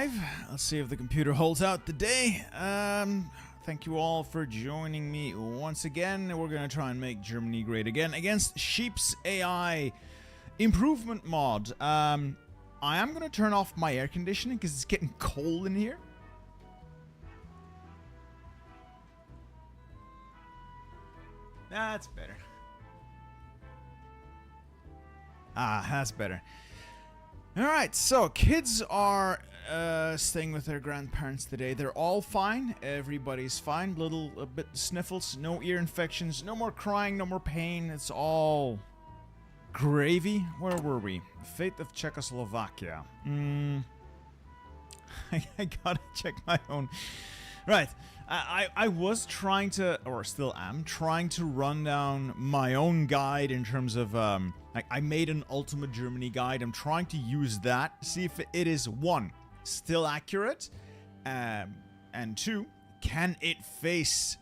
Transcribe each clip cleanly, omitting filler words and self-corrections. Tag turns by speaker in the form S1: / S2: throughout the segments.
S1: live. Let's see if the computer holds out the day. Thank you all for joining me once again. We're gonna try and make Germany great again against Sheep's AI improvement mod. I am gonna turn off my air conditioning because it's getting cold in here. That's better. Ah, that's better. Alright, so kids are staying with their grandparents today. They're all fine. Everybody's fine. A bit sniffles, no ear infections, no more crying, no more pain. It's all gravy. Where were we? Fate of Czechoslovakia. I gotta check my own. Right. I was trying to, or still am, trying to run down my own guide in terms of, I made an Ultimate Germany guide. I'm trying to use that to see if it is, one, still accurate, and two, can it face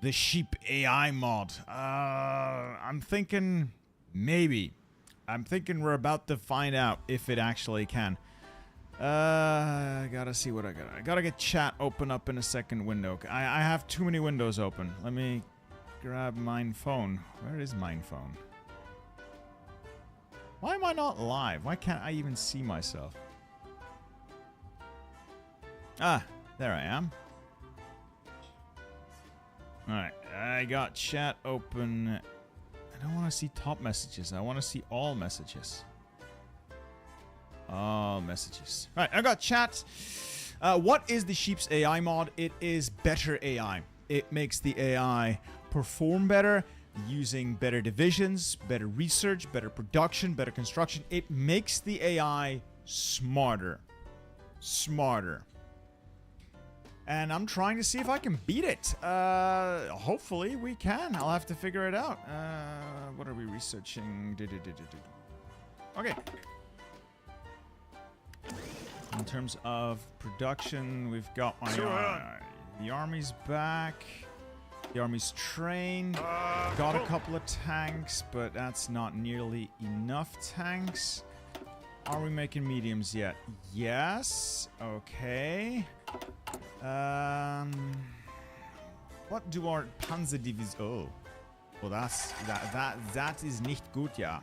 S1: the Sheep AI mod? I'm thinking maybe. I'm thinking we're about to find out if it actually can. I gotta see what I got. I gotta get chat open up in a second window. I have too many windows open. Let me grab mine phone. Where is mine phone? Why am I not live? Why can't I even see myself? Ah, there I am. Alright, I got chat open. I don't want to see top messages. I want to see all messages. All messages. Alright, I got chat. What is the Sheep's AI mod? It is better AI. It makes the AI perform better, using better divisions, better research, better production, better construction. It makes the AI smarter. Smarter. And I'm trying to see if I can beat it. Hopefully we can. I'll have to figure it out. What are we researching? Okay. In terms of production, we've got my the army's back. The army's trained. Got a couple of tanks, but that's not nearly enough tanks. Are we making mediums yet? Yes. Okay. What do our Panzerdivision? Oh, well, that is nicht gut, yeah.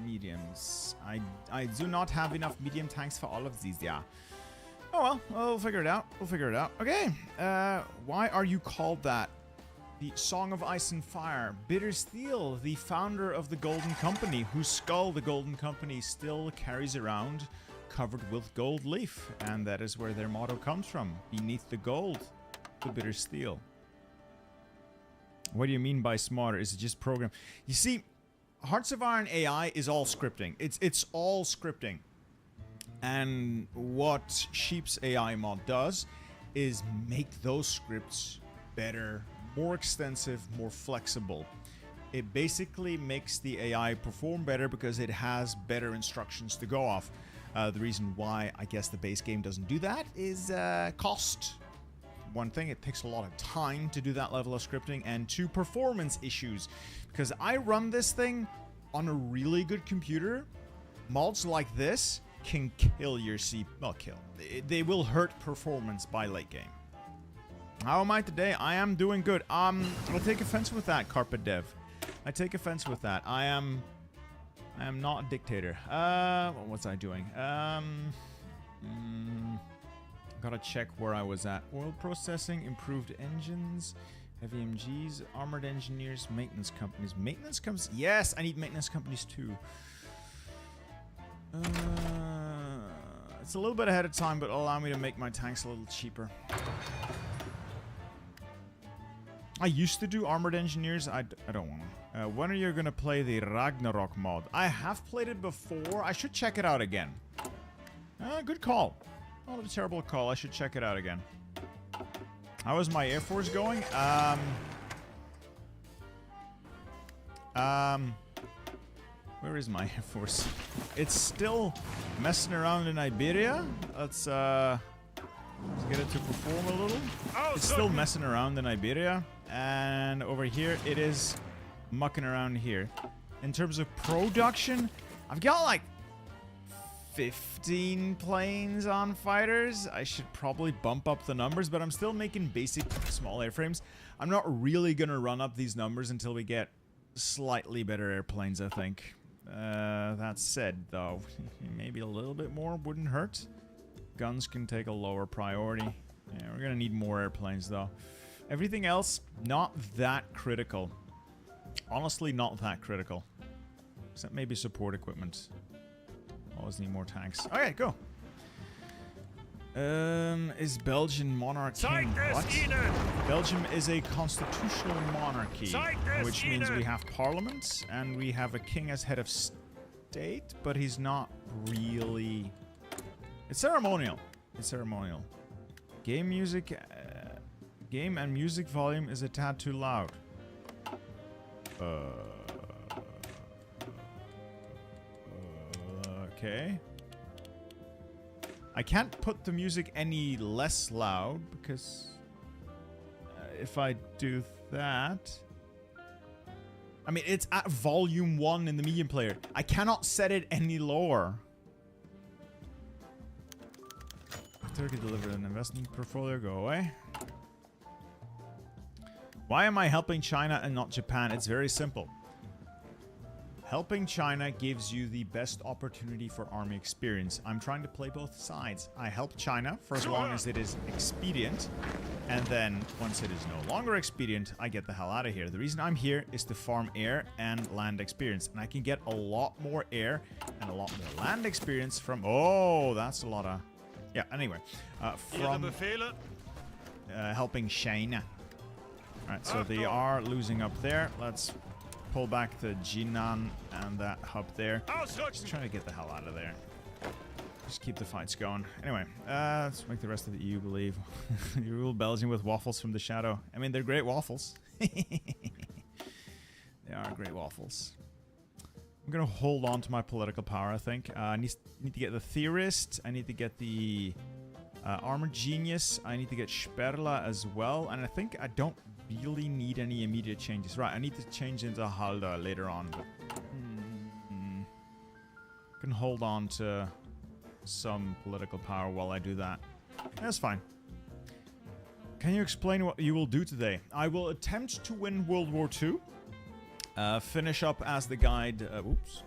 S1: Mediums. I do not have enough medium tanks for all of these, yeah. Oh well, we'll figure it out. We'll figure it out. Okay. Why are you called that? The Song of Ice and Fire. Bitter Steel, the founder of the Golden Company, whose skull the Golden Company still carries around, covered with gold leaf, and that is where their motto comes from. Beneath the gold, the bitter steel. What do you mean by smarter? Is it just program? You see, Hearts of Iron AI is all scripting. It's all scripting. And what Sheep's AI mod does is make those scripts better, more extensive, more flexible. It basically makes the AI perform better because it has better instructions to go off. The reason why I guess the base game doesn't do that is cost. One thing, it takes a lot of time to do that level of scripting, and two, performance issues. Because I run this thing on a really good computer. Mods like this can kill your kill. They will hurt performance by late game. How am I today? I am doing good. I take offense with that, Carpet Dev. I take offense with that. I am not a dictator. What was I doing? Gotta check where I was at. Oil processing, improved engines, heavy MGs, armored engineers, maintenance companies. Maintenance companies? Yes, I need maintenance companies too. It's a little bit ahead of time, but allow me to make my tanks a little cheaper. I used to do armored engineers. I don't want to. When are you going to play the Ragnarok mod? I have played it before. I should check it out again. Good call. Not a terrible call. I should check it out again. How is my Air Force going? Where is my Air Force? It's still messing around in Iberia. Let's get it to perform a little. It's still messing around in Iberia. And over here, it is mucking around here. In terms of production, I've got like 15 planes on fighters. I should probably bump up the numbers, but I'm still making basic small airframes. I'm not really gonna run up these numbers until we get slightly better airplanes, I think. That said, though, maybe a little bit more wouldn't hurt. Guns can take a lower priority. Yeah, we're gonna need more airplanes, though. Everything else, not that critical. Honestly, not that critical. Except maybe support equipment. Always need more tanks. Okay, go. Is Belgian monarchy? What? Belgium is a constitutional monarchy, which means we have parliament and we have a king as head of state, but he's not really. It's ceremonial. It's ceremonial. Game music, game and music volume is a tad too loud. Okay. I can't put the music any less loud because if I do that, I mean it's at volume 1 in the medium player. I cannot set it any lower. Turkey delivered an investment portfolio. Go away. Why am I helping China and not Japan? It's very simple. Helping China gives you the best opportunity for army experience. I'm trying to play both sides. I help China for as long as it is expedient, and then once it is no longer expedient, I get the hell out of here. The reason I'm here is to farm air and land experience, and I can get a lot more air and a lot more land experience from... Oh, that's a lot of... Yeah, anyway. From helping China. Alright, so they are losing up there. Let's pull back the Jinan and that hub there. Just trying to get the hell out of there. Just keep the fights going. Anyway, let's make the rest of the EU believe. You rule Belgium with waffles from the shadow. I mean, they're great waffles. They are great waffles. I'm gonna hold on to my political power, I think. I need to get the Theorist. I need to get the Armored Genius. I need to get Sperla as well. And I think I don't really need any immediate changes. Right, I need to change into Halda later on. But, can hold on to some political power while I do that. That's fine. Can you explain what you will do today? I will attempt to win World War II. Finish up as the guide.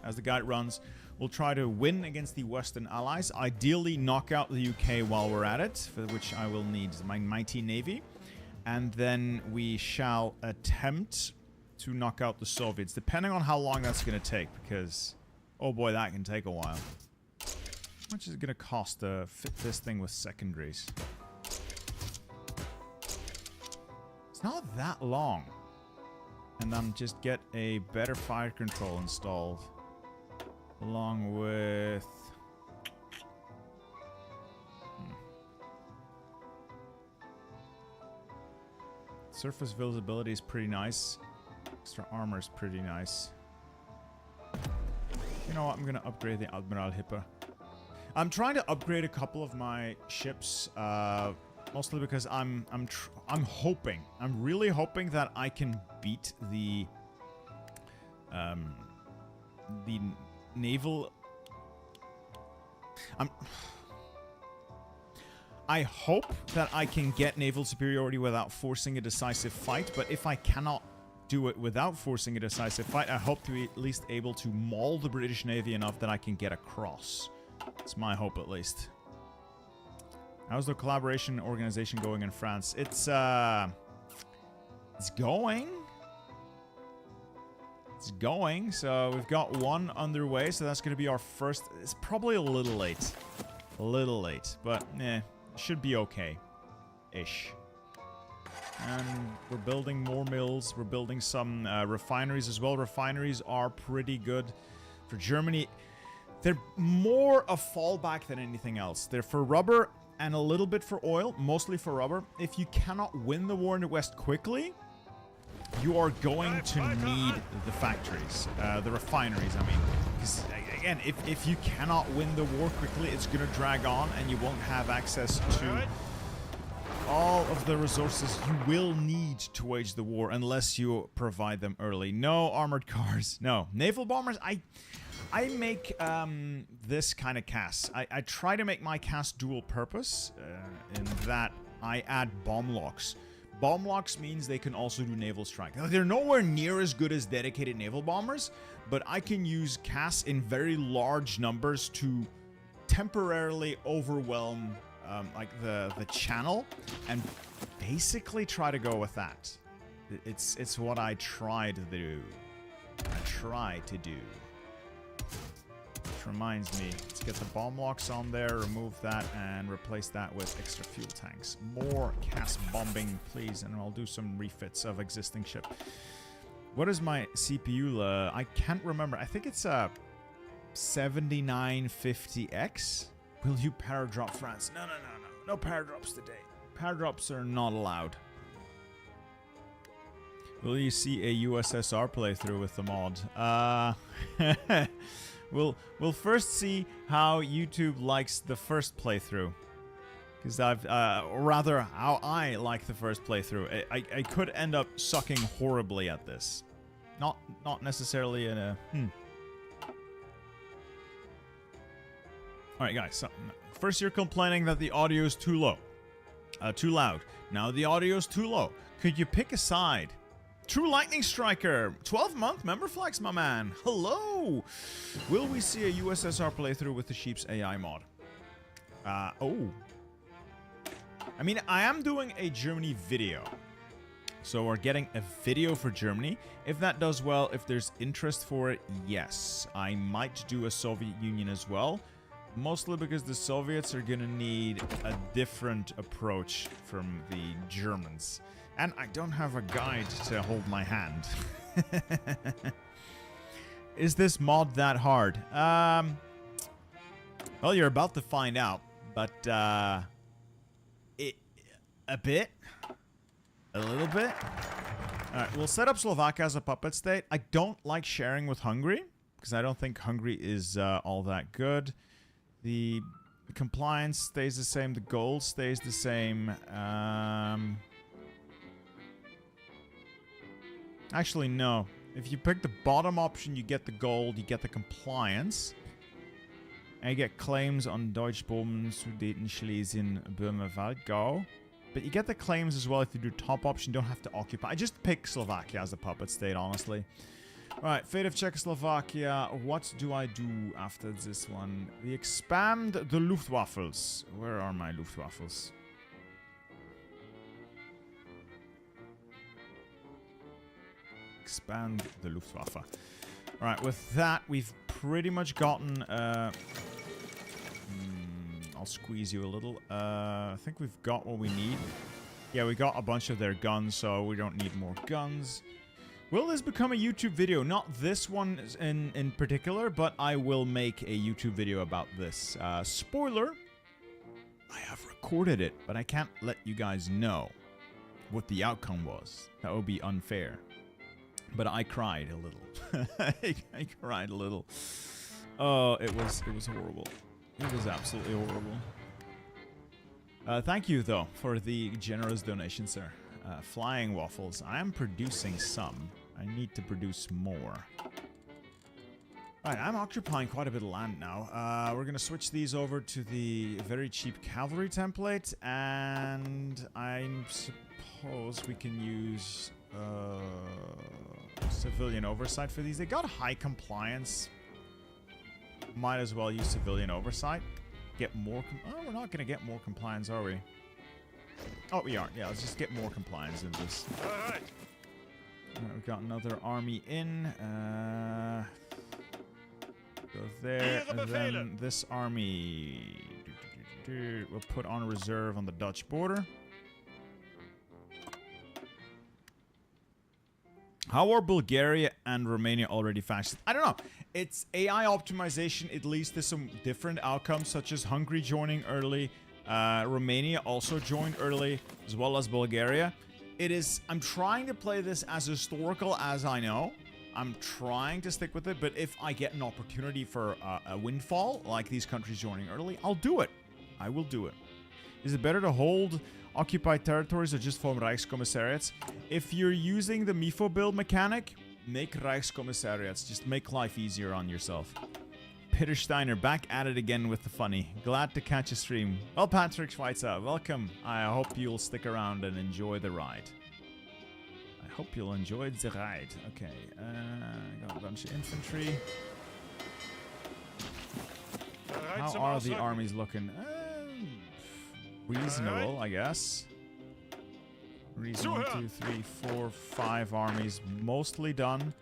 S1: As the guide runs. We'll try to win against the Western Allies. Ideally, knock out the UK while we're at it, for which I will need my mighty navy. And then we shall attempt to knock out the Soviets, depending on how long that's going to take, because, oh boy, that can take a while. How much is it going to cost to fit this thing with secondaries? It's not that long. And then just get a better fire control installed, along with... Surface visibility is pretty nice. Extra armor is pretty nice. You know what? I'm gonna upgrade the Admiral Hipper. I'm trying to upgrade a couple of my ships, mostly because I'm hoping. I'm really hoping that I can beat the naval. I hope that I can get naval superiority without forcing a decisive fight, but if I cannot do it without forcing a decisive fight, I hope to be at least able to maul the British Navy enough that I can get across. It's my hope, at least. How's the collaboration organization going in France? It's going. It's going, so we've got one underway, so that's going to be our first. It's probably a little late. A little late, but should be okay-ish. And we're building more mills. We're building some refineries as well. Refineries are pretty good for Germany. They're more a fallback than anything else. They're for rubber and a little bit for oil, mostly for rubber. If you cannot win the war in the West quickly, you are going to need the factories, the refineries, I mean. Because, again, if you cannot win the war quickly, it's going to drag on and you won't have access to all of the resources you will need to wage the war unless you provide them early. No armored cars. No. Naval bombers, I make this kind of cast. I try to make my cast dual purpose in that I add bomb locks. Bomb locks means they can also do naval strike. Now, they're nowhere near as good as dedicated naval bombers, but I can use casts in very large numbers to temporarily overwhelm like the channel and basically try to go with that. It's what I try to do. Which reminds me, let's get the bomb locks on there, remove that, and replace that with extra fuel tanks. More cast bombing, please, and I'll do some refits of existing ship. What is my CPU? I can't remember. I think it's a 7950X. Will you paradrop France? No. No paradrops today. Paradrops are not allowed. Will you see a USSR playthrough with the mod? We'll first see how YouTube likes the first playthrough, because rather how I like the first playthrough. I could end up sucking horribly at this, not necessarily in a. All right, guys. So first, you're complaining that the audio is too low, too loud. Now the audio is too low. Could you pick a side? True Lightning Striker, 12-month member flex, my man. Hello. Will we see a USSR playthrough with the Sheep's AI mod? Oh. I mean, I am doing a Germany video. So we're getting a video for Germany. If that does well, if there's interest for it, yes. I might do a Soviet Union as well. Mostly because the Soviets are going to need a different approach from the Germans. And I don't have a guide to hold my hand. Is this mod that hard? Well, you're about to find out. But, a bit. A little bit. Alright, we'll set up Slovakia as a puppet state. I don't like sharing with Hungary, because I don't think Hungary is all that good. The compliance stays the same. The gold stays the same. Actually, no. If you pick the bottom option, you get the gold, you get the compliance. And you get claims on Deutschböhmen, Sudeten, Schlesien, Böhme, Waldgau. But you get the claims as well if you do top option. You don't have to occupy. I just pick Slovakia as a puppet state, honestly. Alright, fate of Czechoslovakia. What do I do after this one? We expand the Luftwaffes. Where are my Luftwaffes? Expand the Luftwaffe. Alright, with that, we've pretty much gotten... I'll squeeze you a little. I think we've got what we need. Yeah, we got a bunch of their guns, so we don't need more guns. Will this become a YouTube video? Not this one in particular, but I will make a YouTube video about this. Spoiler, I have recorded it, but I can't let you guys know what the outcome was. That would be unfair. But I cried a little. I cried a little. Oh, it was horrible. It was absolutely horrible. Thank you, though, for the generous donation, sir. Flying waffles. I am producing some. I need to produce more. Alright, I'm occupying quite a bit of land now. We're going to switch these over to the very cheap cavalry template. And I suppose we can use civilian oversight for these. They got high compliance. Might as well use civilian oversight. Get more... oh, we're not going to get more compliance, are we? Oh, we aren't. Yeah, let's just get more compliance in this. Alright. We've got another army in. Go there. And then this army... we'll put on reserve on the Dutch border. How are Bulgaria and Romania already fascist? I don't know. It's AI optimization. It leads to some different outcomes, such as Hungary joining early. Romania also joined early, as well as Bulgaria. It is... I'm trying to play this as historical as I know. I'm trying to stick with it, but if I get an opportunity for a windfall, like these countries joining early, I'll do it. I will do it. Is it better to hold occupied territories or just form Reichskommissariats. If you're using the MIFO build mechanic, make Reichskommissariats. Just make life easier on yourself. Peter Steiner, back at it again with the funny. Glad to catch a stream. Well, Patrick Schweitzer, welcome. I hope you'll stick around and enjoy the ride. I hope you'll enjoy the ride. Okay, got a bunch of infantry. How are the armies looking? Reasonable, I guess. Reasonable. 1, 2, 3, 4, 5 armies. Mostly done.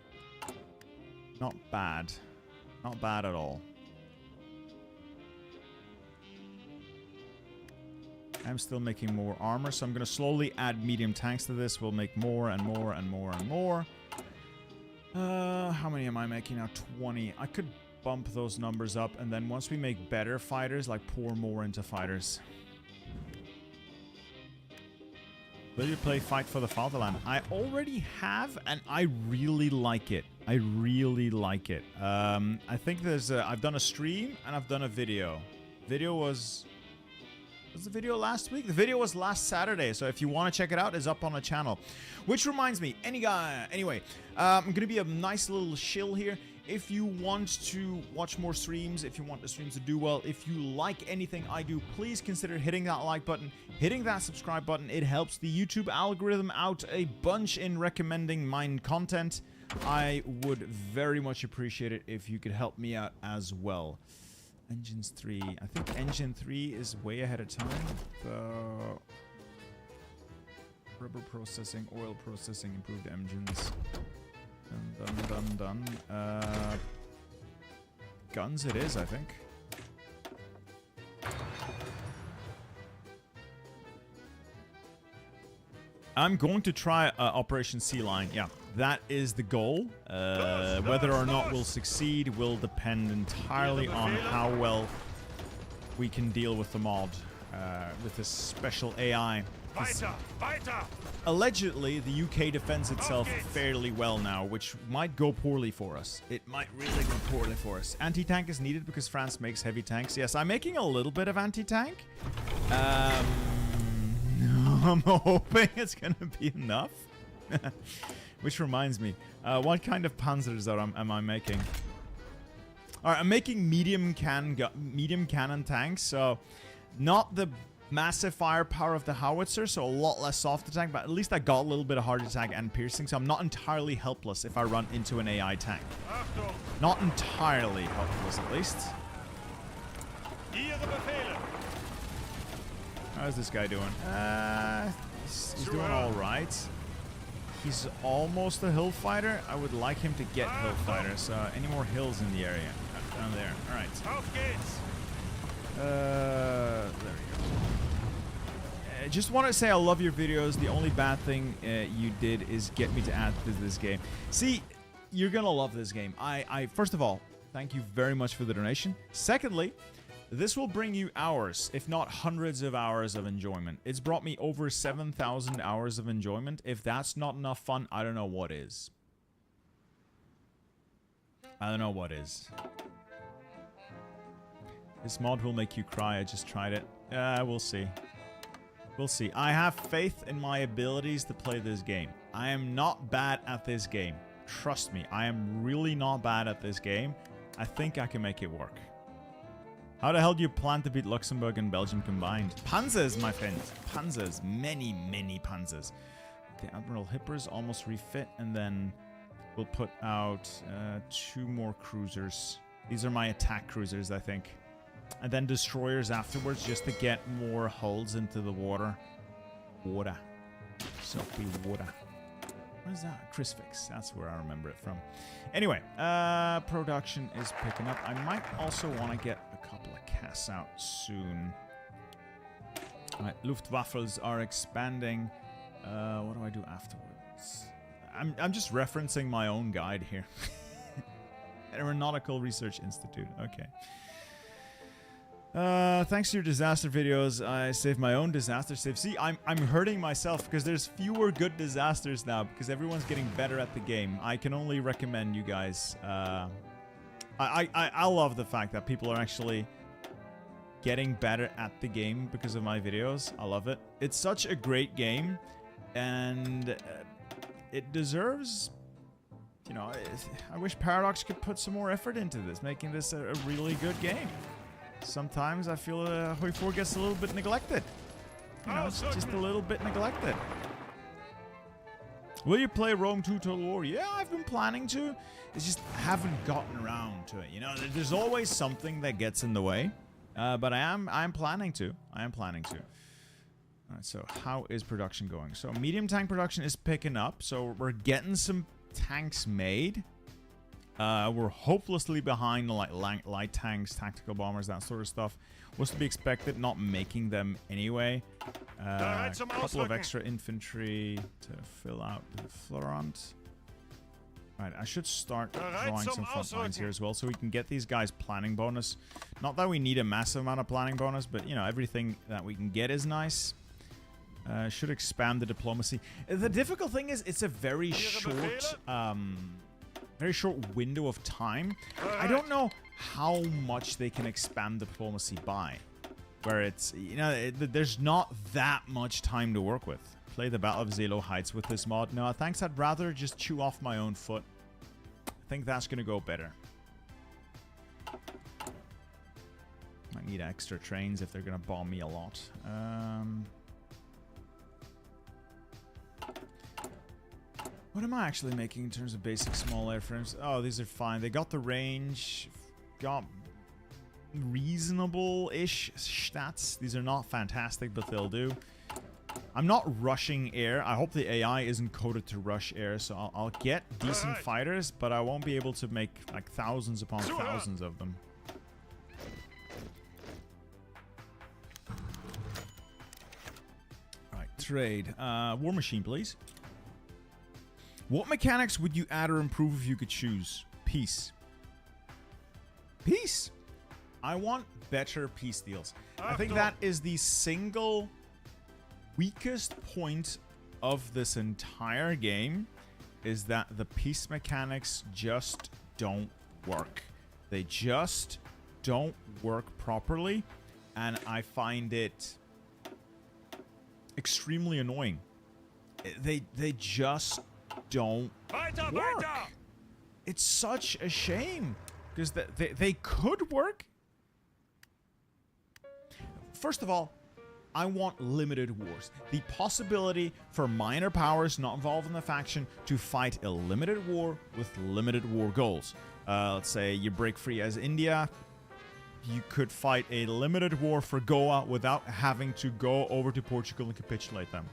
S1: Not bad. Not bad at all. I'm still making more armor, so I'm going to slowly add medium tanks to this. We'll make more and more and more and more. How many am I making now? 20. I could bump those numbers up, and then once we make better fighters, like pour more into fighters. Will you play Fight for the Fatherland? I already have, and I really like it. I really like it. I think there's I've done a stream and I've done a video. Video was the video last week? The video was last Saturday, so if you want to check it out, it's up on the channel. Which reminds me, anyway, I'm gonna be a nice little shill here. If you want to watch more streams, if you want the streams to do well, if you like anything I do, please consider hitting that like button, hitting that subscribe button. It helps the YouTube algorithm out a bunch in recommending mine content. I would very much appreciate it if you could help me out as well. Engines 3. I think Engine 3 is way ahead of time. The rubber processing, oil processing, improved engines. Done. Guns it is, I think. I'm going to try Operation Sea Lion. Yeah, that is the goal. Whether or not we'll succeed will depend entirely on how well we can deal with the mod, with this special AI. Allegedly, the UK defends itself fairly well now, which might go poorly for us. It might really go poorly for us. Anti-tank is needed because France makes heavy tanks. Yes, I'm making a little bit of anti-tank. I'm hoping it's going to be enough. Which reminds me, what kind of panzers am I making? Alright, I'm making medium cannon tanks, so not the massive firepower of the howitzer, so a lot less soft attack, but at least I got a little bit of hard attack and piercing, so I'm not entirely helpless if I run into an AI tank. Not entirely helpless, at least. How's this guy doing? He's doing alright. He's almost a hill fighter. I would like him to get hill fighters. Any more hills in the area? Down there. Alright. There we go. I just want to say I love your videos. The only bad thing you did is get me to add to this game. See, you're gonna love this game. I first of all, thank you very much for the donation. Secondly, this will bring you hours, if not hundreds of hours of enjoyment. It's brought me over 7,000 hours of enjoyment. If that's not enough fun, I don't know what is. I don't know what is. This mod will make you cry. I just tried it. We'll see. We'll see. I have faith in my abilities to play this game. I am not bad at this game. Trust me, I am really not bad at this game. I think I can make it work. How the hell do you plan to beat Luxembourg and Belgium combined? Panzers, my friend. Panzers. Many, many panzers. The Admiral Hippers almost refit, and then we'll put out 2 more cruisers. These are my attack cruisers, I think. And then destroyers afterwards, just to get more hulls into the water. Water. Soapy water. What is that? Crisfix. That's where I remember it from. Anyway, production is picking up. I might also want to get a couple of casts out soon. Alright, Luftwaffles are expanding. What do I do afterwards? I'm just referencing my own guide here. Aeronautical Research Institute. Okay. Thanks to your disaster videos, I saved my own disaster save. See, I'm hurting myself because there's fewer good disasters now because everyone's getting better at the game. I can only recommend you guys. I love the fact that people are actually getting better at the game because of my videos. I love it. It's such a great game, and it deserves, you know, I wish Paradox could put some more effort into this, making this a really good game. Sometimes I feel Hoi 4 gets a little bit neglected. You know, it's just a little bit neglected. Will you play Rome 2 Total War? Yeah, I've been planning to. It's just haven't gotten around to it. You know, there's always something that gets in the way. But I'm planning to. I am planning to. Alright, so how is production going? So medium tank production is picking up. So we're getting some tanks made. We're hopelessly behind like light tanks, tactical bombers, that sort of stuff. Was to be expected, not making them anyway. A couple of extra infantry to fill out the front. Right, I should start drawing some front lines here as well, so we can get these guys planning bonus. Not that we need a massive amount of planning bonus, but, you know, everything that we can get is nice. Should expand the diplomacy. The difficult thing is, it's a very short window of time. I don't know how much they can expand diplomacy by. Where it's, you know, there's not that much time to work with. Play the Battle of Zelo Heights with this mod. No, thanks. I'd rather just chew off my own foot. I think that's going to go better. Might need extra trains if they're going to bomb me a lot. What am I actually making in terms of basic small airframes? Oh, these are fine. They got the range. Got reasonable-ish stats. These are not fantastic, but they'll do. I'm not rushing air. I hope the AI isn't coded to rush air, so I'll get decent fighters, but I won't be able to make like thousands upon thousands of them. Alright, trade. War machine, please. What mechanics would you add or improve if you could choose? Peace. Peace? I want better peace deals. I think that is the single weakest point of this entire game, is that the peace mechanics just don't work. They just don't work properly, and I find it extremely annoying. They just don't work. It's such a shame, because they could work. First of all, I want limited wars. The possibility for minor powers not involved in the faction to fight a limited war with limited war goals. Let's say you break free as India. You could fight a limited war for Goa without having to go over to Portugal and capitulate them.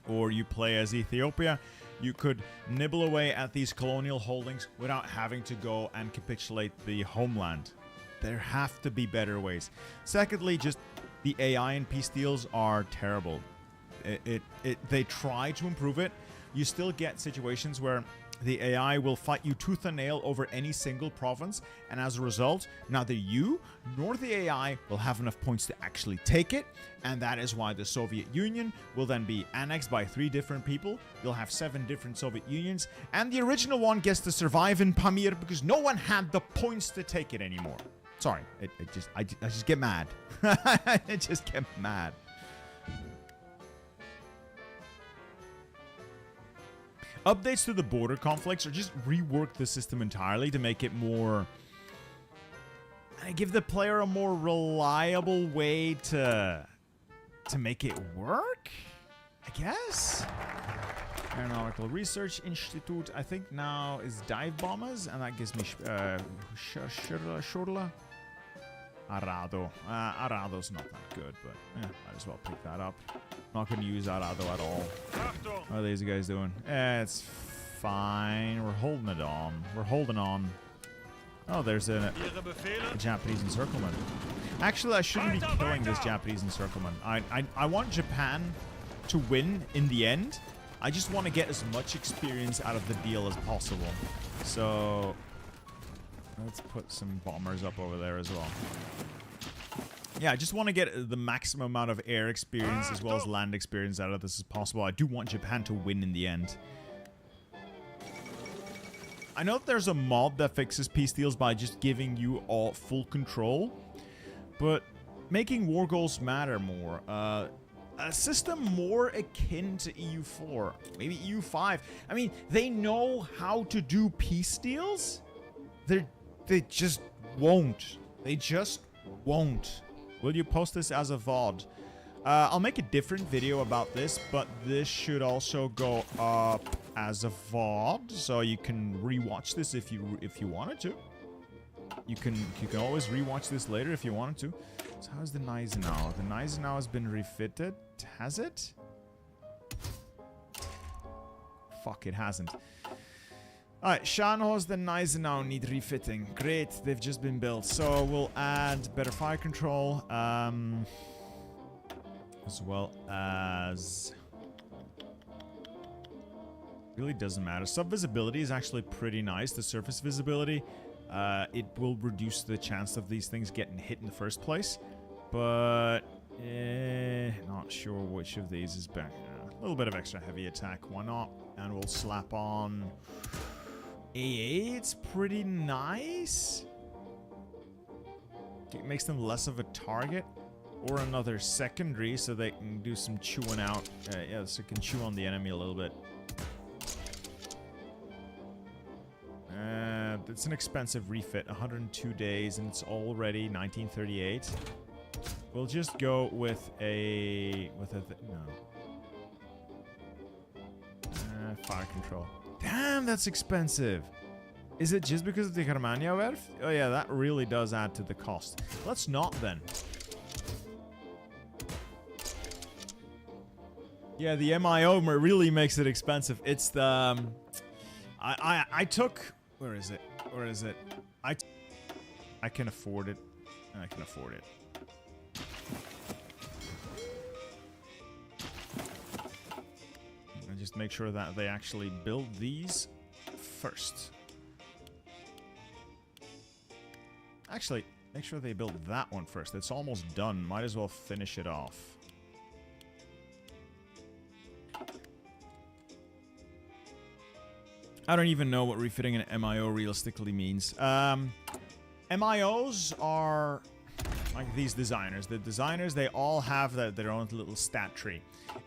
S1: Or you play as Ethiopia. You could nibble away at these colonial holdings without having to go and capitulate the homeland. There have to be better ways. Secondly, just the AI in peace deals are terrible. They try to improve it. You still get situations where the AI will fight you tooth and nail over any single province, and as a result, neither you nor the AI will have enough points to actually take it, and that is why the Soviet Union will then be annexed by 3 different people. You'll have 7 different Soviet Unions, and the original one gets to survive in Pamir because no one had the points to take it anymore. Sorry, I just get mad. I just get mad. Updates to the border conflicts, or just rework the system entirely to make it more... give the player a more reliable way to make it work, I guess? Aeronautical Research Institute, I think now is dive bombers, and that gives me Shorla. Arado. Arado's not that good, but might as well pick that up. Not going to use Arado at all. What are these guys doing? It's fine. We're holding it on. We're holding on. Oh, there's a Japanese encirclement. Actually, I shouldn't be killing this Japanese encirclement. I want Japan to win in the end. I just want to get as much experience out of the deal as possible. So... let's put some bombers up over there as well. Yeah, I just want to get the maximum amount of air experience as well as land experience out of this as possible. I do want Japan to win in the end. I know that there's a mod that fixes peace deals by just giving you all full control. but making war goals matter more. A system more akin to EU4, maybe EU5. I mean, they know how to do peace deals. They just won't. They just won't. Will you post this as a VOD? I'll make a different video about this, but this should also go up as a VOD, so you can rewatch this if you wanted to. You can always rewatch this later if you wanted to. So how's the Gneisenau? The Gneisenau has been refitted. Has it? Fuck, it hasn't. Alright, Scharnhorst, the Gneisenau need refitting. Great, they've just been built. So we'll add better fire control, as well as... Really doesn't matter. Sub-visibility is actually pretty nice. The surface visibility, it will reduce the chance of these things getting hit in the first place. But, not sure which of these is better. A little bit of extra heavy attack, why not? And we'll slap on... AA, it's pretty nice. It makes them less of a target. Or another secondary so they can do some chewing out. Yeah, so it can chew on the enemy a little bit. It's an expensive refit. 102 days and it's already 1938. We'll just go with a... no. Fire control. Damn, that's expensive. Is it just because of the Germania Werft? Oh yeah, that really does add to the cost. Let's not then. Yeah, the MIO really makes it expensive. It's the... I took... Where is it? Where is it? I can afford it. I can afford it. Just make sure that they actually build these first. Actually, make sure they build that one first. It's almost done. Might as well finish it off. I don't even know what refitting an MIO realistically means. MIOs are like these designers. The designers, they all have their own little stat tree.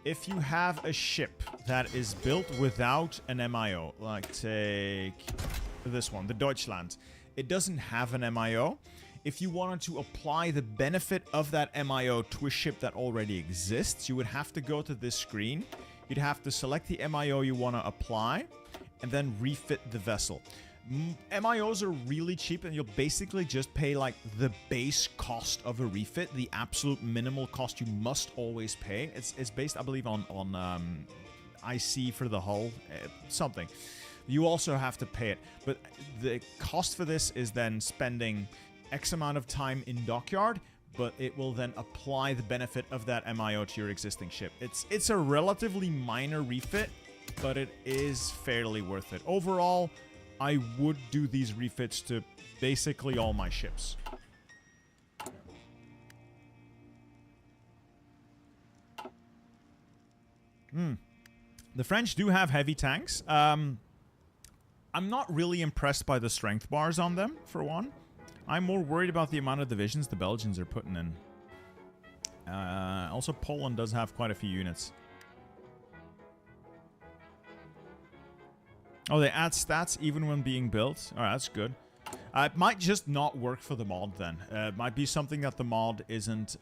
S1: If you have a ship that is built without an MIO, like take this one, the Deutschland, it doesn't have an MIO. If you wanted to apply the benefit of that MIO to a ship that already exists, you would have to go to this screen. You'd have to select the MIO you want to apply and then refit the vessel. MIOs are really cheap and you'll basically just pay like the base cost of a refit, the absolute minimal cost you must always pay. It's based, I believe, on IC for the hull, something. You also have to pay it, but the cost for this is then spending X amount of time in dockyard, but it will then apply the benefit of that MIO to your existing ship. It's a relatively minor refit, but it is fairly worth it. Overall, I would do these refits to basically all my ships. The French do have heavy tanks. I'm not really impressed by the strength bars on them, for one. I'm more worried about the amount of divisions the Belgians are putting in. Also, Poland does have quite a few units. Oh, they add stats even when being built? Alright, that's good. It might just not work for the mod then. It might be something that the mod isn't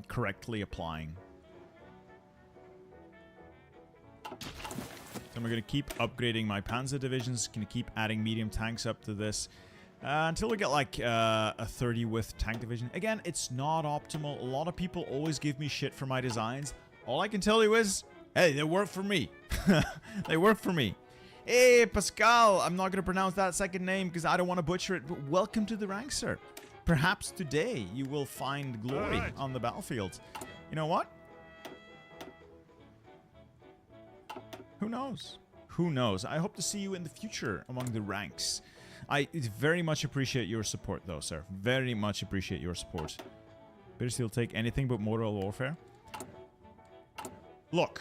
S1: correctly applying. So we're going to keep upgrading my Panzer divisions. Going to keep adding medium tanks up to this. Until we get like a 30 width tank division. Again, it's not optimal. A lot of people always give me shit for my designs. All I can tell you is, hey, they work for me. They work for me. Hey, Pascal, I'm not going to pronounce that second name because I don't want to butcher it, but welcome to the ranks, sir. Perhaps today you will find glory on the battlefield. You know what? Who knows? Who knows? I hope to see you in the future among the ranks. I very much appreciate your support, though, sir. Very much appreciate your support. Better still take anything but mobile warfare. Look.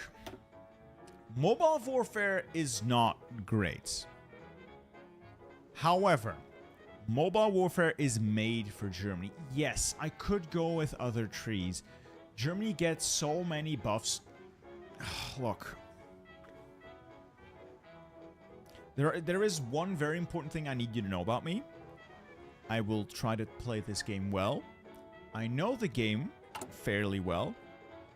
S1: Mobile warfare is not great. However, Mobile warfare is made for Germany. Yes, I could go with other trees. Germany gets so many buffs. Look. There is one very important thing I need you to know about me. I will try to play this game well. I know the game fairly well.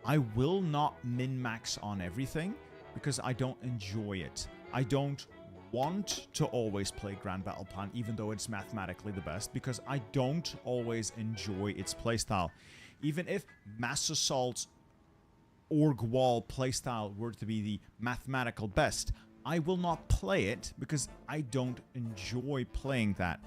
S1: I will not min-max on everything because I don't enjoy it. I don't want to always play Grand Battle Plan even though it's mathematically the best because I don't always enjoy its playstyle. Even if Mass Assault's Org Wall playstyle were to be the mathematical best, I will not play it because I don't enjoy playing that.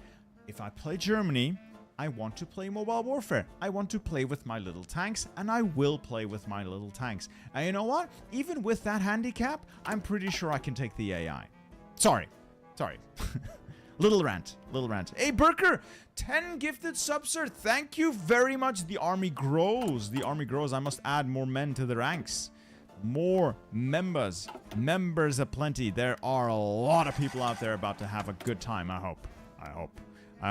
S1: If I play Germany, I want to play mobile warfare. I want to play with my little tanks, and I will play with my little tanks. And you know what? Even with that handicap, I'm pretty sure I can take the AI. Sorry. Little rant. Hey, Burker! 10 gifted subs, sir. Thank you very much. The army grows. I must add more men to the ranks. More members. Members aplenty. There are a lot of people out there about to have a good time, I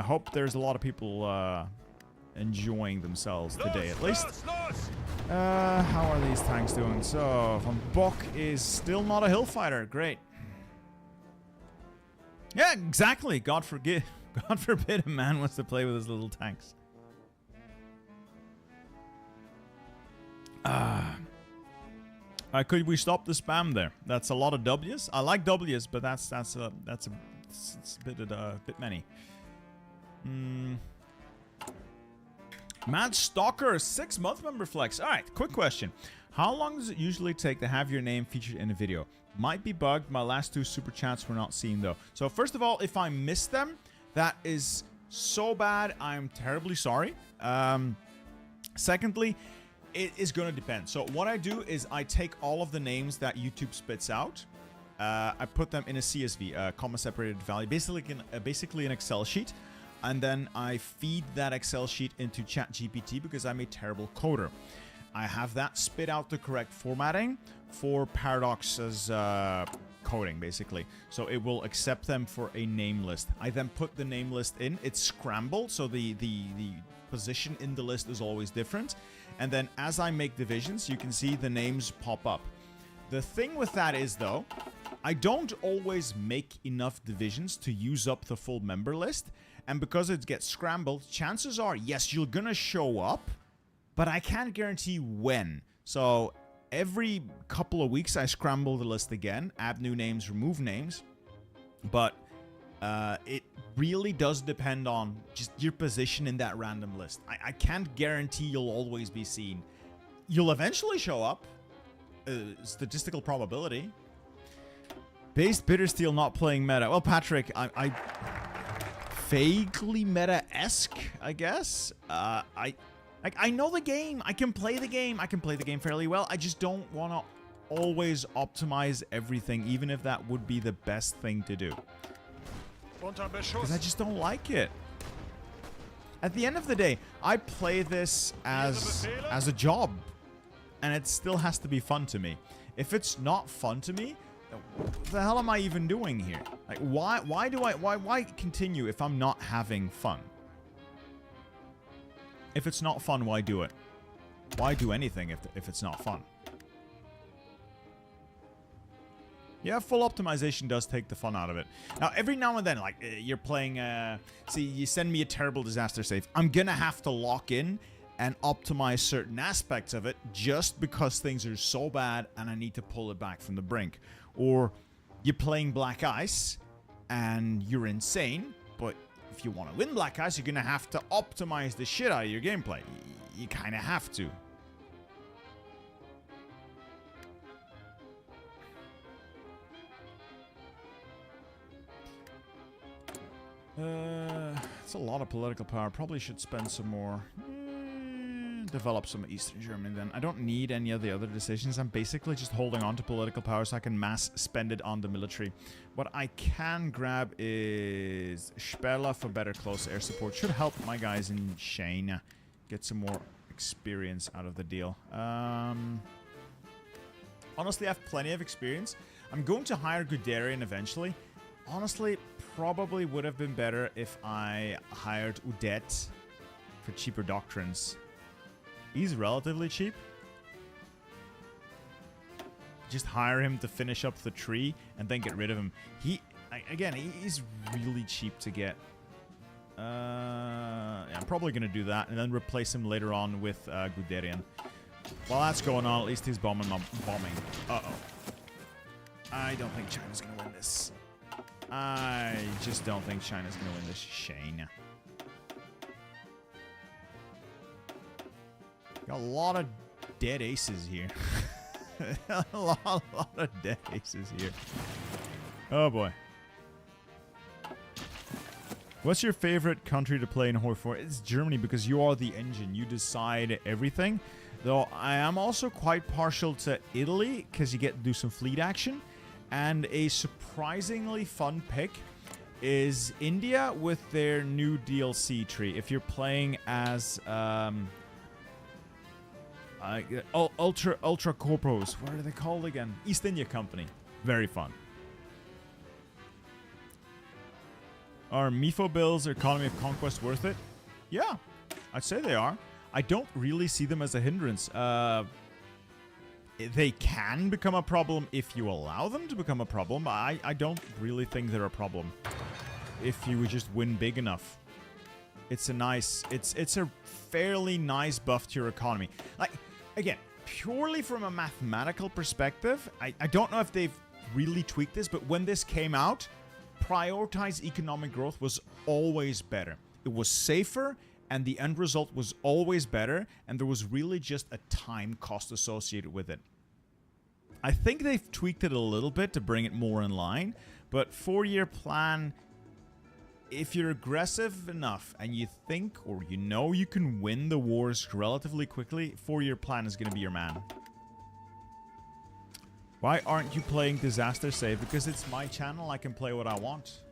S1: hope there's a lot of people enjoying themselves today, at least. How are these tanks doing? So, Van Bock is still not a hill fighter. Great. Yeah, exactly. God forbid a man wants to play with his little tanks. Could we stop the spam there? That's a lot of W's. I like W's, but that's a bit many. Mad Stalker, 6-month member flex. All right, quick question. How long does it usually take to have your name featured in a video? Might be bugged. My last 2 super chats were not seen though. So first of all, if I missed them, that is so bad. I'm terribly sorry. Secondly, it is going to depend. So what I do is I take all of the names that YouTube spits out. I put them in a CSV, comma separated value, basically an Excel sheet. And then I feed that Excel sheet into ChatGPT because I'm a terrible coder. I have that spit out the correct formatting for Paradox's coding, basically. So it will accept them for a name list. I then put the name list in. It's scrambled, so the position in the list is always different. And then as I make divisions, you can see the names pop up. The thing with that is, though, I don't always make enough divisions to use up the full member list. And because it gets scrambled, chances are, yes, you're gonna show up, but I can't guarantee when. So every couple of weeks, I scramble the list again, add new names, remove names. But it really does depend on just your position in that random list. I can't guarantee you'll always be seen. You'll eventually show up. Statistical probability. Based Bittersteel not playing meta. Well, Patrick, I vaguely meta-esque, I guess. I know the game. I can play the game. I can play the game fairly well. I just don't want to always optimize everything, even if that would be the best thing to do. Because I just don't like it. At the end of the day, I play this as a job, and it still has to be fun to me. If it's not fun to me, what the hell am I even doing here? Like, why continue if I'm not having fun? If it's not fun, why do it? Why do anything if it's not fun? Yeah, full optimization does take the fun out of it. Now, every now and then, like, you're playing, see, you send me a terrible disaster save. I'm gonna have to lock in and optimize certain aspects of it just because things are so bad and I need to pull it back from the brink. Or you're playing Black Ice and you're insane, but if you want to win Black Ice, you're gonna have to optimize the shit out of your gameplay. You kind of have to. It's a lot of political power. Probably should spend some more. Develop some Eastern Germany then. I don't need any of the other decisions. I'm basically just holding on to political power so I can mass spend it on the military. What I can grab is Sperla for better close air support. Should help my guys in China get some more experience out of the deal. Honestly, I have plenty of experience. I'm going to hire Guderian eventually. Honestly, probably would have been better if I hired Udet for cheaper doctrines. He's relatively cheap. Just hire him to finish up the tree and then get rid of him. Again, he's really cheap to get. Yeah, I'm probably going to do that and then replace him later on with Guderian. While that's going on, at least he's bombing. Uh-oh. I don't think China's going to win this. I just don't think China's going to win this. Shane. Got a lot of dead aces here. a lot of dead aces here. Oh boy. What's your favorite country to play in Horde 4? It's Germany because you are the engine. You decide everything. Though I am also quite partial to Italy because you get to do some fleet action. And a surprisingly fun pick is India with their new DLC tree. If you're playing as Ultra Corpos. What are they called again? East India Company. Very fun. Are MIFO bills or Economy of Conquest worth it? Yeah, I'd say they are. I don't really see them as a hindrance. They can become a problem if you allow them to become a problem. I don't really think they're a problem if you would just win big enough. It's a fairly nice buff to your economy. Like, again, purely from a mathematical perspective, I don't know if they've really tweaked this, but when this came out, prioritized economic growth was always better. It was safer, and the end result was always better, and there was really just a time cost associated with it. I think they've tweaked it a little bit to bring it more in line, but 4-year plan, if you're aggressive enough and you think or you know you can win the wars relatively quickly, 4-year plan is going to be your man. Why aren't you playing Disaster Save? Because it's my channel, I can play what I want.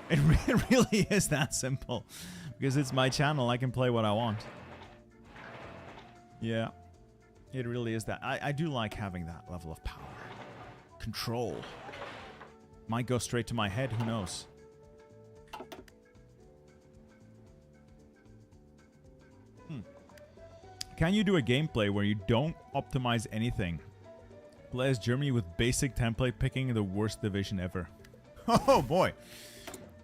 S1: It really is that simple. Because it's my channel, I can play what I want. Yeah. It really is that. I do like having that level of power. Control. Might go straight to my head, who knows? Can you do a gameplay where you don't optimize anything? Play as Germany with basic template picking, the worst division ever. Oh boy.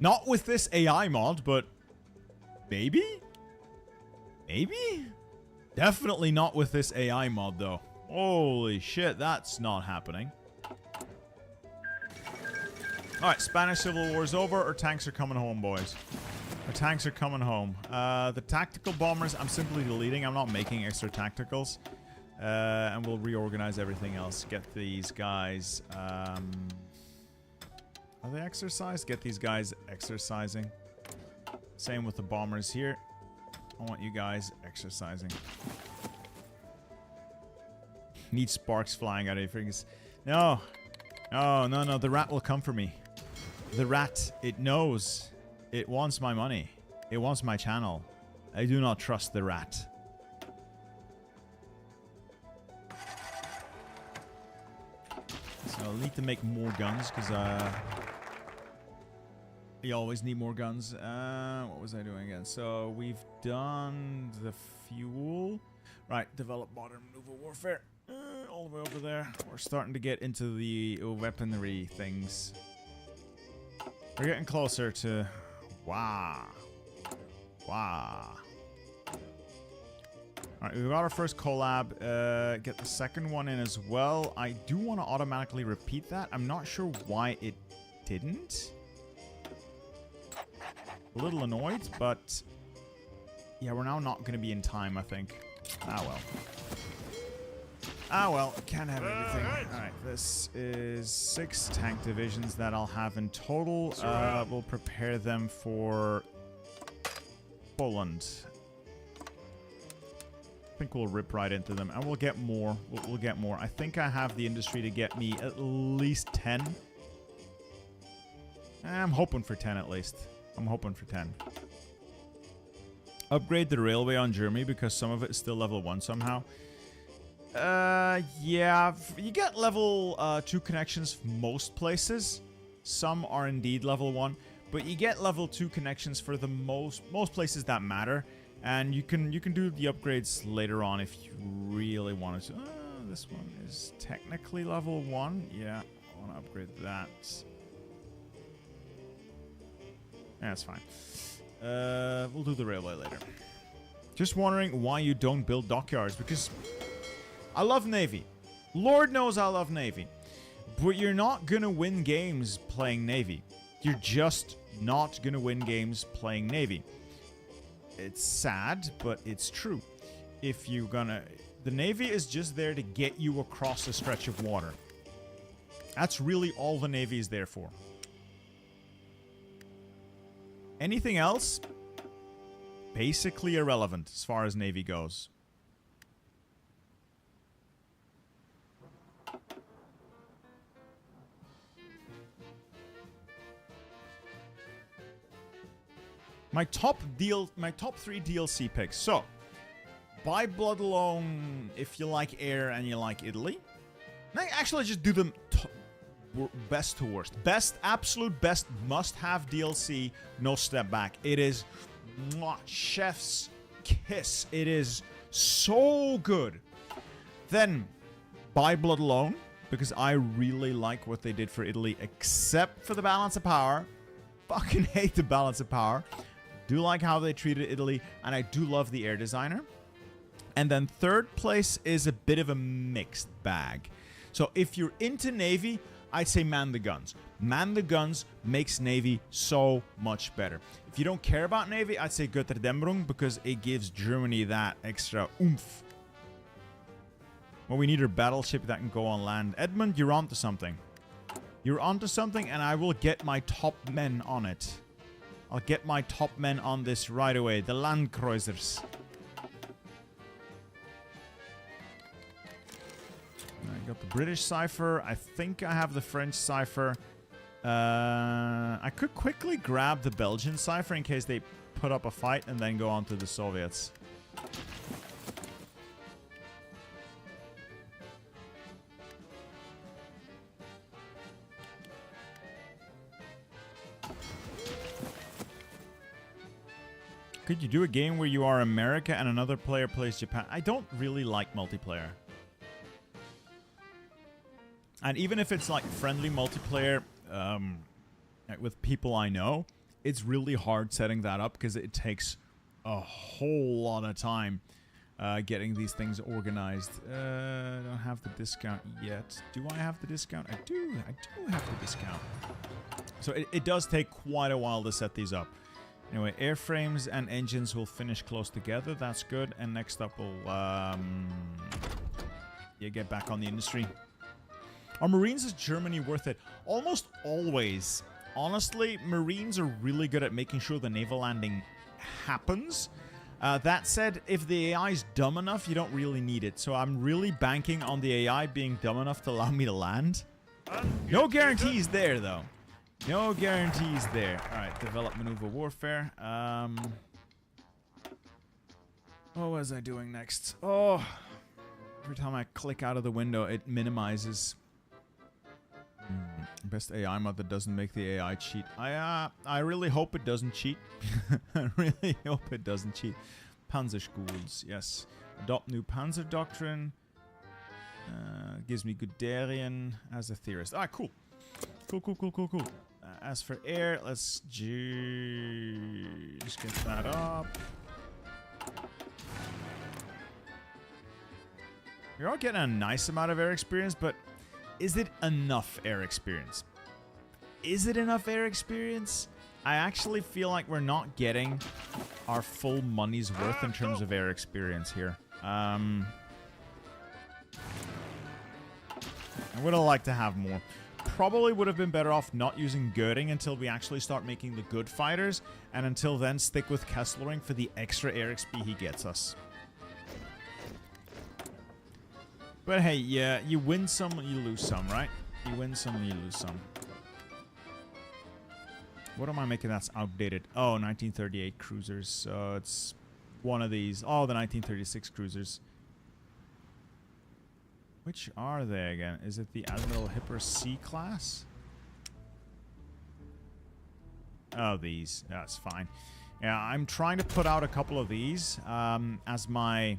S1: Not with this AI mod, but maybe? Maybe? Definitely not with this AI mod though. Holy shit, that's not happening. Alright, Spanish Civil War is over. Our tanks are coming home, boys. Our tanks are coming home. The tactical bombers, I'm simply deleting. I'm not making extra tacticals. And we'll reorganize everything else. Get these guys... are they exercised? Get these guys exercising. Same with the bombers here. I want you guys exercising. Need sparks flying out of your fingers. No. Oh, no, no. The rat will come for me. The rat, it knows. It wants my money. It wants my channel. I do not trust the rat. So I'll need to make more guns because you always need more guns. What was I doing again? So we've done the fuel. Right, develop modern maneuver warfare. All the way over there. We're starting to get into the weaponry things. We're getting closer to... Wow. Wow. Alright, we've got our first collab. Get the second one in as well. I do want to automatically repeat that. I'm not sure why it didn't. A little annoyed, but... Yeah, we're now not going to be in time, I think. Ah, well. Ah, well. Can't have everything. Alright, this is 6 tank divisions that I'll have in total. We'll prepare them for Poland. I think we'll rip right into them, and we'll get more. We'll get more. I think I have the industry to get me at least 10. I'm hoping for 10 at least. I'm hoping for 10. Upgrade the railway on Germany because some of it is still level 1 somehow. Yeah, you get level 2 connections most places. Some are indeed level 1, but you get level 2 connections for the most places that matter, and you can do the upgrades later on if you really wanted to. This one is technically level 1. Yeah, I want to upgrade that. Yeah, that's fine. We'll do the railway later. Just wondering why you don't build dockyards, because I love Navy. Lord knows I love Navy. But you're not gonna win games playing Navy. You're just not gonna win games playing Navy. It's sad, but it's true. If you're gonna... The Navy is just there to get you across a stretch of water. That's really all the Navy is there for. Anything else? Basically irrelevant as far as Navy goes. My top 3 DLC picks. So, by blood alone, if you like air and you like Italy. Actually, just do them best to worst. Best, absolute best, must-have DLC, no step back. It is chef's kiss. It is so good. Then, by blood alone, because I really like what they did for Italy, except for the balance of power. Fucking hate the balance of power. Do like how they treated Italy, and I do love the air designer. And then third place is a bit of a mixed bag. So if you're into Navy, I'd say man the guns. Man the guns makes Navy so much better. If you don't care about Navy, I'd say Götterdämmerung, because it gives Germany that extra oomph. Well, we need a battleship that can go on land. Edmund, you're onto something. You're onto something, and I will get my top men on it. I'll get my top men on this right away. The Landkreuzers. I got the British cipher. I think I have the French cipher. I could quickly grab the Belgian cipher in case they put up a fight and then go on to the Soviets. Could you do a game where you are America and another player plays Japan? I don't really like multiplayer. And even if it's like friendly multiplayer with people I know, it's really hard setting that up because it takes a whole lot of time getting these things organized. I don't have the discount yet. Do I have the discount? I do have the discount. So it does take quite a while to set these up. Anyway, airframes and engines will finish close together. That's good. And next up we'll get back on the industry. Are Marines is Germany worth it? Almost always. Honestly, Marines are really good at making sure the naval landing happens. That said, if the AI is dumb enough, you don't really need it. So I'm really banking on the AI being dumb enough to allow me to land. No guarantees there, though. No guarantees there. Alright, develop maneuver warfare. What was I doing next? Oh, every time I click out of the window, it minimizes. Best AI mod that doesn't make the AI cheat. I really hope it doesn't cheat. I really hope it doesn't cheat. Panzer schools, yes. Adopt new Panzer doctrine. Gives me Guderian as a theorist. Ah, cool. Cool. As for air, let's just get that up. You're all getting a nice amount of air experience, but is it enough air experience? Is it enough air experience? I actually feel like we're not getting our full money's worth in terms of air experience here. I would have liked to have more. Probably would have been better off not using Göring until we actually start making the good fighters, and until then stick with Kesselring for the extra air XP he gets us. But hey, yeah, you win some, you lose some, right? You win some, you lose some. What am I making that's outdated? Oh, 1938 cruisers. So it's one of these. Oh, the 1936 cruisers. Which are they again? Is it the Admiral Hipper C class? Oh, these. That's fine. Yeah, I'm trying to put out a couple of these as my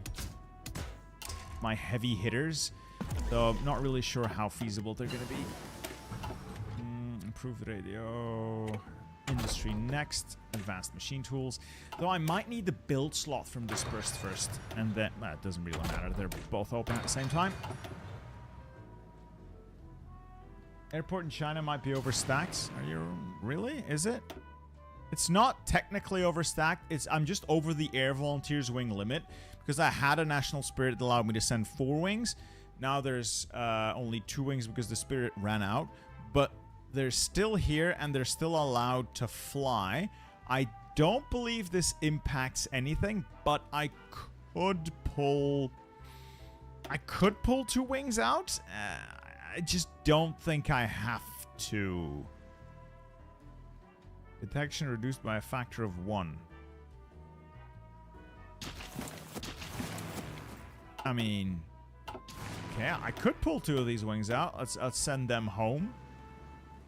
S1: heavy hitters, though I'm not really sure how feasible they're going to be. Improved radio. Industry next. Advanced machine tools. Though I might need the build slot from Dispersed first. And then, well, it doesn't really matter. They're both open at the same time. Airport in China might be overstacked. Are you... Really? Is it? It's not technically overstacked. I'm just over the Air Volunteers wing limit. Because I had a National Spirit that allowed me to send 4 wings. Now there's only 2 wings because the Spirit ran out. But they're still here and they're still allowed to fly. I don't believe this impacts anything, but I could pull 2 wings out. I just don't think I have to. Detection reduced by a factor of 1. I mean, okay, I could pull 2 of these wings out. Let's send them home.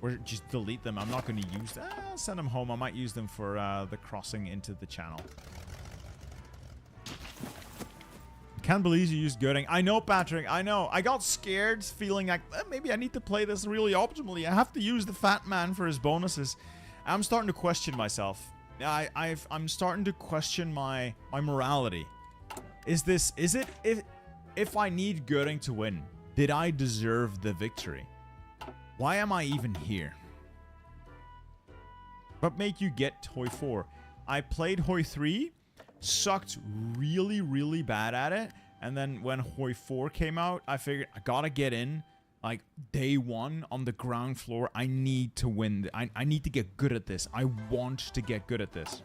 S1: Or just delete them. I'm not going to use them. I'll send them home. I might use them for the crossing into the channel. Can't believe you used Goering. I know, Patrick. I know. I got scared feeling like maybe I need to play this really optimally. I have to use the fat man for his bonuses. I'm starting to question myself. I'm starting to question my morality. Is it if I need Goering to win, did I deserve the victory? Why am I even here? What make you get Hoi 4? I played Hoi 3, sucked really, really bad at it, and then when Hoi 4 came out, I figured I gotta get in, like, day 1 on the ground floor. I need to win. I need to get good at this. I want to get good at this.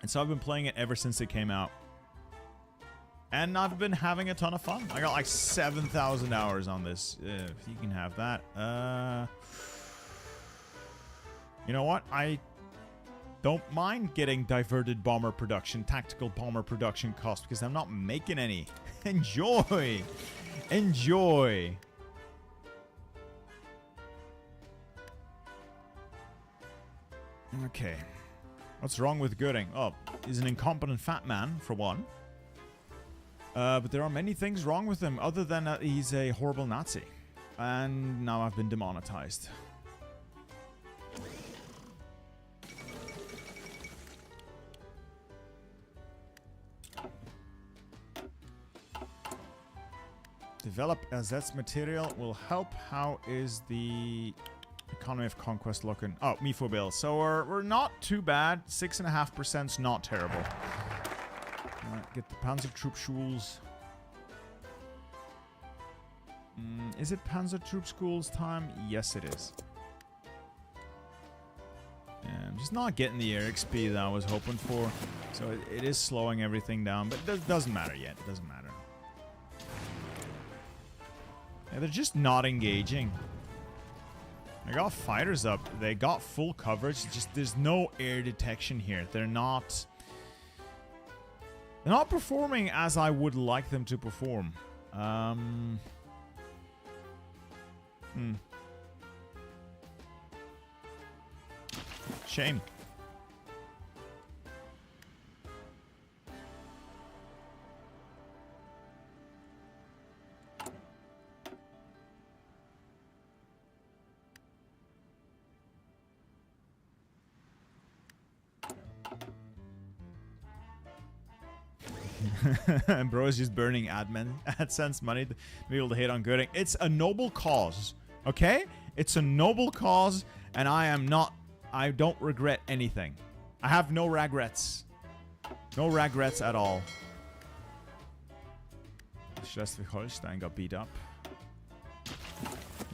S1: And so I've been playing it ever since it came out. And I've been having a ton of fun. I got like 7,000 hours on this. If you can have that. You know what? I don't mind getting diverted bomber production, tactical bomber production cost, because I'm not making any. Enjoy. Enjoy. Okay. What's wrong with Goering? Oh, he's an incompetent fat man, for one. But there are many things wrong with him, other than he's a horrible Nazi. And now I've been demonetized. Develop assets material will help. How is the economy of conquest looking? Oh, Mifo So we're not too bad. 6.5%'s not terrible. Alright, get the Panzer Troop schools. Is it Panzer Troop schools time? Yes, it is. Yeah, I'm just not getting the air XP that I was hoping for. So it is slowing everything down, but it doesn't matter yet. It doesn't matter. Yeah, they're just not engaging. They got fighters up. They got full coverage. Just there's no air detection here. They're not performing as I would like them to perform. Shame. And bro is just burning AdSense money to be able to hate on Goering. It's a noble cause, okay? It's a noble cause, and I don't regret anything. I have no regrets. No regrets at all. Schleswig-Holstein got beat up.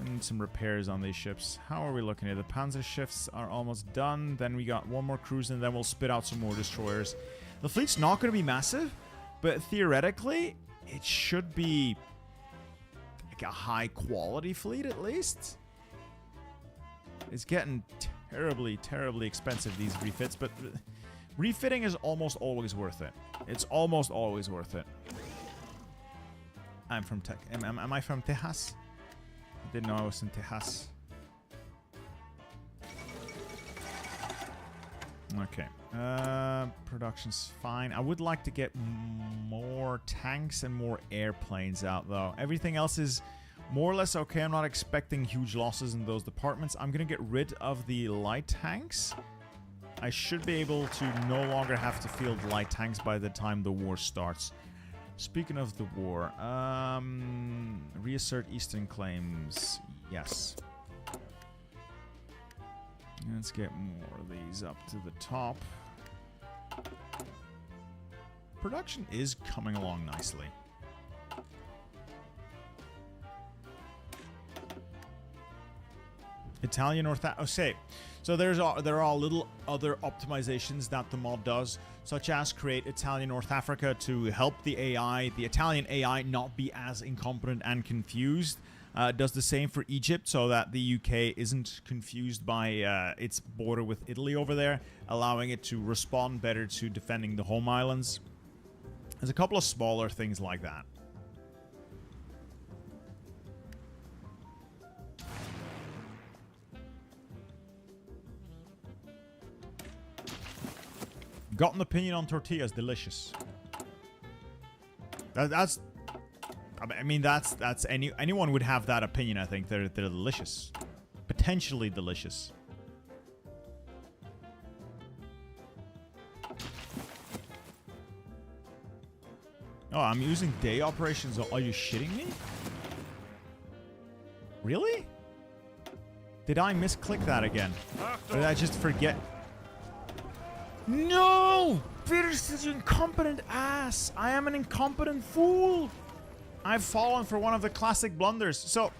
S1: Need some repairs on these ships. How are we looking here? The Panzer shifts are almost done. Then we got one more cruise, and then we'll spit out some more destroyers. The fleet's not going to be massive, but theoretically, it should be like a high-quality fleet at least. It's getting terribly, terribly expensive, these refits, but refitting is almost always worth it. It's almost always worth it. I'm from Tech. Am I from Texas? I didn't know I was in Texas. Okay. Production's fine. I would like to get more tanks and more airplanes out, though. Everything else is more or less okay. I'm not expecting huge losses in those departments. I'm going to get rid of the light tanks. I should be able to no longer have to field light tanks by the time the war starts. Speaking of the war, reassert eastern claims. Yes. Let's get more of these up to the top. Production is coming along nicely. Italian North... Oh, say. So there are little other optimizations that the mod does, such as create Italian North Africa to help the AI, the Italian AI, not be as incompetent and confused. Does the same for Egypt so that the UK isn't confused by its border with Italy over there, allowing it to respond better to defending the home islands. There's a couple of smaller things like that. Got an opinion on tortillas, delicious. That's I mean, that's anyone would have that opinion. I think they're delicious, potentially delicious. Oh, I'm using day operations. Are you shitting me? Really? Did I misclick that again? Or did I just forget? No! Peter's such an incompetent ass. I am an incompetent fool. I've fallen for one of the classic blunders. So,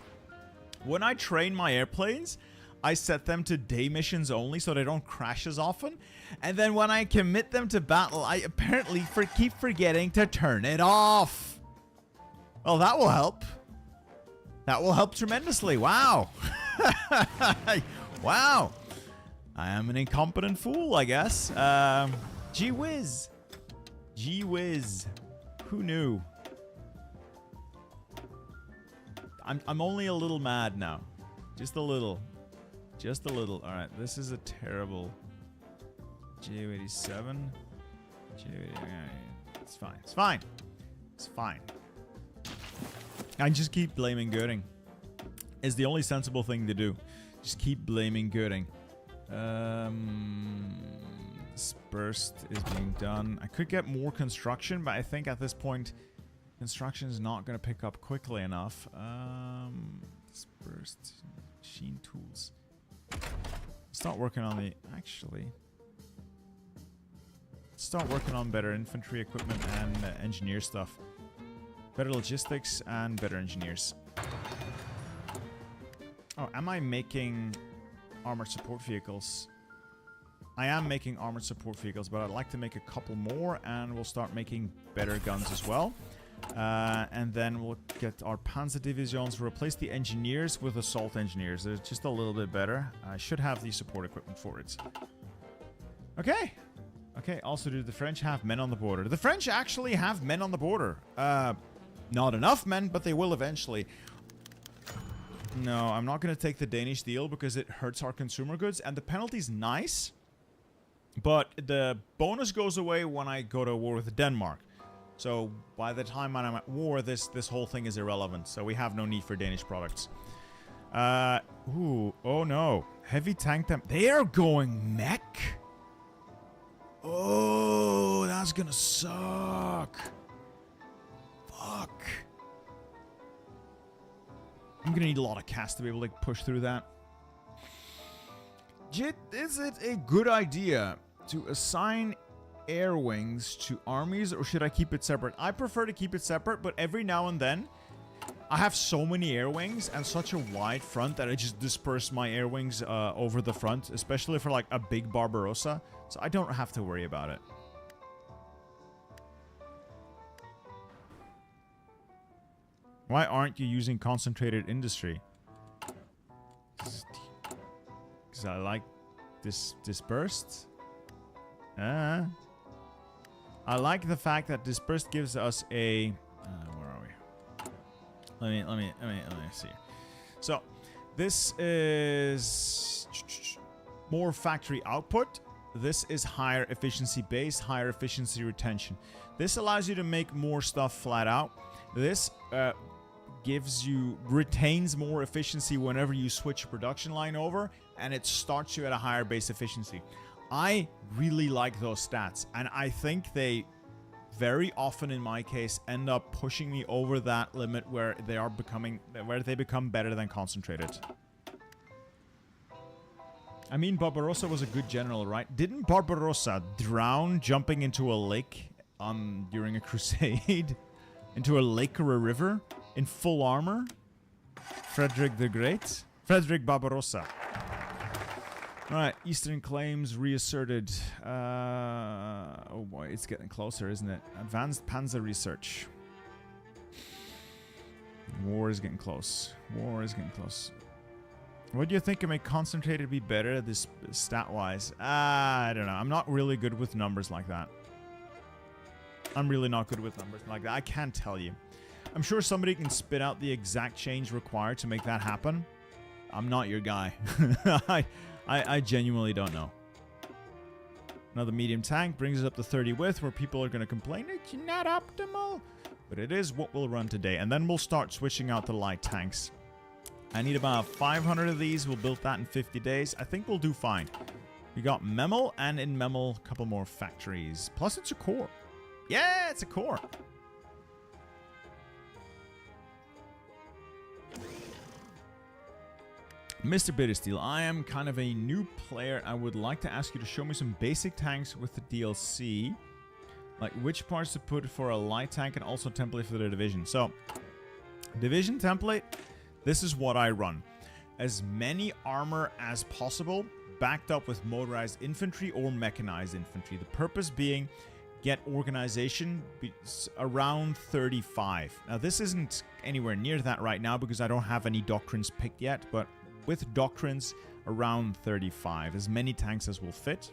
S1: when I train my airplanes, I set them to day missions only so they don't crash as often. And then when I commit them to battle, I apparently keep forgetting to turn it off. Well, that will help. That will help tremendously. Wow. Wow. I am an incompetent fool, I guess. Gee whiz. Gee whiz. Who knew? I'm only a little mad now. Just a little. Just a little. Alright, this is a terrible... J87. It's fine. It's fine. It's fine. I just keep blaming Goering. It's the only sensible thing to do. Just keep blaming Goering. Dispersed is being done. I could get more construction, but I think at this point construction is not going to pick up quickly enough. Dispersed machine tools. Start working on the... Actually... Start working on better infantry equipment and engineer stuff. Better logistics and better engineers. Oh, am I making armored support vehicles? I am making armored support vehicles, but I'd like to make a couple more, and we'll start making better guns as well. And then we'll get our Panzer divisions, replace the engineers with assault engineers. They're just a little bit better. I should have the support equipment for it. Okay. Okay, also do the French have men on the border? The French actually have men on the border. Not enough men, but they will eventually. No, I'm not going to take the Danish deal because it hurts our consumer goods. And the penalty's nice, but the bonus goes away when I go to war with Denmark. So by the time I'm at war, this whole thing is irrelevant. So we have no need for Danish products. Ooh, oh no. Heavy tank them. They are going mech? Oh, that's gonna suck. Fuck. I'm gonna need a lot of cast to be able to push through that. Jit, is it a good idea to assign air wings to armies, or should I keep it separate? I prefer to keep it separate, but every now and then I have so many air wings and such a wide front that I just disperse my air wings over the front, especially for like a big Barbarossa, so I don't have to worry about it. Why aren't you using concentrated industry? Because I like this dispersed. I like the fact that dispersed gives us a... where are we? Let me see. So, this is more factory output This is higher efficiency base, higher efficiency retention. This allows you to make more stuff flat out. This retains more efficiency whenever you switch a production line over, and it starts you at a higher base efficiency. I really like those stats, and I think they very often, in my case, end up pushing me over that limit where they become better than concentrated. I mean, Barbarossa was a good general, right? Didn't Barbarossa drown jumping into a lake during a crusade? Into a lake or a river? In full armor? Frederick the Great? Frederick Barbarossa. Alright, Eastern claims reasserted. Oh boy, it's getting closer, isn't it? Advanced Panzer research. War is getting close. War is getting close. What do you think can make concentrated be better this stat-wise? I don't know. I'm not really good with numbers like that. I'm really not good with numbers like that. I can't tell you. I'm sure somebody can spit out the exact change required to make that happen. I'm not your guy. I genuinely don't know. Another medium tank brings us up to 30 width, where people are going to complain it's not optimal. But it is what we'll run today. And then we'll start switching out the light tanks. I need about 500 of these. We'll build that in 50 days. I think we'll do fine. We got Memel, and in Memel, a couple more factories. Plus, it's a core. Yeah, it's a core. Mr. Bittersteel, I am kind of a new player. I would like to ask you to show me some basic tanks with the DLC. Like which parts to put for a light tank and also template for the division. So, division template, this is what I run. As many armor as possible, backed up with motorized infantry or mechanized infantry. The purpose being, get organization around 35. Now, this isn't anywhere near that right now because I don't have any doctrines picked yet, but with doctrines, around 35. As many tanks as will fit.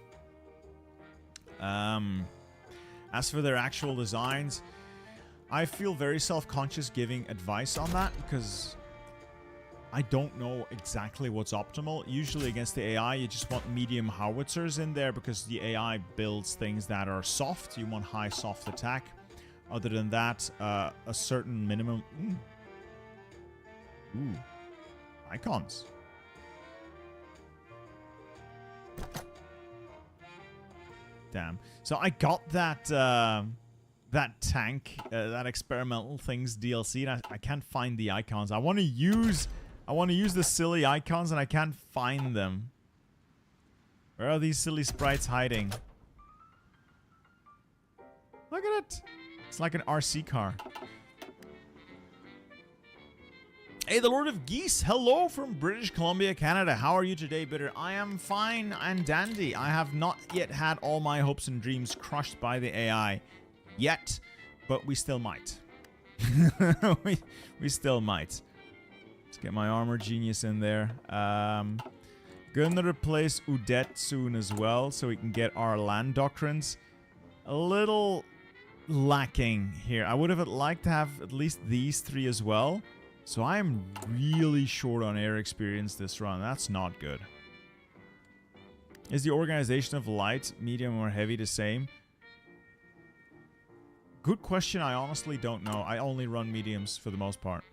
S1: As for their actual designs, I feel very self-conscious giving advice on that because I don't know exactly what's optimal. Usually against the AI, you just want medium howitzers in there because the AI builds things that are soft. You want high soft attack. Other than that, a certain minimum... Ooh. Icons. Damn. So I got that that tank, that experimental things DLC, and I can't find the icons. I want to use the silly icons, and I can't find them. Where are these silly sprites hiding? Look at it. It's like an RC car. Hey, the Lord of Geese. Hello from British Columbia, Canada. How are you today, Bitter? I am fine and dandy. I have not yet had all my hopes and dreams crushed by the AI yet, but we still might. we still might. Let's get my armor genius in there. Gonna replace Udet soon as well, so we can get our land doctrines. A little lacking here. I would have liked to have at least these three as well. So I am really short on air experience this run. That's not good. Is the organization of light, medium, or heavy the same? Good question. I honestly don't know. I only run mediums for the most part.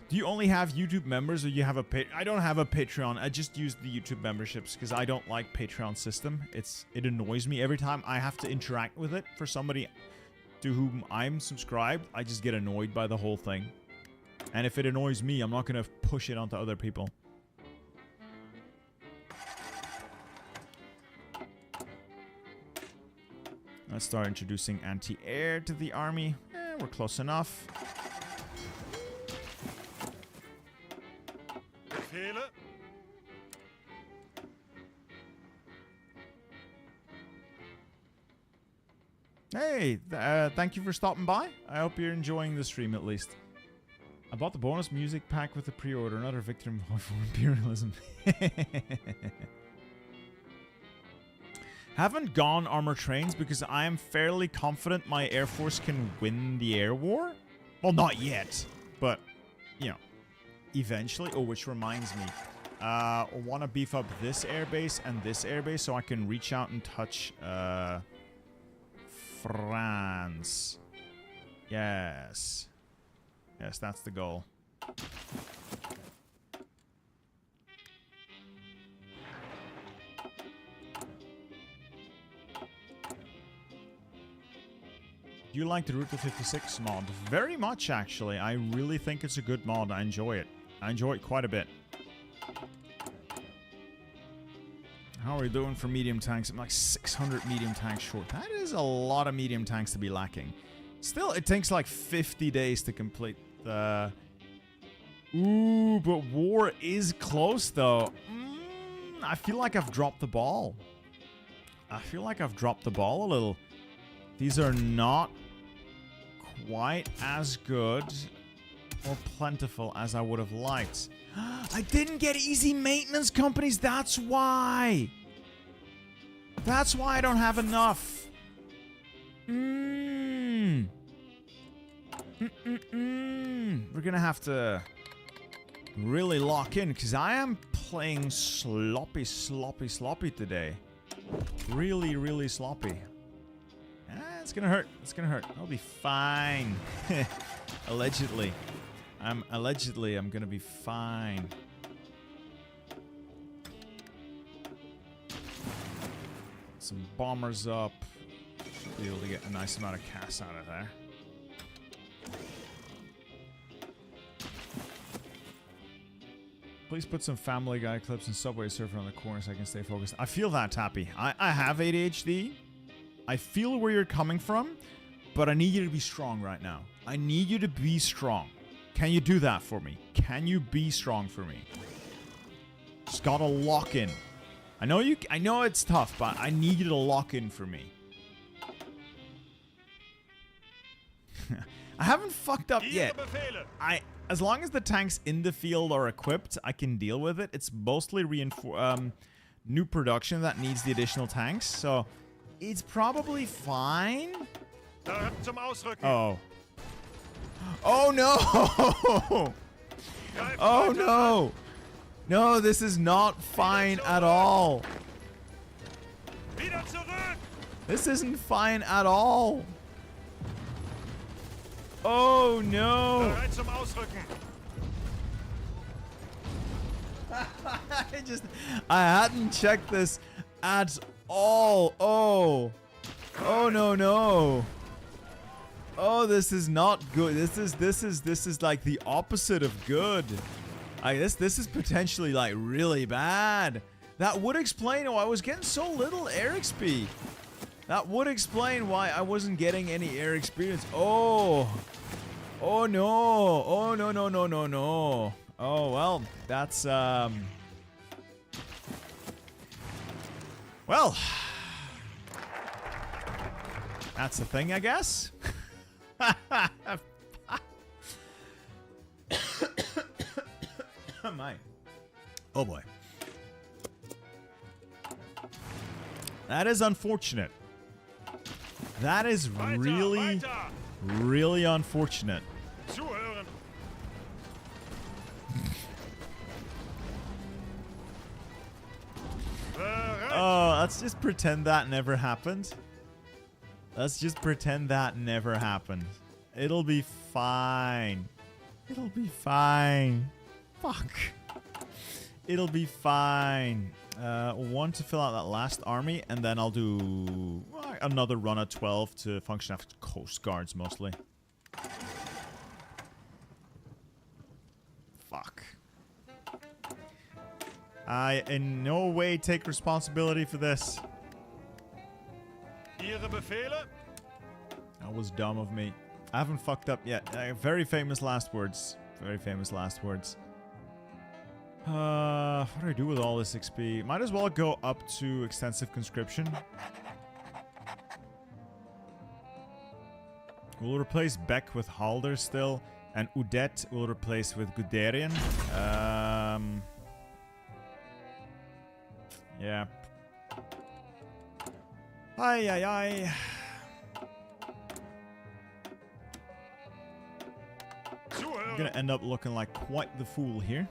S1: Do you only have YouTube members or you have a I don't have a Patreon. I just use the YouTube memberships because I don't like Patreon system. It annoys me every time I have to interact with it for somebody to whom I'm subscribed. I just get annoyed by the whole thing. And if it annoys me, I'm not going to push it onto other people. Let's start introducing anti-air to the army. We're close enough.
S2: Feel it.
S1: Hey, thank you for stopping by. I hope you're enjoying the stream at least. I bought the bonus music pack with the pre-order. Another victim for imperialism. Haven't gone armor trains because I am fairly confident my Air Force can win the air war. Well, not yet, but, you know, eventually. Oh, which reminds me. want to beef up this airbase and this airbase so I can reach out and touch France. Yes. Yes, that's the goal. Do you like the Route to 56 mod? Very much, actually. I really think it's a good mod. I enjoy it. I enjoy it quite a bit. How are we doing for medium tanks? I'm like 600 medium tanks short. That is a lot of medium tanks to be lacking. Still, it takes like 50 days to complete the... Ooh, but war is close, though. I feel like I've dropped the ball. I feel like I've dropped the ball a little. These are not quite as good or plentiful as I would have liked. I didn't get easy maintenance companies. That's why. That's why I don't have enough. We're gonna have to really lock in because I am playing sloppy today. Really, really sloppy. It's gonna hurt. It's gonna hurt. I'll be fine. Allegedly. I'm gonna be fine. Some bombers up. Should be able to get a nice amount of cash out of there. Please put some Family Guy clips and Subway Surfer on the corner so I can stay focused. I feel that, Tappy. I have ADHD. I feel where you're coming from, but I need you to be strong right now. I need you to be strong. Can you do that for me? Can you be strong for me? Just gotta lock in. I know it's tough, but I need you to lock in for me. I haven't fucked up yet. As long as the tanks in the field are equipped, I can deal with it. It's mostly new production that needs the additional tanks, so it's probably fine. Oh. Oh no! Oh no! No, this is not fine at all. This isn't fine at all. Oh no! I hadn't checked this at all. Oh. Oh no. Oh, this is not good. This is like the opposite of good. This is potentially like really bad. That would explain why I was getting so little air XP. That would explain why I wasn't getting any air experience. Oh. Oh no. Oh no. Oh well, that's well, that's the thing, I guess. Oh my. Oh boy. That is unfortunate. That is really, really unfortunate. Oh, let's just pretend that never happened. Let's just pretend that never happened. It'll be fine. It'll be fine. Fuck. It'll be fine. Want to fill out that last army, and then I'll do another run at 12 to function after Coast Guards mostly. Fuck. I in no way take responsibility for this. That was dumb of me. I haven't fucked up yet. Very famous last words. Very famous last words. What do I do with all this XP? Might as well go up to extensive conscription. We'll replace Beck with Halder still, and Udet will replace with Guderian. Yeah. Ay. I'm gonna end up looking like quite the fool here.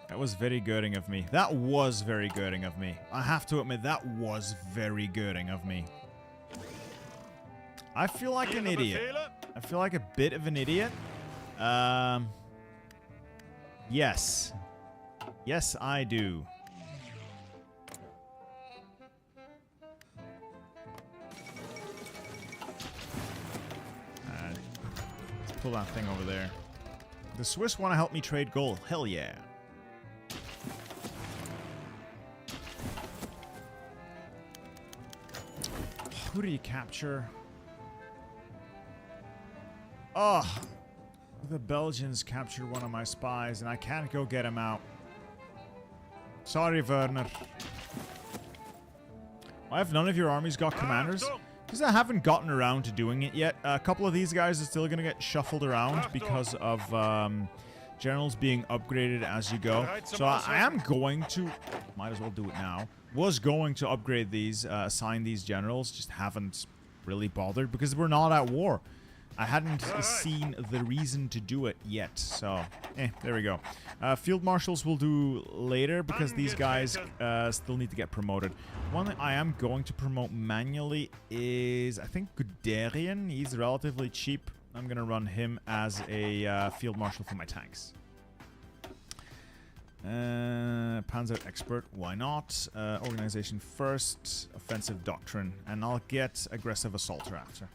S1: That was very gooding of me. That was very gooding of me. I have to admit, that was very gooding of me. I feel like an idiot. I feel like a bit of an idiot. Yes. Yes, I do. Let's pull that thing over there. The Swiss want to help me trade gold. Hell yeah. Who do you capture? Oh, the Belgians captured one of my spies, and I can't go get him out. Sorry, Werner. Why have none of your armies got commanders? Because I haven't gotten around to doing it yet. A couple of these guys are still going to get shuffled around because of generals being upgraded as you go. So I am going to... Might as well do it now. Was going to upgrade these, assign these generals. Just haven't really bothered because we're not at war. I hadn't seen the reason to do it yet. So, there we go. Field marshals will do later because these guys still need to get promoted. One that I am going to promote manually is, I think, Guderian. He's relatively cheap. I'm going to run him as a field marshal for my tanks. Panzer expert, why not? Organization first, offensive doctrine, and I'll get aggressive assaulter after.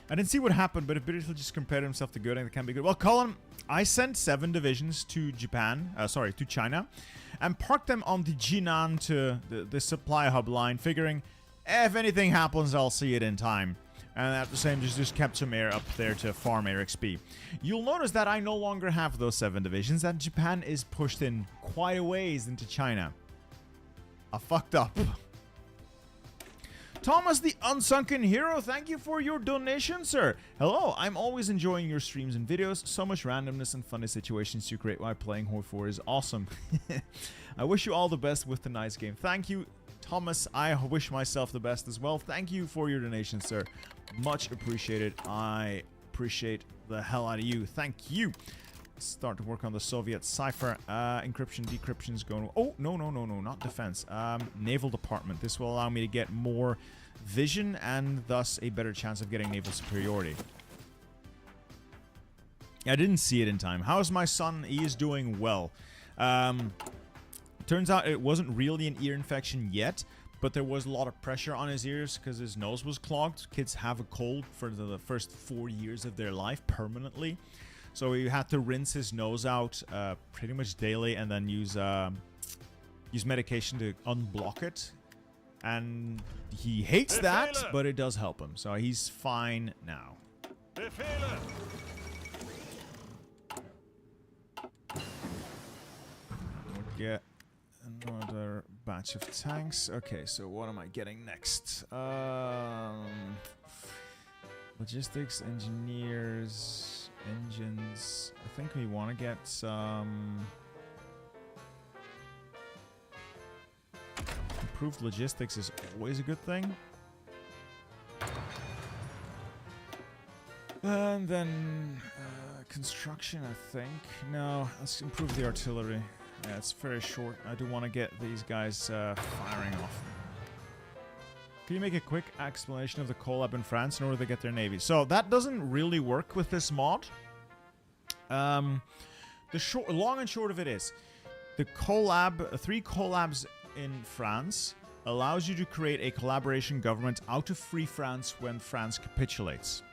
S1: I didn't see what happened, but if British will just compare himself to Goering, that can be good. Well, Colin, I sent 7 divisions to to China, and parked them on the Jinan to the supply hub line, figuring if anything happens, I'll see it in time. And at the same, just kept some air up there to farm air XP. You'll notice that I no longer have those 7 divisions, that Japan is pushed in quite a ways into China. I fucked up. Thomas the Unsunken Hero, thank you for your donation, sir. Hello, I'm always enjoying your streams and videos. So much randomness and funny situations you create while playing Horde 4 is awesome. I wish you all the best with the nice game. Thank you, Thomas. I wish myself the best as well. Thank you for your donation, sir. Much appreciated. I appreciate the hell out of you. Thank you. Start to work on the Soviet cipher. Encryption, decryption's going... Oh, no, not defense. Naval department. This will allow me to get more vision and thus a better chance of getting naval superiority. I didn't see it in time. How's my son? He is doing well. Turns out it wasn't really an ear infection yet, but there was a lot of pressure on his ears because his nose was clogged. Kids have a cold for the first 4 years of their life permanently. So we had to rinse his nose out pretty much daily and then use medication to unblock it. And he hates that, but it does help him. So he's fine now. We'll get another batch of tanks. Okay, so what am I getting next? Logistics, engineers, engines. I think we want to get some improved logistics is always a good thing. And then construction, I think. No, let's improve the artillery. Yeah, it's very short. I do want to get these guys firing off. Can you make a quick explanation of the collab in France in order to get their navy? So that doesn't really work with this mod. The long and short of it is, the collab, 3 collabs in France allows you to create a collaboration government out of Free France when France capitulates.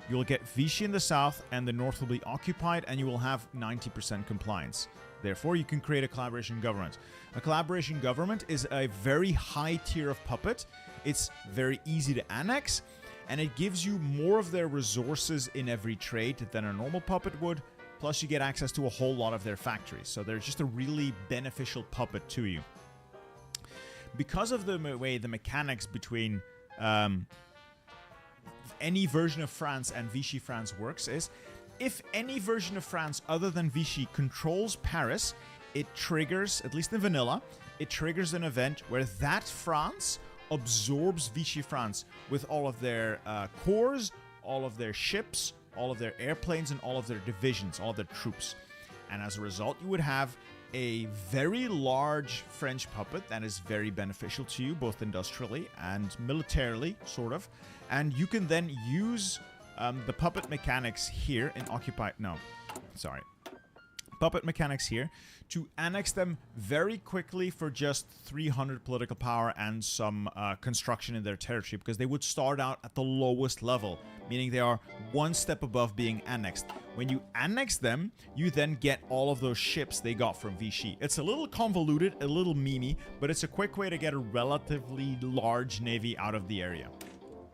S1: You'll get Vichy in the south and the north will be occupied and you will have 90% compliance. Therefore, you can create a collaboration government. A collaboration government is a very high tier of puppet. It's very easy to annex, and it gives you more of their resources in every trade than a normal puppet would. Plus, you get access to a whole lot of their factories. So they're just a really beneficial puppet to you. Because of the way the mechanics between any version of France and Vichy France works is, if any version of France other than Vichy controls Paris, it triggers, at least in vanilla, it triggers an event where that France absorbs Vichy France with all of their corps, all of their ships, all of their airplanes, and all of their divisions, all of their troops. And as a result, you would have a very large French puppet that is very beneficial to you, both industrially and militarily, sort of. And you can then use the puppet mechanics here in occupy... No, sorry. Puppet mechanics here to annex them very quickly for just 300 political power and some construction in their territory, because they would start out at the lowest level, meaning they are one step above being annexed. When you annex them, you then get all of those ships they got from Vichy. It's a little convoluted, a little memey, but it's a quick way to get a relatively large navy out of the area.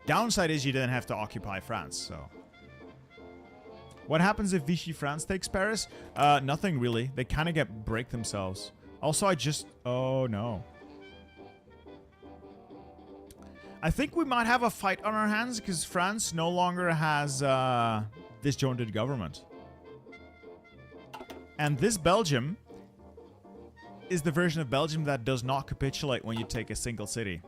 S1: Downside is you then have to occupy France, so... What happens if Vichy France takes Paris? Nothing really. They kind of break themselves. Also, oh no. I think we might have a fight on our hands because France no longer has disjointed government. And this Belgium is the version of Belgium that does not capitulate when you take a single city.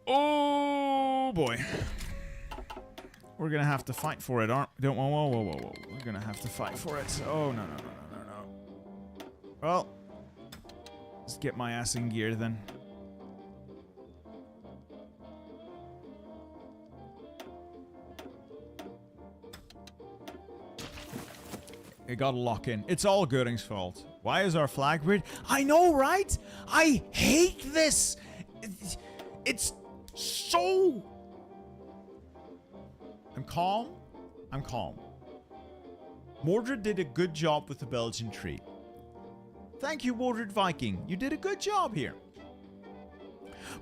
S1: Oh boy. We're gonna have to fight for it, aren't we? Whoa. We're gonna have to fight for it. Oh, no. Well, let's get my ass in gear then. I gotta lock in. It's all Göring's fault. Why is our flag weird? I know, right? I hate this! It's so... I'm calm. I'm calm. Mordred did a good job with the Belgian treat. Thank you, Mordred Viking. You did a good job here.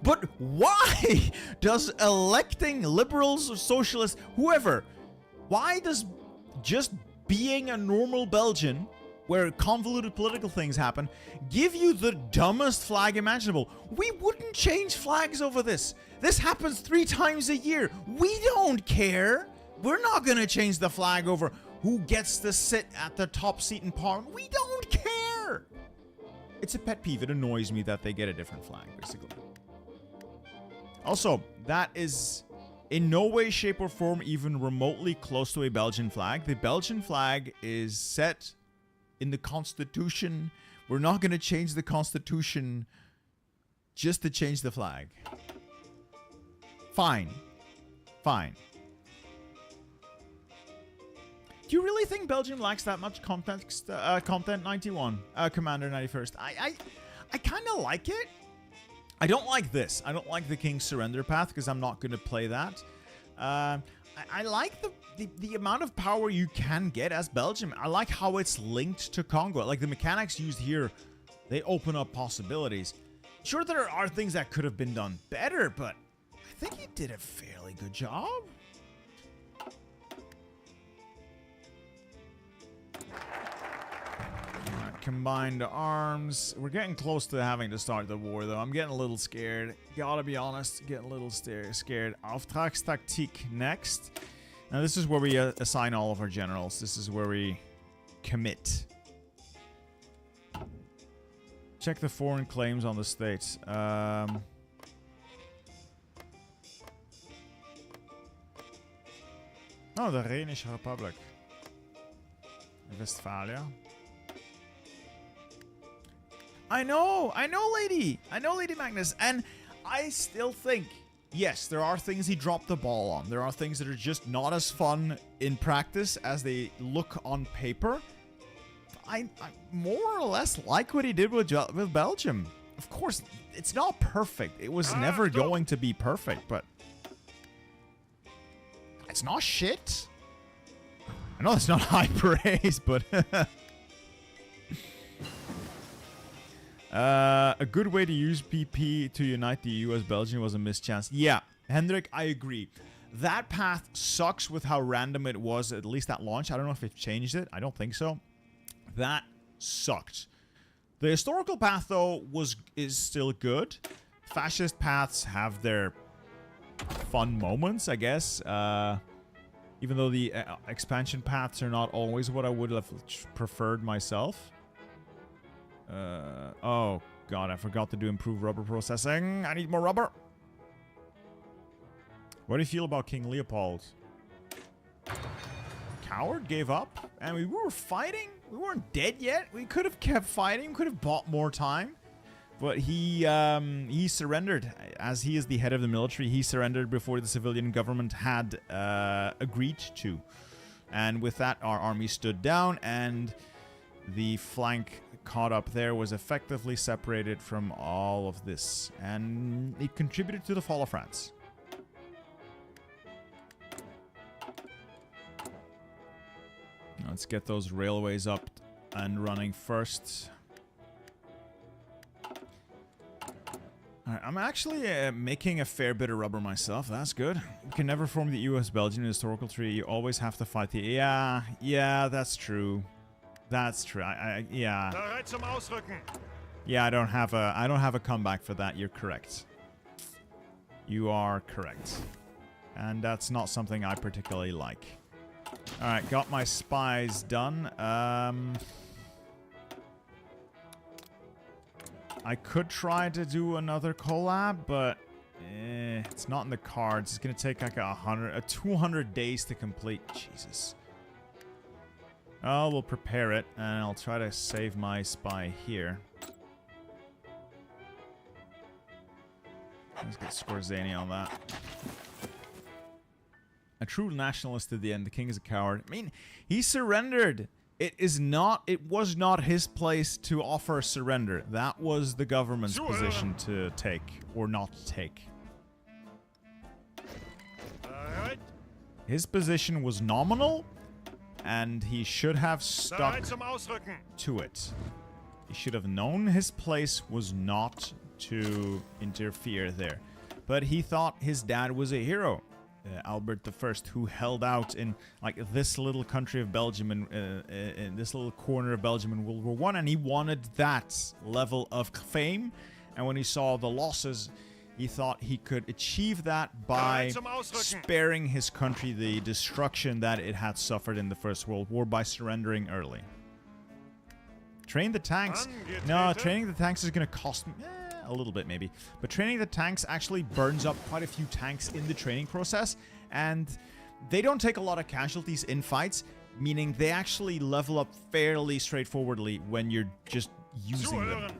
S1: But why does electing liberals or socialists, whoever, why does just being a normal Belgian, where convoluted political things happen, give you the dumbest flag imaginable? We wouldn't change flags over this. This happens 3 times a year. We don't care. We're not gonna change the flag over who gets to sit at the top seat in Parliament. We don't care. It's a pet peeve. It annoys me that they get a different flag, basically. Also, that is in no way, shape, or form even remotely close to a Belgian flag. The Belgian flag is set in the Constitution. We're not going to change the Constitution just to change the flag. Fine. Fine. Do you really think Belgium lacks that much context? Content 91, Commander 91st. I kind of like it. I don't like this. I don't like the King's Surrender path because I'm not going to play that. I like the amount of power you can get as Belgium. I like how it's linked to Congo. Like the mechanics used here, they open up possibilities. Sure, there are things that could have been done better, but I think he did a fairly good job. Combined arms. We're getting close to having to start the war, though. I'm getting a little scared. Gotta be honest, getting a little scared. Auftragstaktik next. Now, this is where we assign all of our generals. This is where we commit. Check the foreign claims on the states. Oh, the Rhenish Republic. Westphalia. I know, lady. I know, Lady Magnus. And I still think, yes, there are things he dropped the ball on. There are things that are just not as fun in practice as they look on paper. I more or less like what he did with Belgium. Of course, it's not perfect. It was never going to be perfect, but it's not shit. I know it's not high praise, but... a good way to use PP to unite the EU as Belgium was a missed chance. Yeah, Hendrik, I agree. That path sucks with how random it was, at least at launch. I don't know if they've changed it. I don't think so. That sucked. The historical path, though, is still good. Fascist paths have their fun moments, I guess. Even though the expansion paths are not always what I would have preferred myself. Oh, God, I forgot to do improved rubber processing. I need more rubber. What do you feel about King Leopold? coward, gave up, and we were fighting. We weren't dead yet. We could have kept fighting, could have bought more time. But he surrendered. As he is the head of the military, he surrendered before the civilian government had agreed to. And with that, our army stood down, and the flank caught up there was effectively separated from all of this. And it contributed to the fall of France. Let's get those railways up and running first. Alright, I'm actually making a fair bit of rubber myself. That's good. You can never form the US-Belgian historical tree. You always have to fight the... Yeah, that's true. That's true. Yeah. Yeah, I don't have a comeback for that. You're correct. You are correct. And that's not something I particularly like. Alright, got my spies done. I could try to do another collab, but it's not in the cards. It's going to take like 200 days to complete. Jesus. Oh, we'll prepare it, and I'll try to save my spy here. Let's get Scorzani on that. A true nationalist at the end. The king is a coward. I mean, he surrendered. It was not his place to offer surrender. That was the government's position to take or not take. His position was nominal, and he should have stuck to it. He should have known his place was not to interfere there. But he thought his dad was a hero. Albert I, who held out in like this little country of Belgium in this little corner of Belgium in World War I, and he wanted that level of fame. And when he saw the losses, he thought he could achieve that by sparing his country the destruction that it had suffered in the First World War by surrendering early. Train the tanks. No, training the tanks is going to cost me... a little bit maybe, but training the tanks actually burns up quite a few tanks in the training process, and they don't take a lot of casualties in fights, meaning they actually level up fairly straightforwardly when you're just using them.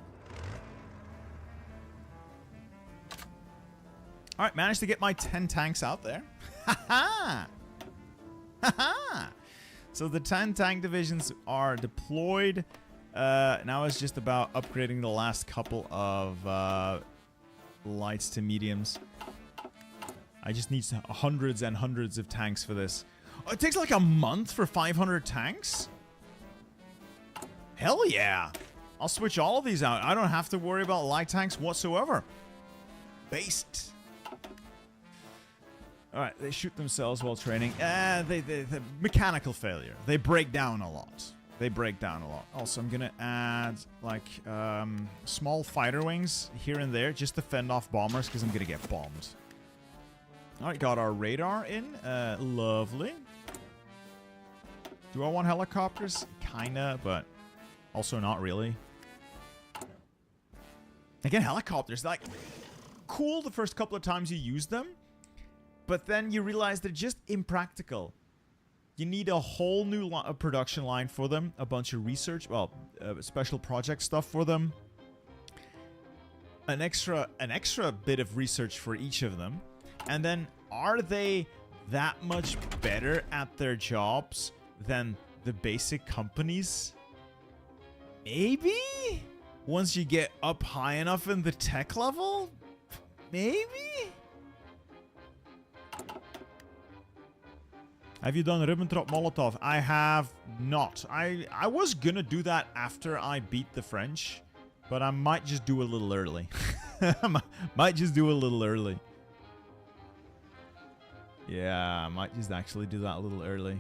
S1: Alright, managed to get my 10 tanks out there. Ha-ha! Ha-ha! So the 10 tank divisions are deployed. Now it's just about upgrading the last couple of lights to mediums. I just need hundreds and hundreds of tanks for this. Oh, it takes like a month for 500 tanks? Hell yeah! I'll switch all of these out. I don't have to worry about light tanks whatsoever. Based. Alright, they shoot themselves while training. They mechanical failure. They break down a lot. They break down a lot. Also, I'm gonna add like small fighter wings here and there just to fend off bombers because I'm gonna get bombed. Alright, got our radar in. Lovely. Do I want helicopters? Kinda, but also not really. Again, helicopters, like, cool the first couple of times you use them, but then you realize they're just impractical. You need a whole new production line for them, a bunch of research, well, special project stuff for them, an extra bit of research for each of them, and then are they that much better at their jobs than the basic companies? Maybe? Once you get up high enough in the tech level? Maybe? Have you done Ribbentrop Molotov? I have not. I was gonna do that after I beat the French, but I might just do a little early. Might just do a little early. Yeah, I might just actually do that a little early.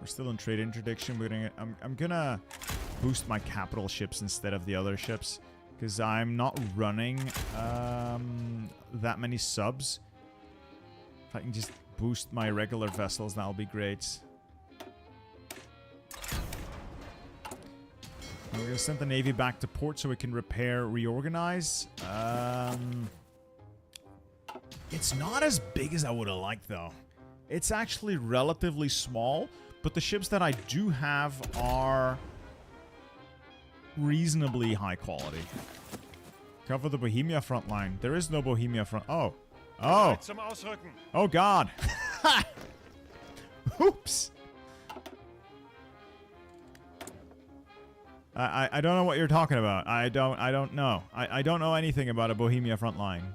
S1: We're still in trade interdiction. I'm gonna boost my capital ships instead of the other ships, because I'm not running that many subs. If I can just boost my regular vessels, that'll be great. We're going to send the Navy back to port so we can repair, reorganize. It's not as big as I would have liked, though. It's actually relatively small, but the ships that I do have are reasonably high quality. Cover the Bohemia front line. There is no Bohemia front. Oh. Oh. Oh, God. Oops. I don't know what you're talking about. I don't know. I don't know anything about a Bohemia front line.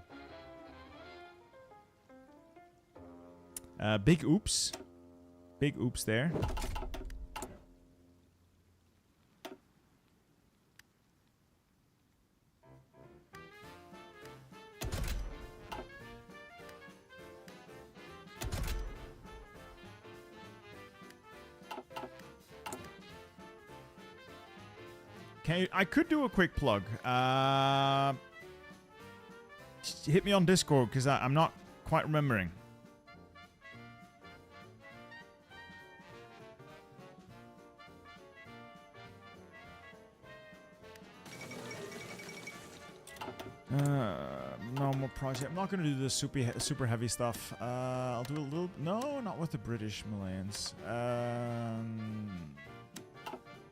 S1: Big oops. Big oops there. Okay, I could do a quick plug. Hit me on Discord, because I'm not quite remembering. No more project. I'm not going to do the super heavy stuff. I'll do a little... No, not with the British Malayans.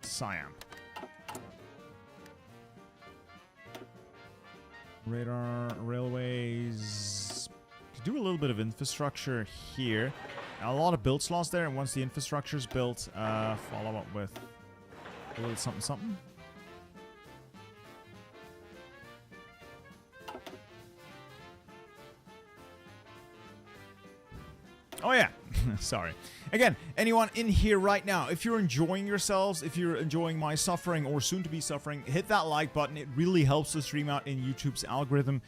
S1: Siam. Radar, railways. Do a little bit of infrastructure here. A lot of build slots there, and once the infrastructure's built, follow up with a little something something. Oh yeah, sorry. Again, anyone in here right now, if you're enjoying yourselves, if you're enjoying my suffering or soon to be suffering, hit that like button. It really helps the stream out in YouTube's algorithm.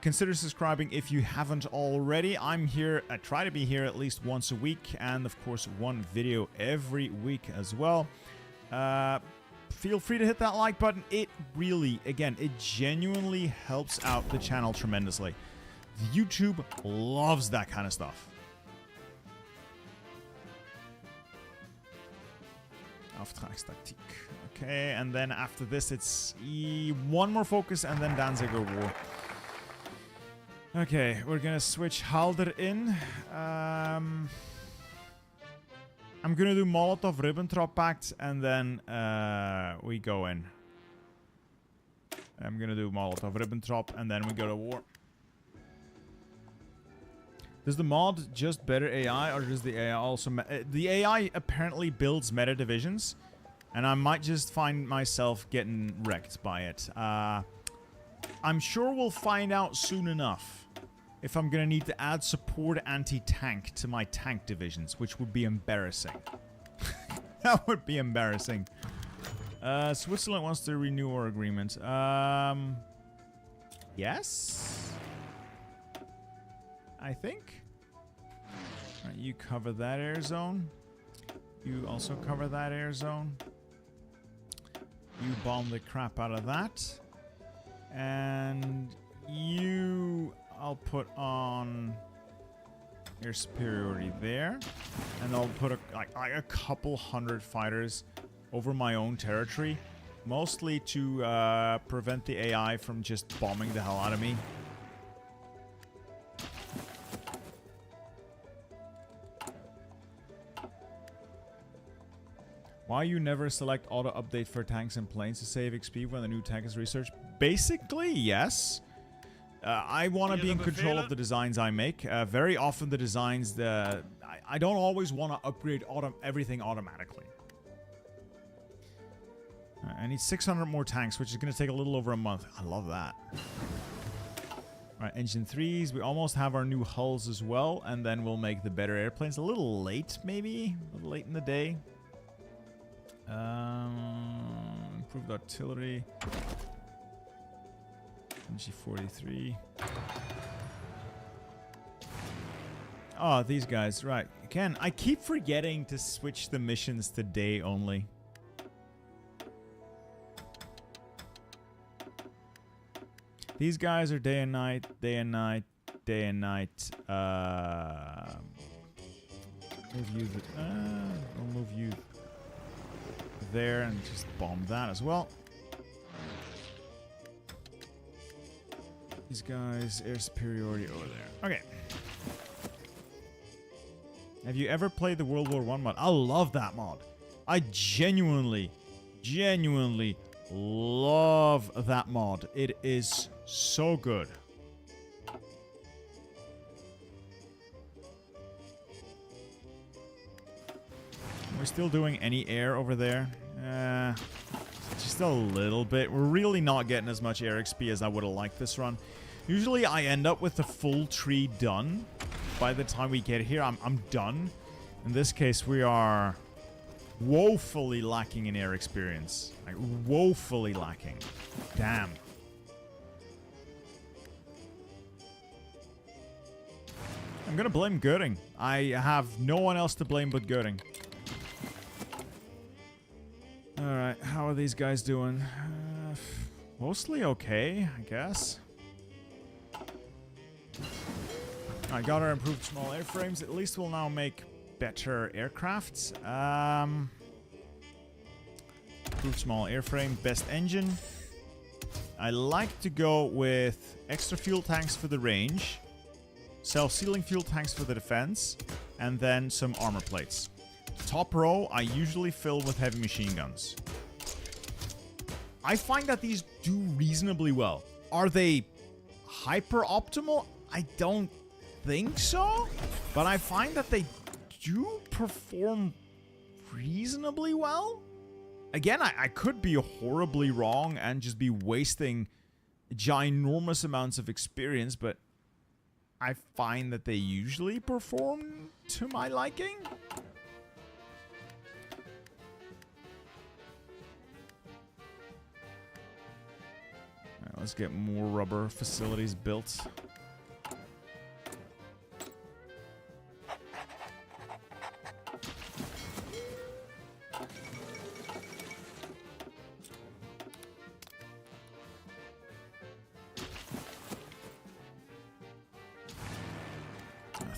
S1: Consider subscribing if you haven't already. I'm here, I try to be here at least once a week, and of course one video every week as well. Feel free to hit that like button. It really, again, it genuinely helps out the channel tremendously. YouTube loves that kind of stuff. Auftragstaktik. Okay, and then after this, it's one more focus and then Danzig War. Okay, we're gonna switch Halder in. I'm gonna do Molotov-Ribbentrop Pact and then we go in. I'm gonna do Molotov-Ribbentrop and then we go to war. Does the mod just better AI, or does the AI also... the AI apparently builds meta divisions, and I might just find myself getting wrecked by it. I'm sure we'll find out soon enough if I'm going to need to add support anti-tank to my tank divisions, which would be embarrassing. That would be embarrassing. Switzerland wants to renew our agreement. Yes? I think. Alright, you cover that air zone. You also cover that air zone. You bomb the crap out of that. And you... I'll put on air superiority there. And I'll put a couple hundred fighters over my own territory. Mostly to prevent the AI from just bombing the hell out of me. Why you never select auto update for tanks and planes to save XP when the new tank is researched? Basically, yes. I want to be in control of the designs I make. Very often the designs, I don't always want to upgrade everything automatically. I need 600 more tanks, which is going to take a little over a month. I love that. Alright, engine 3s. We almost have our new hulls as well, and then we'll make the better airplanes. A little late, maybe? A little late in the day. Improved artillery. MG43. Oh, these guys, right. Again, I keep forgetting to switch the missions to day only. These guys are day and night, day and night, day and night. Move you. I'll move you there and just bomb that as well. These guys, air superiority over there. Okay. Have you ever played the World War I mod? I love that mod. I genuinely love that mod. It is so good. We're still doing any air over there. Just a little bit. We're really not getting as much air XP as I would have liked this run. Usually I end up with the full tree done. By the time we get here, I'm done. In this case, we are woefully lacking in air experience. Like, woefully lacking. Damn. I'm gonna blame Göring. I have no one else to blame but Göring. Alright, how are these guys doing? Mostly okay, I guess. I got our improved small airframes. At least we'll now make better aircrafts. Improved small airframe, best engine. I like to go with extra fuel tanks for the range, self-sealing fuel tanks for the defense, and then some armor plates. Top row, I usually fill with heavy machine guns. I find that these do reasonably well. Are they hyper optimal? I don't think so, but I find that they do perform reasonably well. Again, I could be horribly wrong and just be wasting ginormous amounts of experience, but I find that they usually perform to my liking. Alright, let's get more rubber facilities built.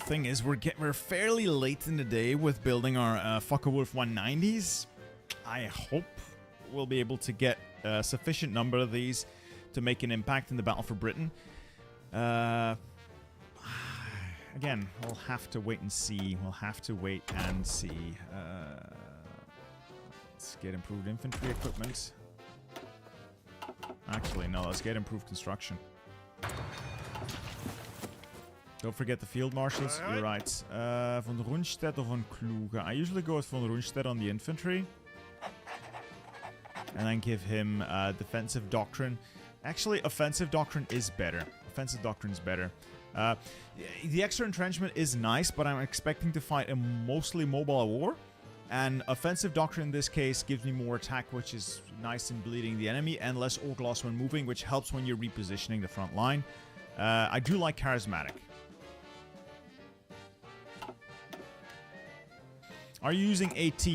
S1: Thing is, we're fairly late in the day with building our Focke-Wulf 190s. I hope we'll be able to get a sufficient number of these to make an impact in the battle for Britain. Again, we'll have to wait and see. We'll have to wait and see. Let's get improved infantry equipment. Actually, no, let's get improved construction. Don't forget the field marshals. You're right. Von Rundstedt or von Kluge? I usually go with von Rundstedt on the infantry. And then give him defensive doctrine. Actually, offensive doctrine is better. Offensive doctrine is better. The extra entrenchment is nice, but I'm expecting to fight a mostly mobile war. And offensive doctrine in this case gives me more attack, which is nice in bleeding the enemy, and less orc loss when moving, which helps when you're repositioning the front line. I do like charismatic. Are you using AT?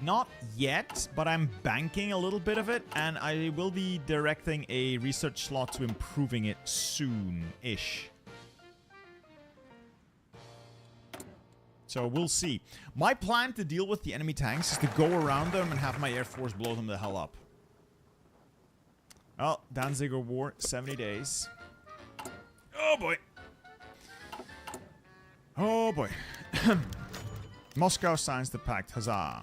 S1: Not yet, but I'm banking a little bit of it, and I will be directing a research slot to improving it soon-ish. So we'll see. My plan to deal with the enemy tanks is to go around them and have my air force blow them the hell up. Well, Danzig War, 70 days. Oh boy. Oh boy. Moscow signs the pact. Huzzah.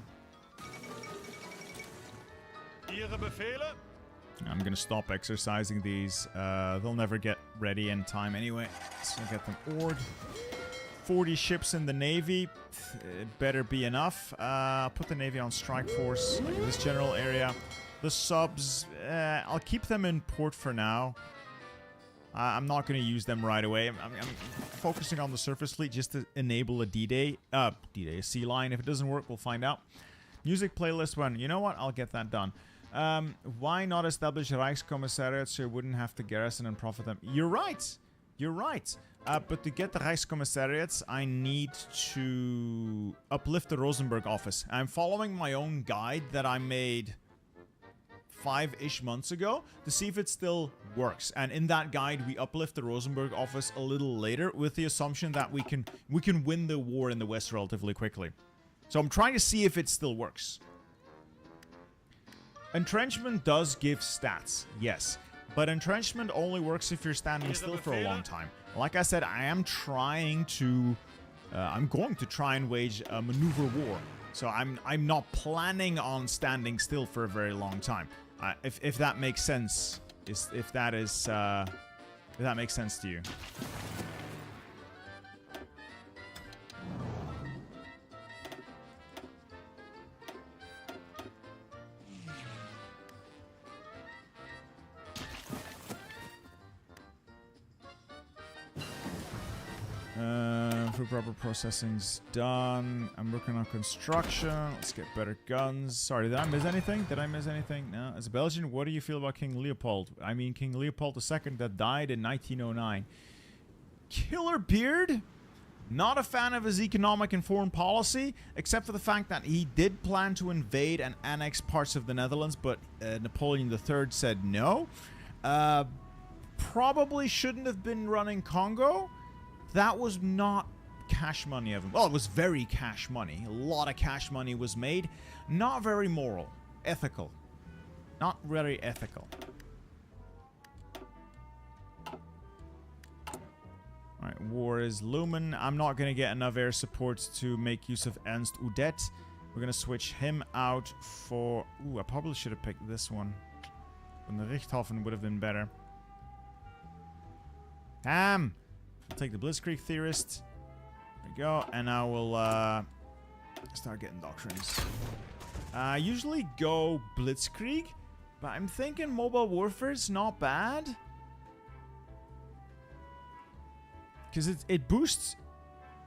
S1: I'm gonna stop exercising these. They'll never get ready in time anyway. So I'll get them ordered. 40 ships in the Navy. It better be enough. Put the Navy on strike force. Like this general area. The subs, I'll keep them in port for now. I'm not going to use them right away. I'm focusing on the surface fleet just to enable a D-Day. D-Day, a sea line. If it doesn't work, we'll find out. Music playlist one. You know what? I'll get that done. Why not establish Reichskommissariats so you wouldn't have to garrison and profit them? You're right. You're right. But to get the Reichskommissariats, I need to uplift the Rosenberg office. I'm following my own guide that I made 5-ish months ago to see if it still works. And in that guide, we uplift the Rosenberg office a little later with the assumption that we can win the war in the West relatively quickly. So I'm trying to see if it still works. Entrenchment does give stats, yes. But entrenchment only works if you're standing still for a long time. Like I said, I am trying to... I'm going to try and wage a maneuver war. So I'm not planning on standing still for a very long time. If that makes sense. If that makes sense to you. Food proper processing's done. I'm working on construction. Let's get better guns. Sorry, did I miss anything? Did I miss anything? No. As a Belgian, what do you feel about King Leopold? I mean, King Leopold II that died in 1909. Killer beard? Not a fan of his economic and foreign policy, except for the fact that he did plan to invade and annex parts of the Netherlands, but Napoleon III said no. Probably shouldn't have been running Congo. That was not cash money of him. Well, it was very cash money. A lot of cash money was made. Not very moral. Ethical. Not very ethical. Alright, war is looming. I'm not going to get enough air support to make use of Ernst Udet. We're going to switch him out for... Ooh, I probably should have picked this one. And the Richthofen would have been better. I'll take the Blitzkrieg Theorist. There we go. And I will start getting Doctrines. I usually go Blitzkrieg, but I'm thinking Mobile Warfare is not bad. Because it boosts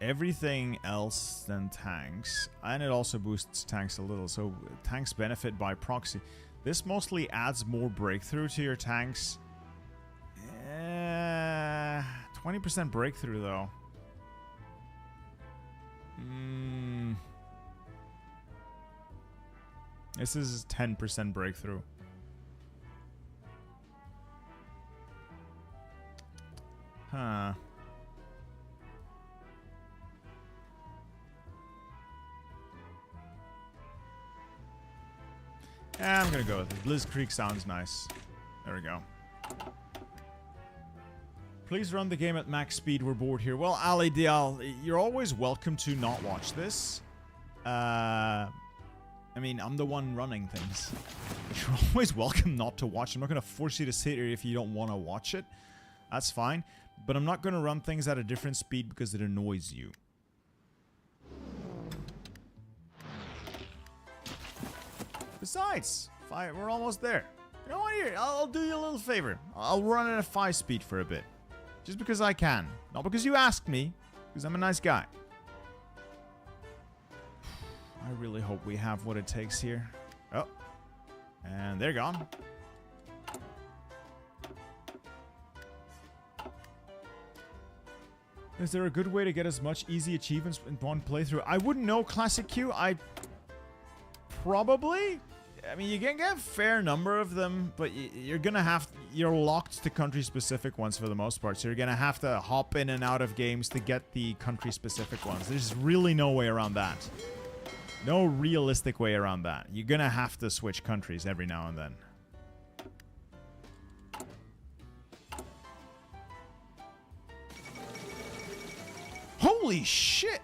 S1: everything else than tanks. And it also boosts tanks a little. So tanks benefit by proxy. This mostly adds more breakthrough to your tanks. 20% breakthrough, though. This is 10% breakthrough. Huh. Yeah, I'm gonna go with it. Blitzkrieg sounds nice. There we go. Please run the game at max speed. We're bored here. Well, Ali Dial, you're always welcome to not watch this. I mean, I'm the one running things. You're always welcome not to watch. I'm not going to force you to sit here if you don't want to watch it. That's fine. But I'm not going to run things at a different speed because it annoys you. Besides, we're almost there. You know what? Here, I'll do you a little favor. I'll run at a 5 speed for a bit. Just because I can. Not because you asked me. Because I'm a nice guy. I really hope we have what it takes here. Oh. And they're gone. Is there a good way to get as much easy achievements in one playthrough? I wouldn't know, Classic Q. Probably. I mean, you can get a fair number of them, but you're gonna have... You're locked to country-specific ones for the most part, so you're gonna have to hop in and out of games to get the country-specific ones. There's really no way around that. No realistic way around that. You're gonna have to switch countries every now and then. Holy shit!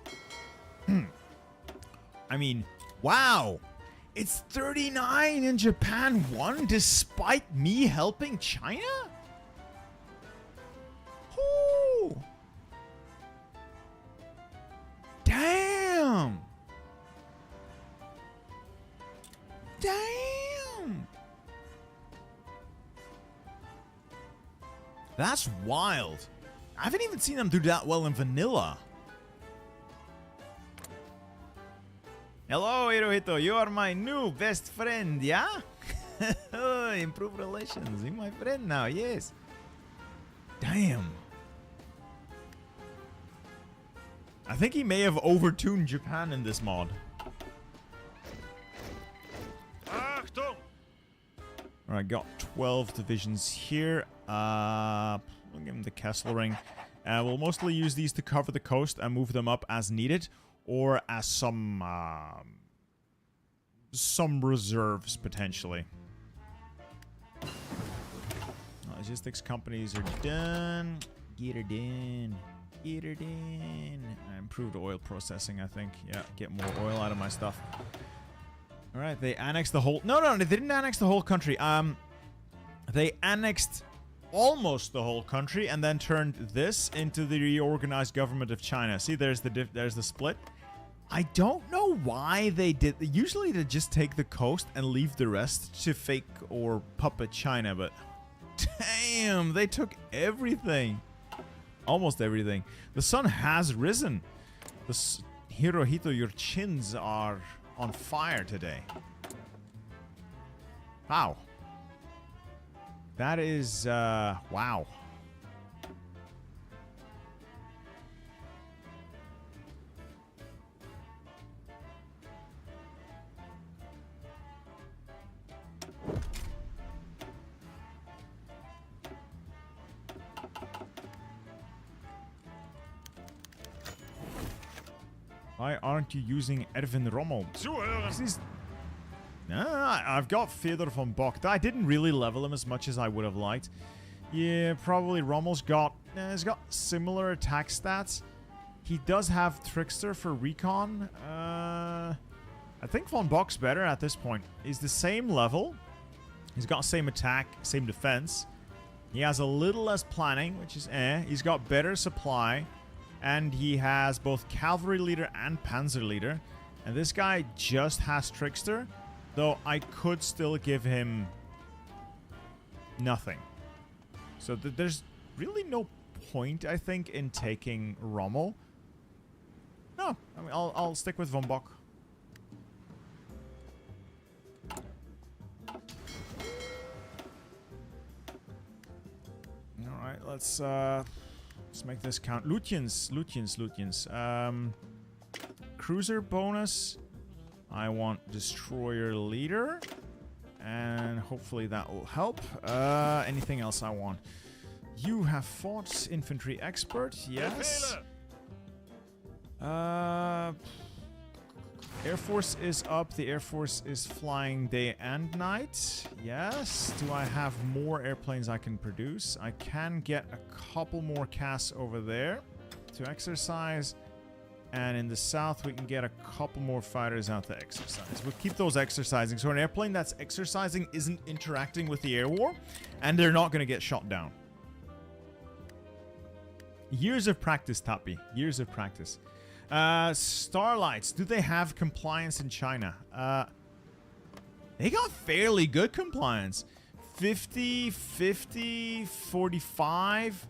S1: I mean, wow! It's 39 and Japan won despite me helping China? Ooh. Damn! Damn! That's wild. I haven't even seen them do that well in vanilla. Hello, Hirohito. You are my new best friend, yeah? Improve relations. You're my friend now, yes. Damn. I think he may have overtuned Japan in this mod. Alright, got 12 divisions here. We'll give him the Kesselring. We'll mostly use these to cover the coast and move them up as needed. Or as some reserves, potentially. Logistics companies are done. Get her done. Get her done. Improved oil processing, I think. Yeah, get more oil out of my stuff. Alright, they annexed the whole... No, they didn't annex the whole country. They annexed almost the whole country and then turned this into the reorganized government of China. See, there's the split. I don't know why they did... Usually they just take the coast and leave the rest to fake or puppet China, but... Damn, they took everything. Almost everything. The sun has risen. Hirohito, your chins are on fire today. Wow. That is, wow. Why aren't you using Erwin Rommel? I've got Fyodor von Bock. I didn't really level him as much as I would have liked. Yeah, probably Rommel's got... he's got similar attack stats. He does have Trickster for recon. I think von Bock's better at this point. He's the same level. He's got same attack, same defense. He has a little less planning, which is He's got better supply. And he has both Cavalry Leader and Panzer Leader. And this guy just has Trickster. Though I could still give him nothing. So there's really no point, I think, in taking Rommel. No, I mean, I'll stick with von Bock. Alright, let's make this count. Lutyens. Cruiser bonus. I want Destroyer Leader. And hopefully that will help. Anything else I want? You have fought Infantry Expert. Yes. Air Force is up. The Air Force is flying day and night. Yes. Do I have more airplanes I can produce? I can get a couple more CAS over there to exercise. And in the south, we can get a couple more fighters out to exercise. We'll keep those exercising. So an airplane that's exercising isn't interacting with the air war. And they're not going to get shot down. Years of practice, Tapi. Years of practice. Starlights. Do they have compliance in China? They got fairly good compliance. 50, 50, 45.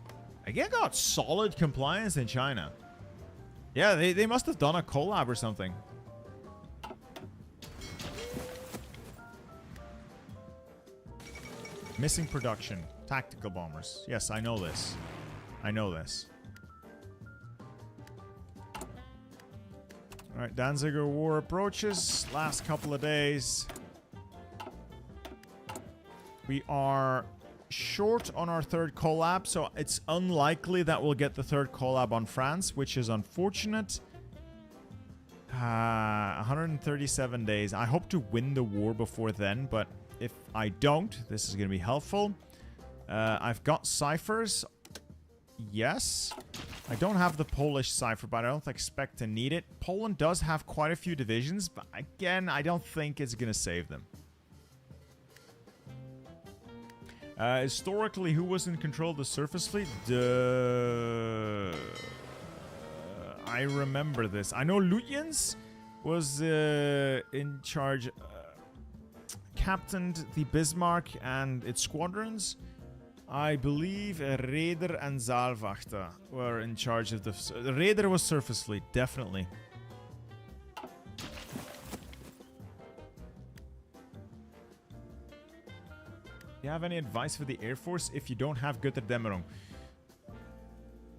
S1: I got solid compliance in China. Yeah, they must have done a collab or something. Missing production. Tactical bombers. Yes, I know this. I know this. Alright, Danziger War approaches. Last couple of days. We are short on our third collab, so it's unlikely that we'll get the third collab on France, which is unfortunate. 137 days. I hope to win the war before then, but if I don't, this is going to be helpful. I've got ciphers. Yes. I don't have the Polish cipher, but I don't expect to need it. Poland does have quite a few divisions, but again, I don't think it's going to save them. Historically, who was in control of the surface fleet? I remember this. I know Lutyens was in charge, captained the Bismarck and its squadrons. I believe Raeder and Saalwachter were in charge of the... Raeder was surface fleet, definitely. Do you have any advice for the Air Force if you don't have Götterdämmerung?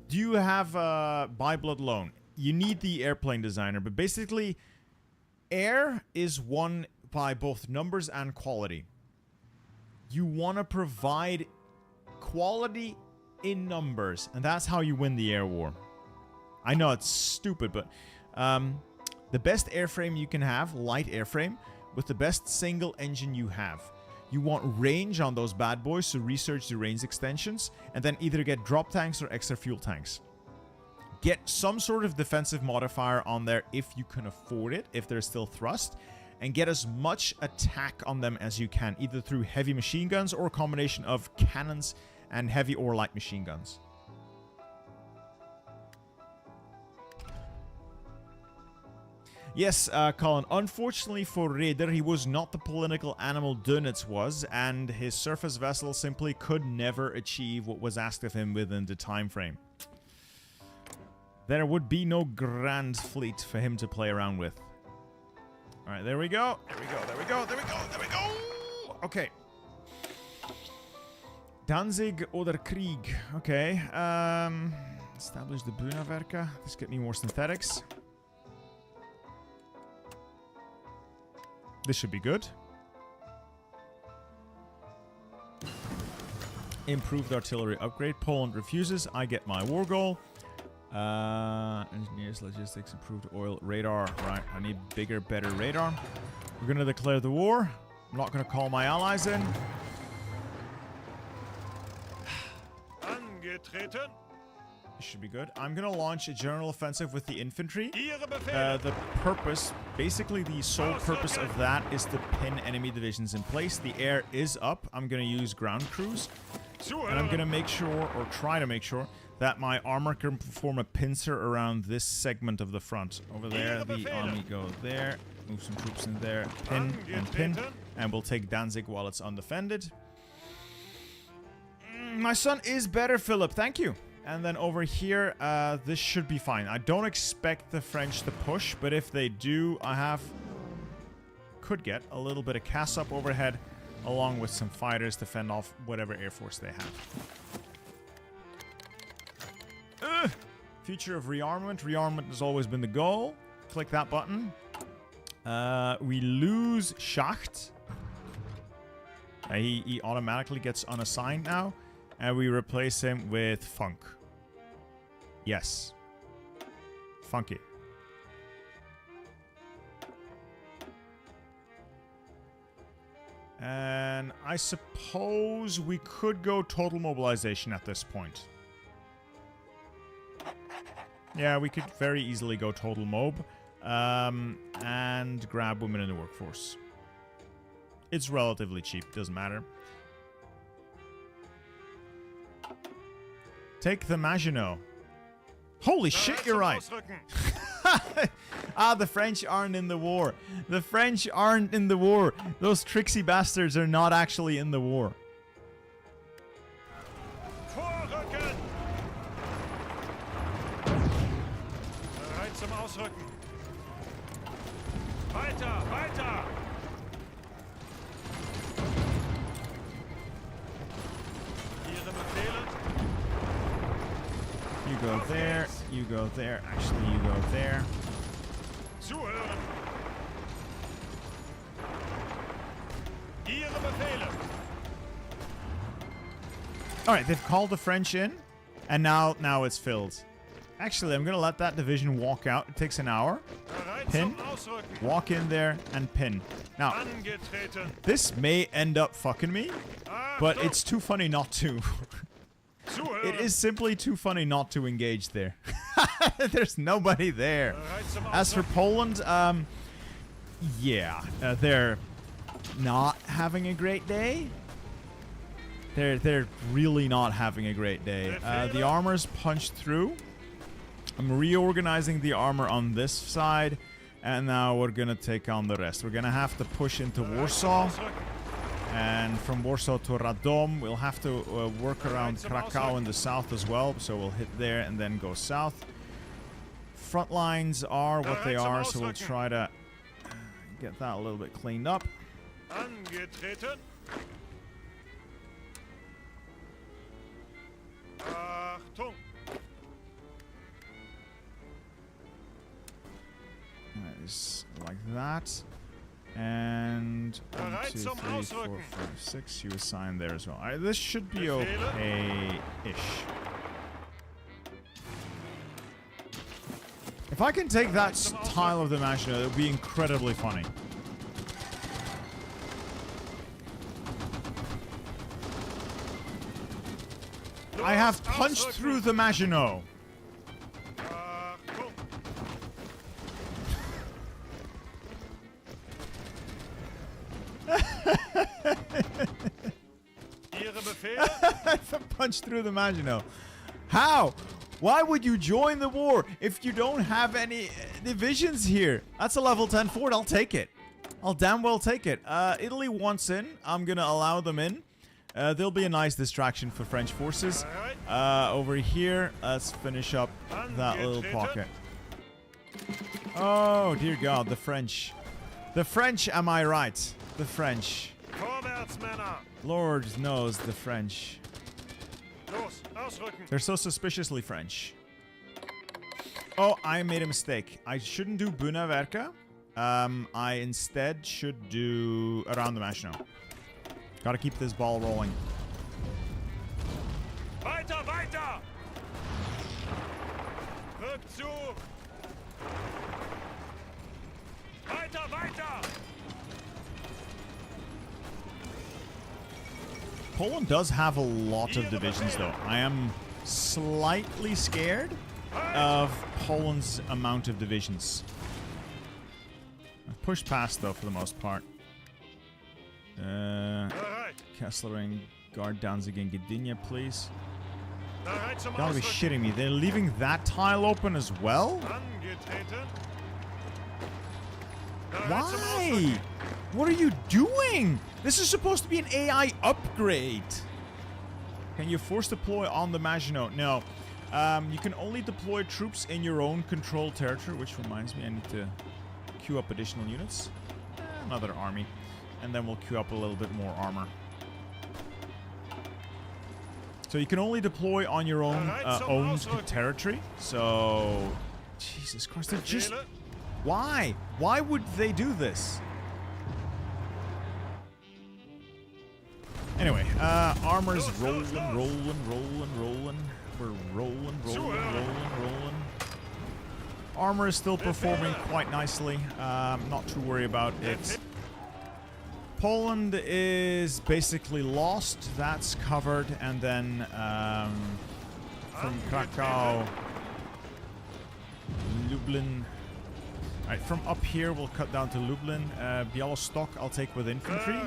S1: Do you have By Blood Loan? You need the airplane designer, but basically, air is won by both numbers and quality. You want to provide quality in numbers, and that's how you win the air war. I know it's stupid, but the best airframe you can have, light airframe, with the best single engine you have. You want range on those bad boys, so research the range extensions, and then either get drop tanks or extra fuel tanks. Get some sort of defensive modifier on there if you can afford it, if there's still thrust, and get as much attack on them as you can, either through heavy machine guns or a combination of cannons and heavy or light machine guns. Yes, Colin, unfortunately for Raider, he was not the political animal Dönitz was, and his surface vessel simply could never achieve what was asked of him within the time frame. There would be no grand fleet for him to play around with. Alright, there we go. There we go, there we go, there we go, there we go! Okay. Danzig oder Krieg. Okay, establish the Bühnewerke. Let's get me more synthetics. This should be good. Improved artillery upgrade. Poland refuses. I get my war goal. Engineers, logistics, improved oil, radar. Right, I need bigger, better radar. We're going to declare the war. I'm not going to call my allies in.
S2: Angetreten.
S1: This should be good. I'm going to launch a general offensive with the infantry. The purpose, basically the sole purpose of that is to pin enemy divisions in place. The air is up. I'm going to use ground crews. And I'm going to make sure, or try to make sure, that my armor can perform a pincer around this segment of the front. Over there, the army go there. Move some troops in there. Pin and pin. And we'll take Danzig while it's undefended. My son is better, Philip. Thank you. And then over here, this should be fine. I don't expect the French to push, but if they do, could get a little bit of cast up overhead, along with some fighters to fend off whatever air force they have. Future of rearmament. Rearmament has always been the goal. Click that button. We lose Schacht. He automatically gets unassigned now. And we replace him with Funk. Yes. Funky. And I suppose we could go total mobilization at this point. Yeah, we could very easily go total mob. And grab women in the workforce. It's relatively cheap, doesn't matter. Take the Maginot. Holy shit, you're right. The French aren't in the war. The French aren't in the war. Those tricksy bastards are not actually in the war.
S2: Vorrücken. Bereit zum Ausrücken. Weiter, weiter. Ihre Befehle.
S1: You go there, you go there. Actually, you go there.
S2: Zuhören. Ihre Befehle.
S1: Alright, they've called the French in, and now it's filled. Actually, I'm going to let that division walk out. It takes an hour. Pin, walk in there, and pin. Now, this may end up fucking me, but it's too funny not to. It is simply too funny not to engage there. There's nobody there. As for Poland, yeah, they're not having a great day. They're really not having a great day. The armor's punched through. I'm reorganizing the armor on this side, and now we're gonna take on the rest. We're gonna have to push into Warsaw. And from Warsaw to Radom, we'll have to work around Krakow in the south as well. So we'll hit there and then go south. Front lines are what they are, so we'll try to get that a little bit cleaned up.
S2: Angetreten. Achtung.
S1: Nice, like that. And 1, 2, 3, 4, 5, 6. You assign there as well. Alright, this should be okay-ish. If I can take that tile of the Maginot, it would be incredibly funny. I have punched through the Maginot.
S2: Achtung! Ihre Befehle?
S1: I've punched through the Maginot. How? Why would you join the war if you don't have any divisions here? That's a level 10 fort. I'll take it. I'll damn well take it. Italy wants in. I'm gonna allow them in. There'll be a nice distraction for French forces. Over here, let's finish up that little pocket. Oh, dear God, the French. The French, am I right? The French.
S2: Vorwärts, Männer!
S1: Lord knows the French.
S2: Los, ausrücken!
S1: They're so suspiciously French. Oh, I made a mistake. I shouldn't do Bunaverka. I instead should do around the Maginot. Gotta keep this ball rolling.
S2: Weiter, weiter! Rück zu! Weiter, weiter!
S1: Poland does have a lot of divisions, though. I am slightly scared of Poland's amount of divisions. I've pushed past, though, for the most part. Kesslering, guard Danzig and Gdynia, please. Gotta be shitting me. They're leaving that tile open as well?
S2: Angetreten.
S1: Why? What are you doing? This is supposed to be an AI upgrade. Can you force deploy on the Maginot? No. You can only deploy troops in your own controlled territory, which reminds me I need to queue up additional units. Another army. And then we'll queue up a little bit more armor. So you can only deploy on your own owned territory. So, Jesus Christ, they're just... Why? Why would they do this? Anyway, armor's rolling. We're rolling. Armor is still performing quite nicely. Not too worried about it. Poland is basically lost. That's covered. And then from Krakow, Lublin. Alright, from up here we'll cut down to Lublin. Białystok I'll take with infantry.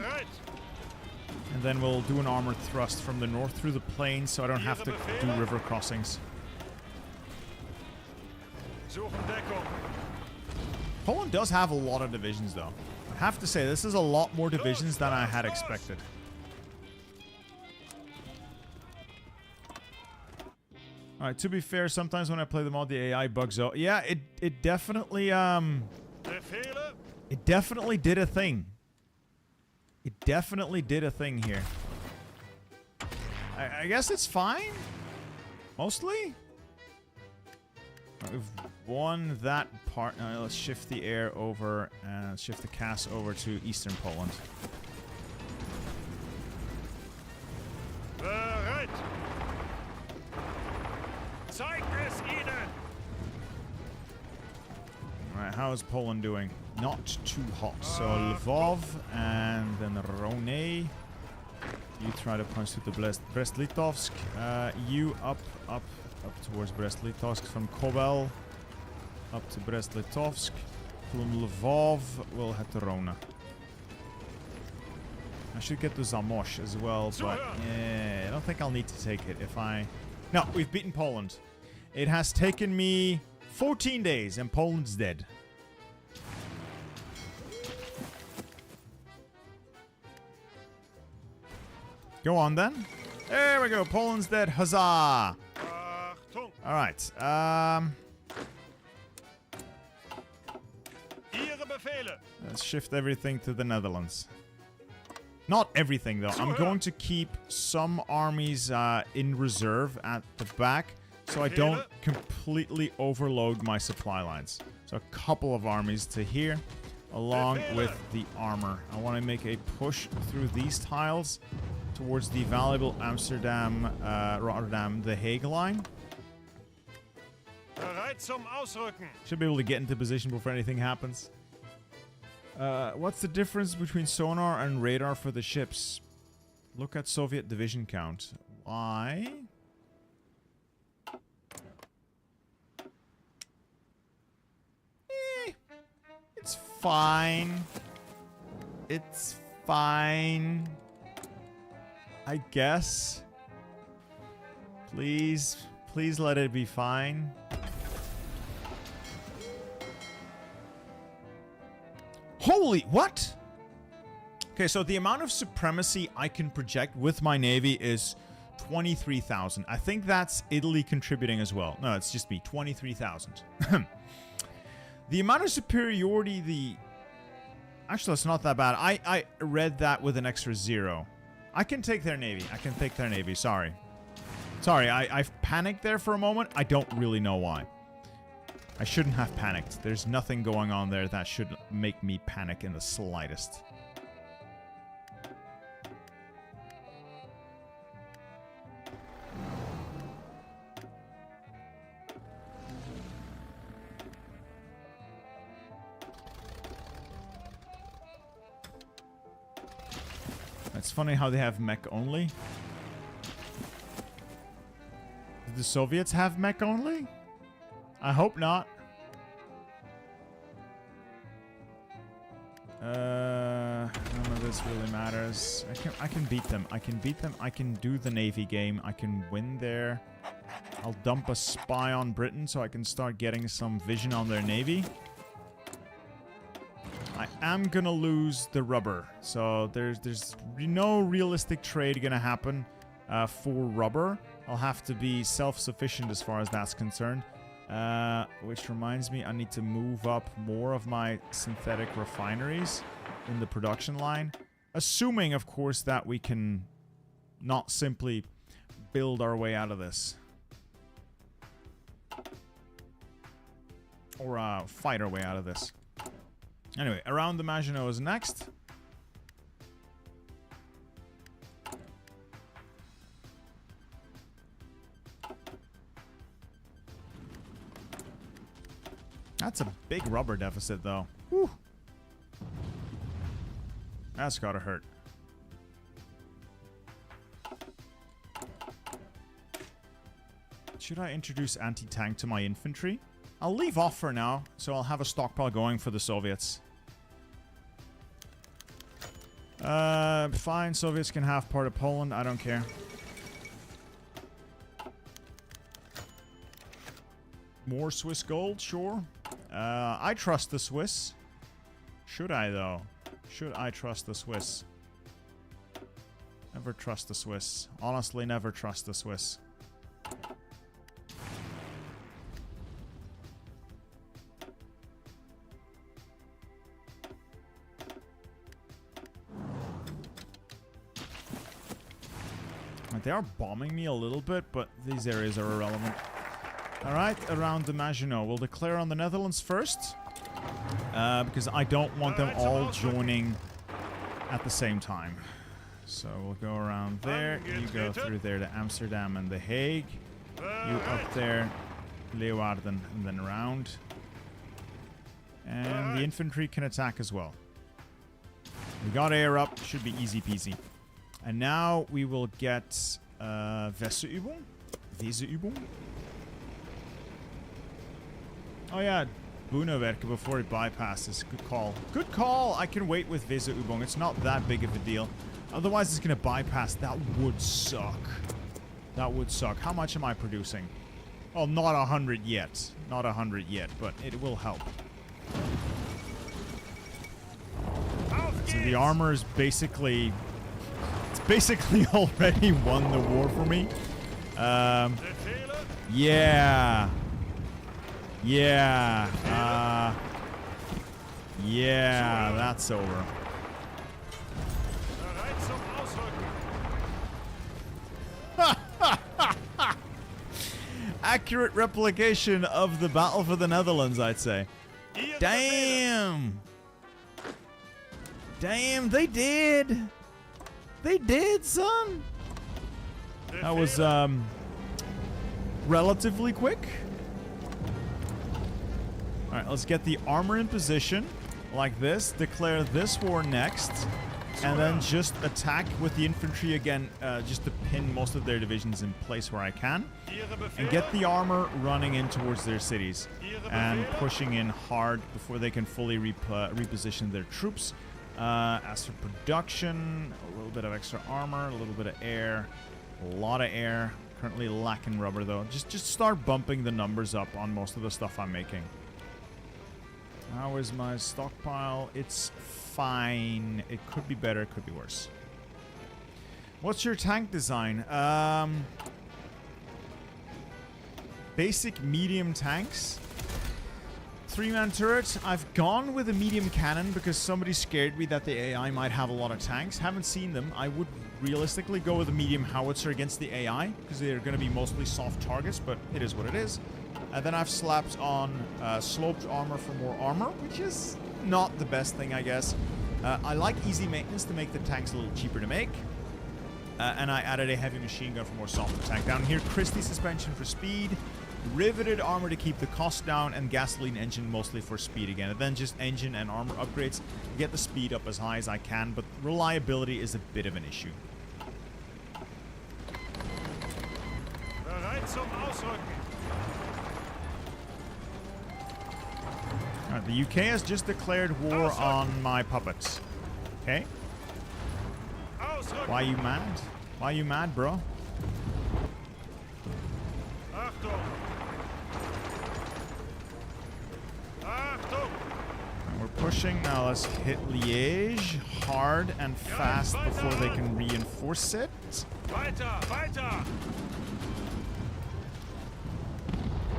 S1: And then we'll do an armored thrust from the north through the plains so I don't have to do river crossings. Poland does have a lot of divisions, though. I have to say, this is a lot more divisions than I had expected. Alright, to be fair, sometimes when I play the mod, the AI bugs out. Yeah, it definitely, it definitely did a thing. It definitely did a thing here. I guess it's fine. Mostly. We've won that part. Now let's shift the air over and shift the CAS over to eastern Poland.
S2: Bereit. Zeig es ihnen.
S1: Alright, how is Poland doing? Not too hot. So Lvov and then Rone. You try to punch through the Brest-Litovsk. You up towards Brest-Litovsk from Kobel. Up to Brest-Litovsk. From Lvov, we'll head to Rona. I should get to Zamość as well, but yeah, I don't think I'll need to take it if I... No, we've beaten Poland. It has taken me 14 days and Poland's dead. Go on then. There we go. Poland's dead. Huzzah! Alright. Let's shift everything to the Netherlands. Not everything, though. I'm going to keep some armies in reserve at the back so I don't completely overload my supply lines. So a couple of armies to here, along with the armor. I want to make a push through these tiles towards the valuable Amsterdam, Rotterdam, The Hague line. Should be able to get into position before anything happens. What's the difference between sonar and radar for the ships? Look at Soviet division count. Why? It's fine. It's fine. I guess. Please. Please let it be fine. Holy, what? Okay, so the amount of supremacy I can project with my navy is 23,000. I think that's Italy contributing as well. No, it's just me. 23,000. The amount of superiority, actually, it's not that bad. I read that with an extra 0. I can take their navy. I can take their navy. Sorry. Sorry, I've panicked there for a moment. I don't really know why. I shouldn't have panicked. There's nothing going on there that should make me panic in the slightest. It's funny how they have mech only. Do the Soviets have mech only? I hope not. None of this really matters. I can beat them. I can beat them. I can do the Navy game. I can win there. I'll dump a spy on Britain so I can start getting some vision on their Navy. I am gonna lose the rubber, so there's no realistic trade gonna happen for rubber. I'll have to be self-sufficient as far as that's concerned. Which reminds me, I need to move up more of my synthetic refineries in the production line. Assuming, of course, that we can not simply build our way out of this. Or fight our way out of this. Anyway, around the Maginot is next. That's a big rubber deficit, though. Whew. That's gotta hurt. Should I introduce anti-tank to my infantry? I'll leave off for now, so I'll have a stockpile going for the Soviets. Fine, Soviets can have part of Poland, I don't care. More Swiss gold, sure. I trust the Swiss. Should I, though? Should I trust the Swiss? Never trust the Swiss. Honestly, never trust the Swiss. They are bombing me a little bit, but these areas are irrelevant. Alright, around the Maginot. We'll declare on the Netherlands first. Because I don't want them all joining at the same time. So we'll go around there. You go through there to Amsterdam and The Hague. You up there, Leeuwarden, and then around. And the infantry can attack as well. We got air up. Should be easy peasy. And now we will get Weserübung. Weserübung. Oh yeah, Bunewerke before it bypasses. Good call. Good call. I can wait with Weserübung. It's not that big of a deal. Otherwise, it's going to bypass. That would suck. That would suck. How much am I producing? Well, not 100 yet. Not 100 yet, but it will help. So the armor is basically... basically already won the war for me. Yeah. Yeah. Yeah, that's over. Accurate replication of the Battle for the Netherlands, I'd say. Damn. Damn, they did. They did, son. That was, relatively quick. Alright, let's get the armor in position. Like this. Declare this war next. and then just attack with the infantry again, just to pin most of their divisions in place where I can, and get the armor running in towards their cities and pushing in hard before they can fully reposition their troops. As for production, a little bit of extra armor, a little bit of air, a lot of air. Currently lacking rubber though. Just start bumping the numbers up on most of the stuff I'm making. How is my stockpile? It's fine. It could be better, it could be worse. What's your tank design? Basic medium tanks. 3-man turret. I've gone with a medium cannon because somebody scared me that the AI might have a lot of tanks. Haven't seen them. I would realistically go with a medium howitzer against the AI because they're going to be mostly soft targets, but it is what it is. And then I've slapped on sloped armor for more armor, which is not the best thing, I guess. I like easy maintenance to make the tanks a little cheaper to make. And I added a heavy machine gun for more soft attack. Down here, Christie suspension for speed. Riveted armor to keep the cost down, and gasoline engine mostly for speed again. And then just engine and armor upgrades to get the speed up as high as I can, but reliability is a bit of an issue. Alright, the UK has just declared war on my puppets. Okay? Why you mad? Why you mad, bro? We're pushing. Now let's hit Liège hard and fast before they can reinforce it.
S2: Weiter, weiter!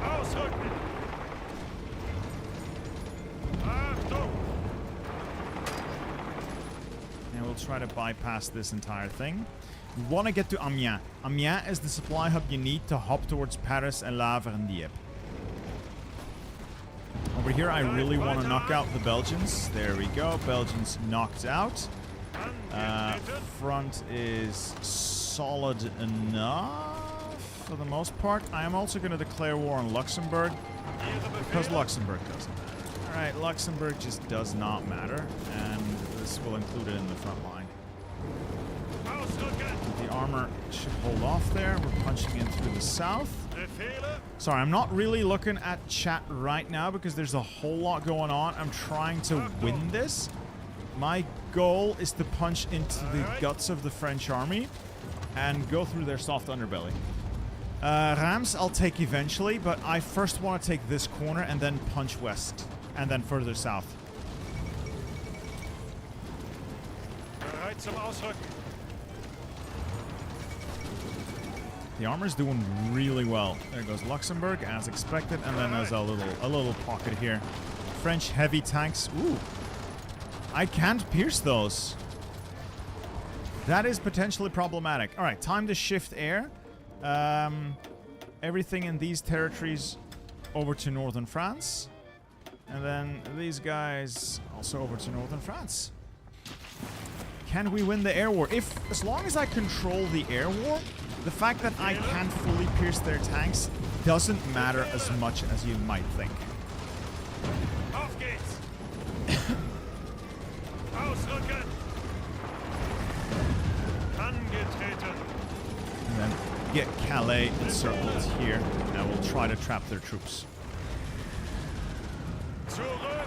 S2: Ausrücken! Achtung!
S1: And we'll try to bypass this entire thing. We want to get to Amiens. Amiens is the supply hub you need to hop towards Paris and Le Havre and Dieppe. Over here, I really want to knock out the Belgians. There we go. Belgians knocked out. Front is solid enough for the most part. I am also going to declare war on Luxembourg because Luxembourg doesn't matter. Alright, Luxembourg just does not matter, and this will include it in the front line. The armor should hold off there. We're punching in through the south. Sorry, I'm not really looking at chat right now because there's a whole lot going on. I'm trying to win this. My goal is to punch into the guts of the French army and go through their soft underbelly. Reims I'll take eventually, but I first want to take this corner and then punch west and then further south. The armor's doing really well. There goes Luxembourg, as expected, and then there's a little pocket here. French heavy tanks. Ooh. I can't pierce those. That is potentially problematic. Alright, time to shift air. Everything in these territories over to northern France. And then these guys also over to northern France. Can we win the air war? As long as I control the air war, the fact that I can't fully pierce their tanks doesn't matter as much as you might think.
S2: Auf geht's! Ausrücken! Angetreten!
S1: And then get Calais encircled here, and we'll try to trap their troops.
S2: Zurück!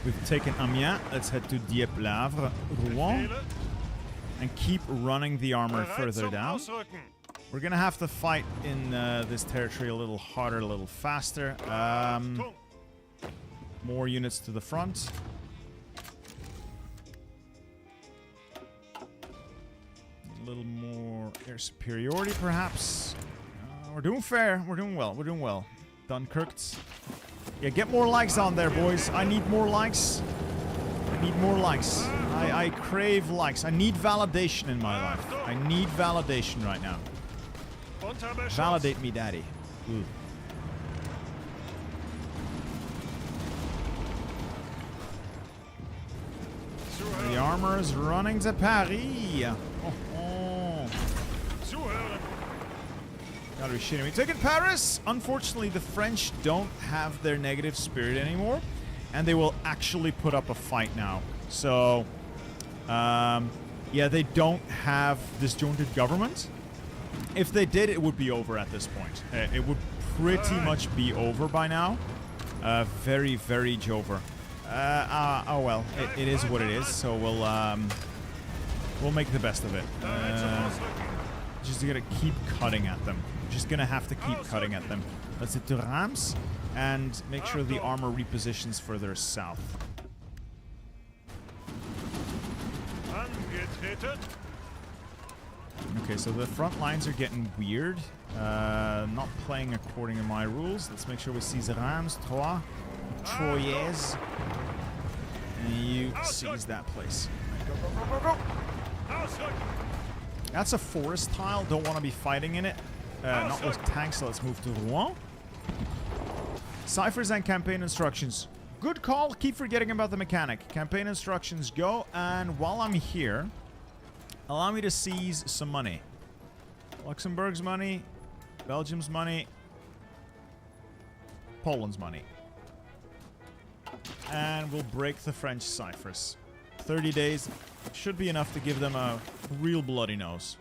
S1: We've taken Amiens. Let's head to Dieppe, Le Havre, Rouen, and keep running the armor further down. We're gonna have to fight in this territory a little harder, a little faster. More units to the front. A little more air superiority, perhaps. We're doing fair. We're doing well. We're doing well. Dunkirk's. Yeah, get more likes on there, boys. I need more likes. I need more likes. I crave likes. I need validation in my life. I need validation right now. Validate me, daddy. Ooh. The armor is running to Paris. Oh, oh. Gotta be shitting me. Taking Paris! Unfortunately, the French don't have their negative spirit anymore, and they will actually put up a fight now. So, Yeah, they don't have disjointed government. If they did, it would be over at this point. It would pretty much be over by now. Very, very Jover. Oh well, it is what it is. So we'll make the best of it. Just gonna keep cutting at them. Just gonna have to keep cutting at them. Let's hit the Rams and make sure the armor repositions further south. Okay, so the front lines are getting weird. Not playing according to my rules. Let's make sure we seize Rams, Troyes. And you seize that place. Go. That's a forest tile. Don't want to be fighting in it. Not with tanks, so let's move to Rouen. Ciphers and campaign instructions. Good call. Keep forgetting about the mechanic. Campaign instructions go. And while I'm here, allow me to seize some money. Luxembourg's money. Belgium's money. Poland's money. And we'll break the French ciphers. 30 days should be enough to give them a real bloody nose.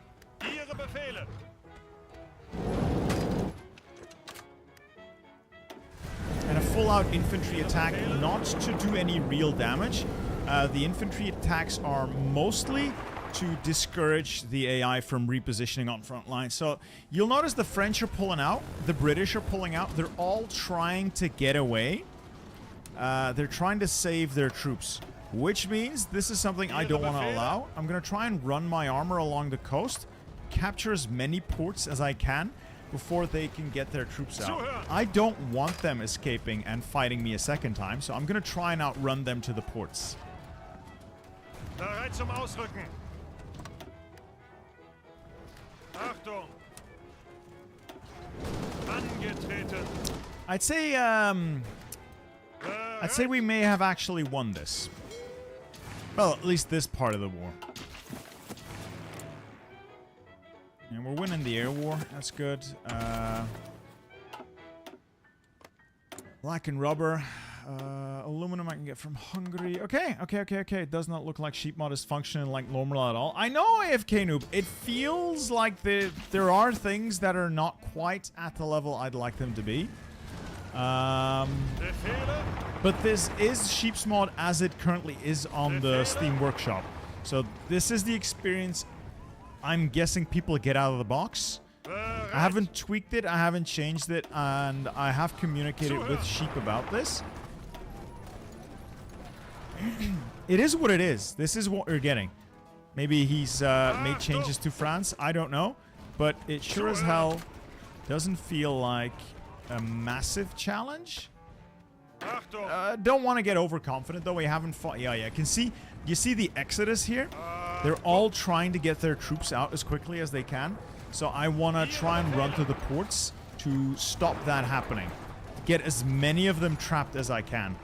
S1: And a full-out infantry attack, not to do any real damage. The infantry attacks are mostly to discourage the AI from repositioning on front lines. So you'll notice the French are pulling out, the British are pulling out. They're all trying to get away. They're trying to save their troops, which means this is something I don't want to allow. I'm going to try and run my armor along the coast, capture as many ports as I can before they can get their troops out. I don't want them escaping and fighting me a second time, so I'm going to try and outrun them to the ports.
S2: Bereit zum Ausrücken. Achtung. Angetreten.
S1: I'd say we may have actually won this. Well, at least this part of the war. And we're winning the air war. That's good. Black and rubber. Aluminum I can get from Hungary. Okay. It does not look like sheep mod is functioning like normal at all. I know, AFK Noob. It feels like there are things that are not quite at the level I'd like them to be. But this is sheep's mod as it currently is on the Steam Workshop. So this is the experience I'm guessing people get out of the box. I haven't tweaked it, I haven't changed it, and I have communicated with sheep about this. It is what it is. This is what you're getting. Maybe he's made changes to France, I don't know. But it sure as hell doesn't feel like a massive challenge. Don't want to get overconfident though. We haven't fought. Yeah. You see the exodus here? They're all trying to get their troops out as quickly as they can. So I want to try and run to the ports to stop that happening. Get as many of them trapped as I can.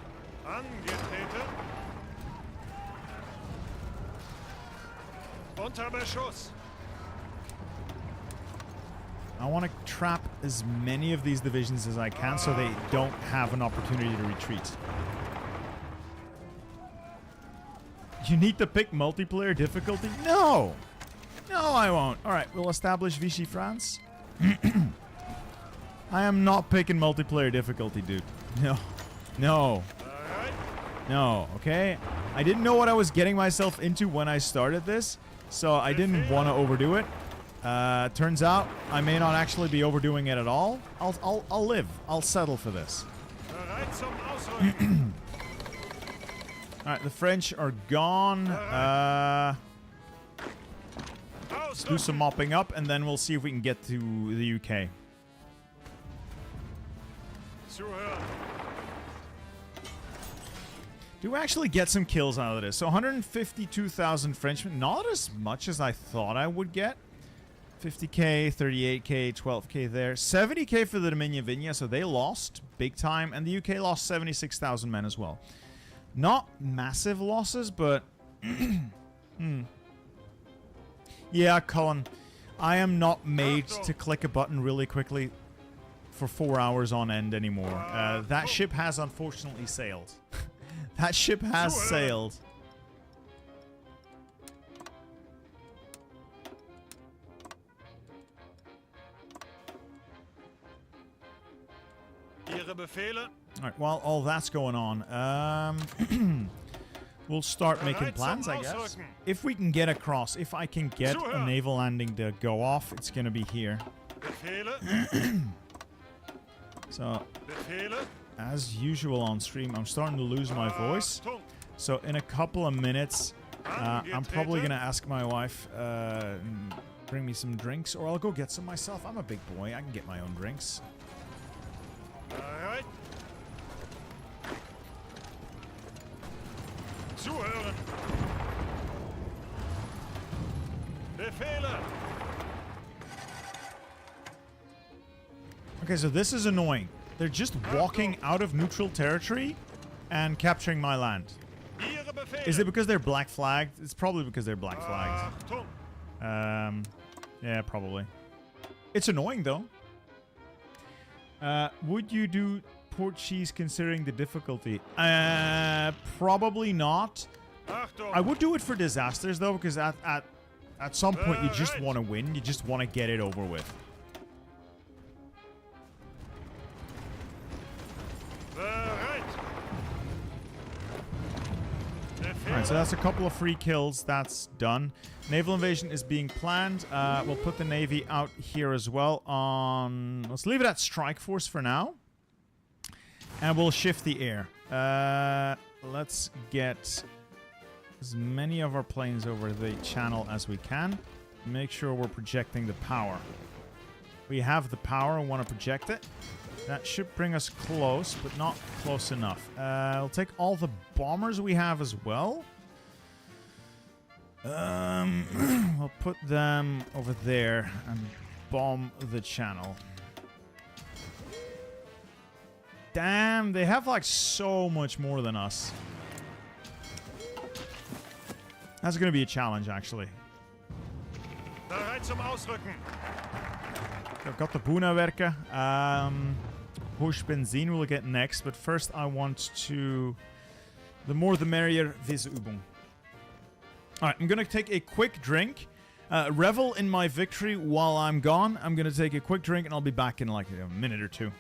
S1: I want to trap as many of these divisions as I can so they don't have an opportunity to retreat. You need to pick multiplayer difficulty? No! No, I won't. Alright, we'll establish Vichy France. I am not picking multiplayer difficulty, dude. No, okay? I didn't know what I was getting myself into when I started this, so I didn't want to overdo it. Turns out I may not actually be overdoing it at all. I'll live. I'll settle for this. Alright, the French are gone. Let's do some mopping up, and then we'll see if we can get to the UK. Do actually get some kills out of this. So 152,000 Frenchmen. Not as much as I thought I would get. 50k, 38k, 12k there. 70k for the Dominion Vigna, so they lost big time. And the UK lost 76,000 men as well. Not massive losses, but... Yeah, Cullen. I am not made to click a button really quickly for 4 hours on end anymore. That ship has unfortunately sailed. That ship has sailed.
S2: Ihre Befehle?
S1: Alright, while all that's going on, we'll start making plans, I guess. If we can get across, if I can get a naval landing to go off, it's gonna be here.
S2: Befehle?
S1: So,
S2: Befehle?
S1: as usual on stream, I'm starting to lose my voice.
S2: Achtung!
S1: So in a couple of minutes, I'm probably gonna ask my wife, bring me some drinks, or I'll go get some myself. I'm a big boy, I can get my own drinks.
S2: Bereit? Zuhören! Befehle!
S1: Okay, so this is annoying. They're just walking out of neutral territory and capturing my land.
S2: Ihre Befehle!
S1: Is it because they're black flagged? It's probably because they're black flagged.
S2: Achtung!
S1: Yeah, probably. It's annoying though. Would you do Portuguese considering the difficulty? Probably not.
S2: Achtung!
S1: I would do it for disasters though, because at some point you just want to win. You just want to get it over with.
S2: Bereit!
S1: Alright, so that's a couple of free kills. That's done. Naval invasion is being planned. We'll put the Navy out here as well on... Let's leave it at strike force for now. And we'll shift the air. Let's get as many of our planes over the channel as we can. Make sure we're projecting the power. We have the power and want to project it. That should bring us close, but not close enough. We'll take all the bombers we have as well. We'll put them over there and bomb the channel. Damn, they have like so much more than us. That's going to be a challenge, actually.
S2: Bereit zum Ausrücken!
S1: I've got the Buna-Werke. Hush Benzin we'll get next, but first I want to... The more the merrier, this Übung. Alright, I'm gonna take a quick drink. Revel in my victory while I'm gone. I'm gonna take a quick drink and I'll be back in like a minute or two.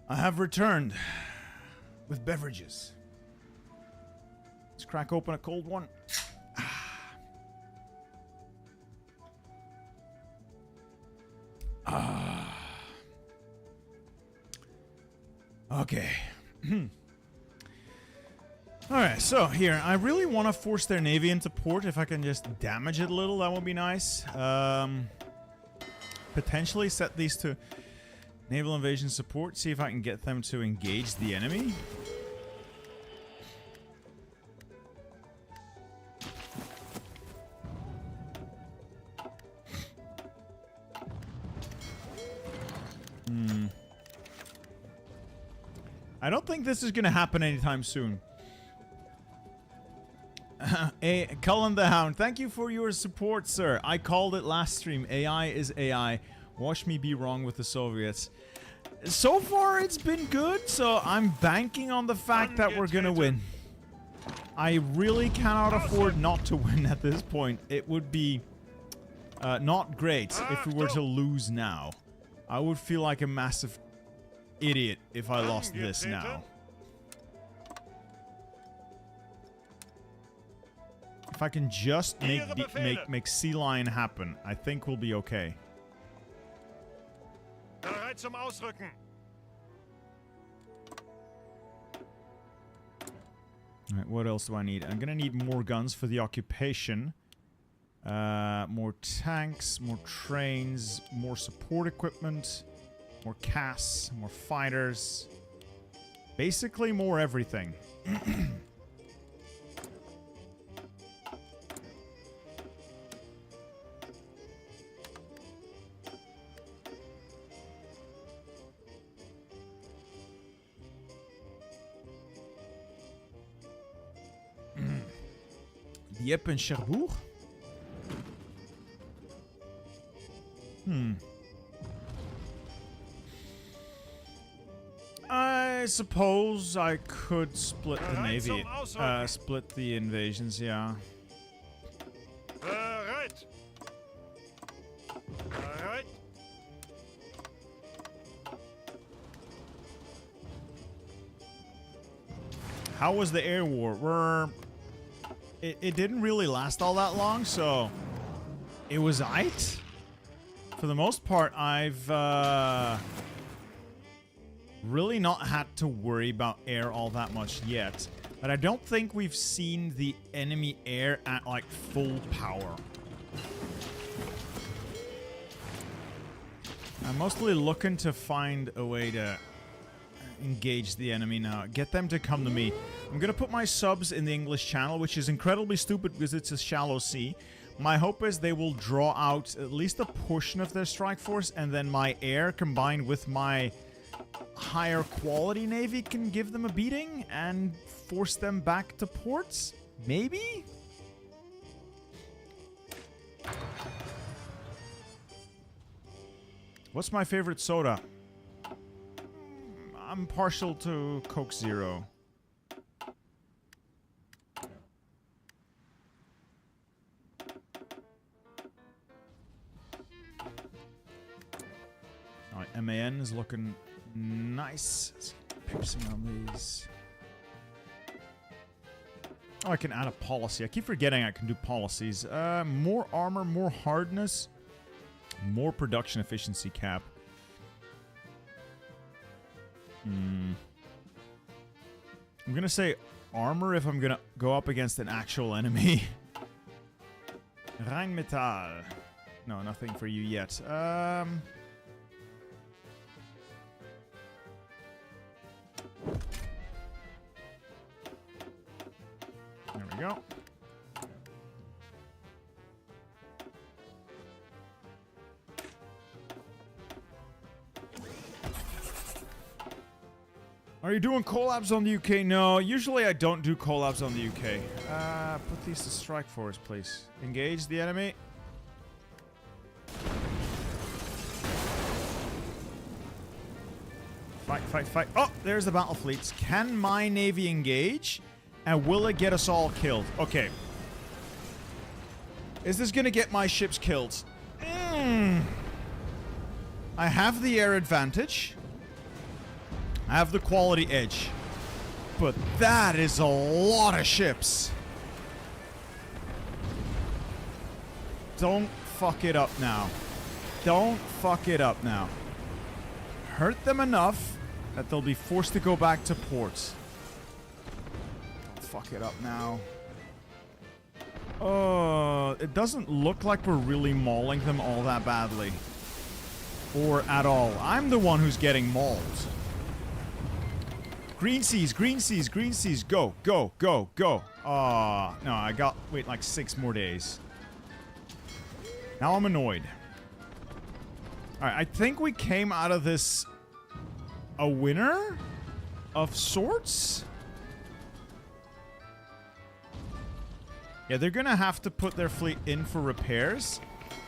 S1: I have returned with beverages. Let's crack open a cold one. Okay. Alright, so here, I really want to force their navy into port. If I can just damage it a little, that would be nice. Potentially set these to naval invasion support. See if I can get them to engage the enemy. I don't think this is going to happen anytime soon. Cullen the Hound, thank you for your support, sir. I called it last stream. AI is AI. Watch me be wrong with the Soviets. So far, it's been good, so I'm banking on the fact that we're gonna win. I really cannot afford not to win at this point. It would be not great if we were to lose now. I would feel like a massive idiot if I lost this now. If I can just make Sea Lion happen, I think we'll be okay.
S2: Bereit zum Ausrücken.
S1: Alright, what else do I need? I'm gonna need more guns for the occupation. More tanks, more trains, more support equipment, more casks, more fighters. Basically, more everything. Dieppe and Cherbourg? I suppose I could split the navy. Split the invasions, yeah.
S2: Bereit. Bereit.
S1: How was the air war? It didn't really last all that long, so it was aight. For the most part, I've really not had to worry about air all that much yet. But I don't think we've seen the enemy air at, like, full power. I'm mostly looking to find a way to engage the enemy now. Get them to come to me. I'm gonna put my subs in the English channel, which is incredibly stupid because it's a shallow sea. My hope is they will draw out at least a portion of their strike force, and then my air combined with my higher quality navy can give them a beating and force them back to ports? Maybe? What's my favorite soda? I'm partial to Coke Zero. Alright, MAN is looking nice. Let's get piercing on these. Oh, I can add a policy. I keep forgetting I can do policies. More armor, more hardness, more production efficiency cap. I'm gonna say armor if I'm gonna go up against an actual enemy. Rheinmetall. No, nothing for you yet. There we go. Are you doing collabs on the UK? No, usually I don't do collabs on the UK. Put these to strike force, please. Engage the enemy. Fight, fight, fight. Oh, there's the battle fleets. Can my navy engage? And will it get us all killed? Okay. Is this gonna get my ships killed? I have the air advantage. I have the quality edge. But that is a lot of ships. Don't fuck it up now. Don't fuck it up now. Hurt them enough that they'll be forced to go back to ports. Don't fuck it up now. It doesn't look like we're really mauling them all that badly. Or at all. I'm the one who's getting mauled. Green seas, green seas, green seas. Go, go, go, go. No, I got, wait, like 6 more days. Now I'm annoyed. Alright, I think we came out of this a winner of sorts. Yeah, they're gonna have to put their fleet in for repairs.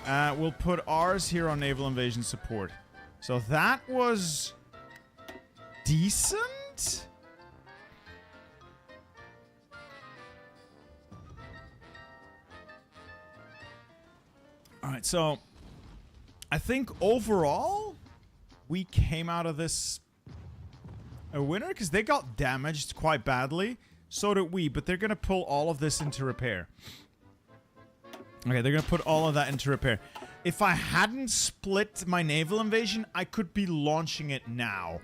S1: We'll put ours here on naval invasion support. So that was decent. All right, so I think overall we came out of this a winner because they got damaged quite badly. So did we, but they're going to pull all of this into repair. Okay, they're going to put all of that into repair. If I hadn't split my naval invasion, I could be launching it now.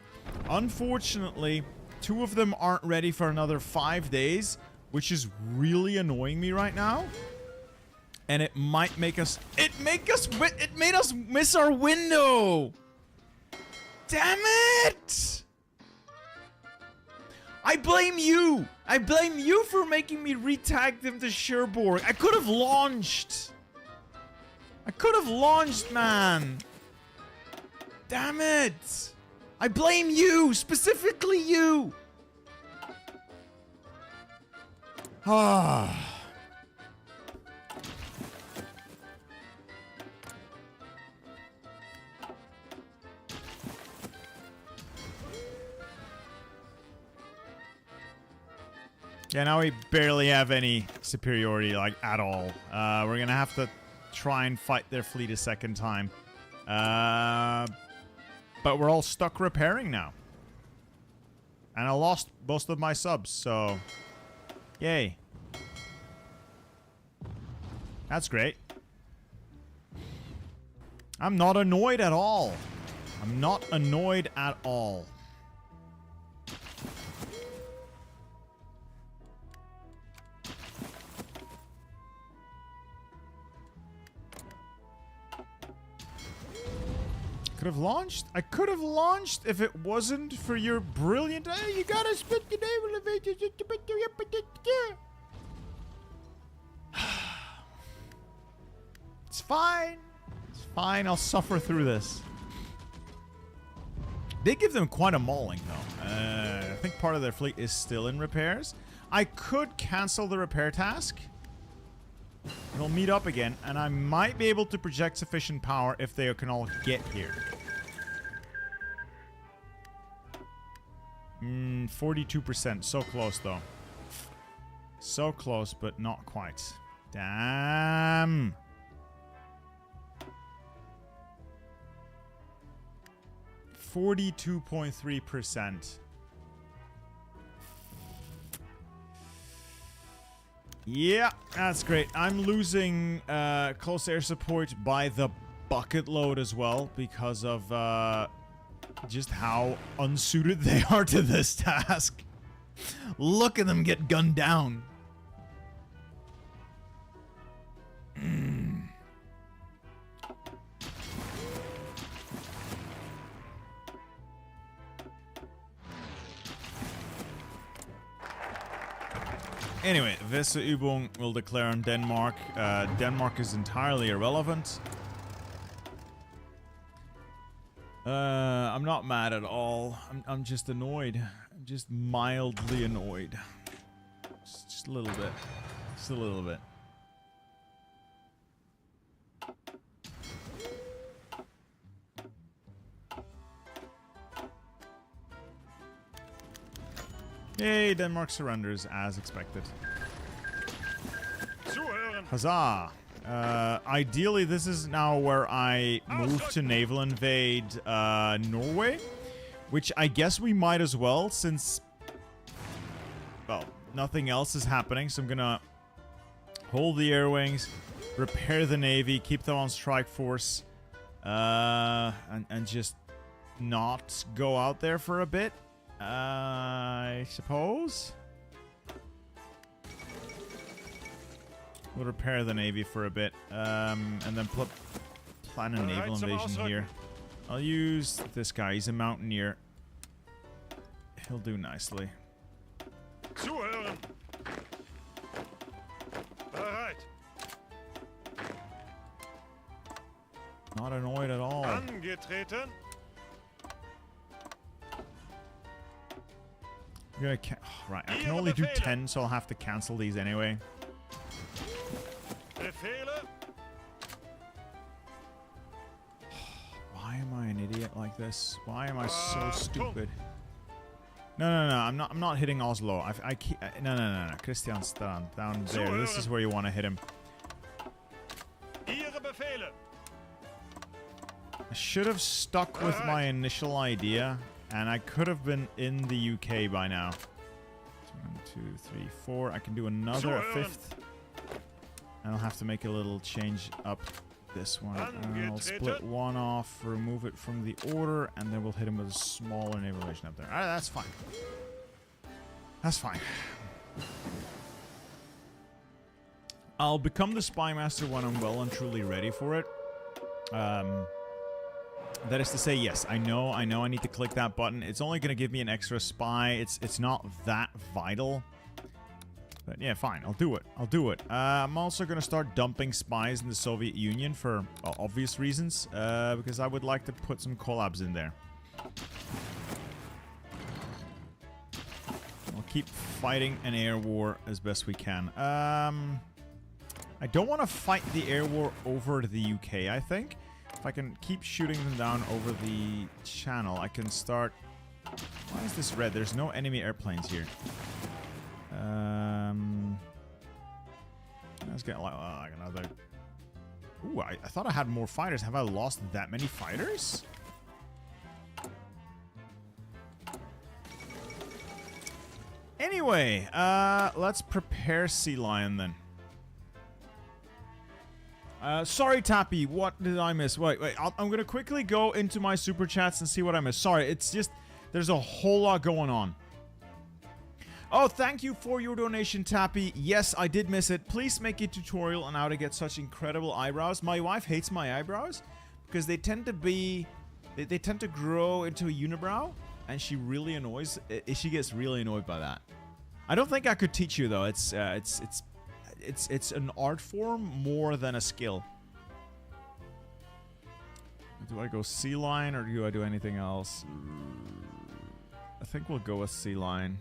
S1: Unfortunately, 2 of them aren't ready for another 5 days, which is really annoying me right now. And it might make us... It made us miss our window! Damn it! I blame you! I blame you for making me retag them to Cherbourg. I could have launched! I could have launched, man! Damn it! I blame you! Specifically you! Ah... Yeah, now we barely have any superiority, like, at all. We're gonna have to try and fight their fleet a second time. But we're all stuck repairing now. And I lost most of my subs, so... Yay. That's great. I'm not annoyed at all. I'm not annoyed at all. Could have launched? I could have launched if it wasn't for your brilliant... Hey, you gotta split the naval invasion. It's fine. It's fine. I'll suffer through this. They give them quite a mauling, though. I think part of their fleet is still in repairs. I could cancel the repair task. We'll meet up again, and I might be able to project sufficient power if they can all get here. 42%. So close, though. So close, but not quite. Damn. %42.3%. Yeah, that's great. I'm losing close air support by the bucket load as well because of just how unsuited they are to this task. Look at them get gunned down. Anyway, Weserübung will declare on Denmark. Denmark is entirely irrelevant. I'm not mad at all. I'm just annoyed. I'm just mildly annoyed. Just a little bit. Just a little bit. Yay, Denmark surrenders as expected. Huzzah! Ideally, this is now where I move to naval invade Norway, which I guess we might as well since, well, nothing else is happening. So I'm gonna hold the air wings, repair the navy, keep them on strike force, and just not go out there for a bit. I suppose. We'll repair the navy for a bit, and then plan a naval invasion here. I'll use this guy. He's a mountaineer. He'll do nicely.
S2: Zuhören. Bereit.
S1: Not annoyed at all.
S2: Angetreten.
S1: I'm gonna right, I can only do 10, so I'll have to cancel these anyway.
S2: Befehle.
S1: Why am I an idiot like this? Why am I so stupid? No. I'm not hitting Oslo. No. Kristianstad down there. This is where you want to hit him.
S2: Ihre Befehle.
S1: I should have stuck with my initial idea, and I could have been in the UK by now. 1, 2, 3, 4. I can do another, a fifth. And I'll have to make a little change up this one. I'll split one off, remove it from the order, and then we'll hit him with a smaller naval invasion up there. Alright, that's fine. That's fine. I'll become the spy master when I'm well and truly ready for it. That is to say, yes, I know I need to click that button. It's only going to give me an extra spy. It's not that vital. But yeah, fine, I'll do it. I'm also going to start dumping spies in the Soviet Union for obvious reasons, because I would like to put some collabs in there. We'll keep fighting an air war as best we can. I don't want to fight the air war over the UK, I think. If I can keep shooting them down over the channel, I can start... Why is this red? There's no enemy airplanes here. Let's get like another... Ooh, I thought I had more fighters. Have I lost that many fighters? Anyway, let's prepare Sea Lion then. Sorry, Tappy, what did I miss? Wait, I'm gonna quickly go into my super chats and see what I missed. Sorry, it's just, there's a whole lot going on. Oh, thank you for your donation, Tappy. Yes, I did miss it. Please make a tutorial on how to get such incredible eyebrows. My wife hates my eyebrows because they tend to be, they tend to grow into a unibrow, and she really annoys, she gets really annoyed by that. I don't think I could teach you though. It's an art form more than a skill. Do I go Sea Lion or do I do anything else? I think we'll go with Sea Lion.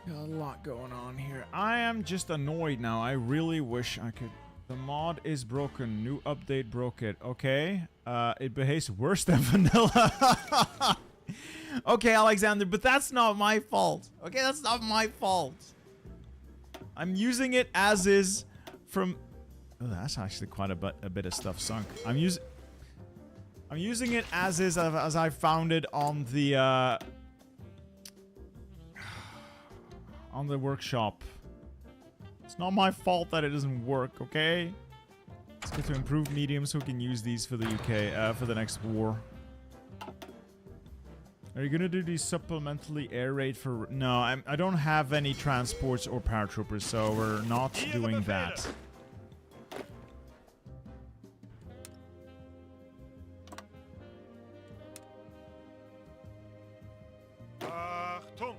S1: Got a lot going on here. I am just annoyed now. I really wish I could... The mod is broken. New update broke it. Okay. It behaves worse than vanilla. Okay, Alexander, but that's not my fault. Okay, that's not my fault. I'm using it as is from... Oh, that's actually quite a bit of stuff sunk. I'm using it as is as I found it on the workshop. It's not my fault that it doesn't work, okay? Let's get to improved medium so we can use these for the UK, for the next war. Are you gonna do the supplementally air raid for... No, I don't have any transports or paratroopers, so we're not doing that.
S2: Achtung!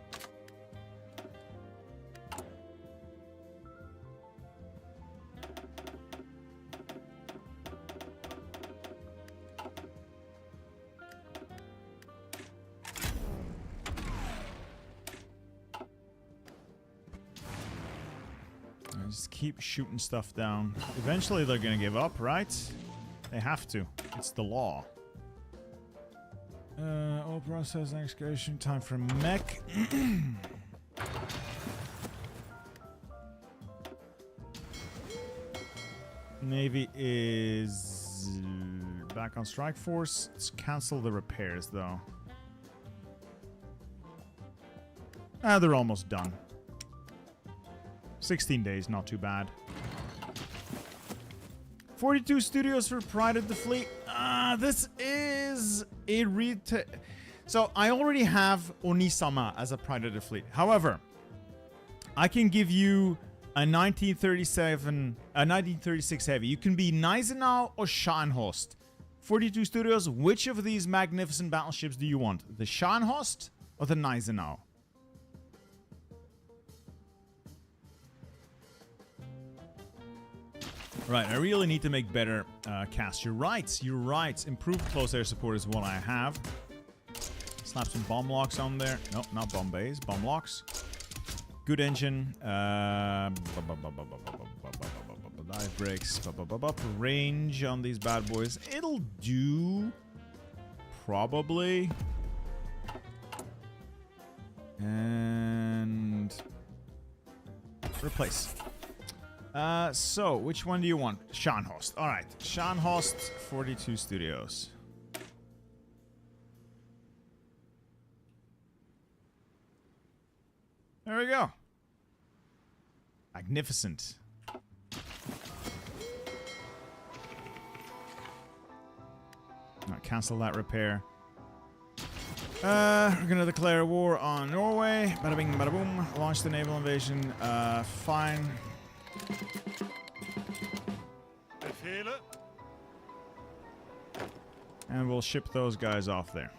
S1: Just keep shooting stuff down. Eventually they're gonna give up, right? They have to. It's the law. All process and excavation. Time for mech. Navy is back on strike force. Let's cancel the repairs though. They're almost done. 16 days, not too bad. 42 studios for Pride of the Fleet. This is a So I already have Onisama as a Pride of the Fleet. However, I can give you a 1936 heavy. You can be Gneisenau or Scharnhorst. 42 studios. Which of these magnificent battleships do you want? The Scharnhorst or the Gneisenau? Right, I really need to make better casts. You're right. Improved close air support is what I have. Slap some bomb locks on there. Nope, not bomb bays. Bomb locks. Good engine. Dive brakes. Range on these bad boys. It'll do. Probably. And replace. So which one do you want? Scharnhorst. All right, Scharnhorst 42 Studios. There we go. Magnificent. All right, cancel that repair. We're gonna declare war on Norway. Bada bing, bada boom. Launch the naval invasion. Fine.
S2: Befehle.
S1: And we'll ship those guys off there.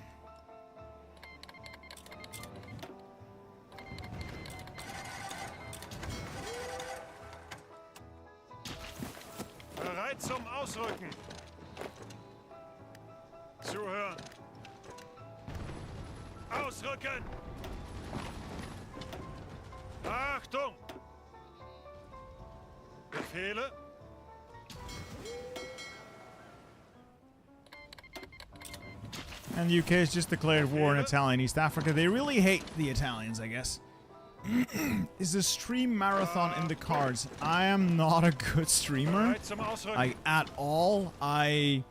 S2: Bereit zum Ausrücken. Zuhören. Ausrücken! Achtung! Befehle?
S1: And the UK has just declared war on Italian East Africa. They really hate the Italians, I guess. Is a stream marathon in the cards? I am not a good streamer. At all. I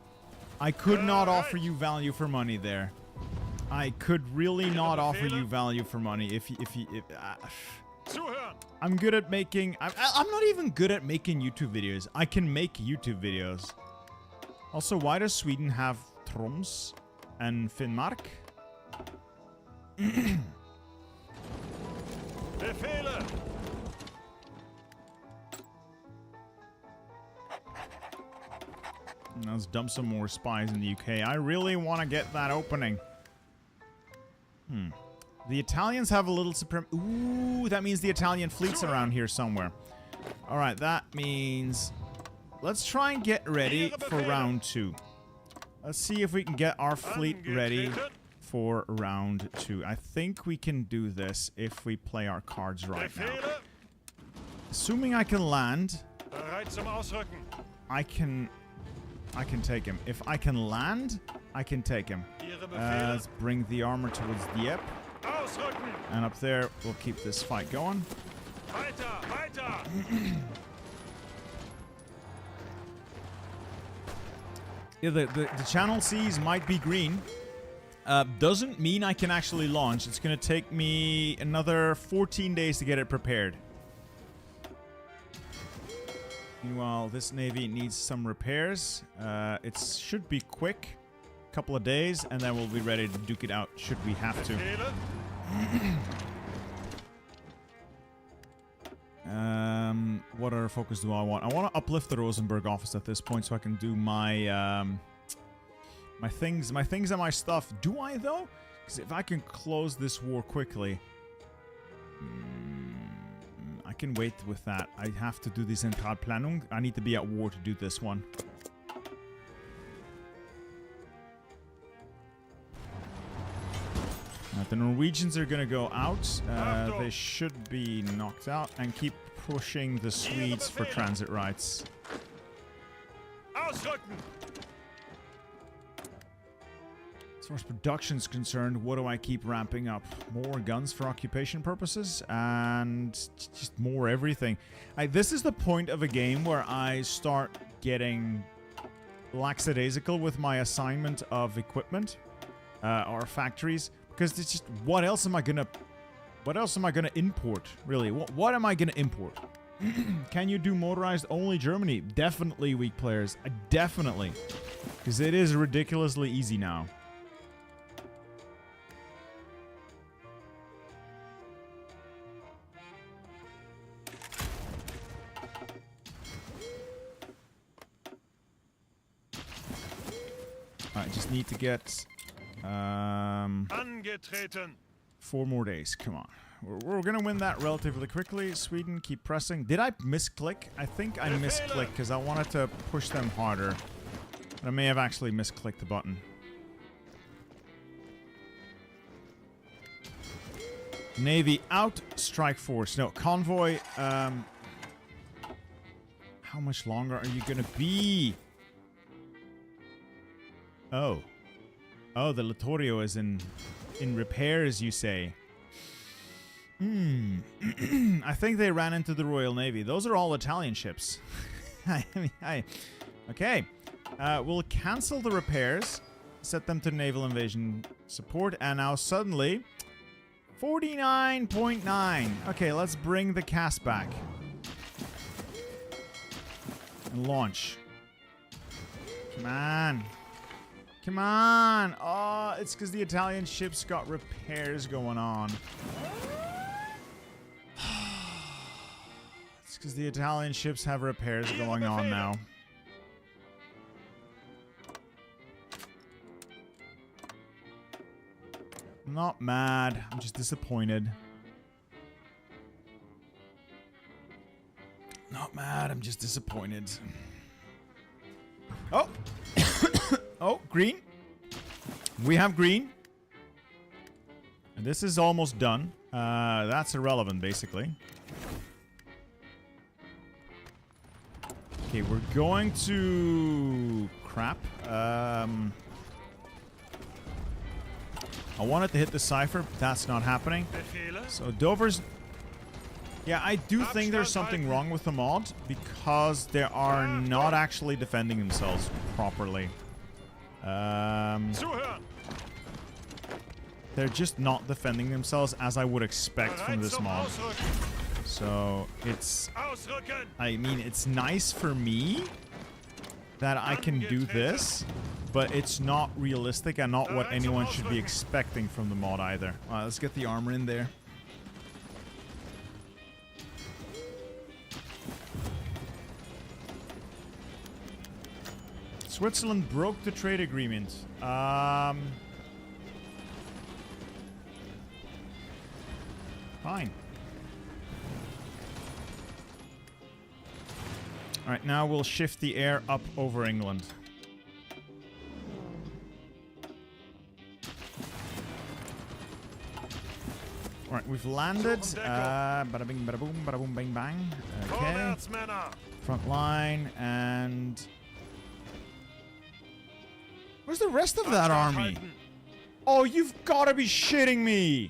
S1: could not offer you value for money there. I could really not offer you value for money if I'm good at making... I'm not even good at making YouTube videos. I can make YouTube videos. Also, why does Sweden have Troms and Finnmark?
S2: Befehle!
S1: Let's dump some more spies in the UK. I really want to get that opening. The Italians have a little supreme... Ooh, that means the Italian fleet's around here somewhere. Alright, that means... Let's try and get ready for round 2. Let's see if we can get our fleet ready for round 2. I think we can do this if we play our cards right now. Assuming I can land... I can take him. If I can land, I can take him. Let's bring the armor towards Dieppe. And up there, we'll keep this fight going. Yeah, the channel seas might be green. Doesn't mean I can actually launch. It's going to take me another 14 days to get it prepared. Meanwhile, this navy needs some repairs. It should be quick. Couple of days, and then we'll be ready to duke it out should we have to. What other focus do I want? I want to uplift the Rosenberg office at this point so I can do my my things and my stuff. Do I though? Because if I can close this war quickly, I can wait with that. I have to do this Zentralplanung. I need to be at war to do this one. The Norwegians are going to go out. They should be knocked out and keep pushing the Swedes for transit rights. As far as production's concerned, what do I keep ramping up? More guns for occupation purposes and just more everything. This is the point of a game where I start getting lackadaisical with my assignment of equipment or factories. Because it's just, what else am I gonna import, really? What am I gonna import? Can you do motorized only Germany? Definitely, weak players. Definitely. Because it is ridiculously easy now. I just need to get... 4 more days. Come on. We're gonna win that relatively quickly. Sweden, keep pressing. Did I misclick? I think I misclicked because I wanted to push them harder. But I may have actually misclicked the button. Navy out. Strike force. No, convoy. How much longer are you gonna be? Oh. Oh, the Littorio is in repairs, you say. I think they ran into the Royal Navy. Those are all Italian ships. Okay. We'll cancel the repairs. Set them to naval invasion support. And now suddenly... 49.9. Okay, let's bring the cast back. And launch. Come on. Come on. Oh, it's because the Italian ships got repairs going on. It's because the Italian ships have repairs going on now. I'm not mad. I'm just disappointed. Not mad. I'm just disappointed. Oh. Oh, green. We have green. And this is almost done. That's irrelevant, basically. Okay, we're going to... Crap. I wanted to hit the cipher, but that's not happening. So Dover's... Yeah, I do think there's something wrong with the mod, because they are not actually defending themselves properly. They're just not defending themselves as I would expect from this mod. So it's... I mean, it's nice for me that I can do this, but it's not realistic and not what anyone should be expecting from the mod either. Let's get the armor in there. Switzerland broke the trade agreement. Fine. Alright, now we'll shift the air up over England. Alright, we've landed. Bada bing, bada boom, bang, bang. Okay. Front line, and... Where's the rest of that army? Oh, you've got to be shitting me!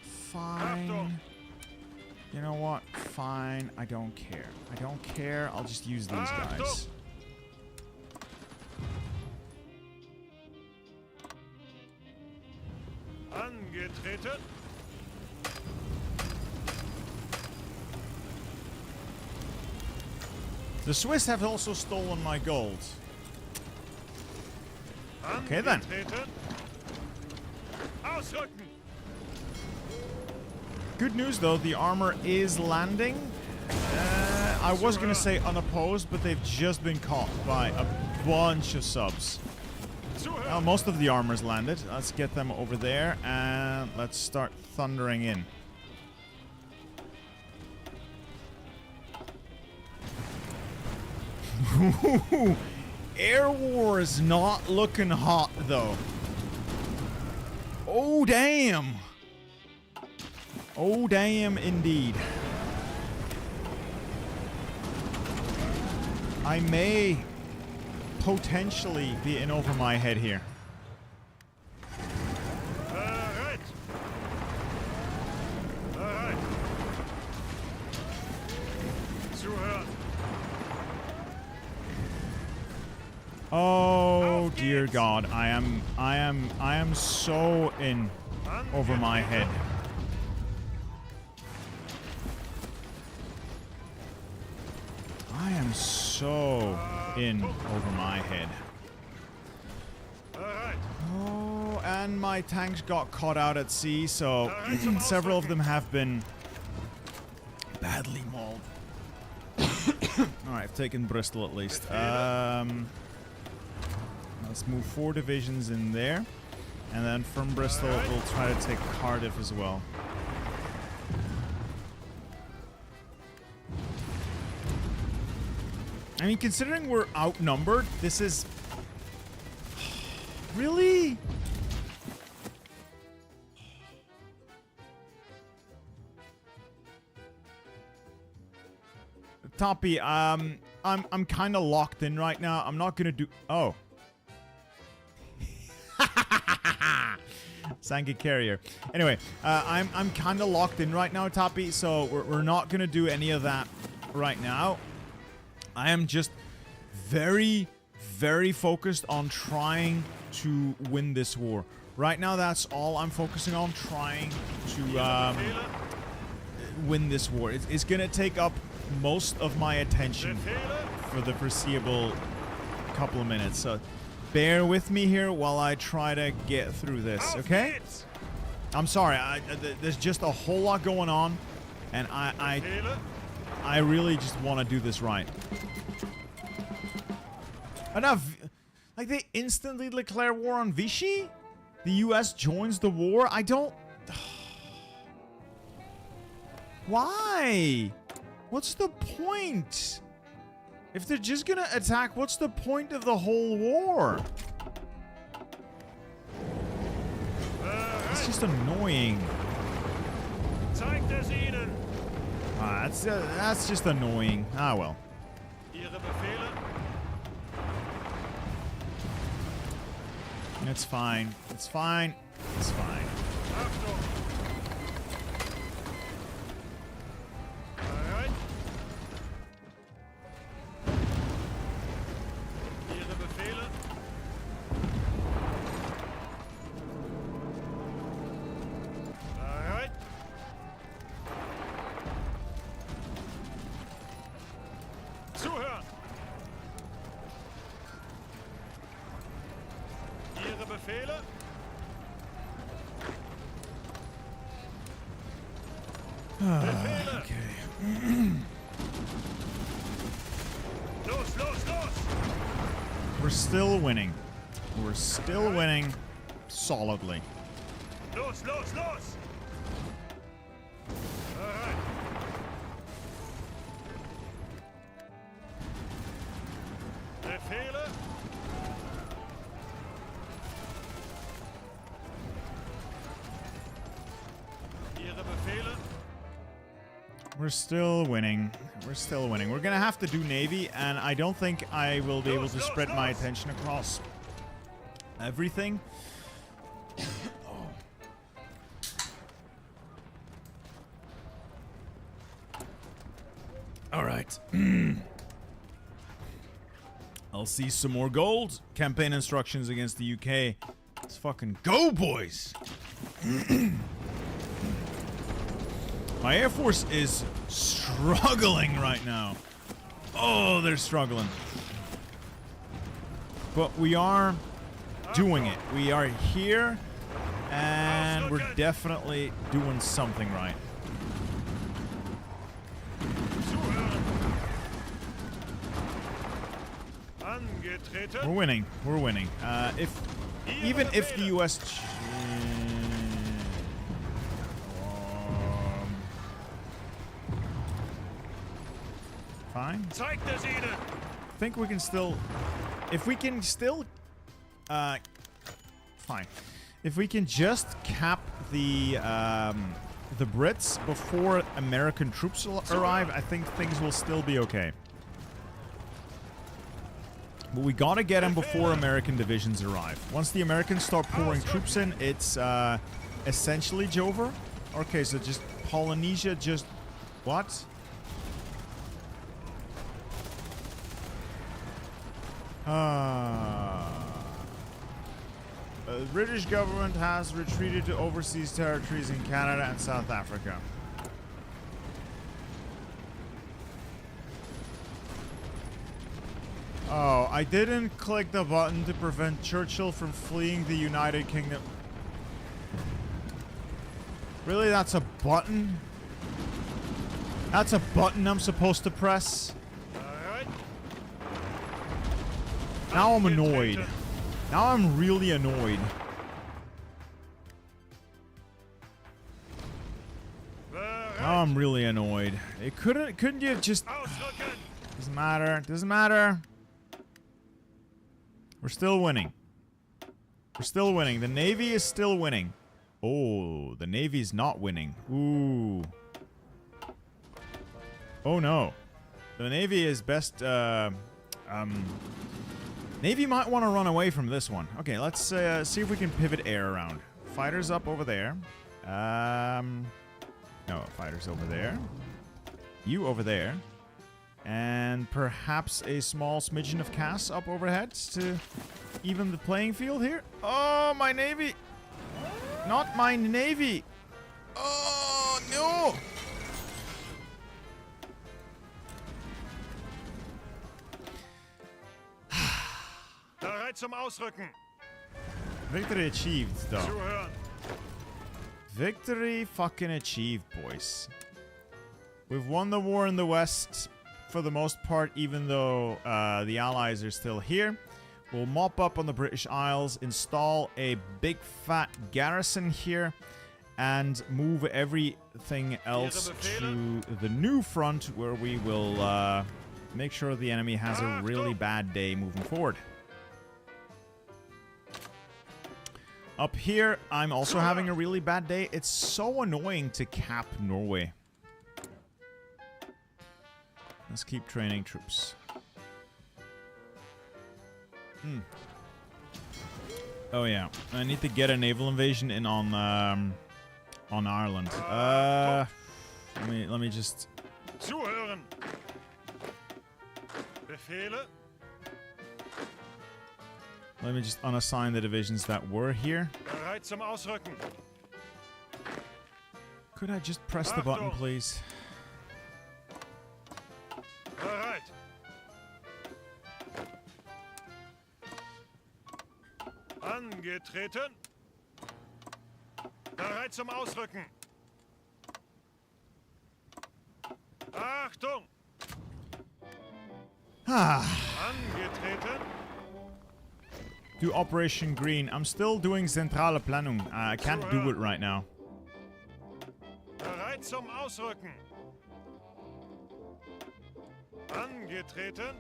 S1: Fine. You know what? Fine. I don't care. I don't care. I'll just use these guys.
S2: Angetreten.
S1: The Swiss have also stolen my gold. Okay then. Good news though, the armor is landing. I was gonna say unopposed, but they've just been caught by a bunch of subs. Well, most of the armor's landed. Let's get them over there and let's start thundering in. Air war is not looking hot though. Oh damn. Oh damn indeed. I may potentially be in over my head here.
S2: Alright. Alright. Zuhören.
S1: Oh dear God, I am so in over my head. I am so in over my head. Oh, and my tanks got caught out at sea, so several of them have been badly mauled. Alright, I've taken Bristol at least. Let's move 4 divisions in there. And then from Bristol, we'll try to take Cardiff as well. I mean, considering we're outnumbered, this is... Really? Toppy, I'm kind of locked in right now. I'm not gonna do... Oh. Sanky carrier. Anyway, I'm kind of locked in right now, Toppy, so we're not gonna do any of that right now. I am just very, very focused on trying to win this war. Right now, that's all I'm focusing on, trying to win this war. It's gonna take up most of my attention for the foreseeable couple of minutes, so bear with me here while I try to get through this, okay? I'm sorry, there's just a whole lot going on, and I really just want to do this right. Enough. Like, they instantly declare war on Vichy? The US joins the war? I don't... Why? What's the point? If they're just gonna attack, what's the point of the whole war? It's just annoying. That's just annoying. Ah, well. It's fine. It's fine. It's fine. We're still winning. We're still winning solidly.
S2: Los, los, los! Alright. Befehle? Ihre Befehle?
S1: We're still winning. We're still winning. We're gonna have to do Navy, and I don't think I will be able to spread my attention across everything. All right. I'll see some more gold. Campaign instructions against the UK. Let's fucking go, boys. My Air Force is struggling right now. Oh, they're struggling. But we are doing it. We are here, and we're definitely doing something right. We're winning. We're winning. Even if the US... Fine. I think we can still... If we can still... fine. If we can just cap the Brits before American troops arrive, I think things will still be okay. But we gotta get them before American divisions arrive. Once the Americans start pouring troops in, it's essentially Jover. Okay, so just Polynesia, just... What? The British government has retreated to overseas territories in Canada and South Africa. Oh, I didn't click the button to prevent Churchill from fleeing the United Kingdom. Really, that's a button? That's a button I'm supposed to press? Now I'm annoyed. Now I'm really annoyed. Now I'm really annoyed. It couldn't you just... Doesn't matter. Doesn't matter. We're still winning. We're still winning. The Navy is still winning. Oh, the Navy's not winning. Ooh. Oh no. The Navy is best... Navy might want to run away from this one. Okay, let's see if we can pivot air around. Fighters up over there. No, fighters over there. You over there. And perhaps a small smidgen of CAS up overhead to even the playing field here. Oh, my Navy. Not my Navy. Oh, no.
S2: Bereit zum Ausrücken.
S1: Victory achieved, though.
S2: Zuhören.
S1: Victory fucking achieved, boys. We've won the war in the West for the most part, even though the Allies are still here. We'll mop up on the British Isles, install a big fat garrison here, and move everything else to the new front, where we will make sure the enemy has a really bad day moving forward. Up here, I'm also having a really bad day. It's so annoying to cap Norway. Let's keep training troops. Oh yeah, I need to get a naval invasion in on Ireland. Let me just.
S2: Zuhören. Befehle.
S1: Let me just unassign the divisions that were here.
S2: Bereit zum Ausrücken.
S1: Could I just press the button, please?
S2: Bereit. Angetreten. Bereit zum Ausrücken. Achtung. Angetreten.
S1: Do Operation Green. I'm still doing Zentrale Planung. I can't do it right now.
S2: Bereit zum Ausrücken. Angetreten.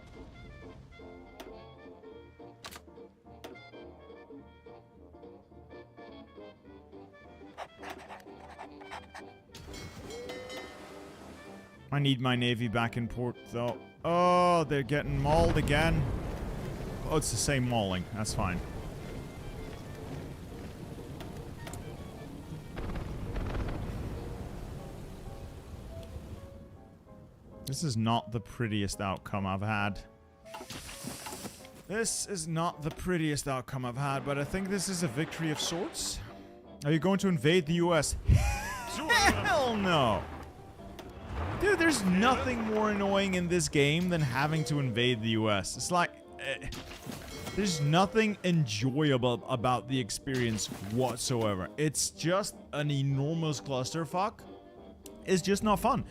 S1: I need my Navy back in port, though. Oh, they're getting mauled again. Oh, it's the same mauling. That's fine. This is not the prettiest outcome I've had. This is not the prettiest outcome I've had, but I think this is a victory of sorts. Are you going to invade the US? Hell no! Dude, there's nothing more annoying in this game than having to invade the US. It's like... there's nothing enjoyable about the experience whatsoever. It's just an enormous clusterfuck. It's just not fun.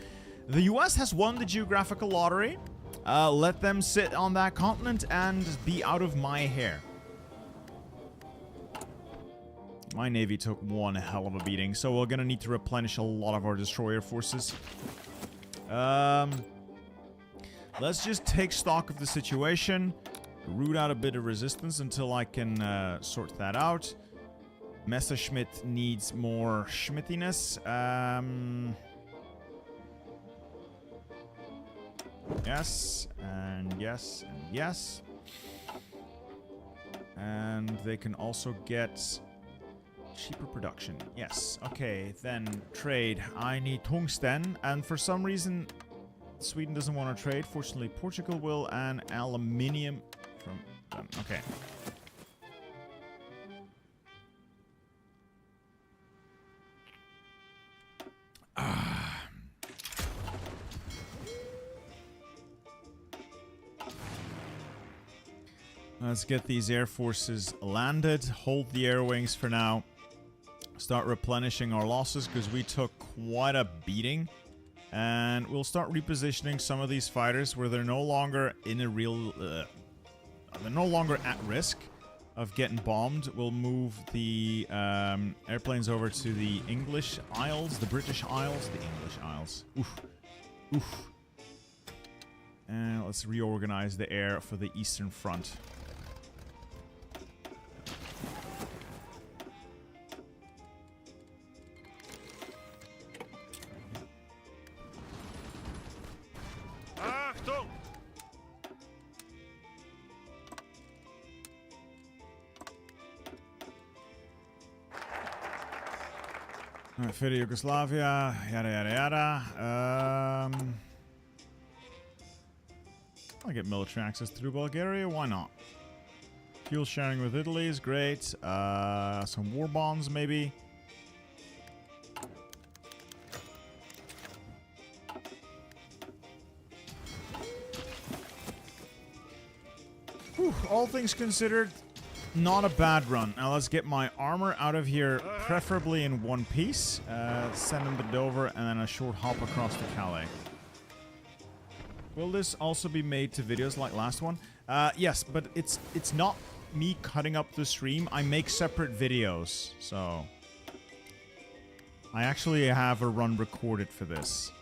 S1: The US has won the geographical lottery. Let them sit on that continent and be out of my hair. My Navy took one hell of a beating, so we're gonna need to replenish a lot of our destroyer forces. Let's just take stock of the situation. Root out a bit of resistance until I can sort that out. Messerschmitt needs more schmittiness. Yes, and yes, and yes. And they can also get cheaper production. Yes, okay, then trade. I need tungsten, and for some reason Sweden doesn't want to trade. Fortunately, Portugal will, and aluminium from them. Okay. Let's get these air forces landed. Hold the air wings for now. Start replenishing our losses because we took quite a beating. And we'll start repositioning some of these fighters where they're no longer in a real... they're no longer at risk of getting bombed. We'll move the airplanes over to the English Isles, the British Isles, the English Isles. Oof. Oof. And let's reorganize the air for the Eastern Front.
S2: Achtung!
S1: Alright, Fate of Yugoslavia, yada yada yada. I'll get military access through Bulgaria, why not? Fuel sharing with Italy is great. Some war bonds, maybe. Whew, all things considered, not a bad run. Now let's get my armor out of here, preferably in one piece. Send them to Dover, and then a short hop across to Calais. Will this also be made to videos like last one? Yes, but it's not me cutting up the stream. I make separate videos, so I actually have a run recorded for this.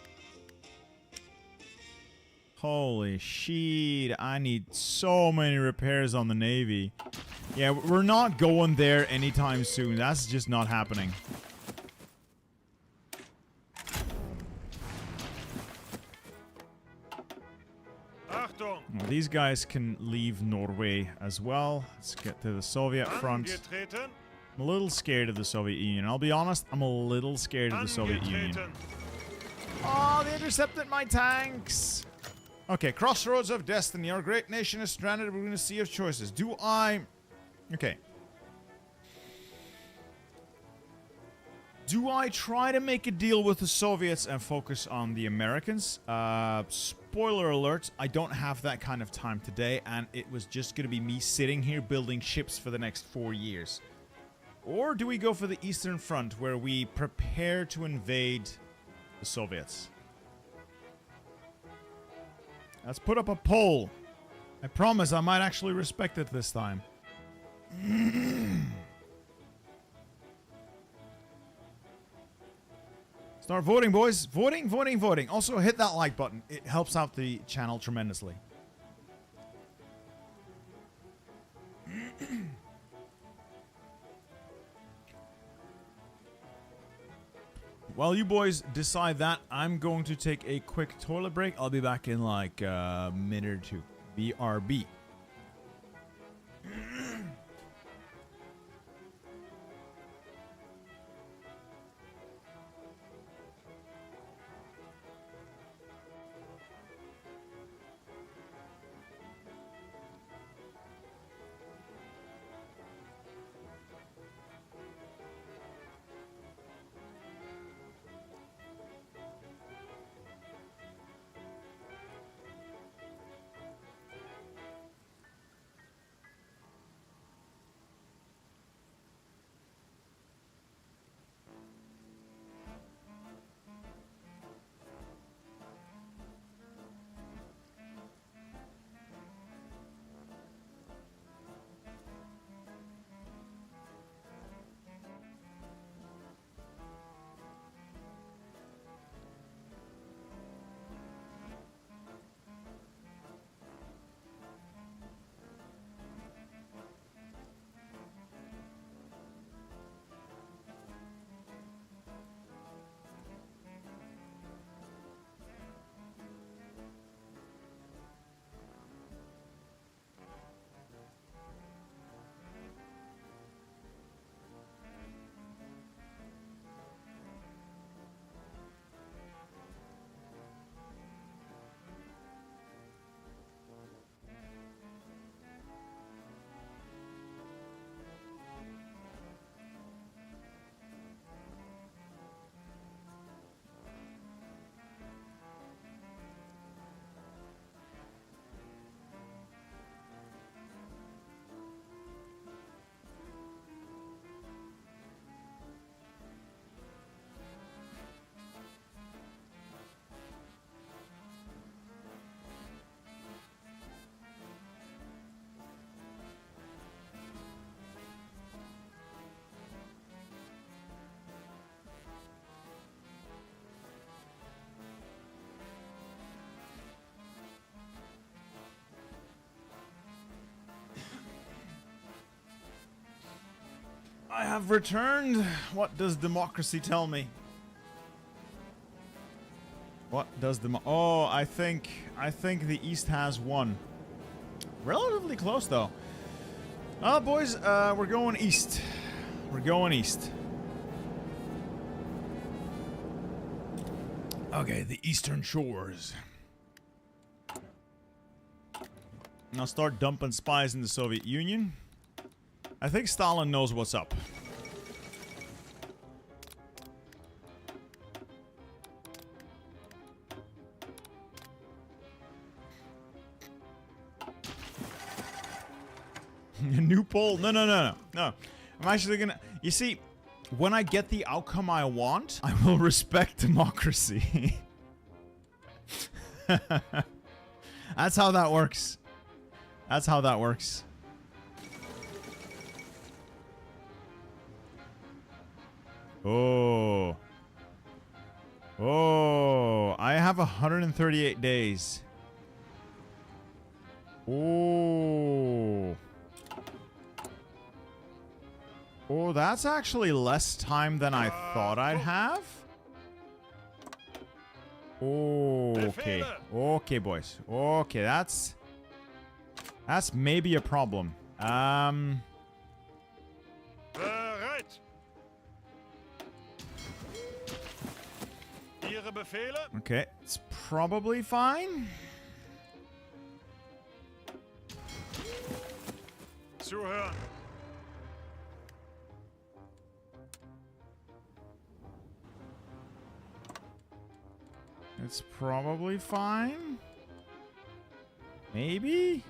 S1: Holy shit, I need so many repairs on the Navy. Yeah, we're not going there anytime soon. That's just not happening.
S2: Achtung!
S1: Well, these guys can leave Norway as well. Let's get to the Soviet front.
S2: Angetreten.
S1: I'm a little scared of the Soviet Union. I'll be honest, I'm a little scared of the Soviet Union.
S2: Angetreten.
S1: Oh, they intercepted my tanks! Okay, crossroads of destiny. Our great nation is stranded between a sea of choices. Do I... Okay. Do I try to make a deal with the Soviets and focus on the Americans? Spoiler alert, I don't have that kind of time today, and it was just going to be me sitting here building ships for the next 4 years. Or do we go for the Eastern Front, where we prepare to invade the Soviets? Let's put up a poll. I promise I might actually respect it this time. Start voting, boys. Voting, voting, voting. Also, hit that like button. It helps out the channel tremendously. While you boys decide that, I'm going to take a quick toilet break. I'll be back in like a minute or two. BRB. I have returned. What does democracy tell me? What does oh, I think the East has won. Relatively close though. Boys, we're going east. We're going east. Okay, the Eastern Shores. I'll start dumping spies in the Soviet Union. I think Stalin knows what's up. New poll? No. I'm actually gonna... You see, when I get the outcome I want, I will respect democracy. That's how that works. That's how that works. Oh. Oh. I have 138 days. Oh. Oh, that's actually less time than I thought I'd have. Oh, okay. Okay, boys. Okay, that's maybe a problem.
S2: Bereit. Ihre Befehle?
S1: Okay, it's probably fine.
S2: Zuhören.
S1: It's probably fine. Maybe?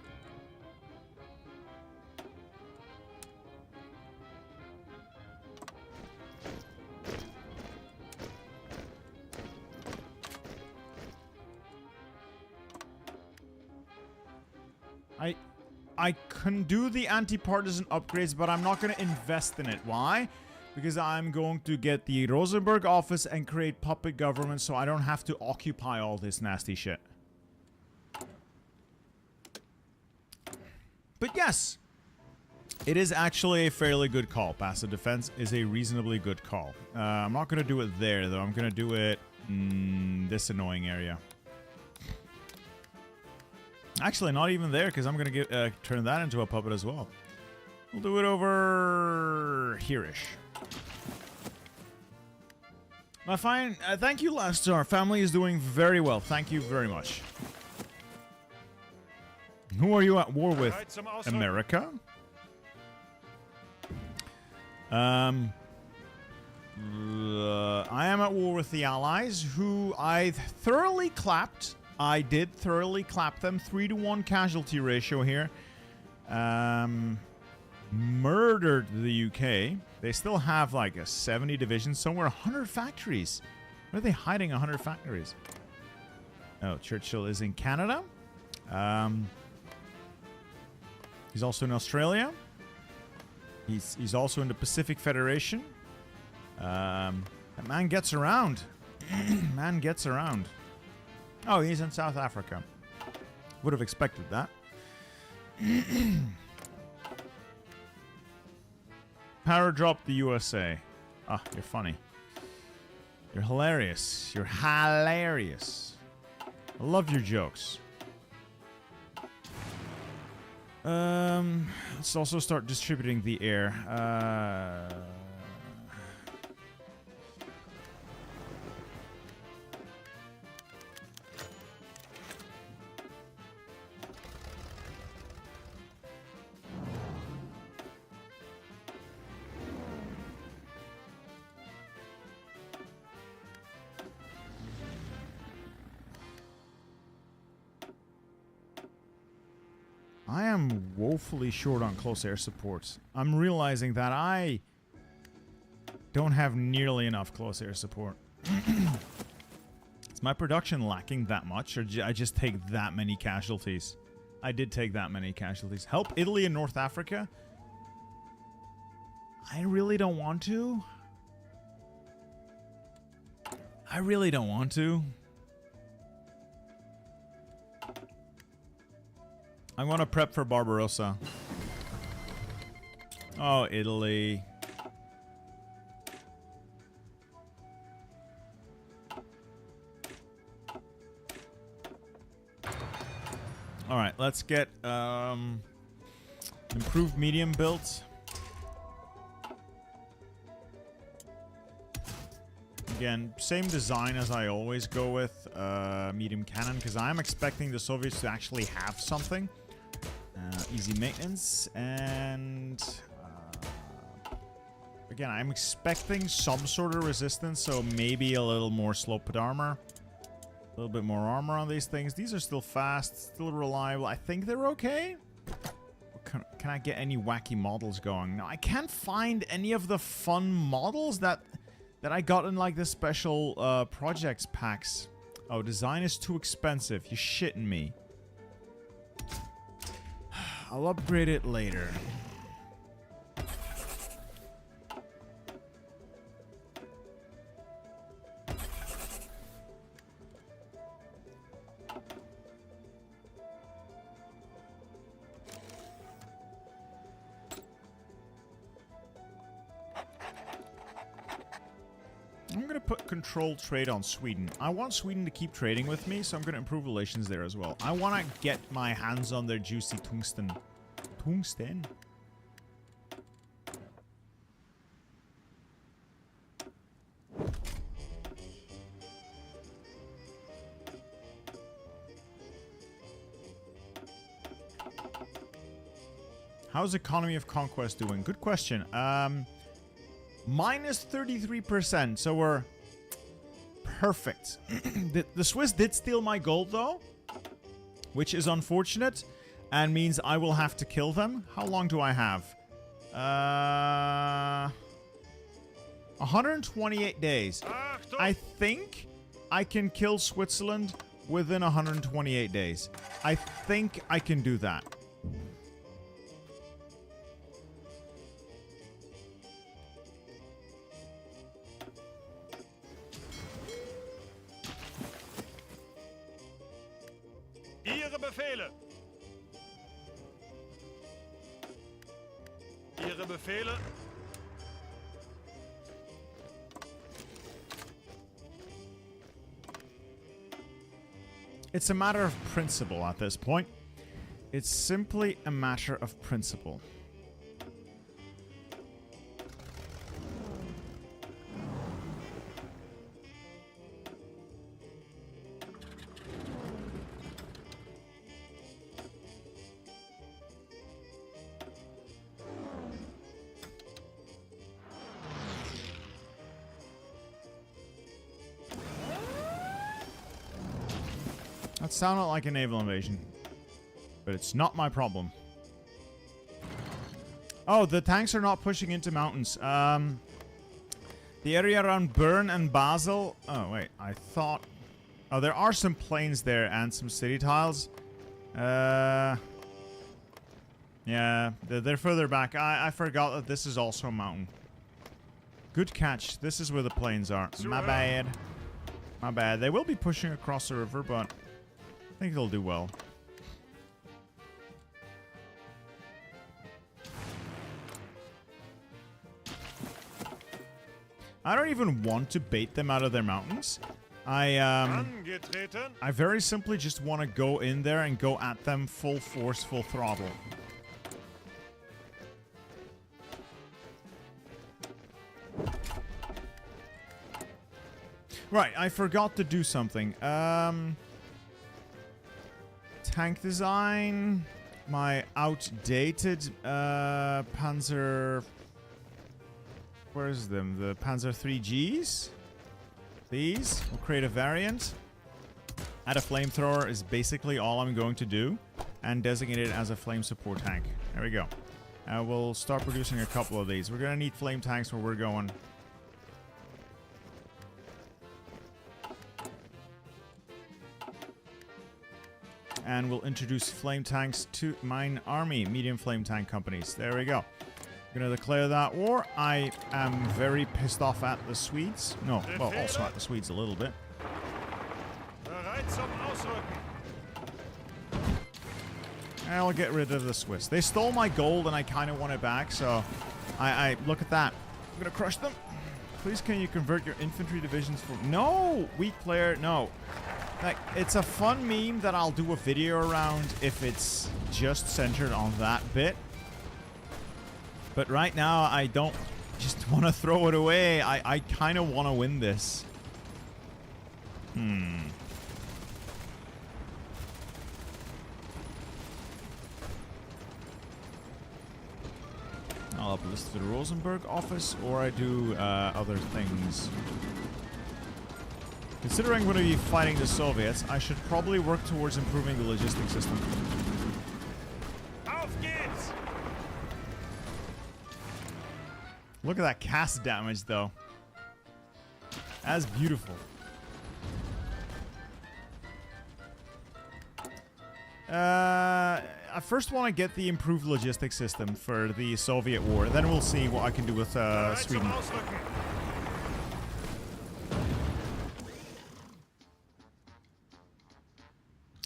S1: I can do the anti-partisan upgrades, but I'm not going to invest in it. Why? Because I'm going to get the Rosenberg office and create puppet government so I don't have to occupy all this nasty shit. But yes, it is actually a fairly good call. Passive defense is a reasonably good call. I'm not going to do it there, though. I'm going to do it in this annoying area. Actually, not even there, because I'm going to turn that into a puppet as well. We'll do it over here-ish. Thank you, Lester. Our family is doing very well. Thank you very much. Who are you at war with? America? I am at war with the Allies, who I thoroughly clapped. I did thoroughly clap them. 3-to-1 casualty ratio here. Murdered the UK. They still have like a 70 divisions somewhere. 100 factories. Where are they hiding 100 factories? Oh, Churchill is in Canada. He's also in Australia. He's also in the Pacific Federation. That man gets around. Man gets around. Oh, he's in South Africa. Would have expected that. Power drop the USA. Ah, you're funny. You're hilarious. You're hilarious. I love your jokes. Let's also start distributing the air. I am woefully short on close air support. I'm realizing that I don't have nearly enough close air support. Is my production lacking that much, or did I just take that many casualties? I did take that many casualties. Help Italy and North Africa? I really don't want to. I really don't want to. I'm going to prep for Barbarossa. Oh, Italy. All right, let's get improved medium built. Again, same design as I always go with, medium cannon, because I'm expecting the Soviets to actually have something. Easy maintenance, and again, I'm expecting some sort of resistance, so maybe a little more sloped armor. A little bit more armor on these things. These are still fast, still reliable. I think they're okay. Can I get any wacky models going? No, I can't find any of the fun models that I got in like the special projects packs. Oh, design is too expensive. You're shitting me. I'll upgrade it later. I'm going to put control trade on Sweden. I want Sweden to keep trading with me, so I'm going to improve relations there as well. I want to get my hands on their juicy tungsten. Tungsten? How's economy of conquest doing? Good question. Minus 33%, so we're perfect. The Swiss did steal my gold, though, which is unfortunate, and means I will have to kill them. How long do I have? 128 days. I think I can kill Switzerland within 128 days. I think I can do that.
S2: Ihre Befehle. Ihre Befehle.
S1: It's a matter of principle at this point. It's simply a matter of principle. That sounded like a naval invasion, but it's not my problem. Oh, the tanks are not pushing into mountains. The area around Bern and Basel. Oh, wait, I thought... Oh, there are some plains there and some city tiles. Yeah, they're further back. I forgot that this is also a mountain. Good catch. This is where the plains are. My bad. My bad. They will be pushing across the river, but... I think they'll do well. I don't even want to bait them out of their mountains. I very simply just want to go in there and go at them full force, full throttle. Right, I forgot to do something. Tank design, my outdated Panzer... Where's them? The Panzer 3Gs? These. We'll create a variant. Add a flamethrower is basically all I'm going to do. And designate it as a flame support tank. There we go. We'll start producing a couple of these. We're going to need flame tanks where we're going. And we'll introduce flame tanks to mine army, medium flame tank companies. There we go. We're going to declare that war. I am very pissed off at the Swedes. No, well, also at the Swedes a little bit. I'll get rid of the Swiss. They stole my gold and I kind of want it back, so I look at that. I'm going to crush them. Please, can you convert your infantry divisions for... No! Weak player, no. Like, it's a fun meme that I'll do a video around if it's just centered on that bit. But right now, I don't Just want to throw it away. I kind of want to win this. I'll uplist to the Rosenberg office, or I do other things. Considering we're going to be fighting the Soviets, I should probably work towards improving the logistics system.
S2: Auf geht's!
S1: Look at that cast damage, though. That's beautiful. I first want to get the improved logistics system for the Soviet war. Then we'll see what I can do with Sweden.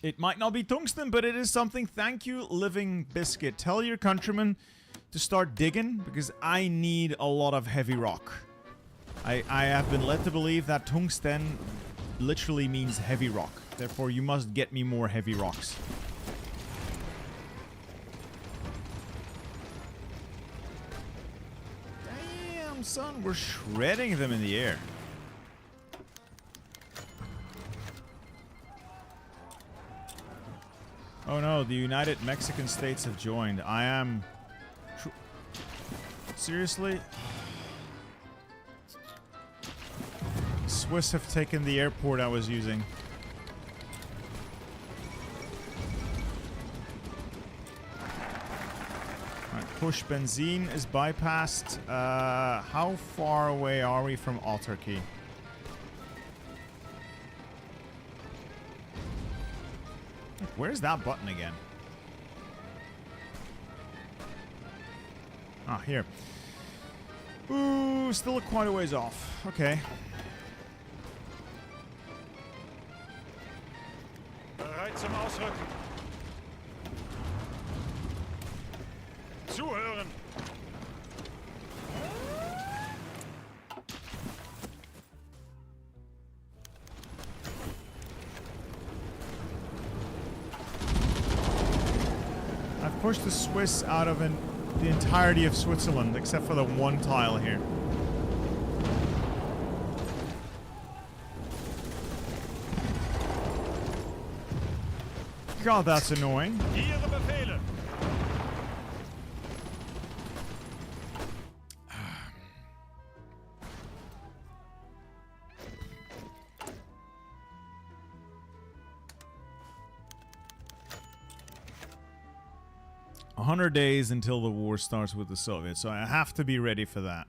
S1: It might not be tungsten, but it is something. Thank you, Living Biscuit. Tell your countrymen to start digging, because I need a lot of heavy rock. I have been led to believe that tungsten literally means heavy rock. Therefore, you must get me more heavy rocks. Damn, son, we're shredding them in the air. Oh no, the United Mexican States have joined. I am... Seriously? Swiss have taken the airport I was using. Alright, push benzene is bypassed. How far away are we from autarky? Where's that button again? Ah, here. Ooh, still quite a ways off. Okay.
S2: Bereit zum Ausrücken. Zuhören.
S1: Push the Swiss out of the entirety of Switzerland, except for the one tile here. God, that's annoying.
S2: Ihre Befehle.
S1: A 100 days until the war starts with the Soviets, so I have to be ready for that.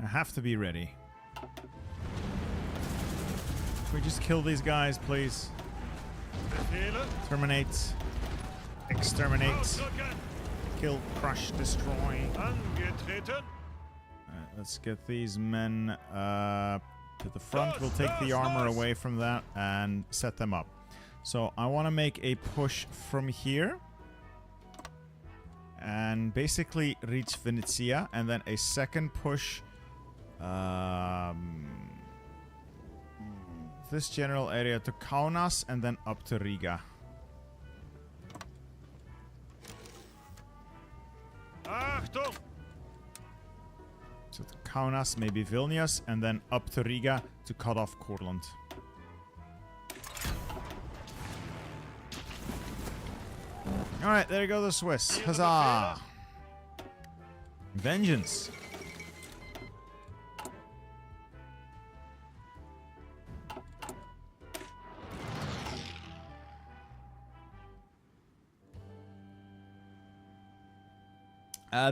S1: I have to be ready. Can we just kill these guys, please?
S2: Befehle.
S1: Terminate. Exterminate.
S2: Ausrücken.
S1: Kill, crush, destroy.
S2: Angetreten.
S1: Alright, let's get these men to the front. We'll take the armor away from that and set them up. So I want to make a push from here. And basically reach Venetia, and then a second push this general area to Kaunas, and then up to Riga.
S2: Achtung!
S1: So to Kaunas, maybe Vilnius, and then up to Riga to cut off Courland. Alright, there you go, the Swiss. Huzzah! Vengeance.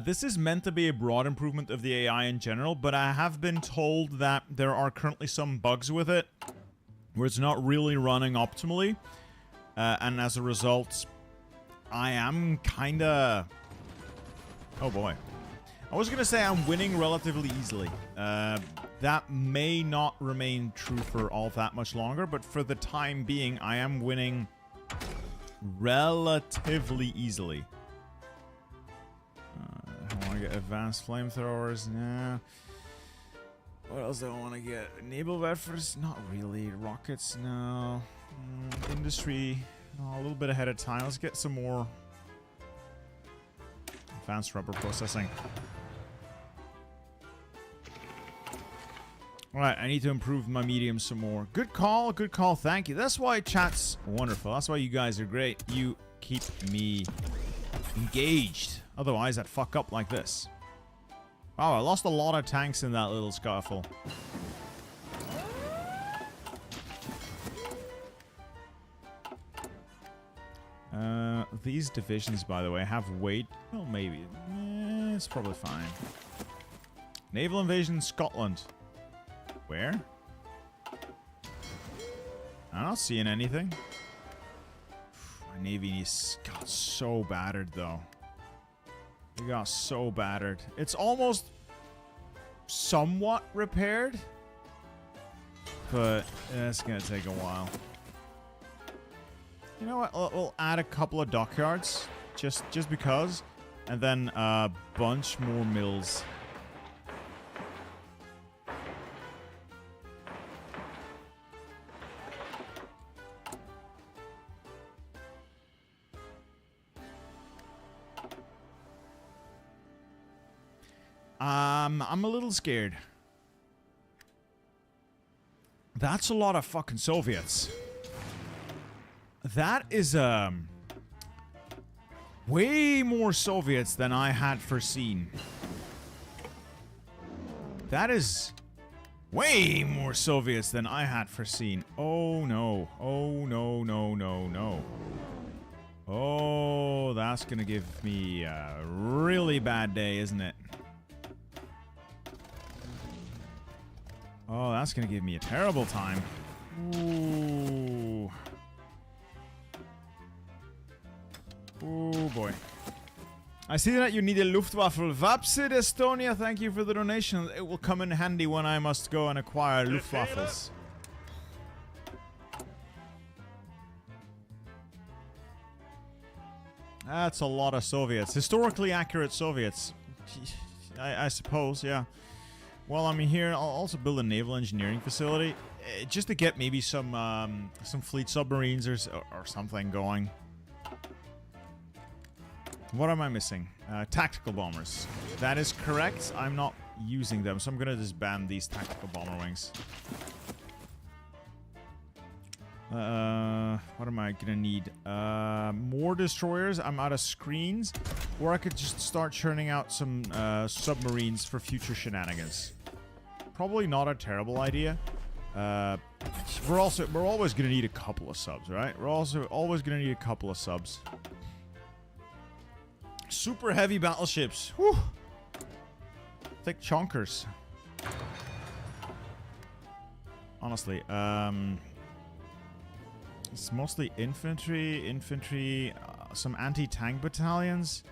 S1: This is meant to be a broad improvement of the AI in general, but I have been told that there are currently some bugs with it where it's not really running optimally, and as a result, I am kinda... Oh boy. I was gonna say I'm winning relatively easily. That may not remain true for all that much longer, but for the time being, I am winning relatively easily. I want to get advanced flamethrowers. Nah. What else do I want to get? Nebelwerfers? Not really. Rockets? No. Industry? Oh, a little bit ahead of time. Let's get some more advanced rubber processing. Alright, I need to improve my medium some more. Good call, thank you. That's why chat's wonderful. That's why you guys are great. You keep me engaged. Otherwise, I'd fuck up like this. Wow, I lost a lot of tanks in that little scuffle. These divisions, by the way, have weight. Well, maybe. It's probably fine. Naval invasion Scotland. Where? I'm not seeing anything. My navy is got so battered, though. It got so battered. It's almost somewhat repaired, but it's gonna take a while. You know what? We'll add a couple of dockyards, just because, and then a bunch more mills. I'm a little scared. That's a lot of fucking Soviets. That is, way more Soviets than I had foreseen. That is way more Soviets than I had foreseen. Oh, no. Oh, no, no, no, no. Oh, that's gonna give me a really bad day, isn't it? Oh, that's gonna give me a terrible time. Ooh. Oh boy. I see that you need a Luftwaffe. Vapsid Estonia, thank you for the donation. It will come in handy when I must go and acquire Luftwaffes. That's a lot of Soviets. Historically accurate Soviets. I suppose, yeah. Well, I'm here. I'll also build a naval engineering facility, just to get maybe some fleet submarines or something going. What am I missing? Tactical bombers. That is correct. I'm not using them, so I'm gonna just ban these tactical bomber wings. What am I gonna need? More destroyers. I'm out of screens. Or I could just start churning out some submarines for future shenanigans. Probably not a terrible idea. We're always gonna need a couple of subs, right? We're also always gonna need a couple of subs. Super heavy battleships. Whew. Thick chonkers. Honestly, it's mostly infantry, some anti-tank battalions.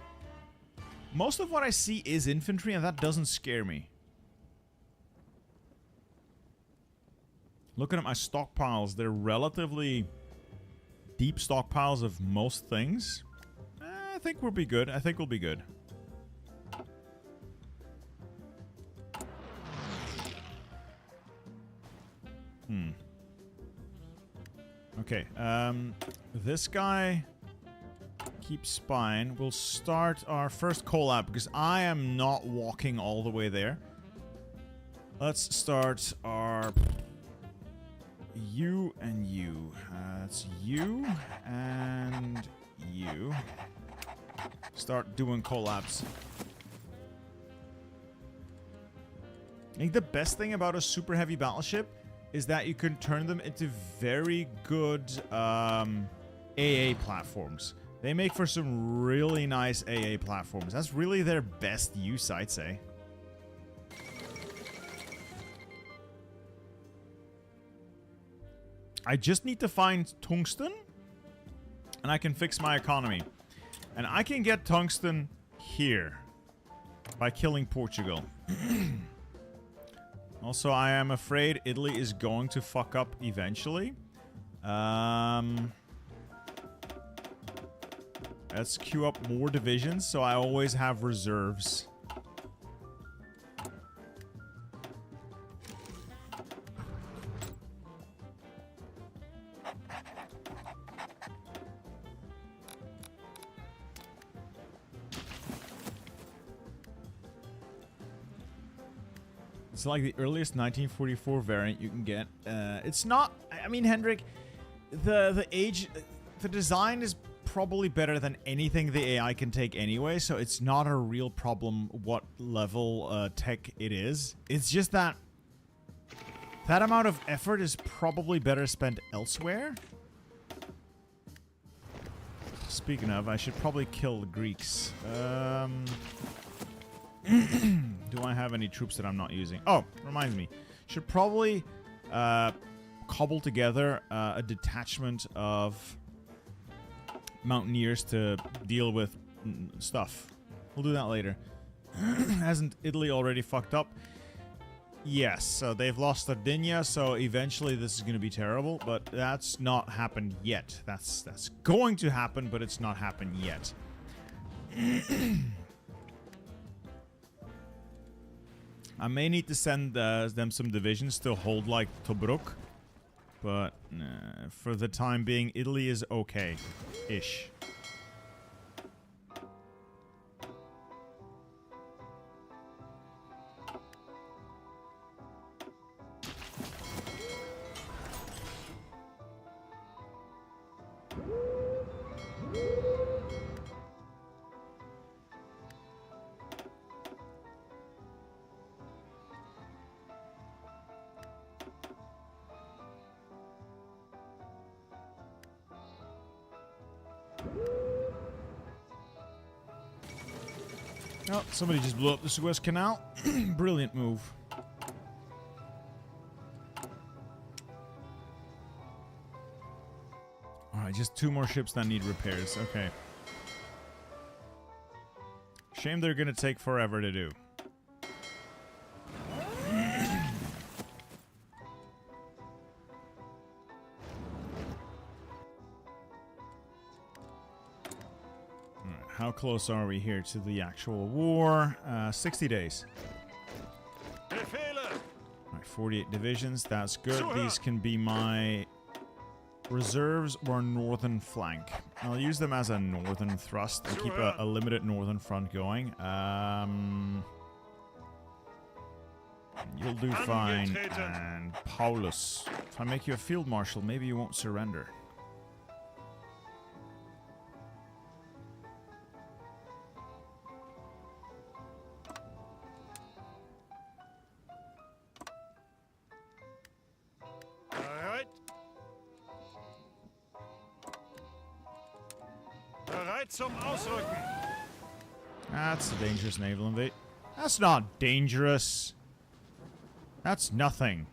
S1: Most of what I see is infantry, and that doesn't scare me. Looking at my stockpiles, they're relatively deep stockpiles of most things. I think we'll be good. I think we'll be good. Okay, this guy keeps spying. We'll start our first collab because I am not walking all the way there. Let's start our you and you. That's you and you. Start doing collabs. I think the best thing about a super heavy battleship is that you can turn them into very good AA platforms. They make for some really nice AA platforms. That's really their best use, I'd say. I just need to find tungsten, and I can fix my economy. And I can get tungsten here by killing Portugal. Also, I am afraid Italy is going to fuck up eventually. Let's queue up more divisions so I always have reserves. It's like the earliest 1944 variant you can get. It's not... I mean, Hendrik, the design is probably better than anything the AI can take anyway, so it's not a real problem what level tech it is. It's just that that amount of effort is probably better spent elsewhere. Speaking of, I should probably kill the Greeks. Do I have any troops that I'm not using? Oh, reminds me. Should probably cobble together a detachment of mountaineers to deal with stuff. We'll do that later. Hasn't Italy already fucked up? Yes, so they've lost Sardinia, so eventually this is going to be terrible, but that's not happened yet. That's going to happen, but it's not happened yet. I may need to send them some divisions to hold like Tobruk, but for the time being, Italy is okay-ish. Oh, somebody just blew up the Suez Canal. Brilliant move. Alright, just 2 more ships that need repairs. Okay. Shame they're gonna take forever to do. How close are we here to the actual war? 60 days. Alright, 48 divisions. That's good. These can be my reserves or northern flank. I'll use them as a northern thrust and keep a limited northern front going. You'll do fine. And Paulus, if I make you a field marshal, maybe you won't surrender. That's a dangerous naval invade. That's not dangerous. That's nothing.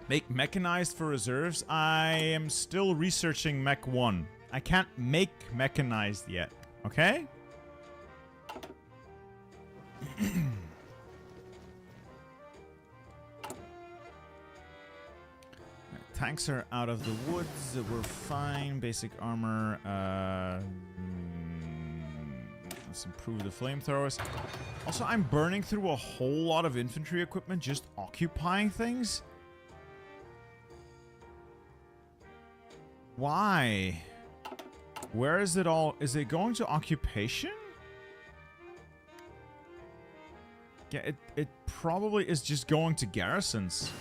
S1: Make mechanized for reserves. I am still researching Mech 1. I can't make mechanized yet. Okay? Tanks are out of the woods. We're fine. Basic armor. Let's improve the flamethrowers. Also, I'm burning through a whole lot of infantry equipment just occupying things. Why? Where is it all? Is it going to occupation? Yeah, it probably is just going to garrisons.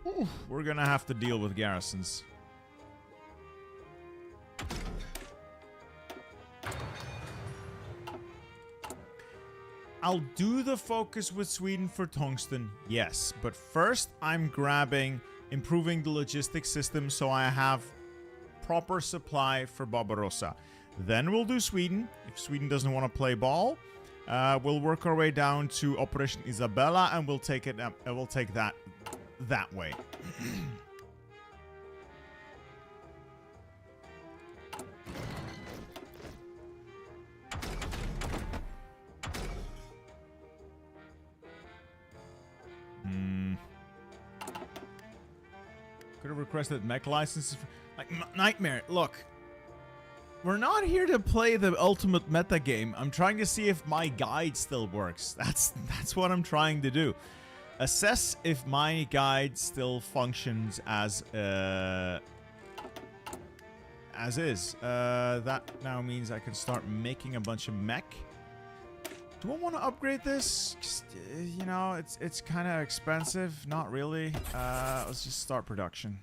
S1: Ooh, we're gonna have to deal with garrisons. I'll do the focus with Sweden for tungsten, yes. But first, I'm grabbing improving the logistics system so I have proper supply for Barbarossa. Then we'll do Sweden. If Sweden doesn't want to play ball, we'll work our way down to Operation Isabella, and we'll take it. We'll take that way. Could have requested mech licenses. Like, Nightmare, look. We're not here to play the ultimate meta game. I'm trying to see if my guide still works. That's what I'm trying to do. Assess if my guide still functions as as is. That now means I can start making a bunch of mech. Do I want to upgrade this? Just, you know, it's kind of expensive. Not really. Let's just start production.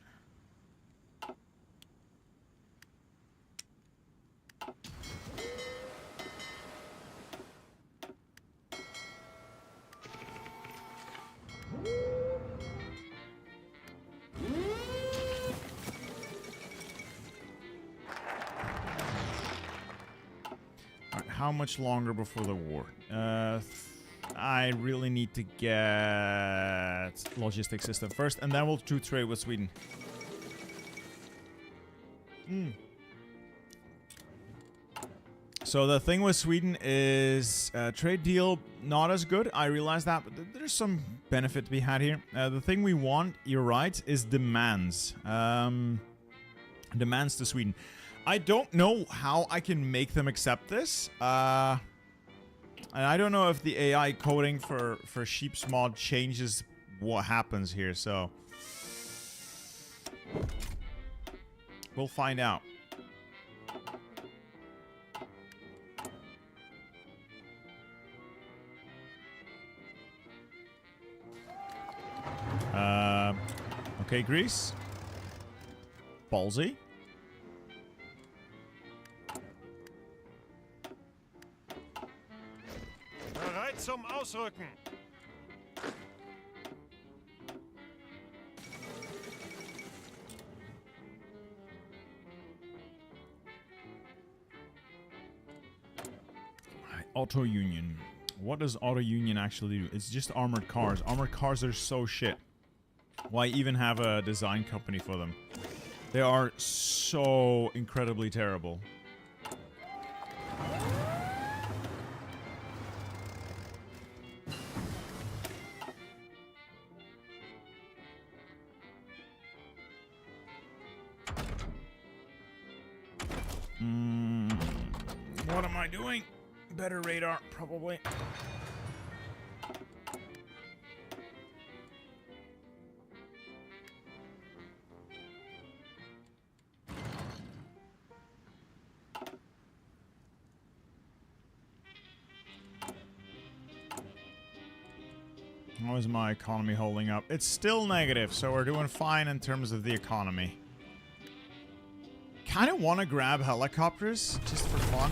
S1: How much longer before the war? I really need to get logistics system first, and then we'll do trade with Sweden. So the thing with Sweden is trade deal not as good. I realize that, but there's some benefit to be had here. The thing we want, you're right, is demands. Demands to Sweden. I don't know how I can make them accept this. And I don't know if the AI coding for Sheep's mod changes what happens here, so we'll find out. Okay, Greece. Ballsy.
S2: Bereit zum Ausrücken.
S1: Auto Union. What does Auto Union actually do? It's just armored cars. Armored cars are so shit. Why even have a design company for them? They are so incredibly terrible. What am I doing? Better radar, probably. How is my economy holding up? It's still negative, so we're doing fine in terms of the economy. Kind of want to grab helicopters just for fun.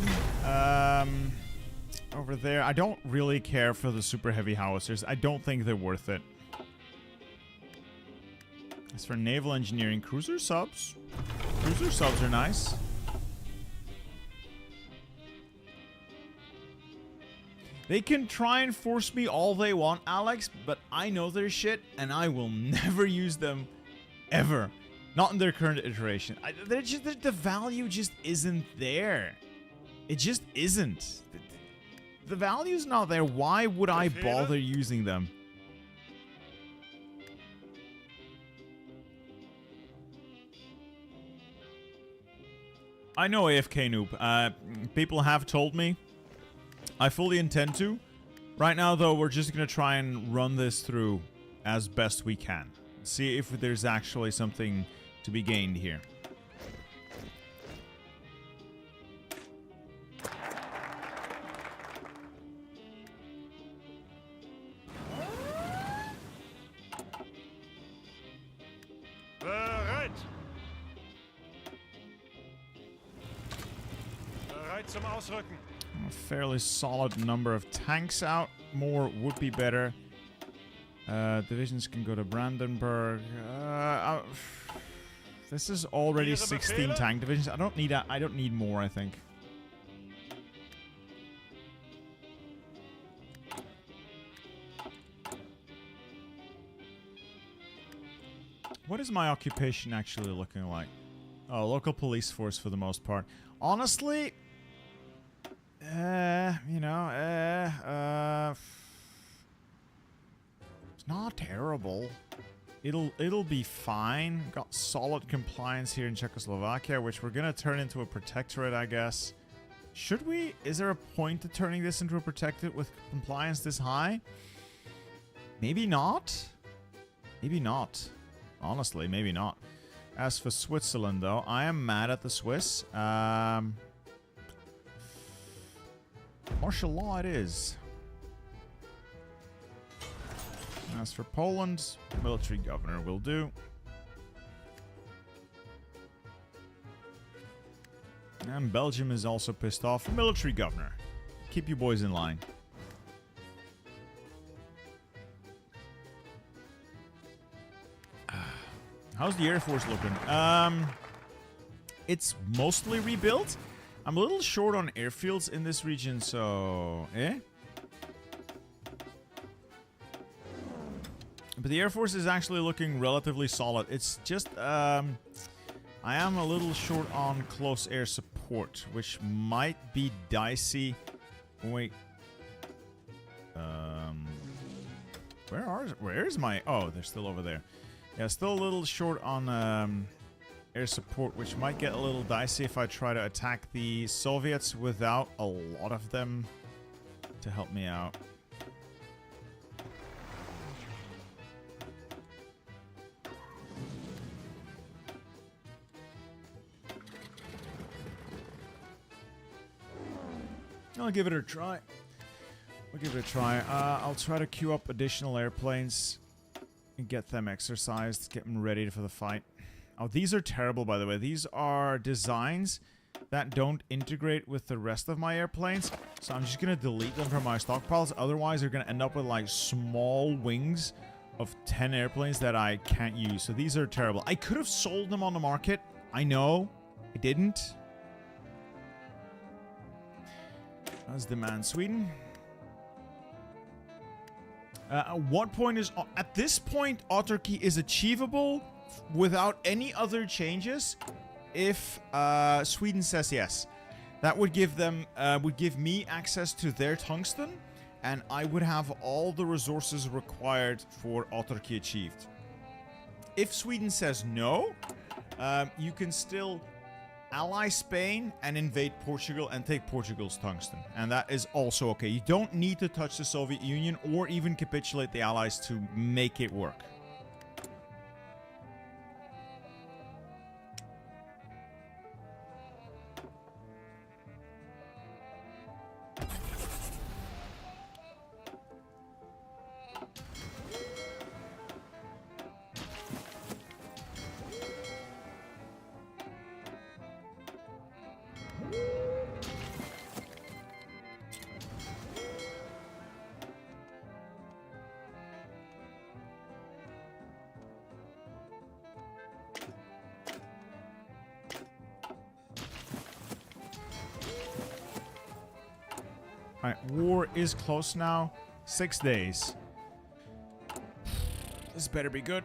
S1: Over there, I don't really care for the super heavy howitzers. I don't think they're worth it. As for naval engineering, cruiser subs. Cruiser subs are nice. They can try and force me all they want, Alex, but I know their shit, and I will never use them, ever. Not in their current iteration. The value just isn't there. It just isn't. The value's not there. Why would I bother using them? I know AFK noob. People have told me. I fully intend to. Right now, though, we're just going to try and run this through as best we can. See if there's actually something to be gained here.
S2: Bereit. Bereit zum Ausrücken.
S1: A fairly solid number of tanks out. More would be better. Divisions can go to Brandenburg. This is already 16 tank divisions. I don't need more, I think. What is my occupation actually looking like? Oh, local police force for the most part. Honestly, you know, it's not terrible. It'll be fine. Got solid compliance here in Czechoslovakia, which we're gonna turn into a protectorate, I guess. Should we? Is there a point to turning this into a protectorate with compliance this high? Maybe not. Maybe not. Honestly, maybe not. As for Switzerland, though, I am mad at the Swiss. Martial law it is. As for Poland, military governor will do. And Belgium is also pissed off. Military governor. Keep you boys in line. How's the Air Force looking? It's mostly rebuilt. I'm a little short on airfields in this region, so... But the Air Force is actually looking relatively solid. It's just, I am a little short on close air support, which might be dicey. Wait. Where is my... Oh, they're still over there. Yeah, still a little short on air support, which might get a little dicey if I try to attack the Soviets without a lot of them to help me out. I'll give it a try. I'll try to queue up additional airplanes and get them exercised, get them ready for the fight. Oh, these are terrible, by the way. These are designs that don't integrate with the rest of my airplanes, so I'm just going to delete them from my stockpiles. Otherwise, they're going to end up with, like, small wings of 10 airplanes that I can't use. So these are terrible. I could have sold them on the market. I know. I didn't. Let's demand Sweden. At what point is... At this point, autarky is achievable without any other changes if Sweden says yes. That would give them... would give me access to their tungsten, and I would have all the resources required for autarky achieved. If Sweden says no, you can still... ally Spain and invade Portugal and take Portugal's tungsten. And that is also okay. You don't need to touch the Soviet Union or even capitulate the Allies to make it work. Alright, war is close now. 6 days. This better be good.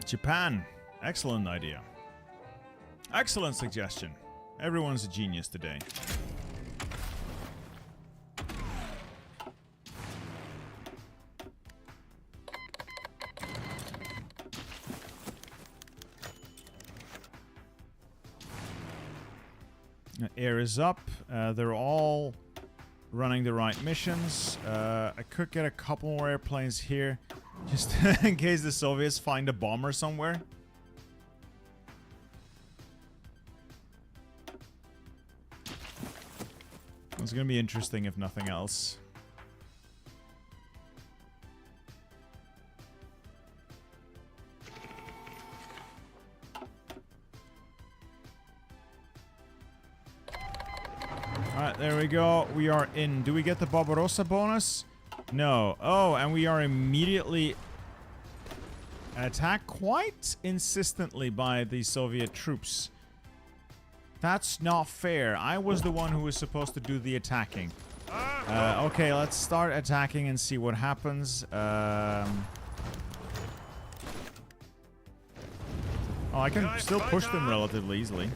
S1: Japan. Excellent idea. Excellent suggestion. Everyone's a genius today. Air is up. They're all running the right missions. I could get a couple more airplanes here, just in case the Soviets find a bomber somewhere. It's gonna be interesting if nothing else. Alright, there we go. We are in. Do we get the Barbarossa bonus? No. Oh, and we are immediately attacked quite insistently by the Soviet troops. That's not fair. I was the one who was supposed to do the attacking. Okay, let's start attacking and see what happens. Oh, I can still push them relatively easily.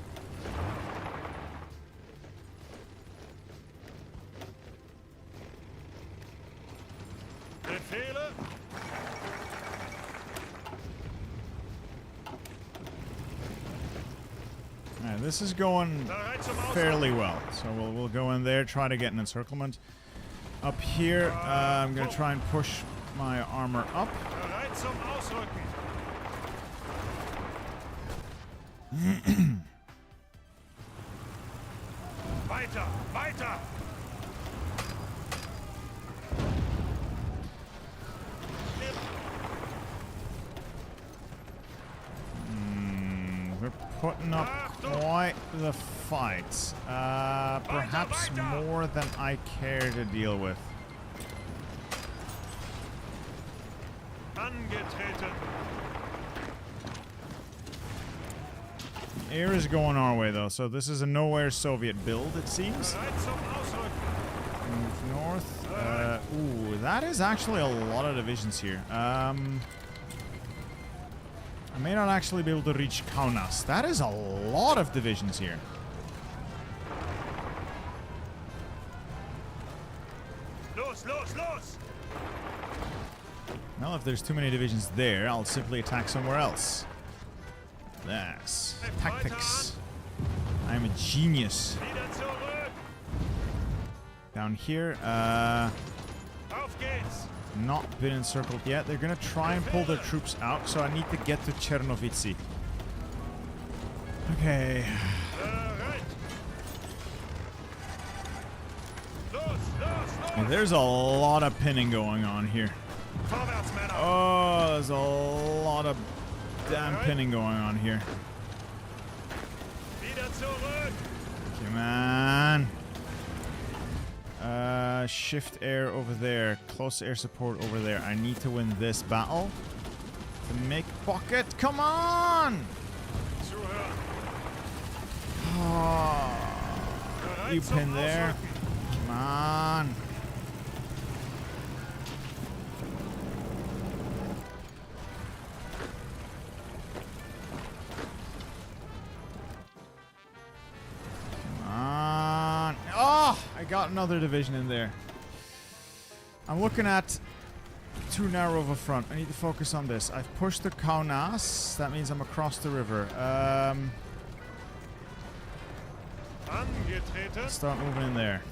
S1: This is going fairly well, so we'll go in there, try to get an encirclement. Up here, I'm going to try and push my armor up.
S2: Bereit zum Ausrücken. Weiter, weiter.
S1: We're putting up quite the fight. Perhaps more than I care to deal with.
S2: Angetreten.
S1: Air is going our way though, so this is a nowhere Soviet build, it seems.
S2: Bereit zum Ausrücken.
S1: Move north. Ooh, that is actually a lot of divisions here. I may not actually be able to reach Kaunas. That is a lot of divisions here.
S2: Los, los, los.
S1: Well, if there's too many divisions there, I'll simply attack somewhere else. Yes. Tactics. I'm a genius.
S2: Wieder zurück.
S1: Down here,
S2: Auf geht's.
S1: not been encircled yet. They're gonna try and pull their troops out, so I need to get to Chernovici. Okay.
S2: Bereit. Los, los,
S1: And
S2: los.
S1: there's a lot of pinning going on here.
S2: Vorwärts, Männer.
S1: Oh, there's a lot of damn pinning going on here.
S2: Wieder zurück.
S1: Come on. Shift air over there. Close air support over there. I need to win this battle to make pocket. Come on!
S2: Zuhören.
S1: Oh, you
S2: Bereit zum
S1: pin there.
S2: Ausrücken.
S1: Come on. I got another division in there. I'm looking at too narrow of a front. I need to focus on this. I've pushed the Kaunas. That means I'm across the river.
S2: Angetreten.
S1: Start moving in there.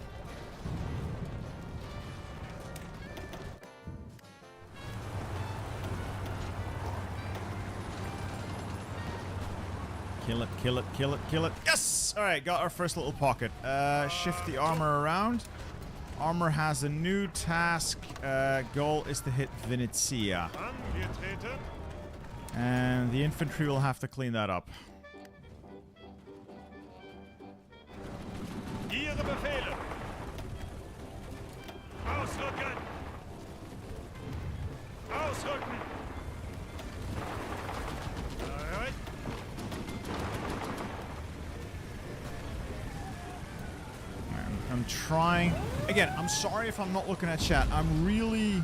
S1: Kill it, kill it, kill it, kill it. Yes! Alright, got our first little pocket. Shift the armor around. Armor has a new task. Goal is to hit Venezia.
S2: Angetreten.
S1: And the infantry will have to clean that up.
S2: Ihre Befehle. Ausrücken. Ausrücken. Bereit.
S1: I'm trying. Again, I'm sorry if I'm not looking at chat. I'm really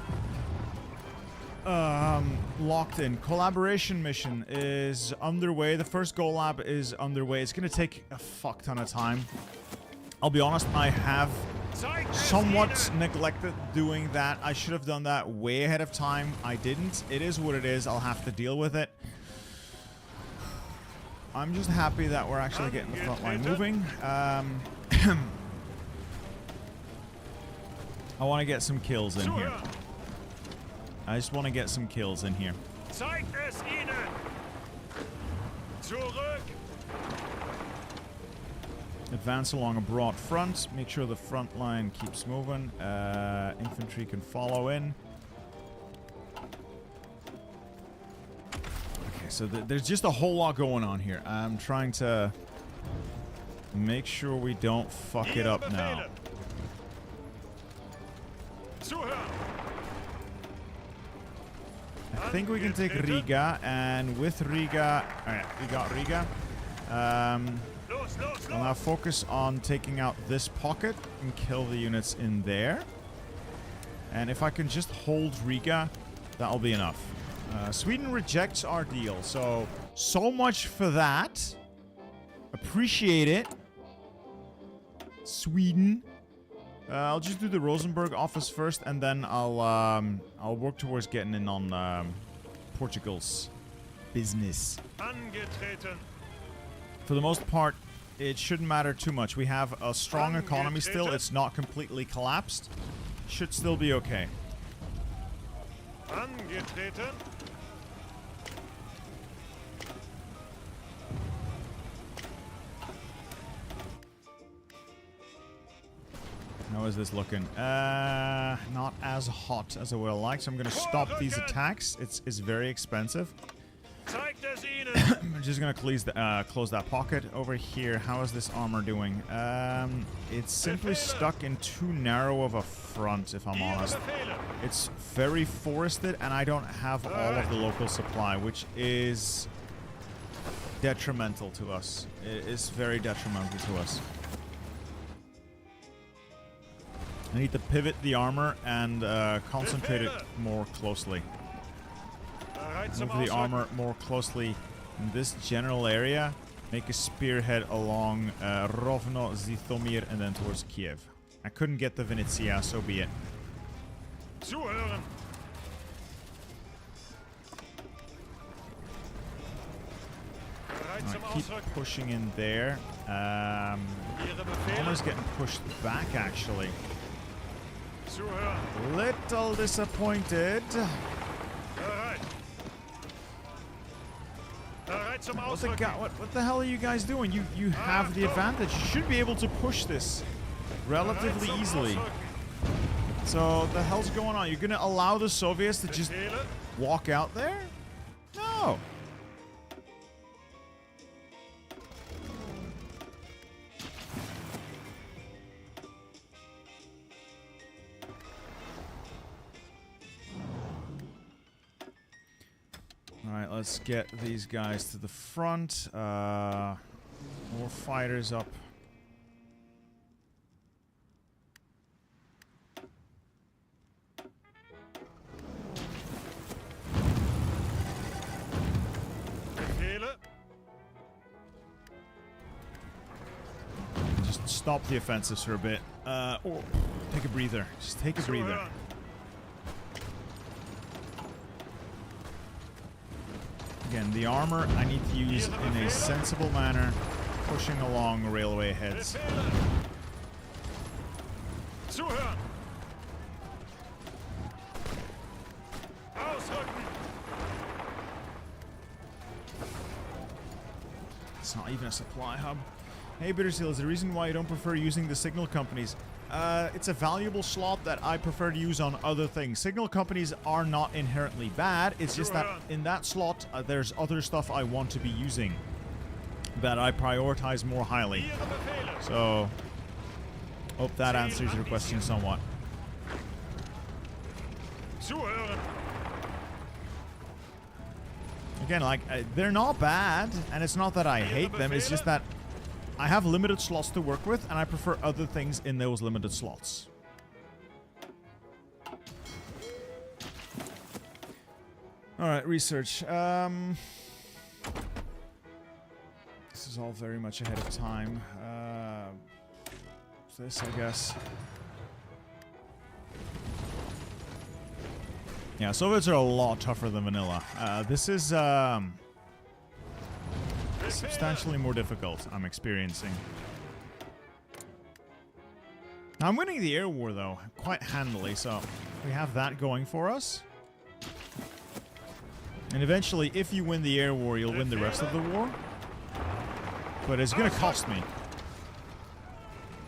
S1: locked in. Collaboration mission is underway. The first Go Lab is underway. It's going to take a fuck ton of time. I'll be honest, I have somewhat neglected doing that. I should have done that way ahead of time. I didn't. It is what it is. I'll have to deal with it. I'm just happy that we're actually getting the front line moving. I want to get some kills in here. I just want to get some kills in here.
S2: Zeigt es ihnen. Zurück.
S1: Advance along a broad front. Make sure the front line keeps moving. Infantry can follow in. Okay, so there's just a whole lot going on here. I'm trying to make sure we don't fuck it up now. I think we can take Riga, and with Riga... Alright, we got Riga. I'll now focus on taking out this pocket and kill the units in there. And if I can just hold Riga, that'll be enough. Sweden rejects our deal, so much for that. Appreciate it. Sweden. I'll just do the Rosenberg office first, and then I'll work towards getting in on Portugal's business.
S2: Angetreten.
S1: For the most part, it shouldn't matter too much. We have a strong economy still. It's not completely collapsed. Should still be okay.
S2: Angetreten.
S1: How is this looking? Not as hot as I would have liked, so I'm going to stop these attacks. It's very expensive.
S2: Zeigt es ihnen.
S1: I'm just going to close that pocket over here. How is this armor doing? It's simply stuck in too narrow of a front, if I'm honest. It's very forested, and I don't have all of the local supply, which is detrimental to us. It is very detrimental to us. I need to pivot the armor and concentrate it more closely. Move the armor more closely in this general area. Make a spearhead along Rovno, Zhytomyr, and then towards Kiev. I couldn't get the Venezia, so be it.
S2: Zuhören.
S1: Keep pushing in there. Armor's getting pushed back, actually. Little disappointed. What the hell are you guys doing? You have the advantage. You should be able to push this relatively easily. So the hell's going on? You're gonna allow the Soviets to just walk out there? No. Alright, let's get these guys to the front. More fighters up. Just stop the offensives for a bit. Or take a breather. Just take a breather. Again, the armor I need to use in a sensible manner, pushing along railway heads. It's not even a supply hub. Hey, Bittersteel, is the reason why you don't prefer using the signal companies? It's a valuable slot that I prefer to use on other things. Signal companies are not inherently bad. It's just that in that slot, there's other stuff I want to be using that I prioritize more highly. So, hope that answers your question somewhat. Again, like, they're not bad, and it's not that I hate them, it's just that I have limited slots to work with, and I prefer other things in those limited slots. Alright, research. This is all very much ahead of time. This, I guess. Yeah, Soviets are a lot tougher than vanilla. This is substantially more difficult, I'm experiencing. Now, I'm winning the air war, though, quite handily, so we have that going for us. And eventually, if you win the air war, you'll win the rest of the war. But it's gonna cost me.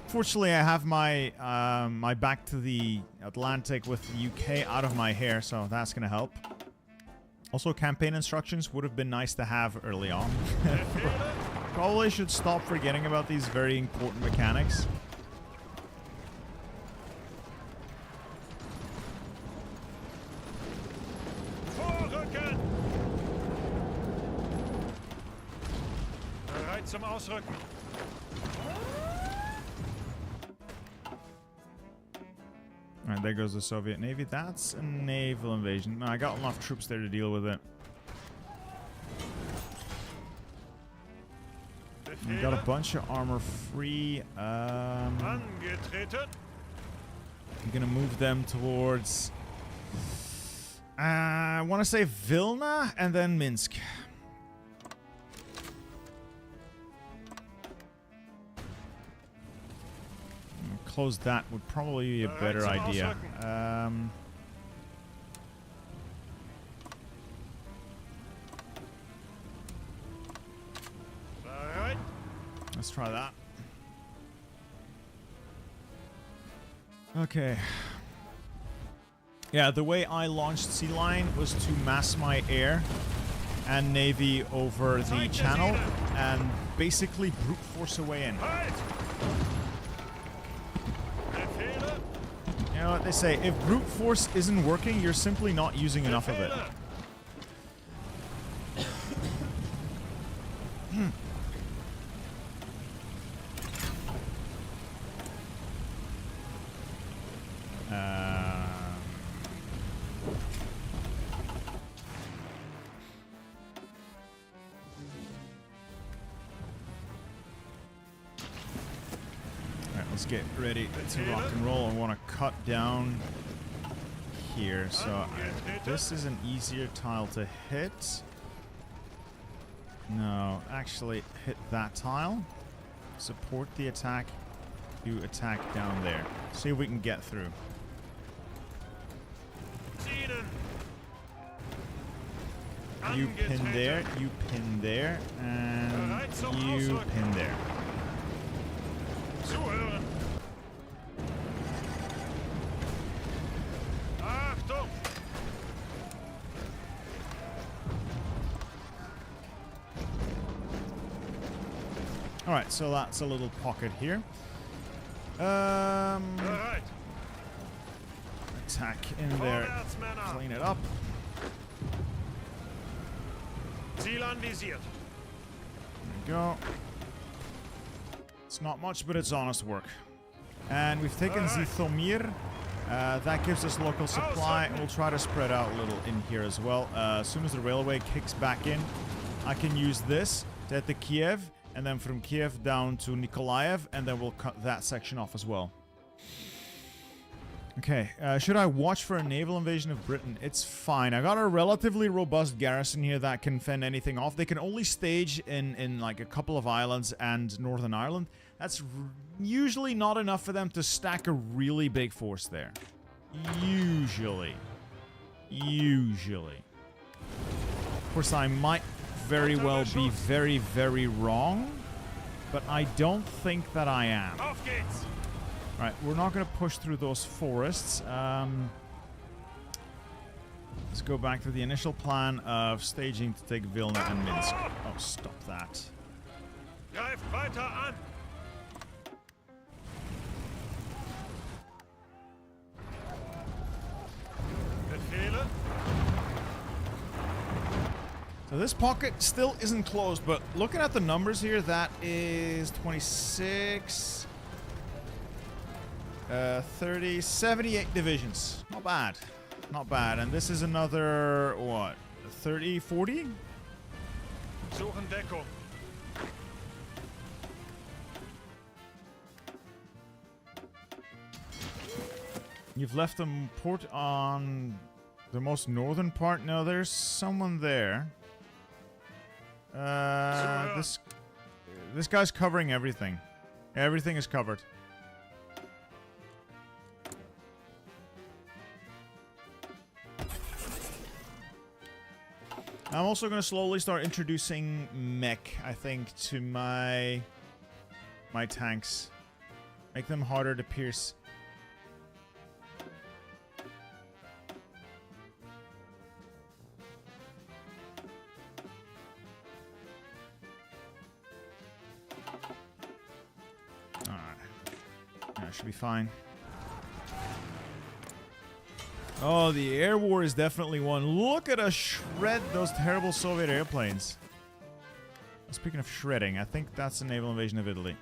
S1: Fortunately, I have my my back to the Atlantic with the UK out of my hair, so that's gonna help. Also, campaign instructions would have been nice to have early on. Probably should stop forgetting about these very important mechanics.
S2: Bereit zum Ausrücken.
S1: Alright, there goes the Soviet Navy. That's a naval invasion. No, I got enough troops there to deal with it. We got a bunch of armor free. I'm gonna move them towards... I want to say Vilna and then Minsk. Close that would probably be a better idea. Let's try that. Okay. Yeah, the way I launched Sea Lion was to mass my air and navy over the channel and basically brute force a way in. You know what they say, if brute force isn't working, you're simply not using enough of it. Get ready to rock and roll. I want to cut down here, so this is an easier tile to hit. No, actually hit that tile. Support the attack. You attack down there. See if we can get through. You pin there, you pin there, and you pin there. Alright, so that's a little pocket here. Attack in there. Clean it up. There we go. It's not much, but it's honest work. And we've taken Zithomir. That gives us local supply. We'll try to spread out a little in here as well. As soon as the railway kicks back in, I can use this to hit the Kiev. And then from Kiev down to Nikolaev, and then we'll cut that section off as well. Okay, should I watch for a naval invasion of Britain? It's fine. I got a relatively robust garrison here that can fend anything off. They can only stage in like a couple of islands and Northern Ireland. That's usually not enough for them to stack a really big force there. Usually. Of course, I might very well be very, very wrong, but I don't think that I am. Right, we're not going to push through those forests. Let's go back to the initial plan of staging to take Vilna and Minsk. Oh, stop that. So this pocket still isn't closed, but looking at the numbers here, that is 26, 30, 78 divisions. Not bad. Not bad. And this is another, what, 30, 40?
S2: Suchen Deckung.
S1: You've left a port on the most northern part. No, there's someone there. This guy's covering everything. Everything is covered. I'm also going to slowly start introducing mech, I think, to my tanks. Make them harder to pierce. Should be fine. Oh, the air war is definitely one. Look at us shred those terrible Soviet airplanes. Speaking of shredding, I think that's a naval invasion of Italy.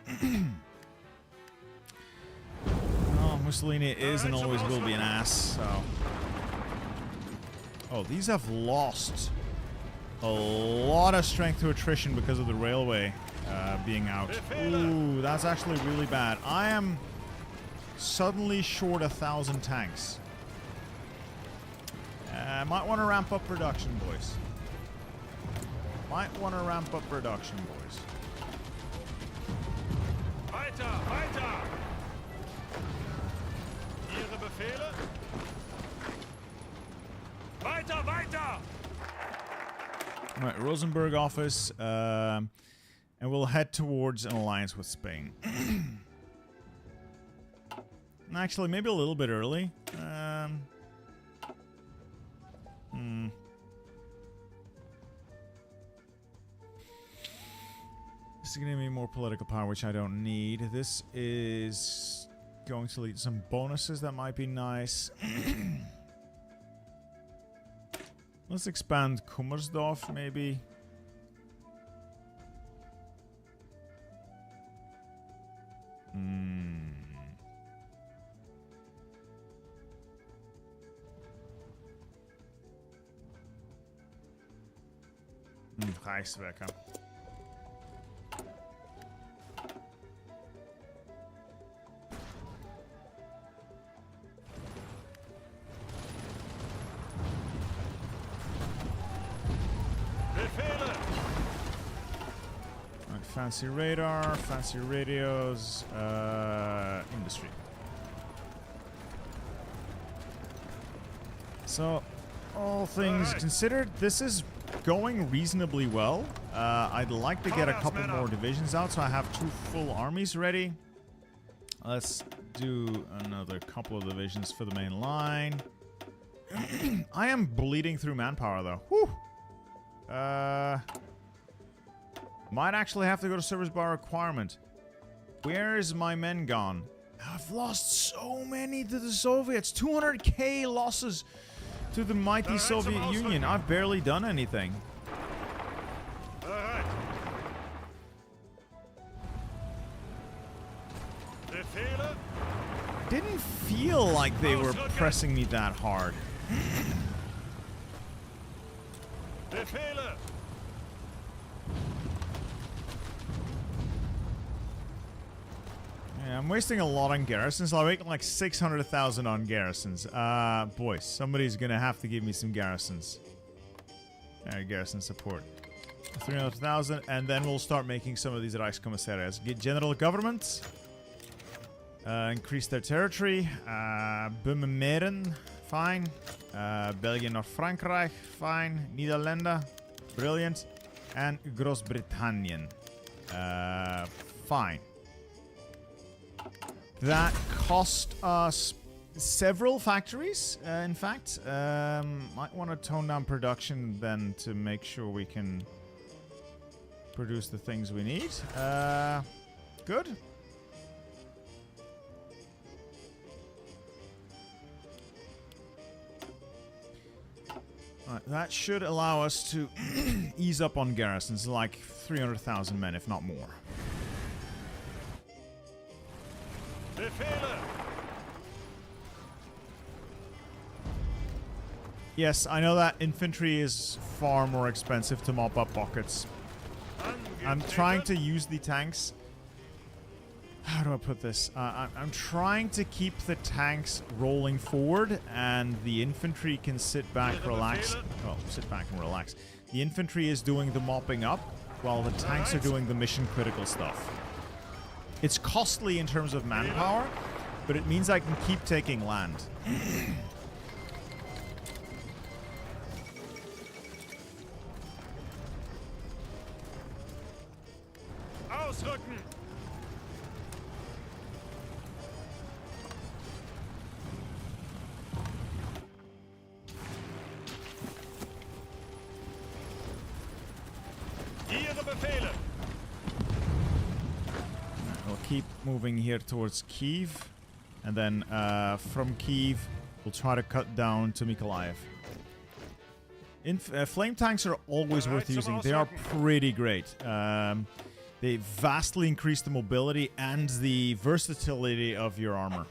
S1: Oh, Mussolini is and always will be an ass, so... Oh, these have lost a lot of strength to attrition because of the railway being out. Ooh, that's actually really bad. I am suddenly short 1,000 tanks. Might want to ramp up production, boys. Might want to ramp up production, boys.
S2: Weiter, weiter! Ihre Befehle? Weiter, weiter!
S1: Alright, Rosenberg office. And we'll head towards an alliance with Spain. Actually, maybe a little bit early. This is going to be more political power, which I don't need. This is going to lead to some bonuses that might be nice. Let's expand Kummersdorf, maybe. Reichswerker. Right, fancy radar, fancy radios, industry. So, all things considered, this is going reasonably well. I'd like to get a couple more divisions out, so I have 2 full armies ready. Let's do another couple of divisions for the main line. I am bleeding through manpower, though. Whew. Might actually have to go to service by requirement. Where is my men gone? I've lost so many to the Soviets. 200k losses to the mighty Soviet Union. I've barely done anything. Didn't feel like they were pressing me that hard. Yeah, I'm wasting a lot on garrisons. I'll make like 600,000 on garrisons. Boys, somebody's gonna have to give me some garrisons. Garrison support. 300,000, and then we'll start making some of these Reichskommissariats. Get general government. Increase their territory. Böhmen-Mähren, fine. Belgium, North Frankrijk, fine. Nederlanden, brilliant. And Großbritannien, fine. That cost us several factories, in fact. Might want to tone down production then to make sure we can produce the things we need. Good. Right, that should allow us to ease up on garrisons, like 300,000 men, if not more. Yes, I know that infantry is far more expensive to mop up pockets. I'm trying to use the tanks. How do I put this? I'm trying to keep the tanks rolling forward, and the infantry can sit back, relax. Well, sit back and relax. The infantry is doing the mopping up, while the tanks are doing the mission-critical stuff. It's costly in terms of manpower, but it means I can keep taking land.
S2: Ausrücken! Ihre Befehle!
S1: We'll keep moving here towards Kiev, and then from Kiev, we'll try to cut down to Mykolaiv. Flame tanks are always worth using. They are pretty great. They vastly increase the mobility and the versatility of your armor.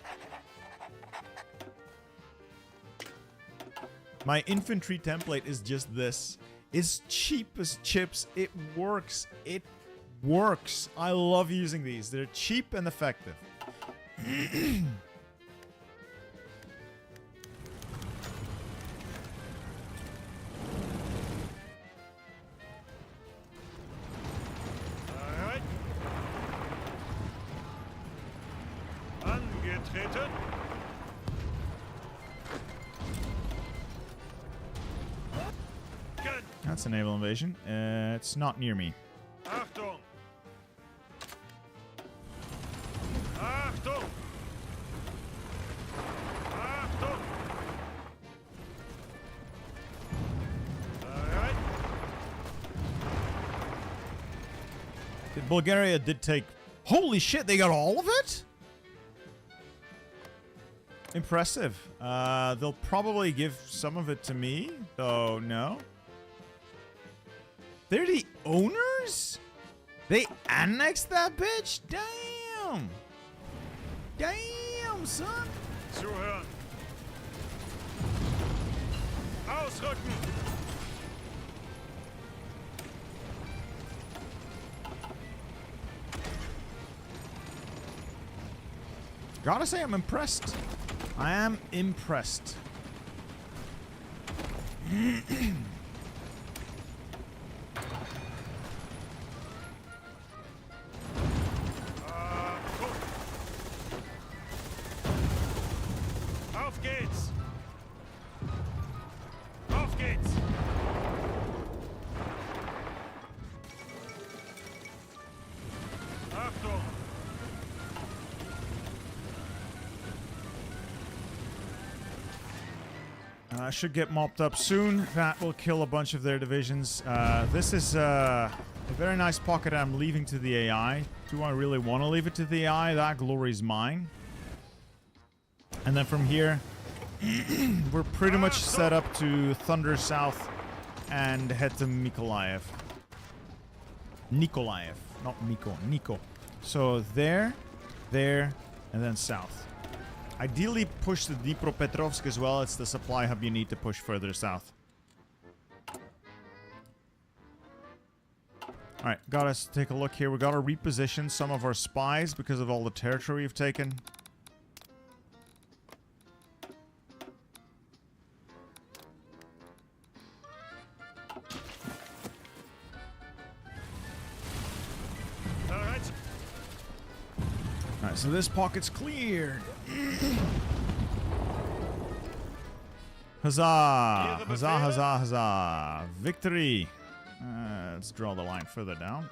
S1: My infantry template is just this. It's cheap as chips. It works. It works. I love using these. They're cheap and effective.
S2: Angetreten.
S1: That's a naval invasion. It's not near me.
S2: Achtung!
S1: Bulgaria did take... Holy shit, they got all of it? Impressive. They'll probably give some of it to me, though no. They're the owners? They annexed that bitch? Damn. Damn, son.
S2: Zuhören. Ausrücken.
S1: Gotta say, I'm impressed. I am impressed.
S2: Auf geht's. Auf geht's. Achtung.
S1: Should get mopped up soon. That will kill a bunch of their divisions. This is a very nice pocket I'm leaving to the AI. Do I really want to leave it to the AI? That glory's mine. And then from here, we're pretty much set up to thunder south and head to Nikolaev. Nikolaev, not Miko, Niko. So there, and then south. Ideally, push the Dnipropetrovsk as well. It's the supply hub you need to push further south. Alright, got us to take a look here. We got to reposition some of our spies because of all the territory we've taken. Alright, so this pocket's cleared. Huzzah! Huzzah, huzzah, huzzah! Victory! Let's draw the line further down.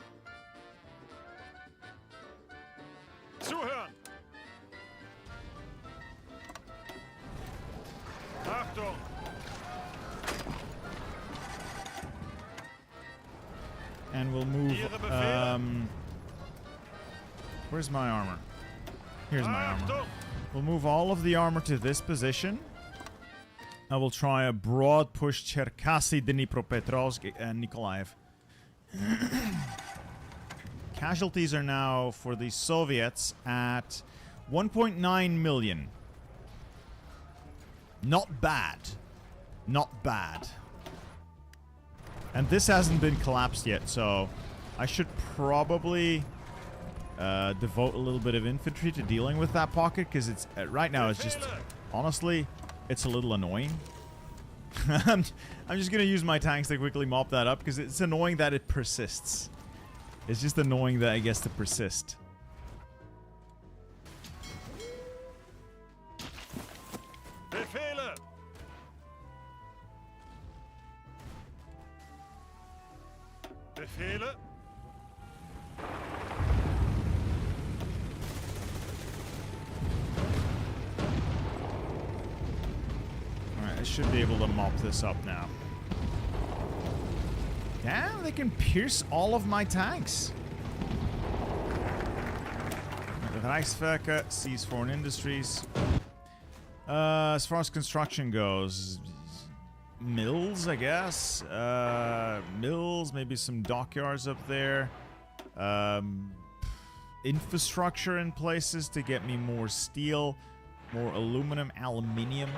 S2: Zuhören. Achtung.
S1: And we'll move. Where's my armor? Here's my armor. We'll move all of the armor to this position. I will try a broad push Cherkasy, Dnipropetrovsk, and Nikolaev. Casualties are now for the Soviets at 1.9 million. Not bad. Not bad. And this hasn't been collapsed yet, so I should probably devote a little bit of infantry to dealing with that pocket, because it's right now it's just, honestly, it's a little annoying. I'm just gonna use my tanks to quickly mop that up, because it's annoying that it persists. It's just annoying that it gets to persist.
S2: Befehle. Befehle.
S1: Alright, I should be able to mop this up now. Damn, they can pierce all of my tanks. Reichswerke, sees foreign industries. As far as construction goes, mills, I guess. Mills, maybe some dockyards up there. Infrastructure in places to get me more steel, more aluminum, aluminium,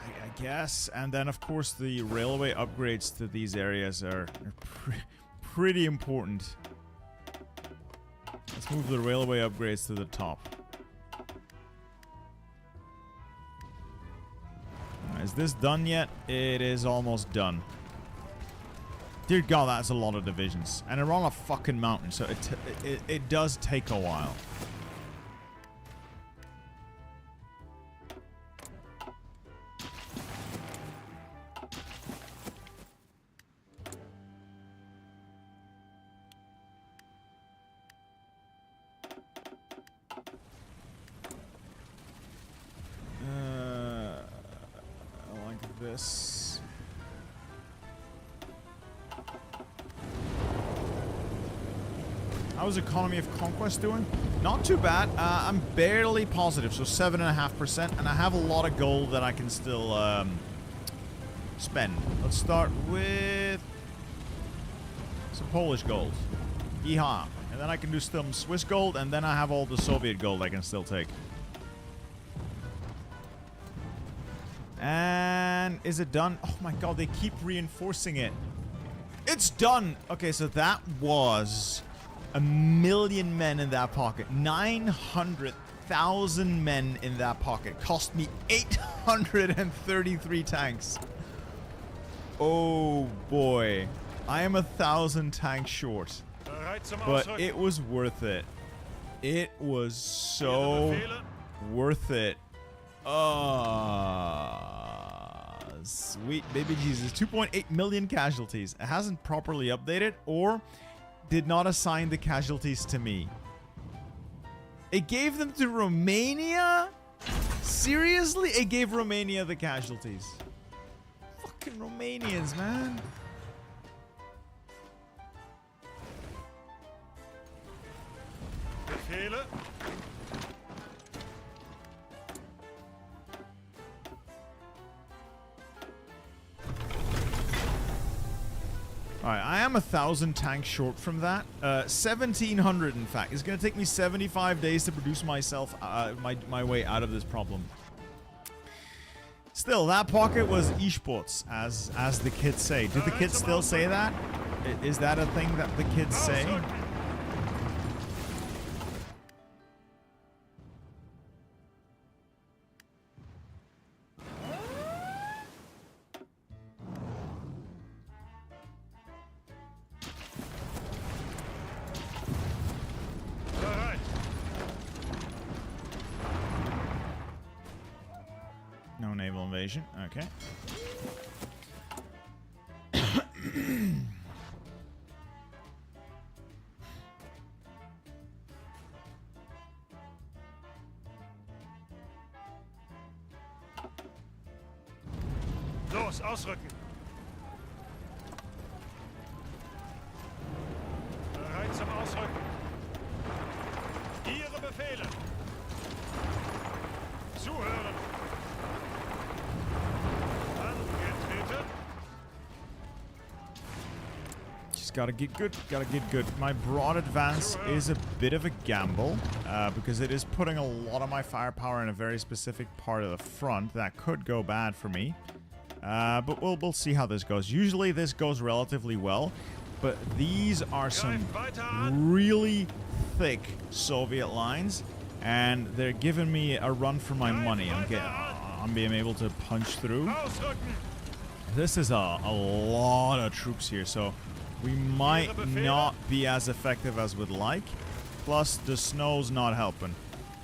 S1: I guess. And then, of course, the railway upgrades to these areas are pretty important. Let's move the railway upgrades to the top. Is this done yet? It is almost done. Dear God, that's a lot of divisions. And they're on a fucking mountain, so it does take a while. This. I How's economy of conquest doing? Not too bad. I'm barely positive, so 7.5%, and I have a lot of gold that I can still spend. Let's start with some Polish gold. Yeehaw. And then I can do some Swiss gold, and then I have all the Soviet gold I can still take. And is it done? Oh my god, they keep reinforcing it. It's done! Okay, so that was 1,000,000 men in that pocket. 900,000 men in that pocket. Cost me 833 tanks. Oh boy. I am 1,000 tanks short. But it was worth it. It was so worth it. Sweet baby Jesus. 2.8 million casualties. It hasn't properly updated or did not assign the casualties to me. It gave them to Romania? Seriously? It gave Romania the casualties. Fucking Romanians, man.
S2: Befehle.
S1: Alright, I am 1,000 tanks short from that. 1,700 in fact. It's going to take me 75 days to produce myself my way out of this problem. Still, that pocket was Ishpots, as the kids say. Do the kids still say that? Is that a thing that the kids say? No naval invasion. Okay.
S2: Los, ausrücken. Bereit zum Ausrücken. Ihre Befehle. Zuhören. Angetreten.
S1: Just gotta get good. Gotta get good. My broad advance is a bit of a gamble because it is putting a lot of my firepower in a very specific part of the front. That could go bad for me. But we'll see how this goes. Usually this goes relatively well, but these are some really thick Soviet lines, and they're giving me a run for my money. I'm being able to punch through. This is a lot of troops here, so we might not be as effective as we'd like. Plus, the snow's not helping.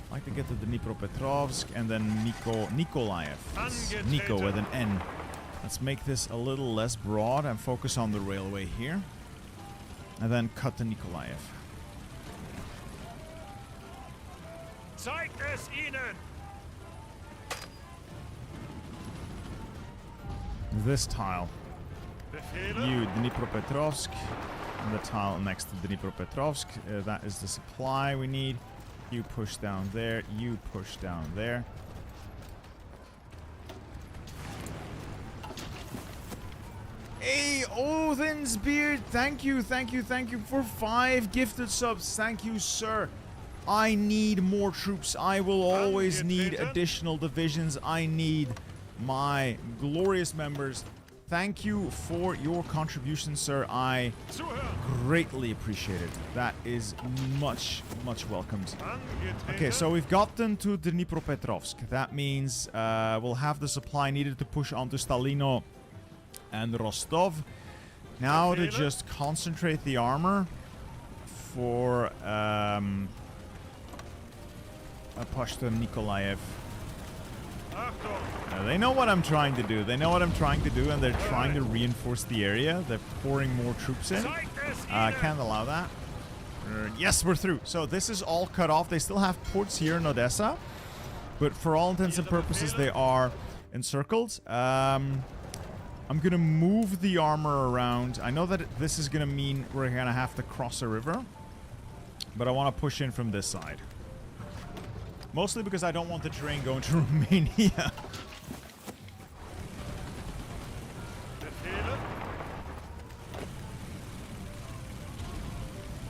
S1: I'd like to get to Dnipropetrovsk and then Nikolaev. It's Nico with an N. Let's make this a little less broad and focus on the railway here. And then cut to Nikolaev.
S2: Zeigt es ihnen!
S1: This tile.
S2: Befehle.
S1: You, Dnipropetrovsk. And the tile next to Dnipropetrovsk. That is the supply we need. You push down there. You push down there. Hey, Odin's Beard, thank you for 5 gifted subs. Thank you, sir. I need more troops. I will always need additional divisions. I need my glorious members. Thank you for your contribution, sir. I greatly appreciate it. That is much welcomed. Okay, so we've gotten to Dnipropetrovsk. That means we'll have the supply needed to push onto Stalino and Rostov. Now to just concentrate the armor for a push to Nikolaev. They know what I'm trying to do. They know what I'm trying to do, and they're trying to reinforce the area. They're pouring more troops in. Can't allow that. Yes, we're through. So this is all cut off. They still have ports here in Odessa, but for all intents and purposes, they are encircled. I'm gonna move the armor around. I know that this is gonna mean we're gonna have to cross a river. But I want to push in from this side. Mostly because I don't want the terrain going to Romania.
S2: Befehle.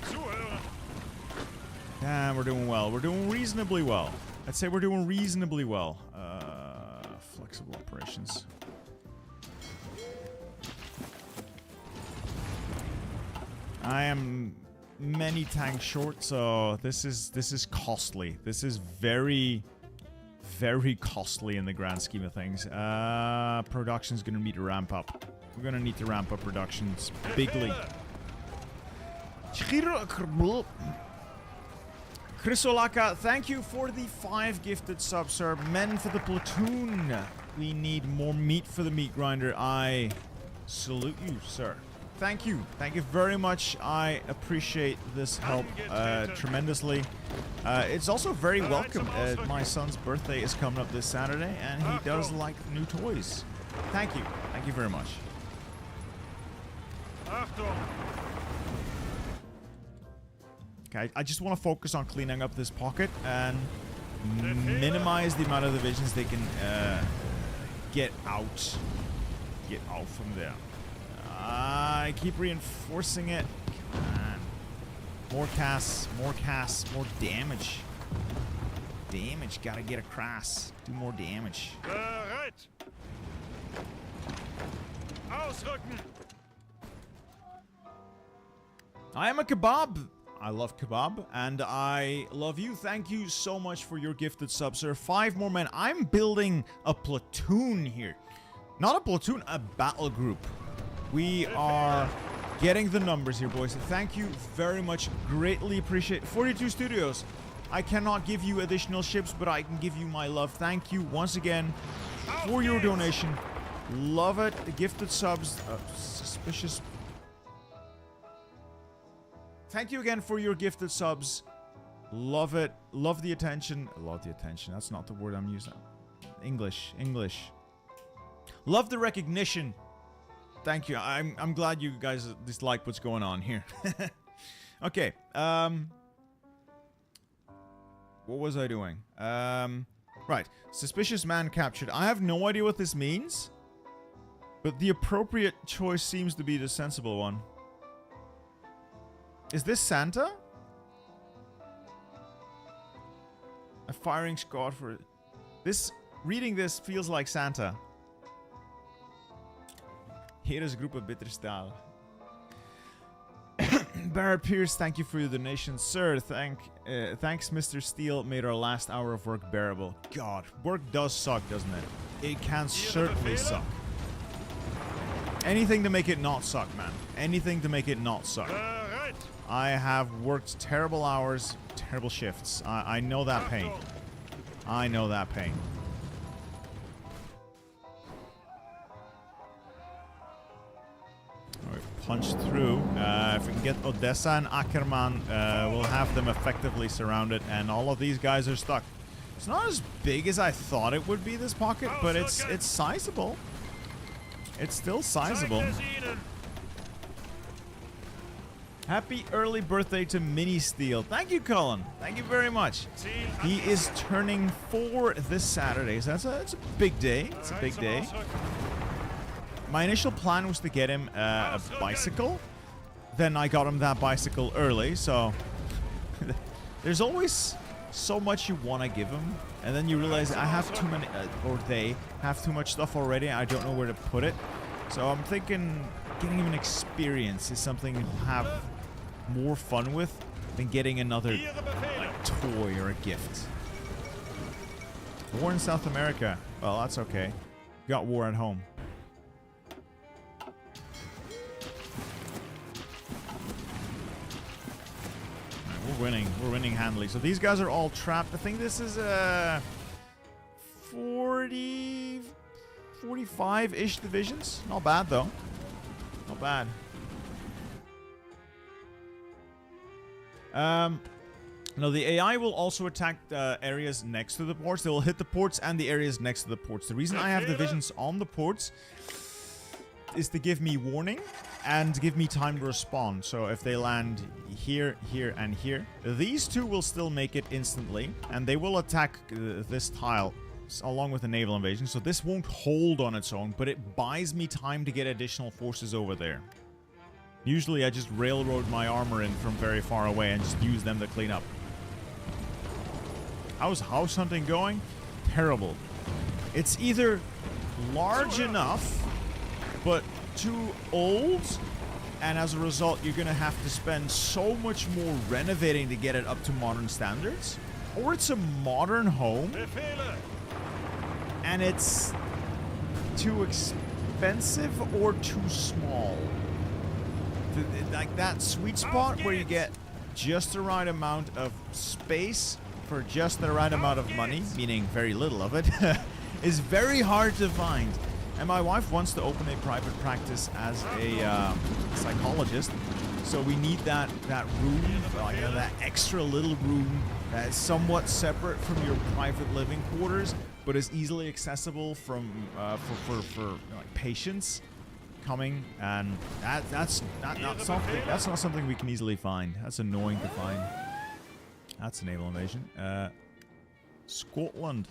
S2: Zuhören.
S1: Damn, we're doing well. We're doing reasonably well. I'd say we're doing reasonably well. Flexible operations. I am many tanks short, so this is costly. This is very, very costly in the grand scheme of things. Production's gonna need to ramp up. We're gonna need to ramp up productions bigly. Chrysolaka, thank you for the 5 gifted subs, sir. Men for the platoon. We need more meat for the meat grinder. I salute you, sir. Thank you. Thank you very much. I appreciate this help tremendously. It's also very welcome. My son's birthday is coming up this Saturday, and he does like new toys. Thank you. Thank you very much.
S2: Achtung.
S1: Okay, I just want to focus on cleaning up this pocket and minimize the amount of divisions they can get out. Get out from there. I keep reinforcing it. Come on. More casts, more damage. Damage, gotta get across. Do more damage.
S2: Bereit. Ausrücken.
S1: I am a kebab. I love kebab, and I love you. Thank you so much for your gifted sub, sir. 5 more men. I'm building a platoon here. Not a platoon, a battle group. We are getting the numbers here, boys. Thank you very much. Greatly appreciate it. 42 Studios. I cannot give you additional ships, but I can give you my love. Thank you once again for your donation. Love it. Gifted subs. Suspicious. Thank you again for your gifted subs. Love it. Love the attention. Love the attention. That's not the word I'm using. English. Love the recognition. Thank you. I'm glad you guys just like what's going on here. Okay. What was I doing? Right. Suspicious man captured. I have no idea what this means, but the appropriate choice seems to be the sensible one. Is this Santa? A firing squad for this. Reading this feels like Santa. Here is a group of Bitterstahl. Barrett Pierce, thank you for your donation, sir. Thanks, Mr. Steele. Made our last hour of work bearable. God, work does suck, doesn't it? It can certainly suck. Anything to make it not suck, man. Anything to make it not suck. I have worked terrible hours, terrible shifts. I know that pain. I know that pain. Alright, punch through. If we can get Odessa and Ackermann, we'll have them effectively surrounded, and all of these guys are stuck. It's not as big as I thought it would be, this pocket, but it's sizable. It's still sizable. Happy early birthday to Mini Steel. Thank you, Cullen. Thank you very much. He is turning 4 this Saturday, so it's a big day. It's a big day. My initial plan was to get him a bicycle. Then I got him that bicycle early, so there's always so much you want to give him, and then you realize I have too many, or they have too much stuff already. I don't know where to put it. So I'm thinking getting him an experience is something he'll have more fun with than getting another like toy or a gift. War in South America. Well, that's okay. Got war at home. Right, we're winning. We're winning handily. So these guys are all trapped. I think this is 45-ish divisions. Not bad though. Not bad. No, the AI will also attack areas next to the ports. They will hit the ports and the areas next to the ports. The reason I have divisions on the ports is to give me warning and give me time to respond. So if they land here, here, and here, these two will still make it instantly, and they will attack this tile along with the naval invasion. So this won't hold on its own, but it buys me time to get additional forces over there. Usually I just railroad my armor in from very far away and just use them to clean up. How's house hunting going? Terrible. It's either large enough, but too old, and as a result, you're gonna have to spend so much more renovating to get it up to modern standards, or it's a modern home, and it's too expensive or too small. Like that sweet spot where you get just the right amount of space for just the right amount of money, meaning very little of it, is very hard to find. And my wife wants to open a private practice as a psychologist, so we need that room, that extra little room that is somewhat separate from your private living quarters, but is easily accessible from for like patients coming, and that's not something we can easily find. That's annoying to find. That's a naval invasion. Scotland.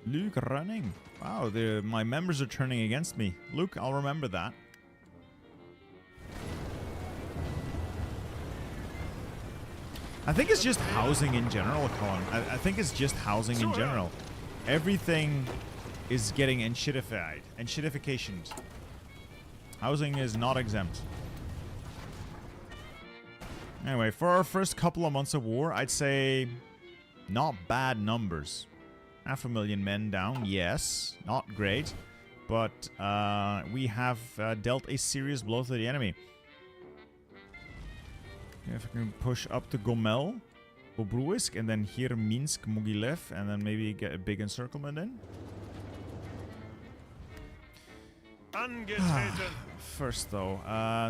S1: Luke running. Wow, my members are turning against me. Luke, I'll remember that. I think it's just housing in general, Colin. I think it's just housing in general. Everything is getting enshittificationed. Housing is not exempt. Anyway, for our first couple of months of war, I'd say not bad numbers. 500,000 men down, yes, not great, but we have dealt a serious blow to the enemy. If we can push up to Gomel, Bobruisk, and then here Minsk, Mogilev, and then maybe get a big encirclement in. First though,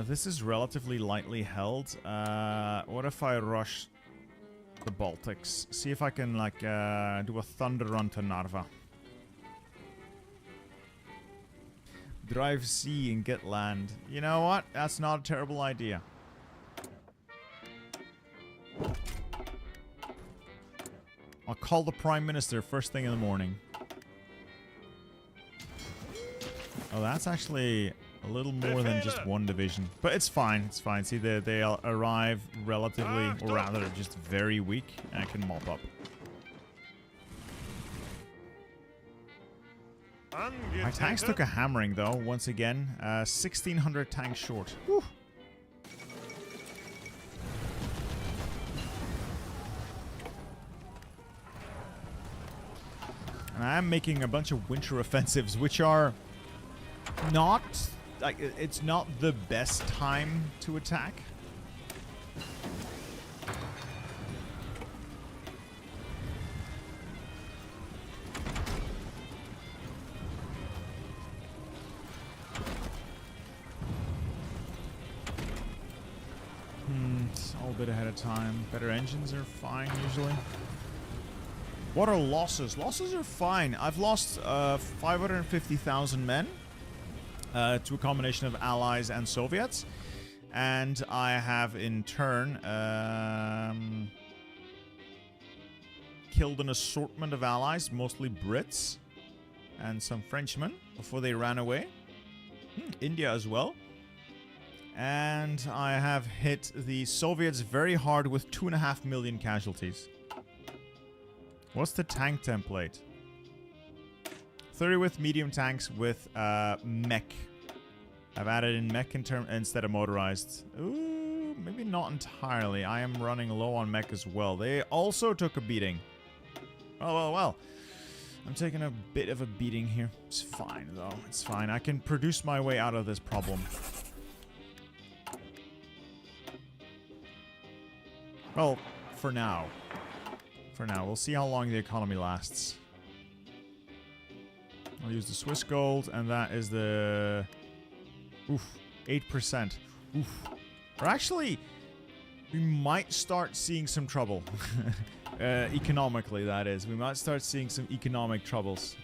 S1: this is relatively lightly held. What if I rush the Baltics? See if I can like do a thunder run to Narva. Drive sea and get land. You know what? That's not a terrible idea. I'll call the Prime Minister first thing in the morning. Oh, that's actually a little more than just one division. But it's fine, it's fine. See, they arrive relatively, or rather, just very weak, and I can mop up. My tanks took a hammering, though, once again. 1,600 tanks short. Whew. And I am making a bunch of winter offensives, which are not, like, it's not the best time to attack. It's all a bit ahead of time. Better engines are fine, usually. What are losses? Losses are fine. I've lost 550,000 men to a combination of allies and Soviets. And I have, in turn, killed an assortment of allies, mostly Brits and some Frenchmen, before they ran away. India as well. And I have hit the Soviets very hard with 2.5 million casualties. What's the tank template? 30 with medium tanks with mech. I've added in mech instead of motorized. Ooh, maybe not entirely. I am running low on mech as well. They also took a beating. Well. I'm taking a bit of a beating here. It's fine, though. It's fine. I can produce my way out of this problem. Well, for now. For now. We'll see how long the economy lasts. I'll use the Swiss gold, and that is the... Oof. 8%. Oof. Or actually, we might start seeing some trouble. Economically, that is. We might start seeing some economic troubles.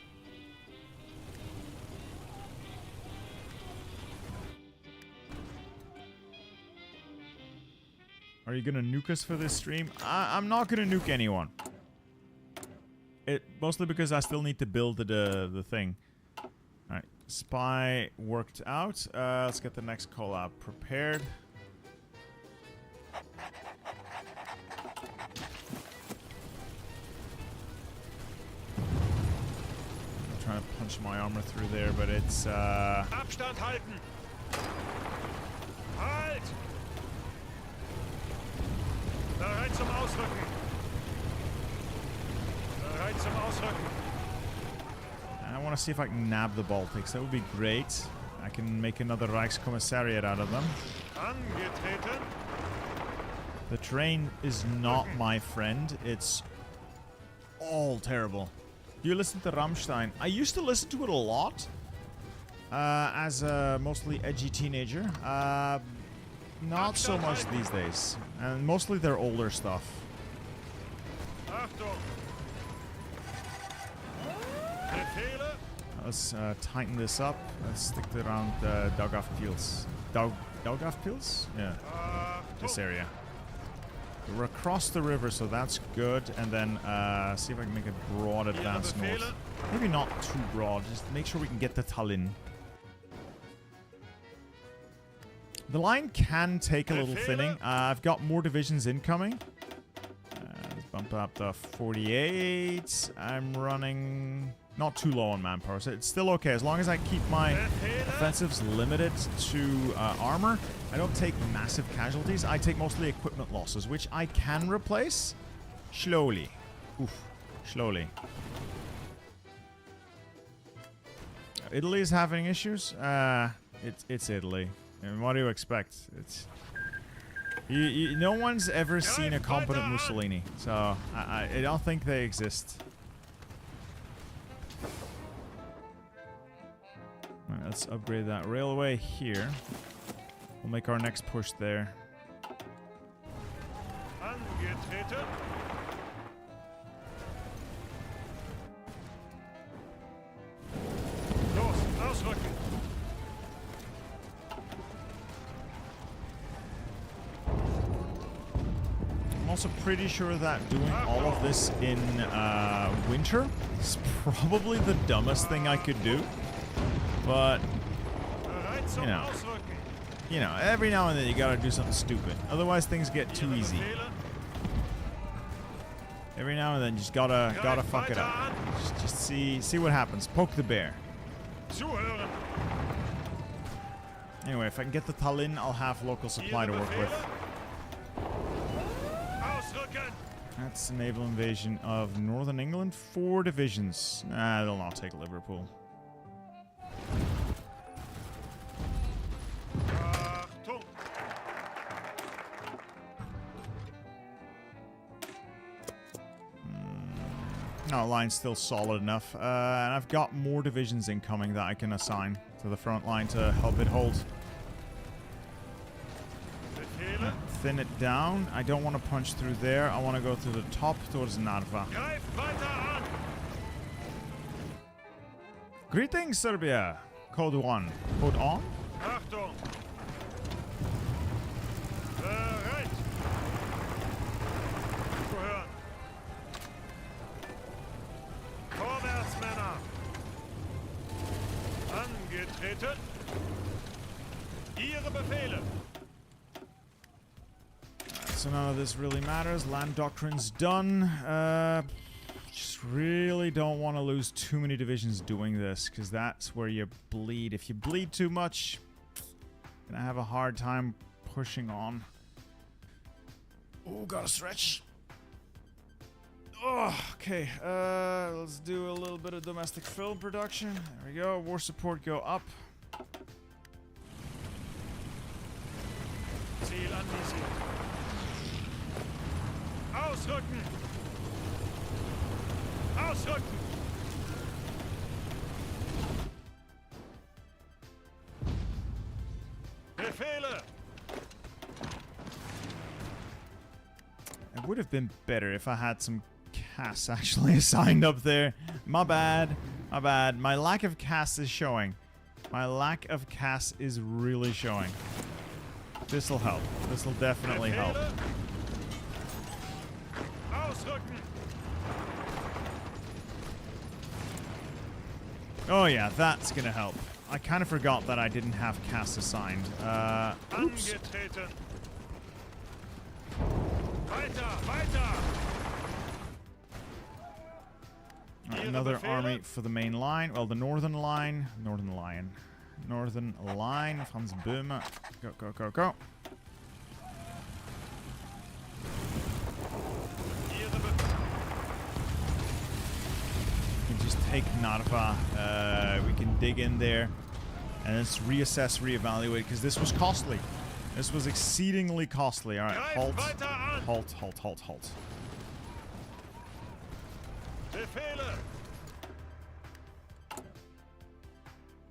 S1: Are you gonna nuke us for this stream? I'm not gonna nuke anyone. Mostly because I still need to build the thing. Alright, spy worked out. Let's get the next collab prepared. I'm trying to punch my armor through there, but it's
S2: Abstand halten! Halt! Bereit zum Ausrücken! Bereit zum Ausrücken!
S1: I want to see if I can nab the Baltics. That would be great. I can make another Reichskommissariat out of them.
S2: Angetreten!
S1: The terrain is not my friend. It's all terrible. Do you listen to Rammstein? I used to listen to it a lot. As a mostly edgy teenager. Not so much these days. And mostly their older stuff.
S2: Achtung! Befehle!
S1: Let's tighten this up. Let's stick to around Daugavpils. Daugavpils? Yeah. This area. We're across the river, so that's good. And then see if I can make a broad advance north. Maybe not too broad. Just make sure we can get to Tallinn. The line can take a little thinning. I've got more divisions incoming. Let's bump up to 48. I'm running not too low on manpower, so it's still okay. As long as I keep my offensives limited to armor, I don't take massive casualties. I take mostly equipment losses, which I can replace slowly. Oof, slowly. Italy is having issues. It's Italy. And what do you expect? It's no one's ever seen a competent Mussolini, so I don't think they exist. All right, let's upgrade that railway here. We'll make our next push there.
S2: Angetreten! Los, ausrücken!
S1: I'm also pretty sure that doing all of this in winter is probably the dumbest thing I could do. But, you know, every now and then you gotta do something stupid. Otherwise things get too easy. Every now and then you just gotta fuck it up. Just see what happens. Poke the bear. Anyway, if I can get to Tallinn, I'll have local supply to work with. That's a naval invasion of northern England. 4 divisions. Nah, they'll not take Liverpool. No, line's still solid enough. And I've got more divisions incoming that I can assign to the front line to help it hold. Thin it down. I don't want to punch through there. I want to go through the top towards Narva. Greetings, Serbia. Code 1. Code on?
S2: Achtung! Bereit! Zuhören! Vorwärts, Männer! Angetreten! Ihre Befehle!
S1: So none of this really matters. Land Doctrines done. Just really don't want to lose too many divisions doing this, because that's where you bleed. If you bleed too much, you're gonna have a hard time pushing on. Oh, gotta stretch. Oh, okay. Let's do a little bit of domestic film production. There we go. War support go up.
S2: Ziel anvisiert. Ausrücken! Ausrücken! Befehle!
S1: It would have been better if I had some casts actually assigned up there. My bad. My bad. My lack of casts is showing. My lack of casts is really showing. This'll help. This'll definitely help.
S2: Ausrücken!
S1: Oh yeah, that's gonna help. I kind of forgot that I didn't have cast assigned. Oops.
S2: Angetreten! Weiter! Weiter!
S1: Alright, another army for the main line. Well, the northern line. Northern line Franz Böhme. Go, go, go, go. We can just take Narva. We can dig in there. And let's reassess, reevaluate, because this was costly. This was exceedingly costly. Alright, halt. Halt, halt, halt, halt.
S2: Befehle!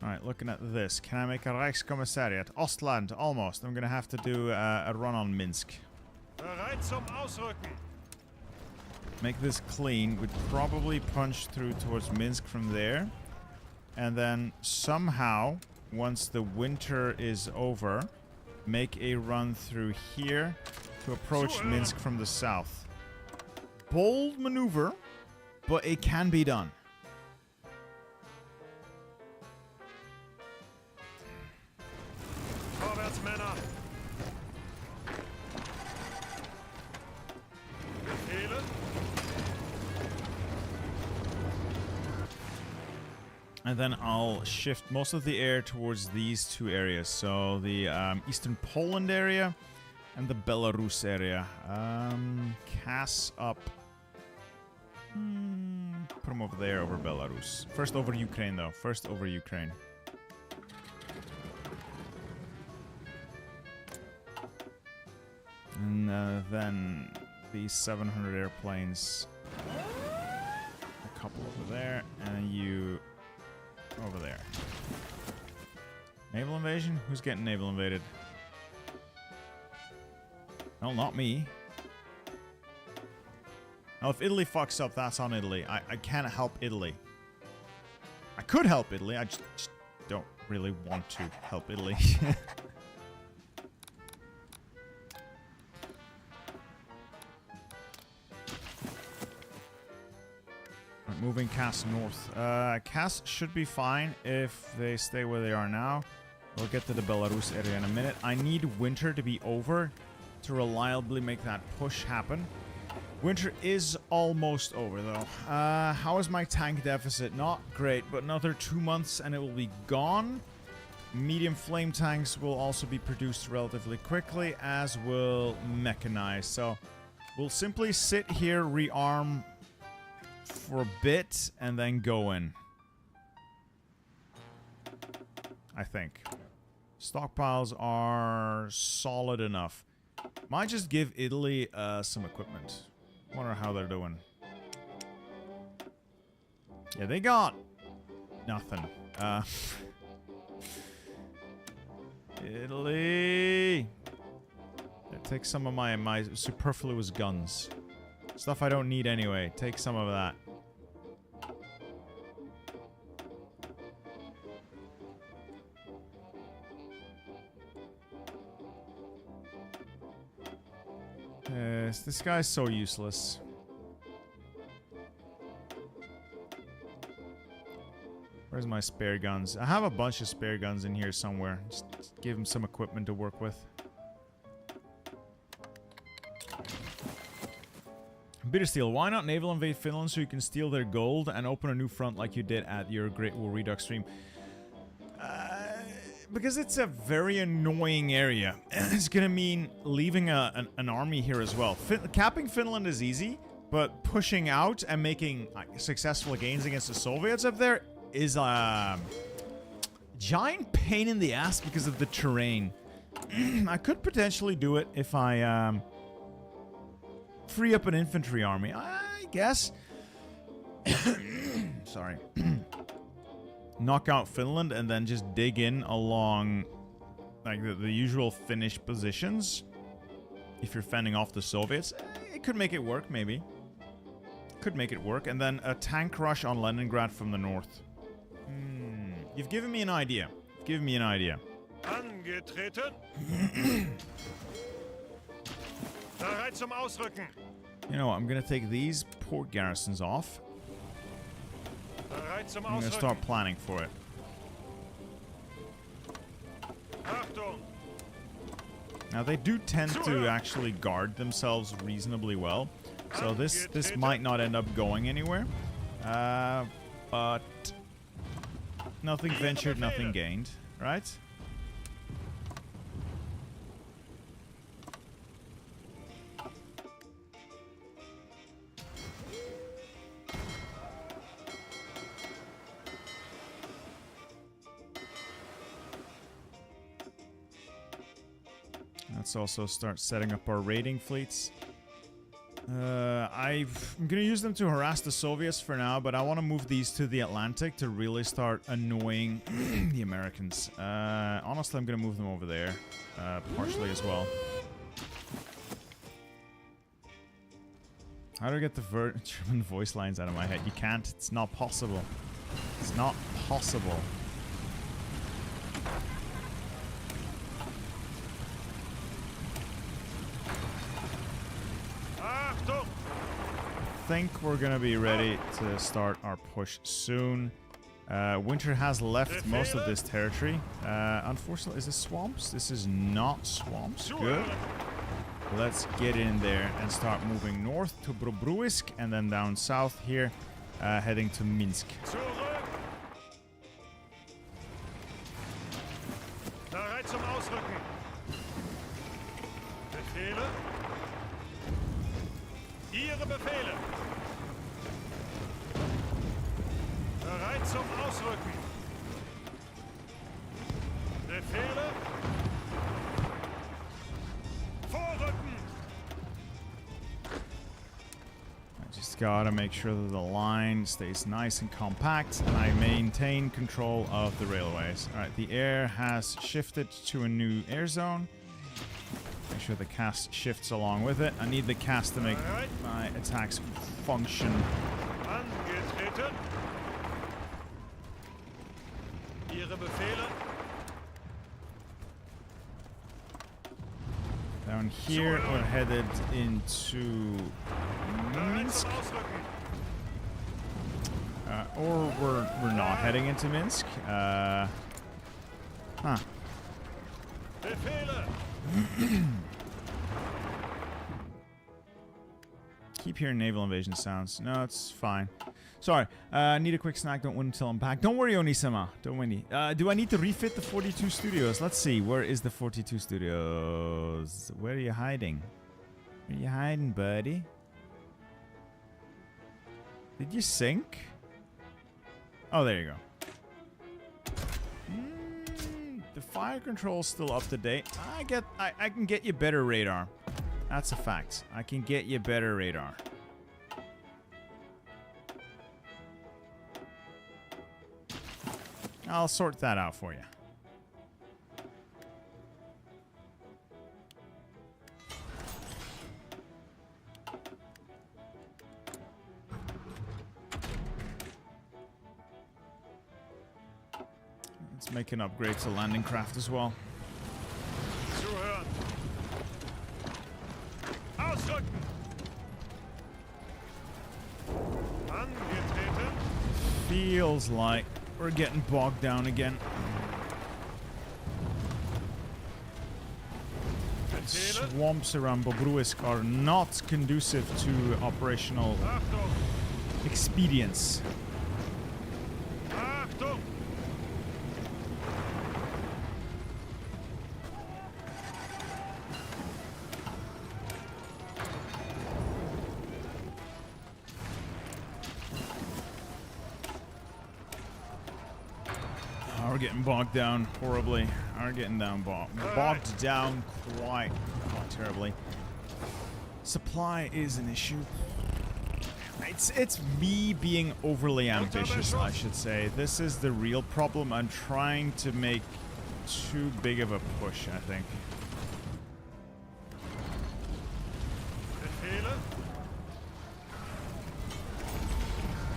S1: Alright, looking at this. Can I make a Reichskommissariat? Ostland, almost. I'm gonna have to do a run on Minsk.
S2: Bereit zum Ausrücken!
S1: Make this clean. We'd probably punch through towards Minsk from there. And then somehow, once the winter is over, make a run through here to approach Minsk from the south. Bold maneuver, but it can be done.
S2: Vorwärts, Männer! Befehle!
S1: And then I'll shift most of the air towards these two areas. So the eastern Poland area and the Belarus area. Cass up. Put them over there, over Belarus. First over Ukraine, though. First over Ukraine. And then these 700 airplanes. A couple over there. And you over there. Naval invasion? Who's getting naval invaded? No, not me. Now, if Italy fucks up, that's on Italy. I can't help Italy. I could help Italy. I just don't really want to help Italy. Right, moving Cass north. Cass should be fine if they stay where they are now. We'll get to the Belarus area in a minute. I need winter to be over to reliably make that push happen. Winter is almost over, though. How is my tank deficit? Not great, but another 2 months and it will be gone. Medium flame tanks will also be produced relatively quickly, as will mechanized. So we'll simply sit here, rearm for a bit, and then go in. I think. Stockpiles are solid enough. Might just give Italy some equipment. Wonder how they're doing. Yeah, they got nothing. Italy! Take some of my superfluous guns. Stuff I don't need anyway. Take some of that. This guy's so useless. Where's my spare guns? I have a bunch of spare guns in here somewhere. Just give him some equipment to work with. Bitter Steel, why not naval invade Finland so you can steal their gold and open a new front like you did at your Great War Redux stream? Because it's a very annoying area. It's gonna mean leaving an army here as well. Capping Finland is easy, but pushing out and making successful gains against the Soviets up there is a giant pain in the ass because of the terrain. I could potentially do it if I free up an infantry army, I guess. Sorry. Knock out Finland and then just dig in along like the usual Finnish positions. If you're fending off the Soviets, it could make it work, maybe. Could make it work. And then a tank rush on Leningrad from the north. You've given me an idea. Give me an idea.
S2: Angetreten. Bereit zum Ausrücken.
S1: You know what? I'm gonna take these port garrisons off.
S2: Bereit zum
S1: I'm gonna
S2: Ausrücken.
S1: start planning for it.
S2: Achtung!
S1: Now they do tend to actually guard themselves reasonably well, so this might not end up going anywhere. But nothing ventured, nothing gained, right? Let's also start setting up our raiding fleets. I'm gonna use them to harass the Soviets for now, but I want to move these to the Atlantic to really start annoying the Americans. Honestly, I'm gonna move them over there, partially as well. How do I get the German voice lines out of my head? You can't. It's not possible. It's not possible. I think we're gonna be ready to start our push soon. Winter has left most of this territory. Unfortunately, is this swamps? This is not swamps. Good. Let's get in there and start moving north to Bobruisk and then down south here, heading to Minsk.
S2: Bereit zum Ausrücken. Befehle? Ihre Befehle. Bereit zum Ausrücken. Befehle. Vorrücken.
S1: I just gotta make sure that the line stays nice and compact and I maintain control of the railways. Alright, the air has shifted to a new air zone. Make sure the cast shifts along with it. I need the cast to make my attacks function.
S2: Angetreten. Ihre Befehle.
S1: Down here, we're headed into Minsk. Or we're not heading into Minsk. Huh.
S2: Befehle.
S1: Keep hearing naval invasion sounds. No, it's fine. Sorry. Need a quick snack. Don't win until I'm back. Don't worry, Onisama. Don't worry. Do I need to refit the 42 studios? Let's see. Where is the 42 studios? Where are you hiding? Where are you hiding, buddy? Did you sink? Oh, there you go. The fire control's still up to date. I can get you better radar. That's a fact. I can get you better radar. I'll sort that out for you. Let's make an upgrade to landing craft as well.
S2: Zuhören. Ausrücken. Angetreten.
S1: Feels like we're getting bogged down again.
S2: Befehle.
S1: Swamps around Bobruisk are not conducive to operational
S2: Achtung.
S1: expedience.
S2: Achtung.
S1: We're getting bogged down horribly. We're getting bogged down quite terribly. Supply is an issue. It's me being overly ambitious, I should say. This is the real problem. I'm trying to make too big of a push, I think.
S2: Befehle.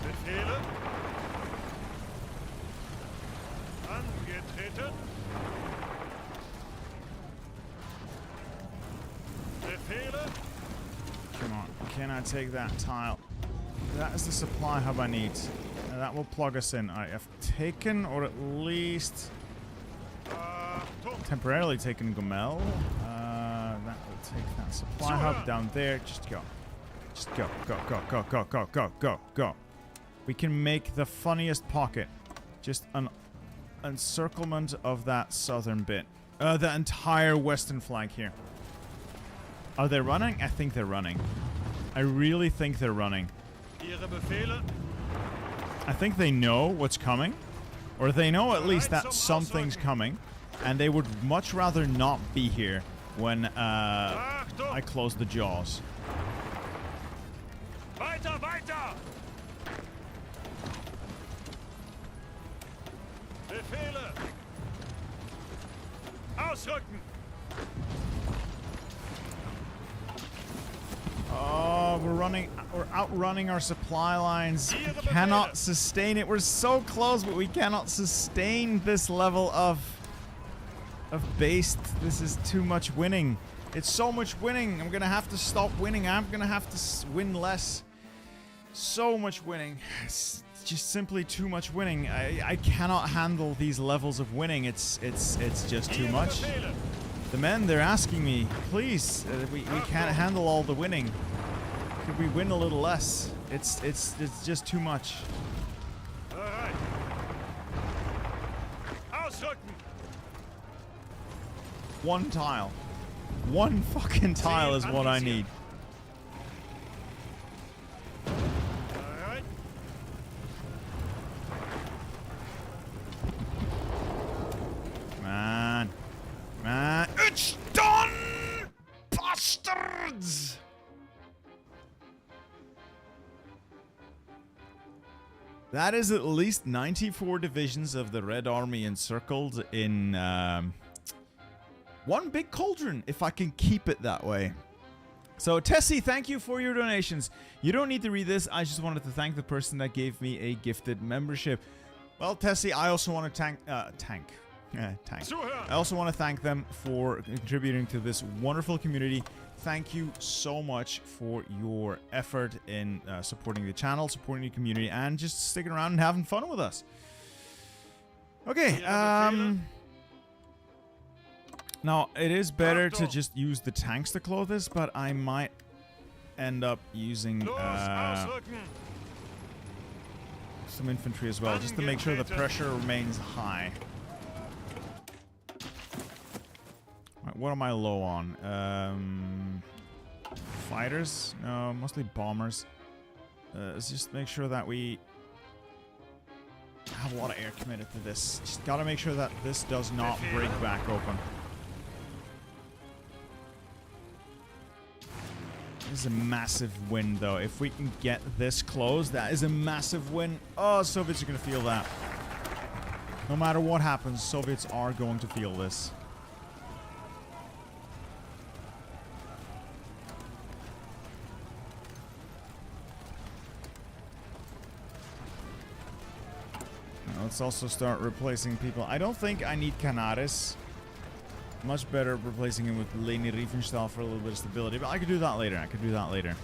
S2: Befehle. Angetreten. Befehle.
S1: Come on. Can gonna take that tile. That is the supply hub I need. That will plug us in. I have taken, or at least temporarily taken Gomel. That will take that supply hub down there. Just go. Just go. Go, go, go, go, go, go, go, go. We can make the funniest pocket. Just an encirclement of that southern bit. The entire western flank here. Are they running? I think they're running. I really think they're running. I think they know what's coming. Or they know at least that something's coming. And they would much rather not be here when I close the jaws.
S2: Weiter, weiter! Befehle! Ausrücken!
S1: Oh, we're outrunning our supply lines. We cannot sustain it. We're so close, but we cannot sustain this level of base. This is too much winning. It's so much winning. I'm gonna have to stop winning. I'm gonna have to win less. So much winning. It's just simply too much winning. I cannot handle these levels of winning. It's just too much. The men, they're asking me, please, we can't handle all the winning. Could we win a little less? It's just too much.
S2: Alright. Ausrücken!
S1: One tile. One fucking tile is what I need.
S2: Alright.
S1: Man. Man. It's done! Bastards! That is at least 94 divisions of the Red Army encircled in one big cauldron, if I can keep it that way. So, Tessie, thank you for your donations. You don't need to read this. I just wanted to thank the person that gave me a gifted membership. Well, Tessie, I also want to thank. I also want to thank them for contributing to this wonderful community. Thank you so much for your effort in supporting the channel, supporting the community, and just sticking around and having fun with us. Okay, now, it is better to just use the tanks to close this, but I might end up using some infantry as well, just to make sure the pressure remains high. Right, what am I low on? Fighters? No, mostly bombers. Let's just make sure that we have a lot of air committed to this. Just gotta make sure that this does not break back open. This is a massive win, though. If we can get this close, that is a massive win. Oh, Soviets are going to feel that. No matter what happens, Soviets are going to feel this. Now, let's also start replacing people. I don't think I need Canaris. Much better replacing him with Leni Riefenstahl for a little bit of stability, but I could do that later.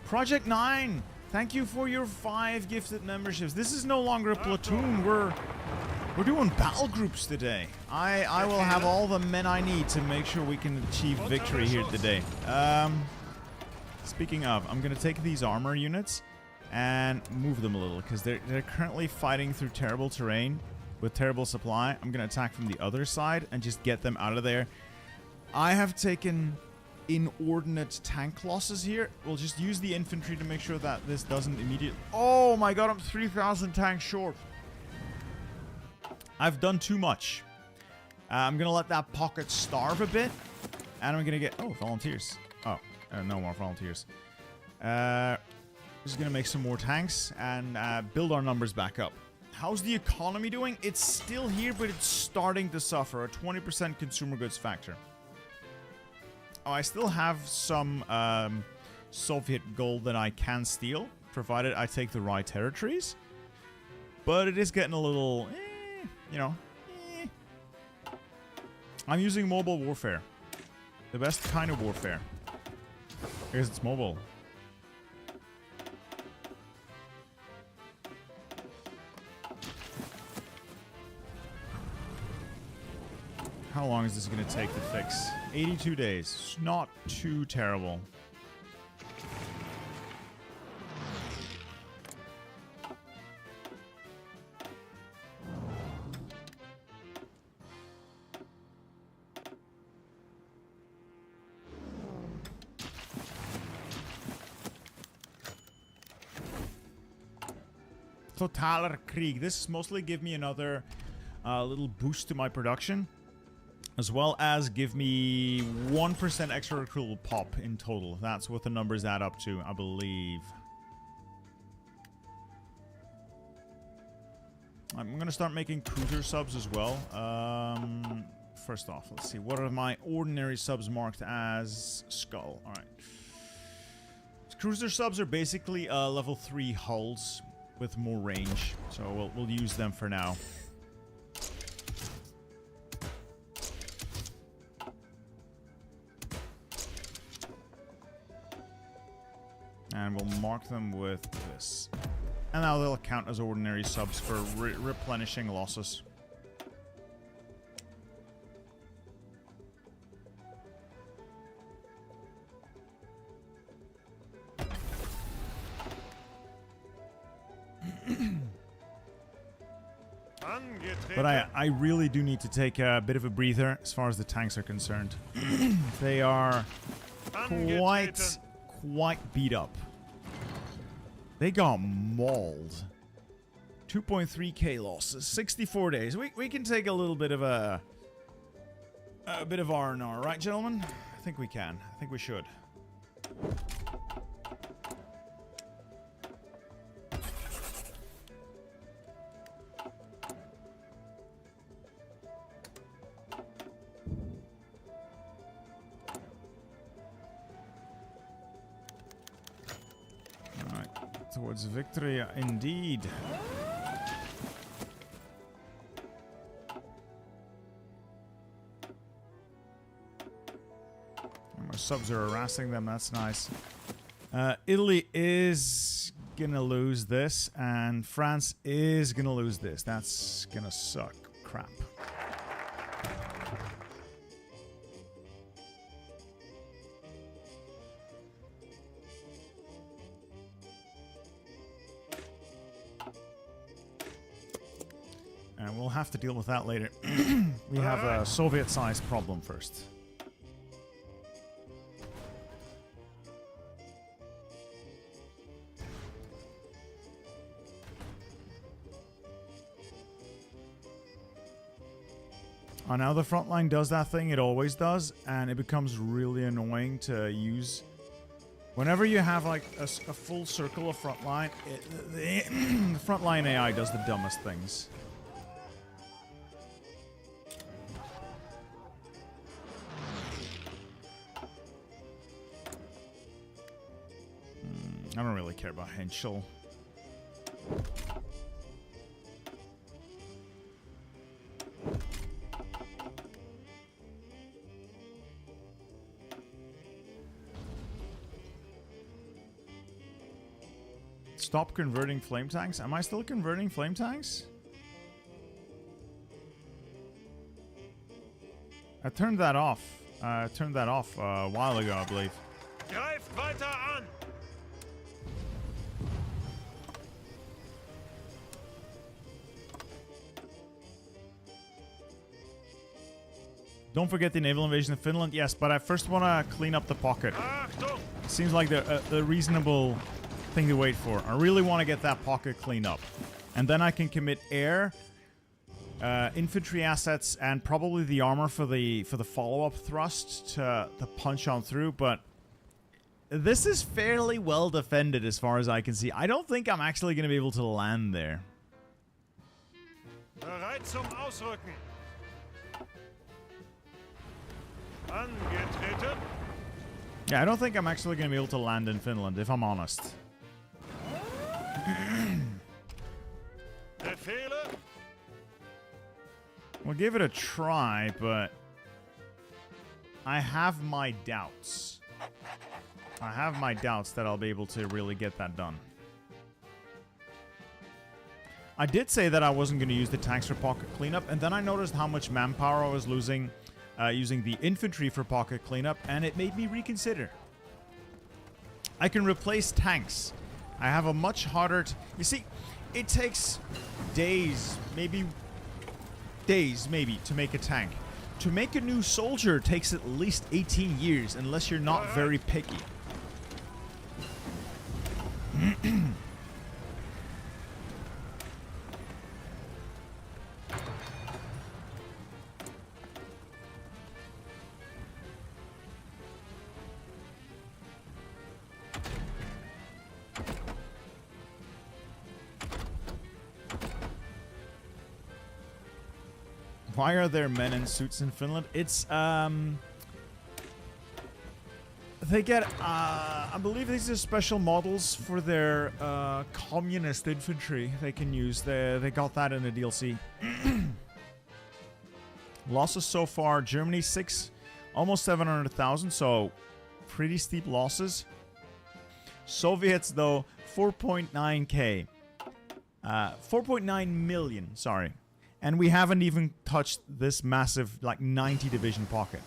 S1: Project 9, thank you for your 5 gifted memberships. This is no longer a platoon. We're doing battle groups today. I will have all the men I need to make sure we can achieve victory here today. Speaking of, I'm gonna take these armor units and move them a little, because they're currently fighting through terrible terrain with terrible supply. I'm going to attack from the other side and just get them out of there. I have taken inordinate tank losses here. We'll just use the infantry to make sure that this doesn't immediately... Oh my god, I'm 3,000 tanks short. I've done too much. I'm going to let that pocket starve a bit, and I'm going to get... Oh, volunteers. Oh, no more volunteers. Just gonna make some more tanks and build our numbers back up. How's the economy doing? It's still here, but it's starting to suffer. A 20% consumer goods factor. Oh, I still have some Soviet gold that I can steal, provided I take the right territories. But it is getting a little, you know. I'm using mobile warfare. The best kind of warfare. Because it's mobile. How long is this going to take to fix? 82 days. It's not too terrible. Totaler Krieg. This mostly give me another little boost to my production, as well as give me 1% extra recruitable pop in total. That's what the numbers add up to, I believe. I'm going to start making cruiser subs as well. First off, let's see. What are my ordinary subs marked as? Skull. All right. Cruiser subs are basically level 3 hulls with more range, so we'll use them for now. And we'll mark them with this. And now they'll count as ordinary subs for replenishing losses. But I really do need to take a bit of a breather as far as the tanks are concerned. They are quite beat up. They got mauled. 2.3k losses, 64 days. We can take a little bit of a bit of R&R, right, gentlemen? I think we can. I think we should. Towards victory, indeed. And my subs are harassing them, that's nice. Italy is gonna lose this, and France is gonna lose this. That's gonna suck crap. And we'll have to deal with that later. We have a Soviet-sized problem first. Oh, now the front line does that thing it always does, and it becomes really annoying to use. Whenever you have like a full circle of front line, the front line AI does the dumbest things. I don't really care about Henschel. Stop converting flame tanks? Am I still converting flame tanks? I turned that off. I turned that off a while ago, I believe.
S2: Greift weiter an!
S1: Don't forget the naval invasion of Finland. Yes, but I first want to clean up the pocket. Seems like the reasonable thing to wait for. I really want to get that pocket cleaned up. And then I can commit air, infantry assets, and probably the armor for the follow-up thrust to punch on through. But this is fairly well defended as far as I can see. I don't think I'm actually going to be able to land there.
S2: Bereit zum Ausrücken. Angetreten.
S1: Yeah, I don't think I'm actually going to be able to land in Finland, if I'm honest.
S2: Befehle.
S1: We'll give it a try, but I have my doubts. I have my doubts that I'll be able to really get that done. I did say that I wasn't going to use the tanks for pocket cleanup, and then I noticed how much manpower I was losing using the infantry for pocket cleanup, and it made me reconsider. I can replace tanks. I have a much harder... You see, it takes days, maybe, to make a tank. To make a new soldier takes at least 18 years, unless you're not very picky. Why are there men in suits in Finland? It's, they get, I believe these are special models for their, communist infantry they can use. They got that in the DLC. Losses so far, Germany 6, almost 700,000, so pretty steep losses. Soviets, though, 4.9k. 4.9 million, sorry. And we haven't even touched this massive, like, 90 division pocket.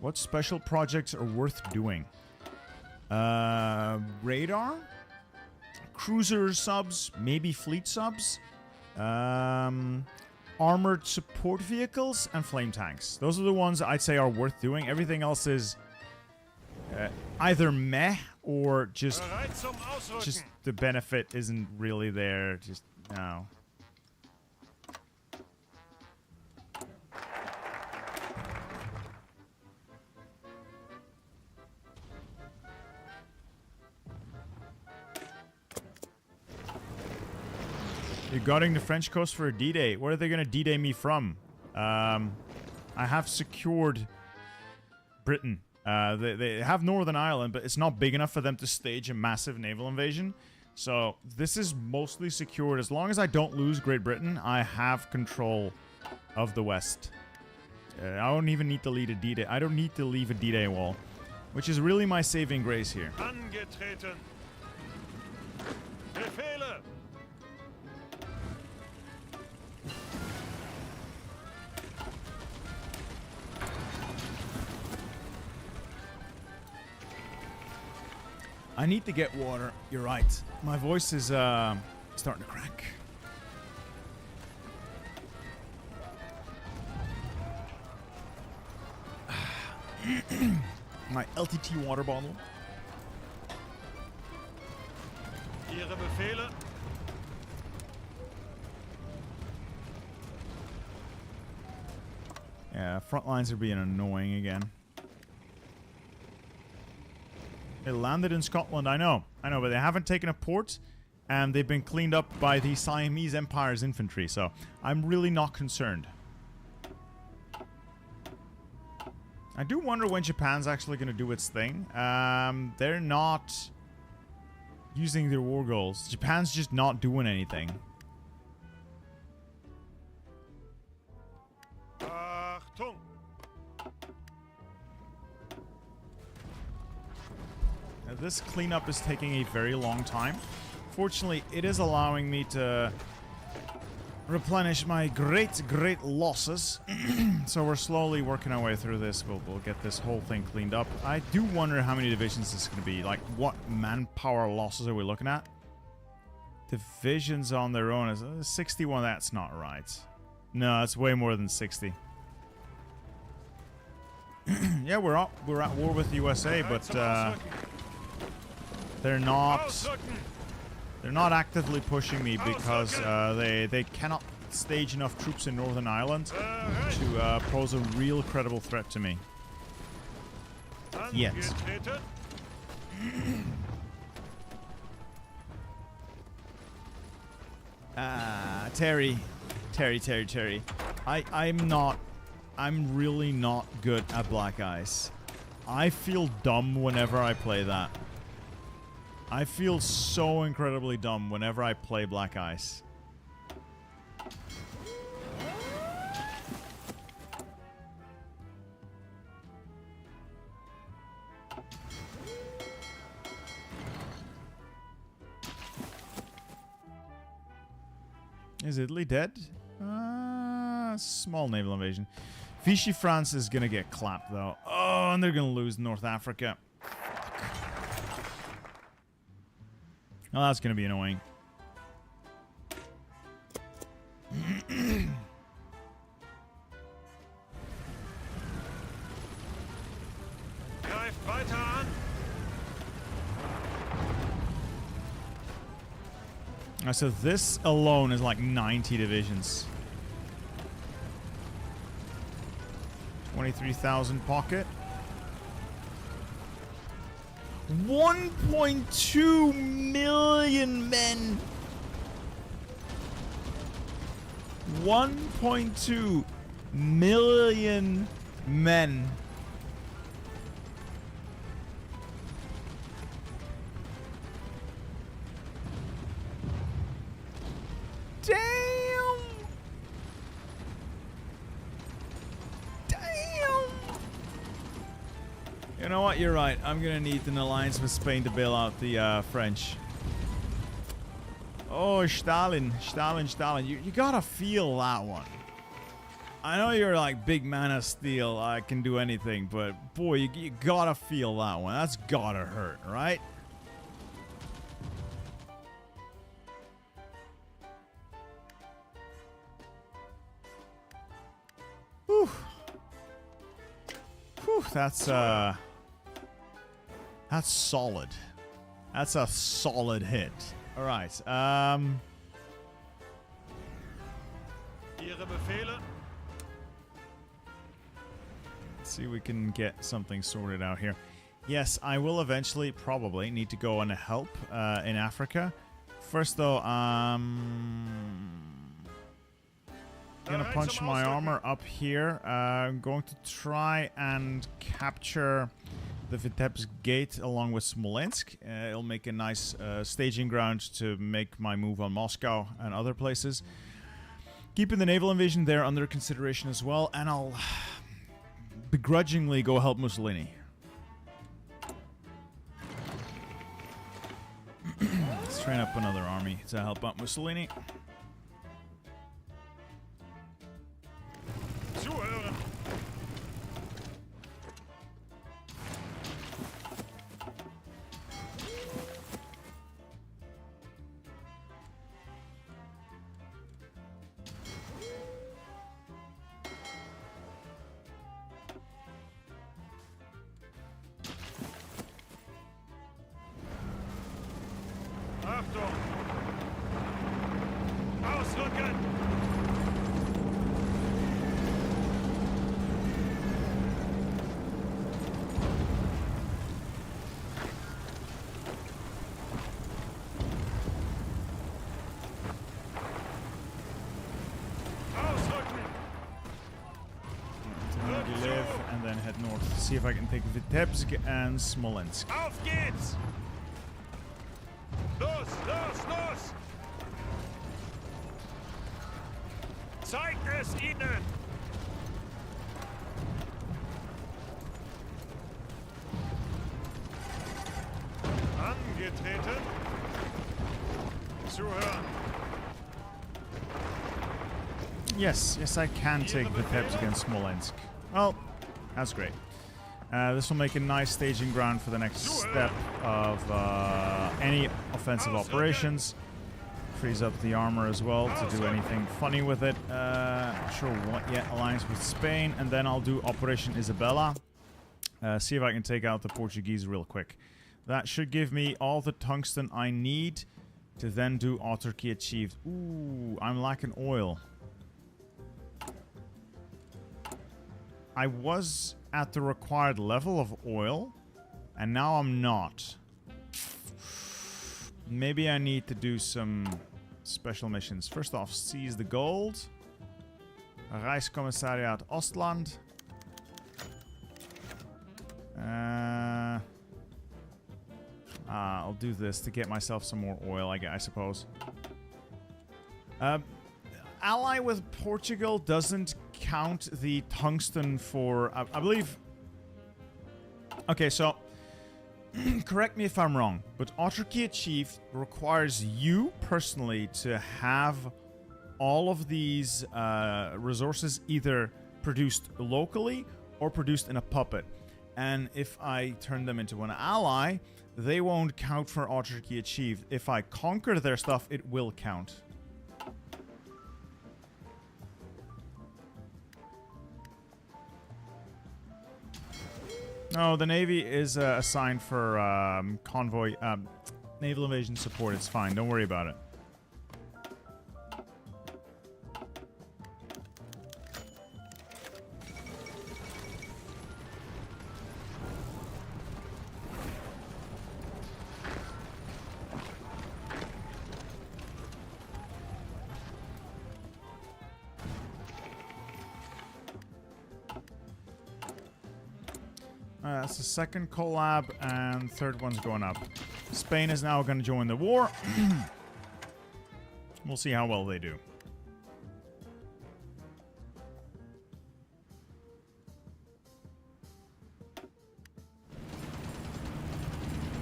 S1: What special projects are worth doing? Radar, cruiser subs, maybe fleet subs, armored support vehicles, and flame tanks. Those are the ones I'd say are worth doing. Everything else is either meh or just the benefit isn't really there. Just no. You're guarding the French coast for a D-Day. Where are they going to D-Day me from? I have secured Britain. They have Northern Ireland, but it's not big enough for them to stage a massive naval invasion. So this is mostly secured. As long as I don't lose Great Britain, I have control of the West. I don't even need to lead a D-Day. I don't need to leave a D-Day wall, which is really my saving grace here.
S2: Angetreten. Befehle.
S1: I need to get water. You're right. My voice is starting to crack. My LTT water bottle.
S2: Ihre Befehle.
S1: Yeah, front lines are being annoying again. They landed in Scotland, I know, but they haven't taken a port, and they've been cleaned up by the Siamese Empire's infantry, so I'm really not concerned. I do wonder when Japan's actually going to do its thing. They're not using their war goals. Japan's just not doing anything.
S2: Achtung.
S1: This cleanup is taking a very long time. Fortunately, it is allowing me to replenish my great losses. So we're slowly working our way through this. We'll get this whole thing cleaned up. I do wonder how many divisions this is going to be. Like, what manpower losses are we looking at? Divisions on their own is 61. That's not right. No, it's way more than 60. Yeah, we're at war with the USA, but they're not actively pushing me because they cannot stage enough troops in Northern Ireland to pose a real credible threat to me. Yet. Terry. I'm really not good at Black Ice. I feel dumb whenever I play that. I feel so incredibly dumb whenever I play Black Ice. Is Italy dead? Small naval invasion. Vichy France is gonna get clapped though. Oh, and they're gonna lose North Africa. Fuck. Oh, that's gonna be annoying.
S2: Greift weiter an.
S1: So this alone is like 90 divisions. 23,000 pocket. 1.2 million men. 1.2 million men. Damn! You know what? You're right. I'm gonna need an alliance with Spain to bail out the French. Oh, Stalin. You gotta feel that one. I know you're like big man of steel. I can do anything, but boy, you gotta feel that one. That's gotta hurt, right? Whew. Whew, that's solid. That's a solid hit. All right.
S2: Ihre Befehle.
S1: Let's see if we can get something sorted out here. Yes, I will eventually probably need to go and help in Africa. First though, gonna punch my armor up here. I'm going to try and capture the Vitebsk Gate along with Smolensk. It'll make a nice staging ground to make my move on Moscow and other places. Keeping the naval invasion there under consideration as well, and I'll begrudgingly go help Mussolini. Let's train up another army to help out Mussolini.
S2: Zuhören. Achtung! Ausrücken!
S1: Live and then head north. See if I can take Vitebsk and Smolensk.
S2: Auf geht's! Los, los, los! Zeigt es ihnen! Angetreten. Zuhören.
S1: Yes, I can take Vitebsk and Smolensk. Well, that's great. This will make a nice staging ground for the next step of any offensive operations. Frees up the armor as well to do anything funny with it. Not sure what yet. Alliance with Spain, and then I'll do Operation Isabella. See if I can take out the Portuguese real quick. That should give me all the tungsten I need to then do autarky achieved. Ooh, I'm lacking oil. I was at the required level of oil, and now I'm not. Maybe I need to do some Special missions. First off, seize the gold. Reichskommissariat Ostland. I'll do this to get myself some more oil, I suppose. Ally with Portugal doesn't count the tungsten for... I believe... Okay, so... correct me if I'm wrong, but autarky achieved requires you personally to have all of these resources either produced locally or produced in a puppet. And if I turn them into an ally, they won't count for autarky achieved. If I conquer their stuff, it will count. No, the Navy is assigned for convoy, naval invasion support. It's fine. Don't worry about it. That's the second collab, and third one's going up. Spain is now going to join the war. We'll see how well they do.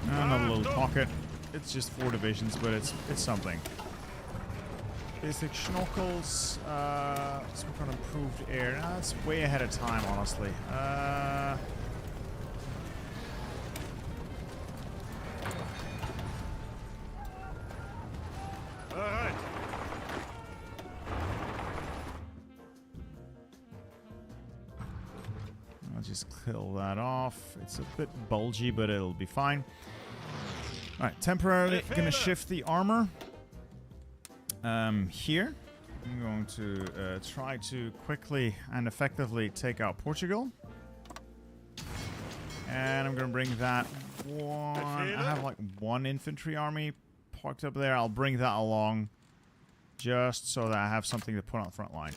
S1: Another little pocket. It's just 4 divisions, but it's something. Basic schnockels. Let's work on improved air. That's way ahead of time, honestly. Just kill that off. It's a bit bulgy, but it'll be fine. Alright, temporarily gonna shift the armor here. I'm going to try to quickly and effectively take out Portugal. And I'm gonna bring that one. I have like 1 infantry army parked up there. I'll bring that along just so that I have something to put on the front line.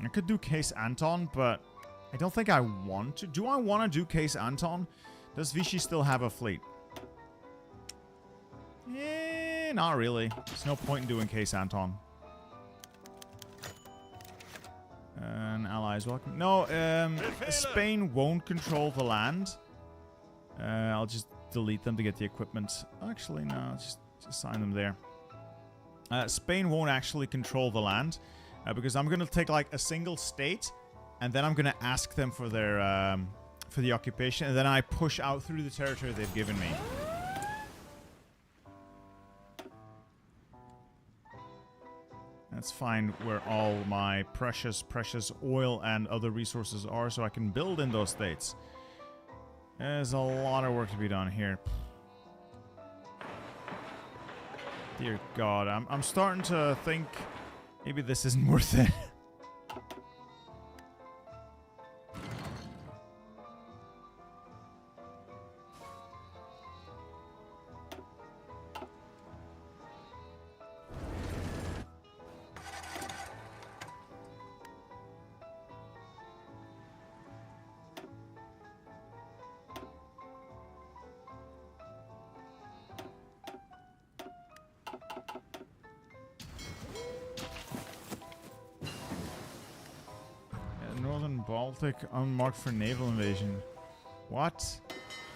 S1: I could do Case Anton, but I don't think I want to. Do I want to do Case Anton? Does Vichy still have a fleet? Not really. There's no point in doing Case Anton. And allies welcome. No, Spain won't control the land. I'll just delete them to get the equipment. Actually, no, just assign them there. Spain won't actually control the land. Because I'm gonna take like a single state, and then I'm gonna ask them for their for the occupation, and then I push out through the territory they've given me. That's fine where all my precious oil and other resources are, so I can build in those states. There's a lot of work to be done here. Dear God, I'm starting to think. Maybe this isn't worth it. Baltic unmarked for naval invasion. What?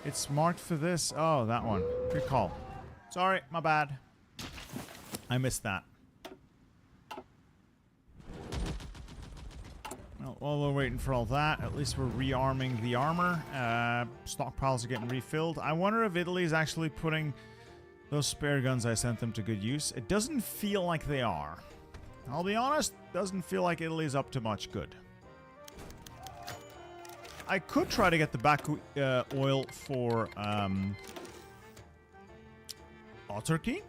S1: It's marked for this? Oh, that one. Good call. Sorry, my bad. I missed that. Well, while we're waiting for all that, at least we're rearming the armor. Stockpiles are getting refilled. I wonder if Italy is actually putting those spare guns I sent them to good use. It doesn't feel like they are. I'll be honest, doesn't feel like Italy's up to much good. I could try to get the Baku oil for autarky,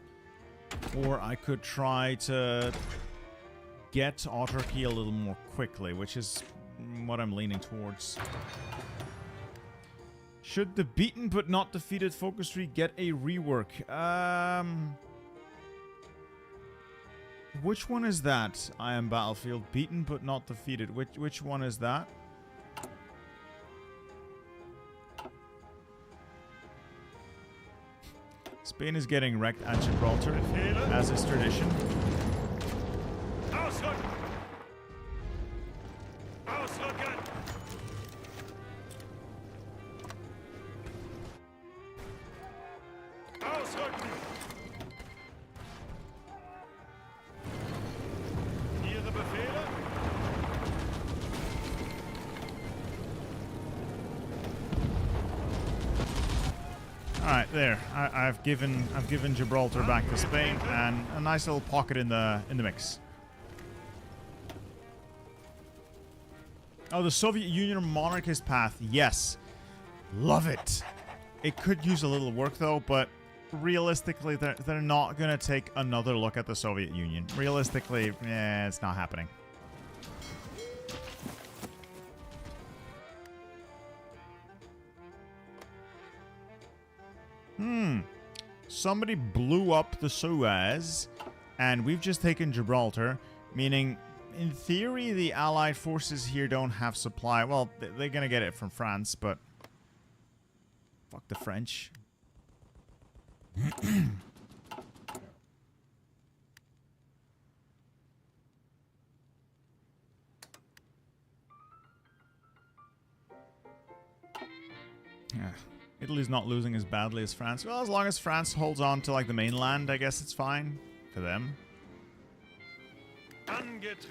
S1: or I could try to get autarky a little more quickly, which is what I'm leaning towards. Should the beaten but not defeated focus tree get a rework? Which one is that? I am battlefield. Beaten but not defeated. Which one is that? Spain is getting wrecked at Gibraltar, as is tradition.
S2: Ausrücken! Ausrücken! Ausrücken! Ihre Befehle?
S1: Alright, there. I've given Gibraltar back to Spain, and a nice little pocket in the mix. Oh, the Soviet Union monarchist path. Yes. Love it. It could use a little work though, but realistically they're not gonna take another look at the Soviet Union. Realistically, it's not happening. Somebody blew up the Suez, and we've just taken Gibraltar, meaning, in theory, the Allied forces here don't have supply. Well, they're gonna get it from France, but... fuck the French. Yeah. Italy's not losing as badly as France. Well, as long as France holds on to, like, the mainland, I guess it's fine for them.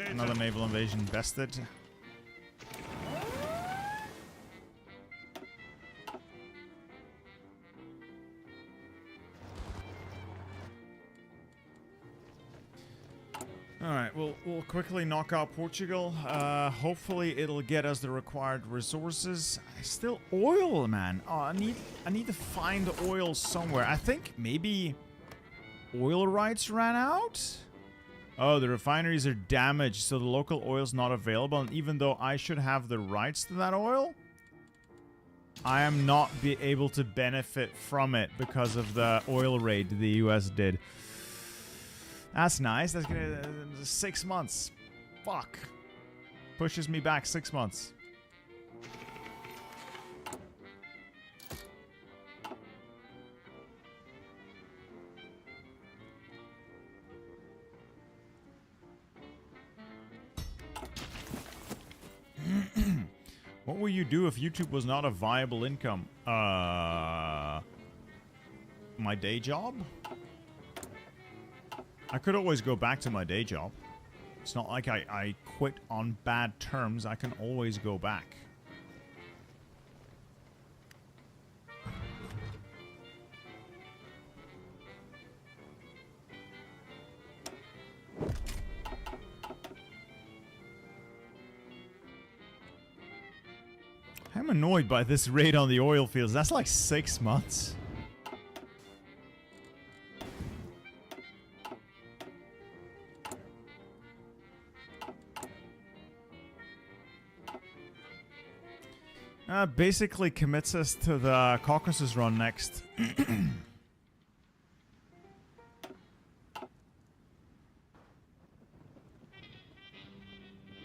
S1: Another naval invasion bested. Alright, we'll quickly knock out Portugal. Hopefully it'll get us the required resources. Still oil, man. Oh, I need to find oil somewhere. I think maybe oil rights ran out? Oh, the refineries are damaged, so the local oil's not available. And even though I should have the rights to that oil, I am not able to benefit from it because of the oil raid the US did. That's nice. That's gonna 6 months. Fuck. Pushes me back 6 months. What will you do if YouTube was not a viable income? My day job? I could always go back to my day job. It's not like I quit on bad terms. I can always go back. I'm annoyed by this raid on the oil fields. That's like 6 months. Basically commits us to the Caucasus run next.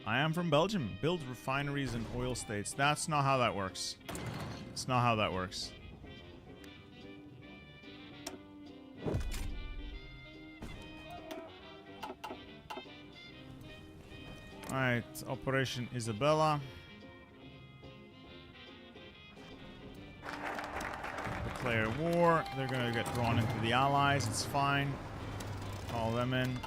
S1: I am from Belgium. Build refineries and oil states. That's not how that works. It's not how that works. Alright, Operation Isabella. Declare war. They're gonna get drawn into the Allies. It's fine. Call them in.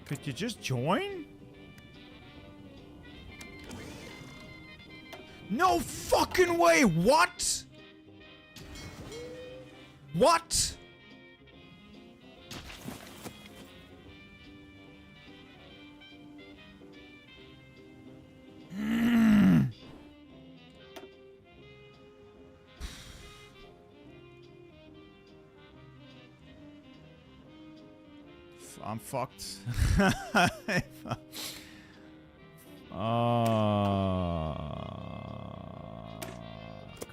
S1: Could you just join? No fucking way! What? What? I'm fucked.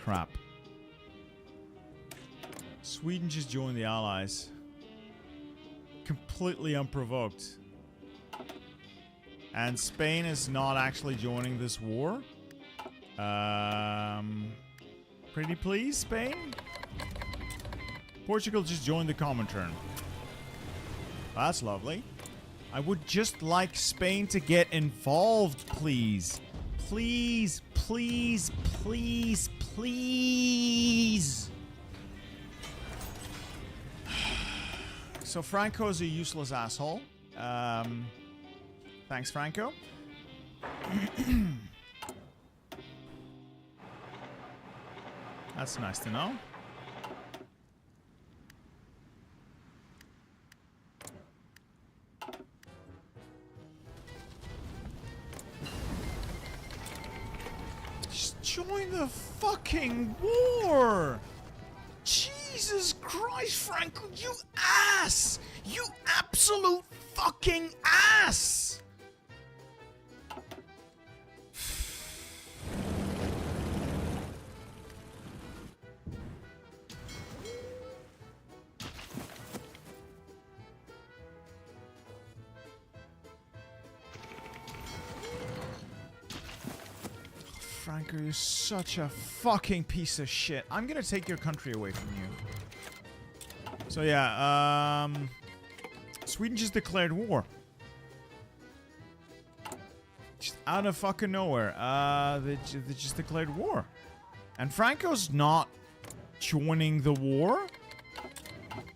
S1: Crap. Sweden just joined the Allies. Completely unprovoked. And Spain is not actually joining this war. Pretty please, Spain? Portugal just joined the Comintern. That's lovely. I would just like Spain to get involved, please. Please, please, please, please. So Franco's a useless asshole. Thanks, Franco. That's nice to know. Just join the fucking war! Jesus Christ, Franco, you ass! You absolute fucking ass! Franco, you're such a fucking piece of shit. I'm gonna take your country away from you. So yeah, Sweden just declared war. Just out of fucking nowhere. They just declared war. And Franco's not joining the war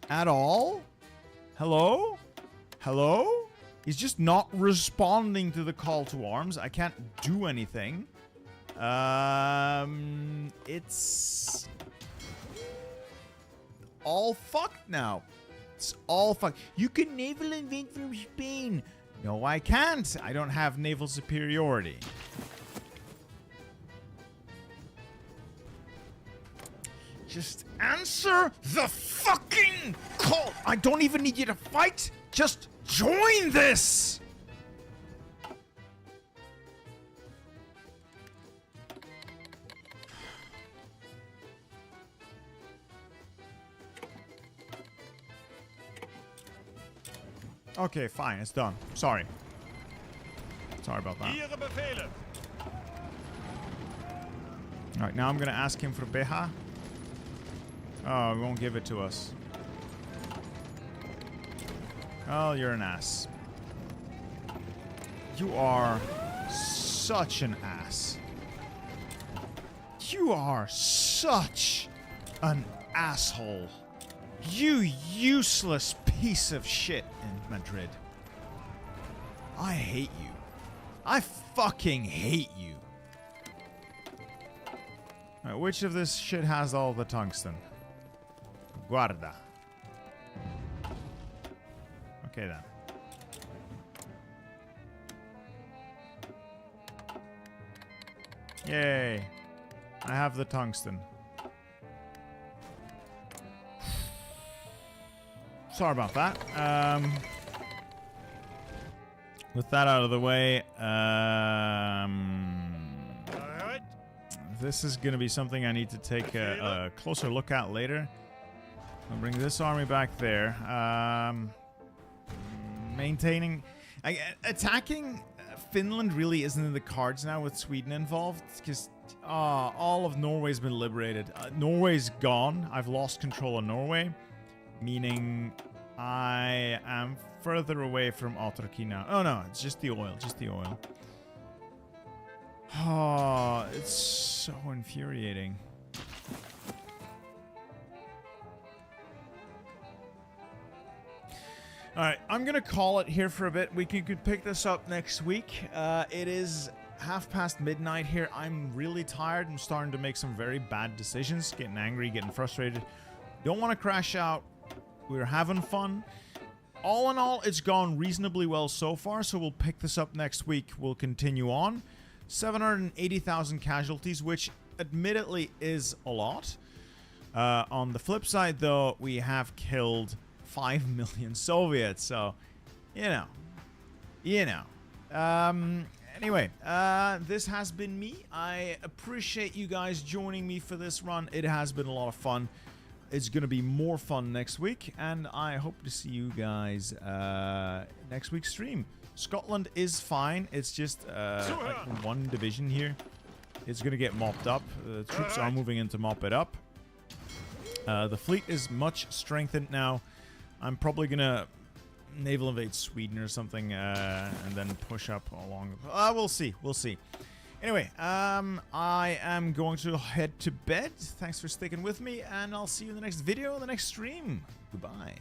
S1: at all. Hello? Hello? He's just not responding to the call to arms. I can't do anything. It's all fucked now. It's all fucked. You can naval invade from Spain. No, I can't. I don't have naval superiority. Just answer the fucking call. I don't even need you to fight. Just join this. Okay, fine. It's done. Sorry. Sorry about that.
S2: Ihre Befehle.
S1: Alright, now I'm gonna ask him for Beha. Oh, he won't give it to us. Oh, you're an ass. You are such an ass. You are such an asshole. You useless piece of shit in Madrid. I hate you. I fucking hate you. Alright, which of this shit has all the tungsten? Guarda. Okay then. Yay. I have the tungsten. Sorry about that. With that out of the way, this is going to be something I need to take a closer look at later. I'll bring this army back there. Maintaining... attacking Finland really isn't in the cards now with Sweden involved, because all of Norway's been liberated. Norway's gone. I've lost control of Norway. Meaning I am further away from autarky now. Oh no, it's just the oil, just the oil. Oh, it's so infuriating. Alright, I'm gonna call it here for a bit. We could pick this up next week. It is midnight here. I'm really tired. I'm starting to make some very bad decisions. Getting angry, getting frustrated. Don't want to crash out. We're having fun. All in all, it's gone reasonably well so far, so we'll pick this up next week. We'll continue on. 780,000 casualties, which admittedly is a lot. On the flip side, though, we have killed 5 million Soviets, so You know. Anyway, this has been me. I appreciate you guys joining me for this run. It has been a lot of fun. It's going to be more fun next week, and I hope to see you guys next week's stream. Scotland is fine. It's just like one division here. It's going to get mopped up. The troops are moving in to mop it up. The fleet is much strengthened now. I'm probably going to naval invade Sweden or something and then push up along. We'll see. We'll see. Anyway, I am going to head to bed. Thanks for sticking with me, and I'll see you in the next video, the next stream. Goodbye.